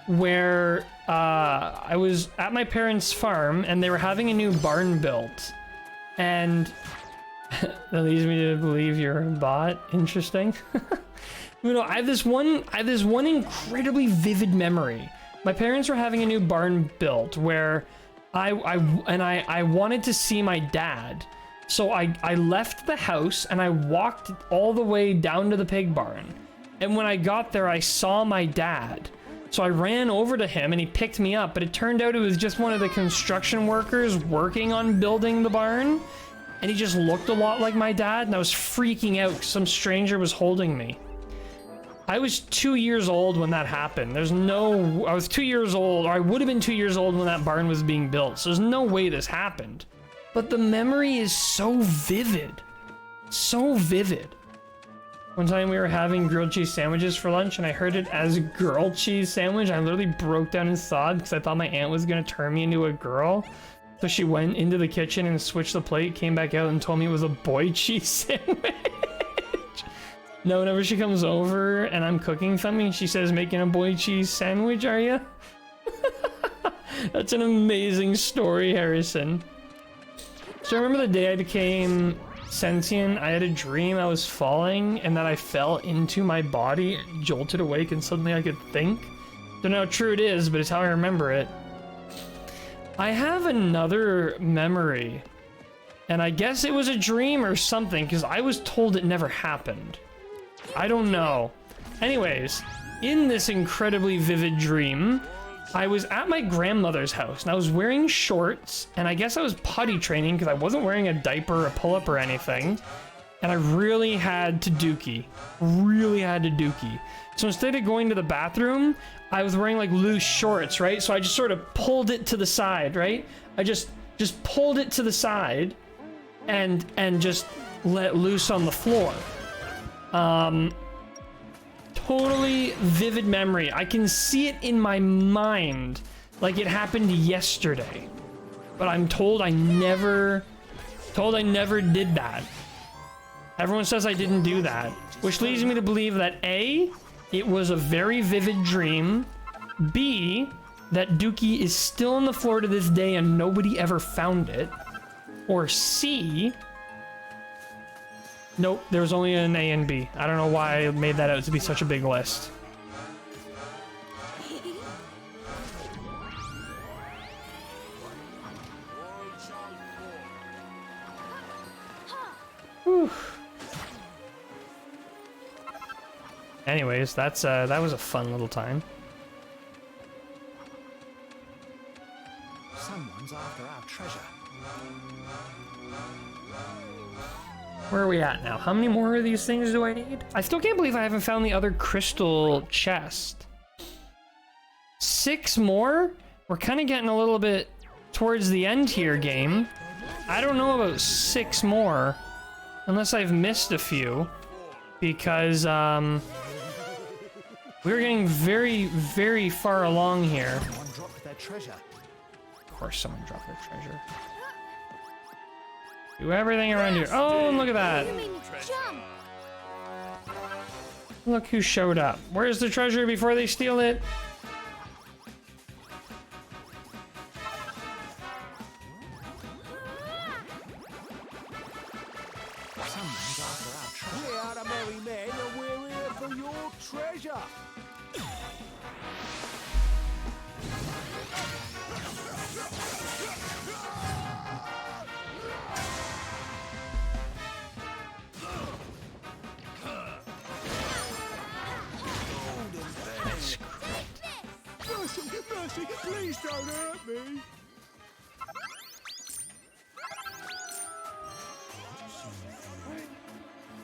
where I was at my parents' farm and they were having a new barn built. And that leads me to believe you're a bot. Interesting. You know, I have this one incredibly vivid memory. My parents were having a new barn built where I wanted to see my dad. So I left the house and I walked all the way down to the pig barn. And when I got there, I saw my dad. So I ran over to him and he picked me up, but it turned out it was just one of the construction workers working on building the barn. And he just looked a lot like my dad, and I was freaking out because some stranger was holding me. I was 2 years old when that happened. I was 2 years old, or I would have been 2 years old when that barn was being built. So there's no way this happened. But the memory is so vivid. So vivid. One time we were having grilled cheese sandwiches for lunch and I heard it as a girl cheese sandwich. I literally broke down and sobbed because I thought my aunt was gonna turn me into a girl. So she went into the kitchen and switched the plate, came back out and told me it was a boy cheese sandwich. No, whenever she comes over and I'm cooking something, she says, making a boy cheese sandwich, are you? That's an amazing story, Harrison. So I remember the day I became sentient, I had a dream I was falling and that I fell into my body, jolted awake, and suddenly I could think. Don't know how true it is, but it's how I remember it. I have another memory, and I guess it was a dream or something, because I was told it never happened. I don't know. Anyways, in this incredibly vivid dream, I was at my grandmother's house, and I was wearing shorts, and I guess I was potty training because I wasn't wearing a diaper, a pull-up, or anything, and I really had to dookie. Really had to dookie. So instead of going to the bathroom, I was wearing like loose shorts, right? So I just sort of pulled it to the side, right? I just pulled it to the side and just let loose on the floor. Totally vivid memory. I can see it in my mind like it happened yesterday. But I'm told I never did that. Everyone says I didn't do that, which leads me to believe that A, it was a very vivid dream, B, that Dookie is still on the floor to this day and nobody ever found it, or C, nope, there was only an A and B. I don't know why I made that out to be such a big list. Whew. Anyways, that was a fun little time. Someone's after our treasure. Where are we at now? How many more of these things do I need? I still can't believe I haven't found the other crystal chest. 6 more? We're kind of getting a little bit towards the end here, game. I don't know about 6 more. Unless I've missed a few. Because, we're getting very, very far along here. Someone dropped their treasure. Of course someone dropped their treasure. Do everything around here. Oh, look at that. You made me jump. Look who showed up. Where's the treasure before they steal it? Someone's after our treasure. We are the merry men and we're here for your treasure. Mercy, mercy, please don't hurt me.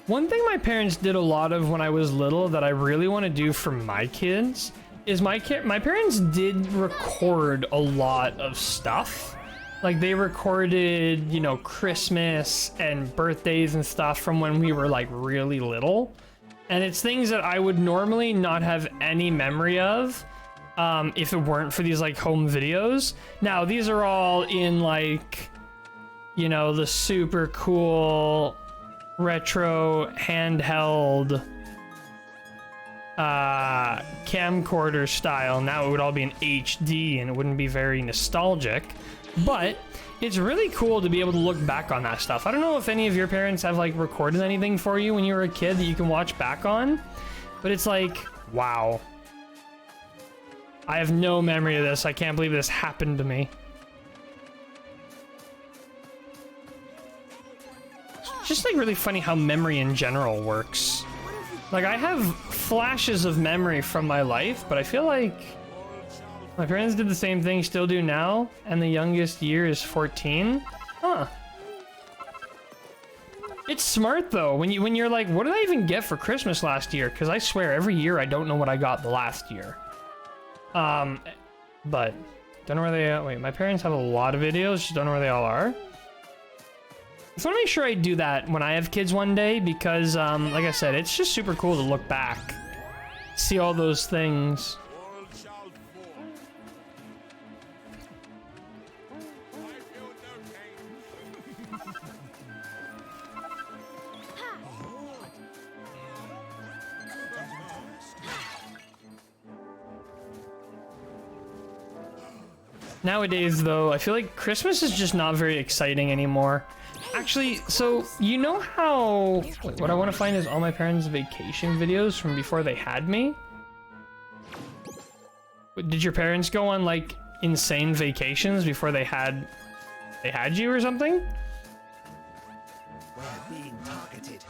One thing my parents did a lot of when I was little that I really want to do for my kids is my parents did record a lot of stuff. Like they recorded, you know, Christmas and birthdays and stuff from when we were like really little. And it's things that I would normally not have any memory of if it weren't for these like home videos. Now, these are all in like, you know, the super cool retro handheld camcorder style. Now it would all be in HD and it wouldn't be very nostalgic, but it's really cool to be able to look back on that stuff. I don't know if any of your parents have like recorded anything for you when you were a kid that you can watch back on, but it's like, wow. I have no memory of this. I can't believe this happened to me. It's just like really funny how memory in general works. Like I have flashes of memory from my life, but I feel like my parents did the same thing, still do now, and the youngest year is 14. Huh. It's smart though when you're like, what did I even get for Christmas last year? Because I swear every year I don't know what I got the last year. But don't know where they are. Wait, my parents have a lot of videos, just don't know where they all are. I just want to make sure I do that when I have kids one day because, like I said, it's just super cool to look back, see all those things. All shall fall. I feel no pain. Nowadays, though, I feel like Christmas is just not very exciting anymore. Actually, so you know how... Wait, what I want to find is all my parents' vacation videos from before they had me. Did your parents go on like insane vacations before they had you or something? We're being targeted.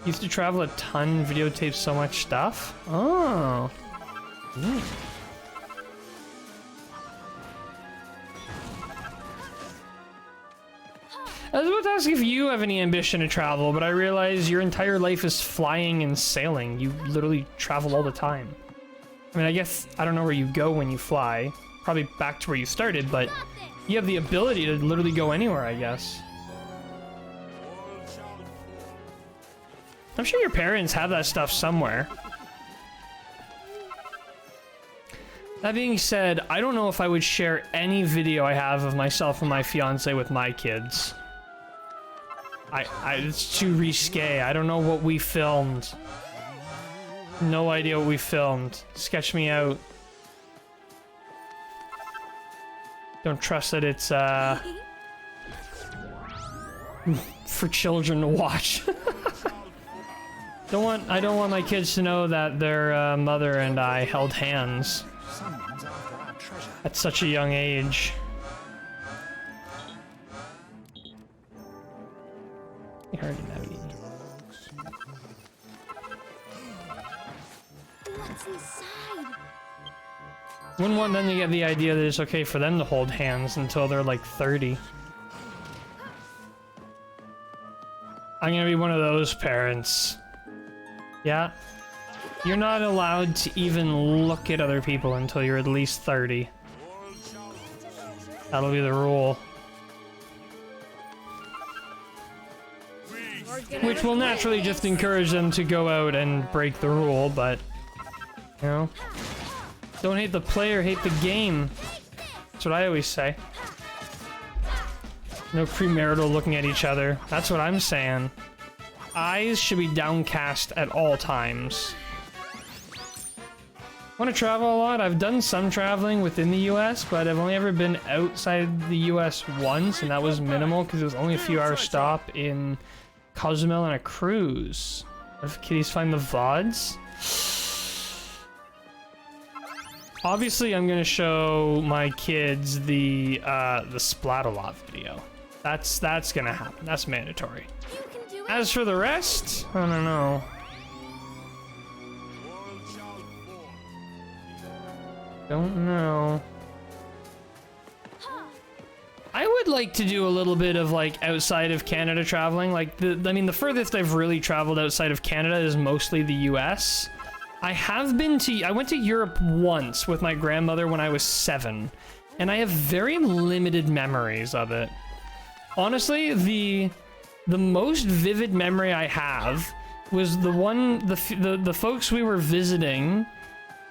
Used to travel a ton, videotape so much stuff. Oh. I was about to ask if you have any ambition to travel, but I realize your entire life is flying and sailing. You literally travel all the time. I mean, I guess I don't know where you go when you fly. Probably back to where you started, but you have the ability to literally go anywhere, I guess. I'm sure your parents have that stuff somewhere. That being said, I don't know if I would share any video I have of myself and my fiance with my kids. It's too risque. I don't know what we filmed. No idea what we filmed. Sketch me out. Don't trust that it's, for children to watch. I don't want my kids to know that their mother and I held hands Someone's after our treasure. at such a young age. You heard it, Navi. What's inside? Wouldn't want them to get the idea that it's okay for them to hold hands until they're like 30. I'm gonna be one of those parents. Yeah. You're not allowed to even look at other people until you're at least 30. That'll be the rule. Which will naturally just encourage them to go out and break the rule, but... You know? Don't hate the player, hate the game. That's what I always say. No premarital looking at each other. That's what I'm saying. Eyes should be downcast at all times. Want to travel a lot? I've done some traveling within the US, but I've only ever been outside the US once, and that was minimal because it was only a few hour stop in Cozumel on a cruise. What if kitties find the VODs? Obviously, I'm gonna show my kids the Splat-A-Lot video. That's gonna happen. That's mandatory. You can do it. As for the rest, I don't know. World shall fall. Don't know. I would like to do a little bit of like outside of Canada traveling. Like I mean, the furthest I've really traveled outside of Canada is mostly the US. I went to Europe once with my grandmother when I was 7, and I have very limited memories of it. Honestly, the most vivid memory I have was the folks we were visiting.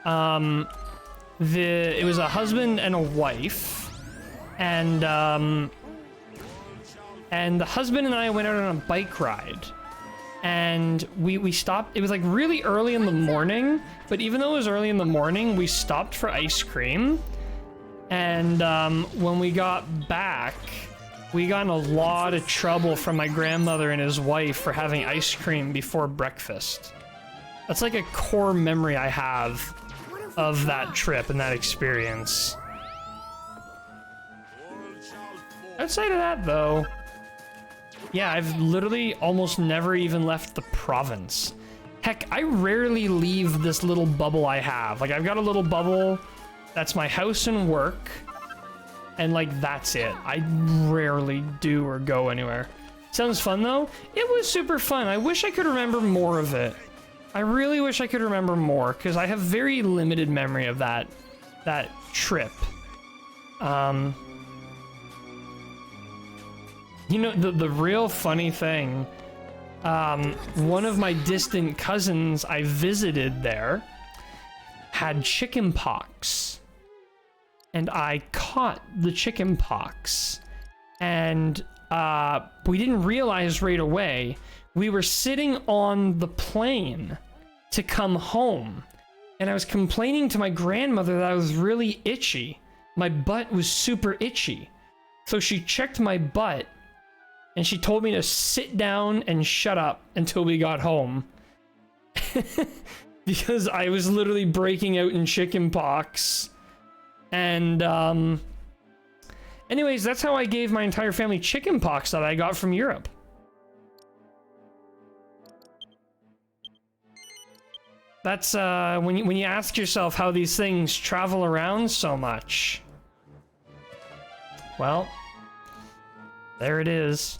It was a husband and a wife, and the husband and I went out on a bike ride. And we stopped. It was like really early in the morning, but even though it was early in the morning, we stopped for ice cream. And when we got back, we got in a lot of trouble from my grandmother and his wife for having ice cream before breakfast. That's like a core memory I have of that trip and that experience. World shall fall. Outside of that, though, yeah, I've literally almost never even left the province. Heck, I rarely leave this little bubble I have. Like, I've got a little bubble that's my house and work, and like, that's it. I rarely do or go anywhere. Sounds fun, though. It was super fun. I wish I could remember more of it. I really wish I could remember more, because I have very limited memory of that trip. You know, the real funny thing, one of my distant cousins I visited there had chicken pox, and I caught the chicken pox, and we didn't realize right away. We were sitting on the plane to come home, and I was complaining to my grandmother that I was really itchy. My butt was super itchy. So she checked my butt, and she told me to sit down and shut up until we got home. Because I was literally breaking out in chicken pox. And, anyways, that's how I gave my entire family chicken pox that I got from Europe. That's, when you ask yourself how these things travel around so much. Well, there it is.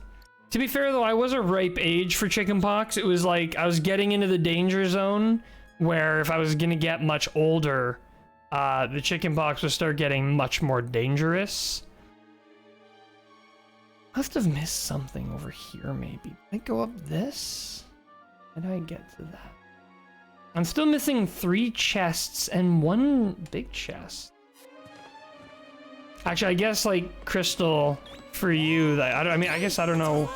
To be fair, though, I was a ripe age for chickenpox. It was like I was getting into the danger zone where if I was gonna get much older, the chickenpox would start getting much more dangerous. I must have missed something over here, maybe. Did I go up this? How do I get to that? I'm still missing 3 chests and 1 big chest. Actually, I guess, like, Crystal, for you, that I mean, I guess I don't know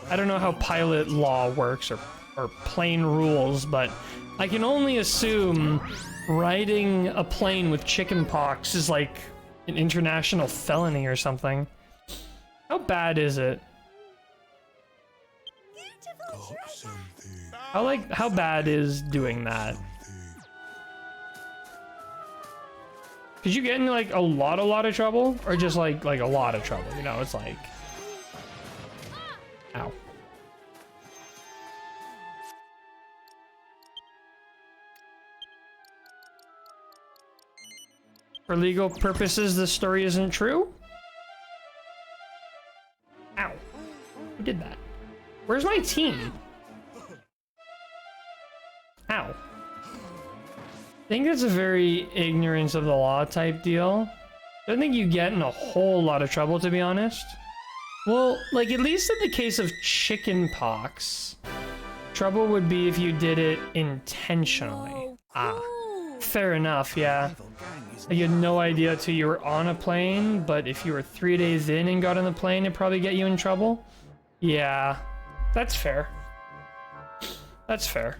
how pilot law works or plane rules, but I can only assume riding a plane with chickenpox is like an international felony or something. How bad is it? How bad is doing that? Could you get in like a lot of trouble, or just like a lot of trouble? You know, it's like, ow. For legal purposes, this story isn't true. Ow! Who did that? Where's my team? Ow. I think that's a very ignorance of the law type deal. I don't think you get in a whole lot of trouble, to be honest. Well, like, at least in the case of chicken pox, trouble would be if you did it intentionally. Fair enough, yeah. You had no idea till you were on a plane, but if you were 3 days in and got on the plane, it'd probably get you in trouble. Yeah, that's fair. That's fair.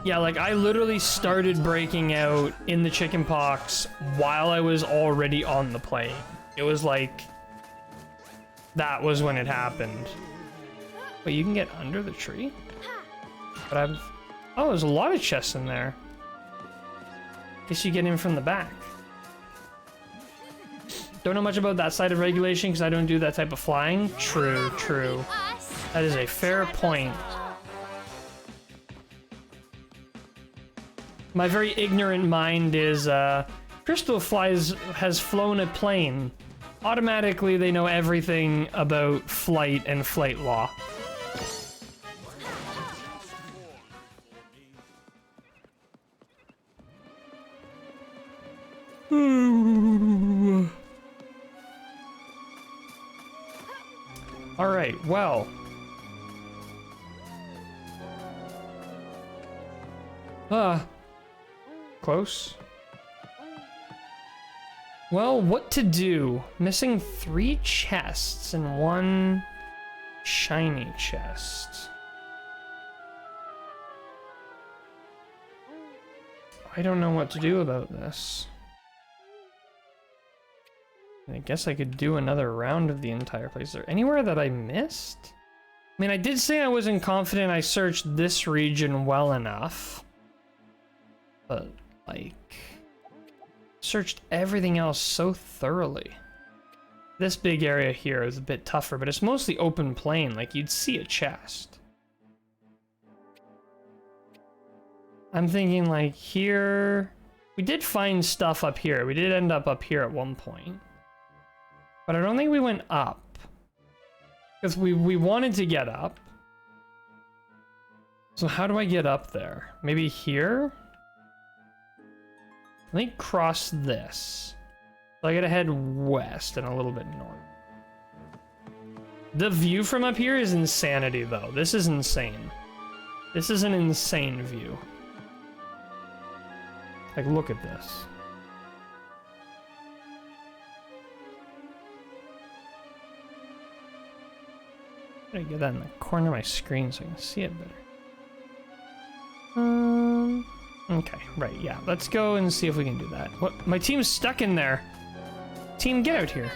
Yeah, like, I literally started breaking out in the chicken pox while I was already on the plane. It was like, that was when it happened. Wait, you can get under the tree? But oh, there's a lot of chests in there. Guess you get in from the back. Don't know much about that side of regulation because I don't do that type of flying. True, true. That is a fair point. My very ignorant mind is, Crystal has flown a plane. Automatically, they know everything about flight and flight law. All right, well. Close. Well, what to do? Missing 3 chests and 1 shiny chest. I don't know what to do about this. I guess I could do another round of the entire place. Is there anywhere that I missed? I mean, I did say I wasn't confident I searched this region well enough. But, like, searched everything else so thoroughly. This big area here is a bit tougher, but it's mostly open plain. Like, you'd see a chest. I'm thinking, like, here... We did find stuff up here. We did end up here at one point. But I don't think we went up. Because we wanted to get up. So how do I get up there? Maybe here? I think cross this. So I gotta head west and a little bit north. The view from up here is insanity, though. This is insane. This is an insane view. Like, look at this. I gotta get that in the corner of my screen so I can see it better. Okay, right, yeah. Let's go and see if we can do that. What? My team's stuck in there. Team, get out here.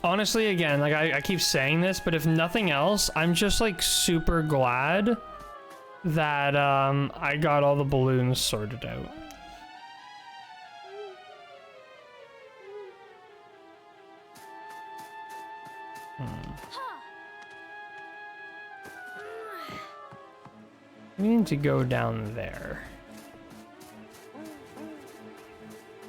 Honestly, again, like I keep saying this, but if nothing else, I'm just like super glad that I got all the balloons sorted out. We need to go down there.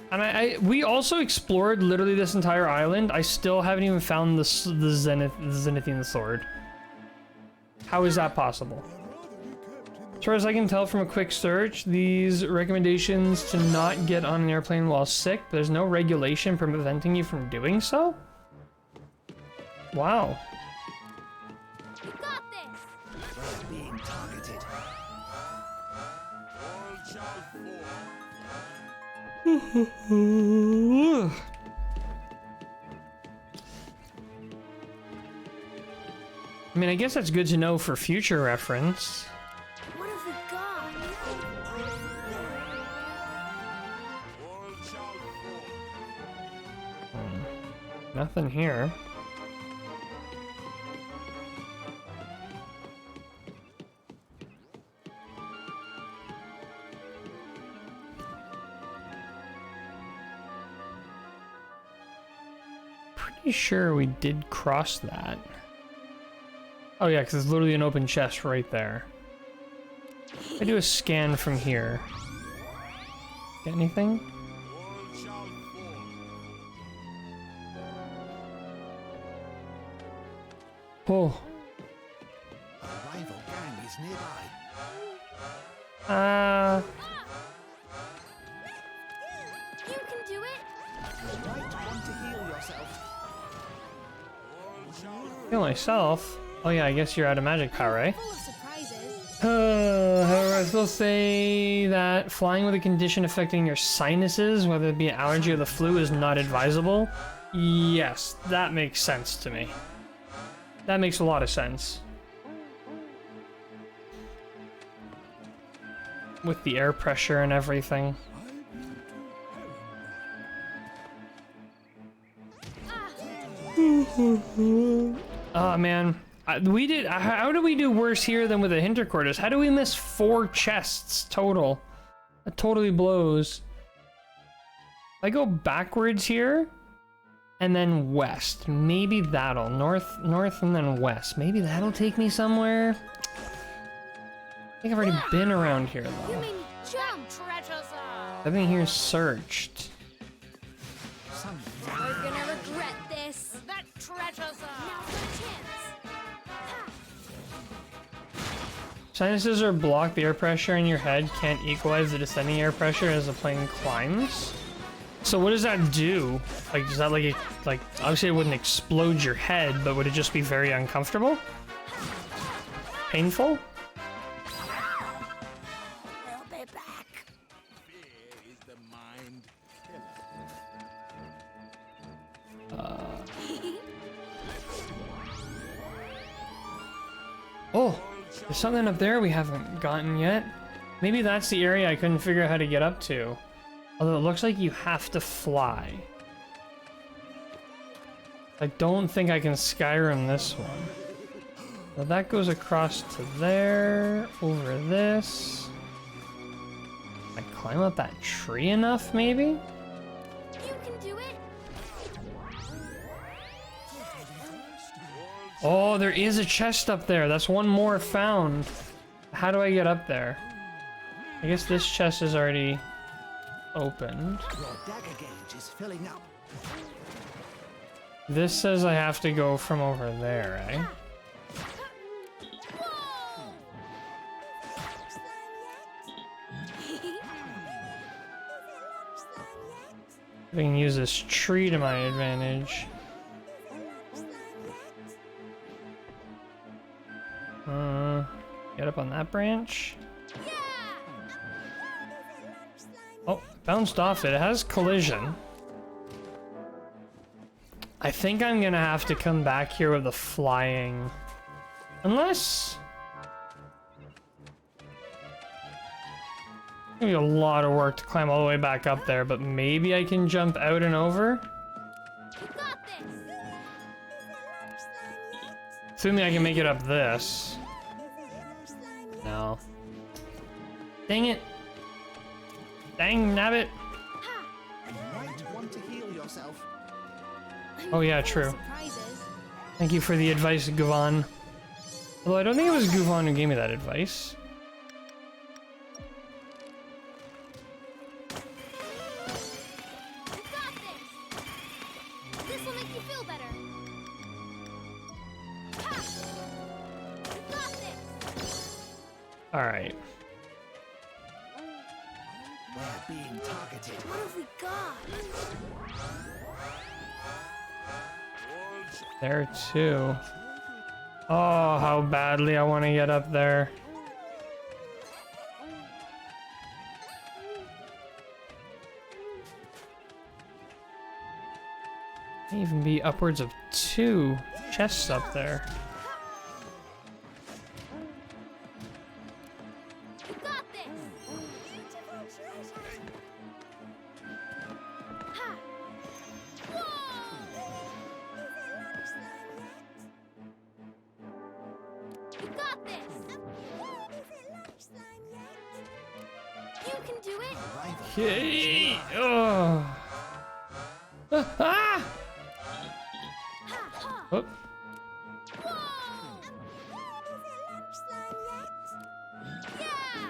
And we also explored literally this entire island. I still haven't even found the Zenithian sword. How is that possible? As far as I can tell from a quick search, these recommendations to not get on an airplane while sick, but there's no regulation preventing you from doing so? Wow. You got this. Being targeted. All shall fall. I mean, I guess that's good to know for future reference. What have we got? All shall fall. Nothing here. Pretty sure we did cross that. Oh yeah, because it's literally an open chest right there. I do a scan from here. Get anything? All shall fall. Oh. A rival gang is nearby. You can do it. You might want to heal yourself. All shall Heal myself? Oh yeah, I guess you're out of magic power, eh? Full of surprises. However, I still say that flying with a condition affecting your sinuses, whether it be an allergy or the flu, is not advisable. Yes, that makes sense to me. That makes a lot of sense. With the air pressure and everything. Oh man, we did. How do we do worse here than with the Hinterquarters? How do we miss 4 chests total? That totally blows. I go backwards here, and then west. Maybe that'll north, and then west. Maybe that'll take me somewhere. I think I've already been around here You though. made me jump. Treasures are. Everything here is searched. Some We're gonna regret this. That treasures are. Now's my chance. Sinuses are blocked. The air pressure in your head can't equalize the descending air pressure as the plane climbs. So what does that do? Like, does that like obviously it wouldn't explode your head, but would it just be very uncomfortable? Painful? We'll be back. fear is the mind killer. Oh, there's something up there we haven't gotten yet. Maybe that's the area I couldn't figure out how to get up to. Although it looks like you have to fly. I don't think I can Skyrim this one. Now that goes across to there, over this. I climb up that tree enough, maybe? You can do it. Oh, there is a chest up there. That's one more found. How do I get up there? I guess this chest is already opened. your dagger gauge is filling up. This says I have to go from over there, eh? I can use this tree to my advantage. Get up on that branch. Oh, bounced off it. It has collision. I think I'm gonna have to come back here with the flying. Unless... It's gonna be a lot of work to climb all the way back up there, but maybe I can jump out and over? You got this. Assuming I can make it up this. No. Dang it. Dang nabbit. You might want to heal yourself. Oh yeah, Full of true. surprises. Thank you for the advice, Guvan. Although I don't think it was Guvan who gave me that advice. You got this. This will make you feel better. Ha! You got this. Alright. We're being targeted. What have we got? All shall There too. Oh, how badly I want to get up there. May even be upwards of 2 chests up there. You got this. Ha! Whoa! You got this. You can do it. Rival Okay. Oh. Ah! Ha ha! Oh. Whoa! Yeah!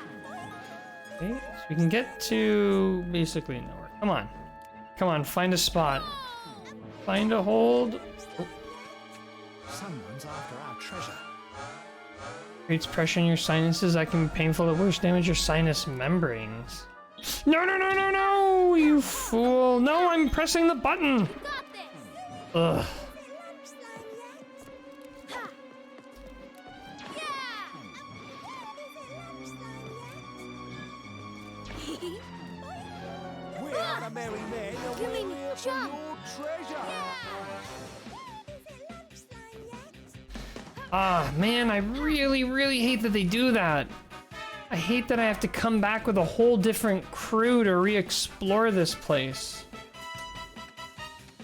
Okay, so we can get to basically nowhere. Come on. Come on, find a spot. Find a hold. Oh, Someone's after our treasure. creates pressure in your sinuses that can be painful at worst. Damage your sinus membranes. No, no, no, no, no! You fool! No, I'm pressing the button! Got this! Ugh. We are the merry men and Come we're in, here for jump. your treasure. Ah, man, I really, really hate that they do that. I hate that I have to come back with a whole different crew to re-explore this place.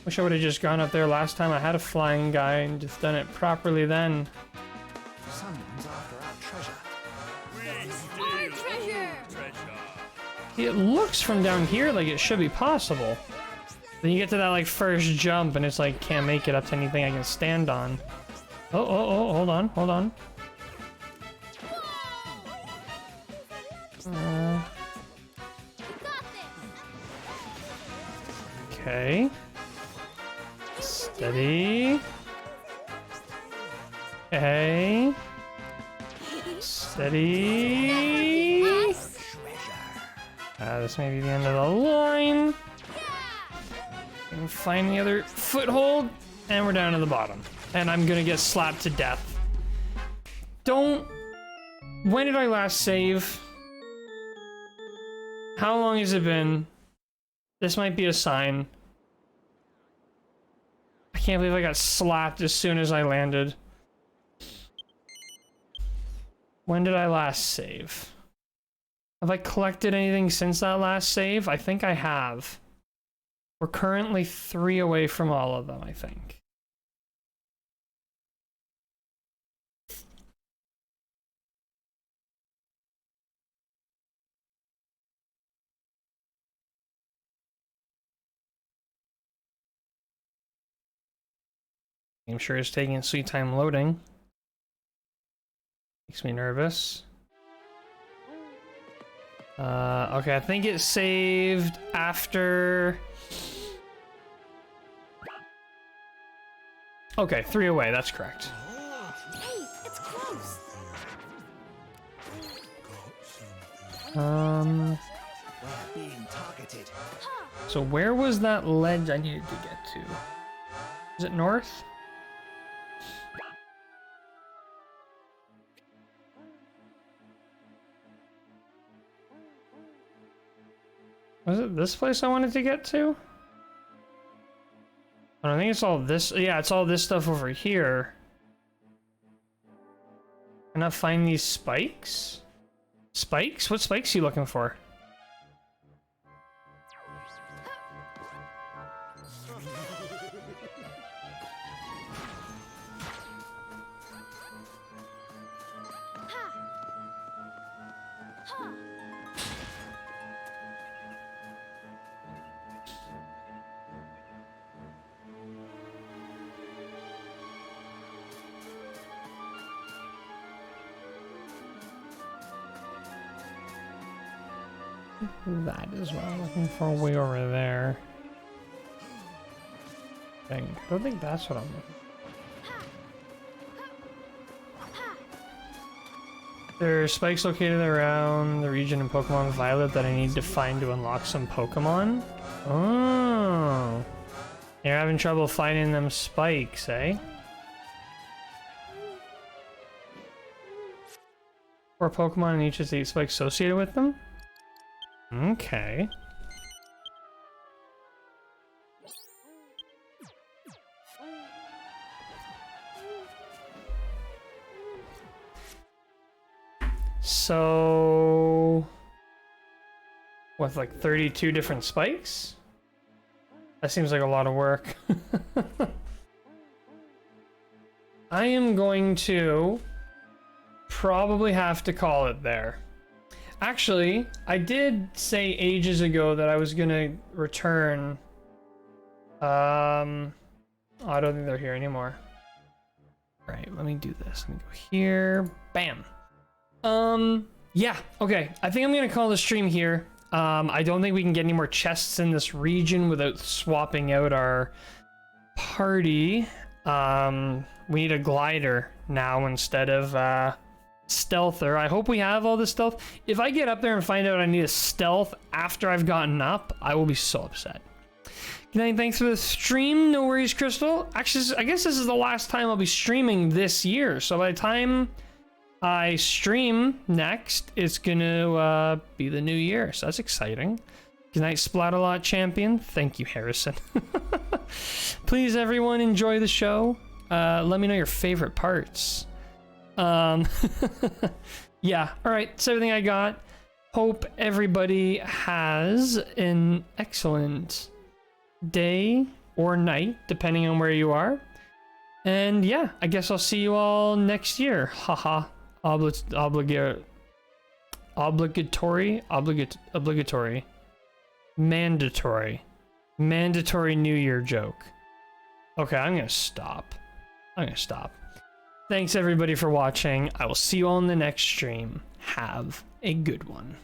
Wish I would have just gone up there last time I had a flying guy and just done it properly then. Someone's after our treasure. Our treasure! It looks from down here like it should be possible. Then you get to that like first jump and it's like can't make it up to anything I can stand on. Oh, oh, oh, hold on, hold on. You got this! Okay. Steady. Okay. Steady. This may be the end of the line. And find the other foothold, and we're down to the bottom. And I'm gonna get slapped to death. Don't. When did I last save? How long has it been? This might be a sign. I can't believe I got slapped as soon as I landed. When did I last save? Have I collected anything since that last save? I think I have. We're currently 3 away from all of them, I think. I'm sure it's taking its sweet time loading. Makes me nervous. Okay, I think it saved after... Okay, 3 away, that's correct. Hey, it's close! We're being targeted. So where was that ledge I needed to get to? Is it north? Was it this place I wanted to get to? I think it's all this. Yeah, it's all this stuff over here. Can I find these spikes? Spikes? What spikes are you looking for? That is what I'm looking for way over there. I don't think that's what I'm looking for. There are spikes located around the region in Pokemon Violet that I need to find to unlock some Pokemon. Oh. You're having trouble finding them spikes, eh? Or Pokemon in each of the spikes associated with them? Okay. So, with like 32 different spikes? That seems like a lot of work. I am going to probably have to call it there. Actually, I did say ages ago that I was gonna return. Oh, I don't think they're here anymore. Right, let me do this. Let me go here. Bam. yeah, okay. I think I'm gonna call the stream here. I don't think we can get any more chests in this region without swapping out our party. We need a glider now instead of stealther. I hope we have all the stealth. If I get up there and find out I need a stealth after I've gotten up, I will be so upset. Good night, thanks for the stream. No worries, Crystal. Actually, I guess this is the last time I'll be streaming this year. So by the time I stream next, it's gonna be the new year. So that's exciting. Good night, Splat-A-Lot champion. Thank you, Harrison. Please, everyone, enjoy the show. Let me know your favorite parts. Yeah, all right, that's everything I got. Hope everybody has an excellent day or night, depending on where you are. And yeah, I guess I'll see you all next year. Haha. Obligatory. Mandatory New Year joke. Okay, I'm gonna stop. Thanks everybody for watching. I will see you all in the next stream. Have a good one.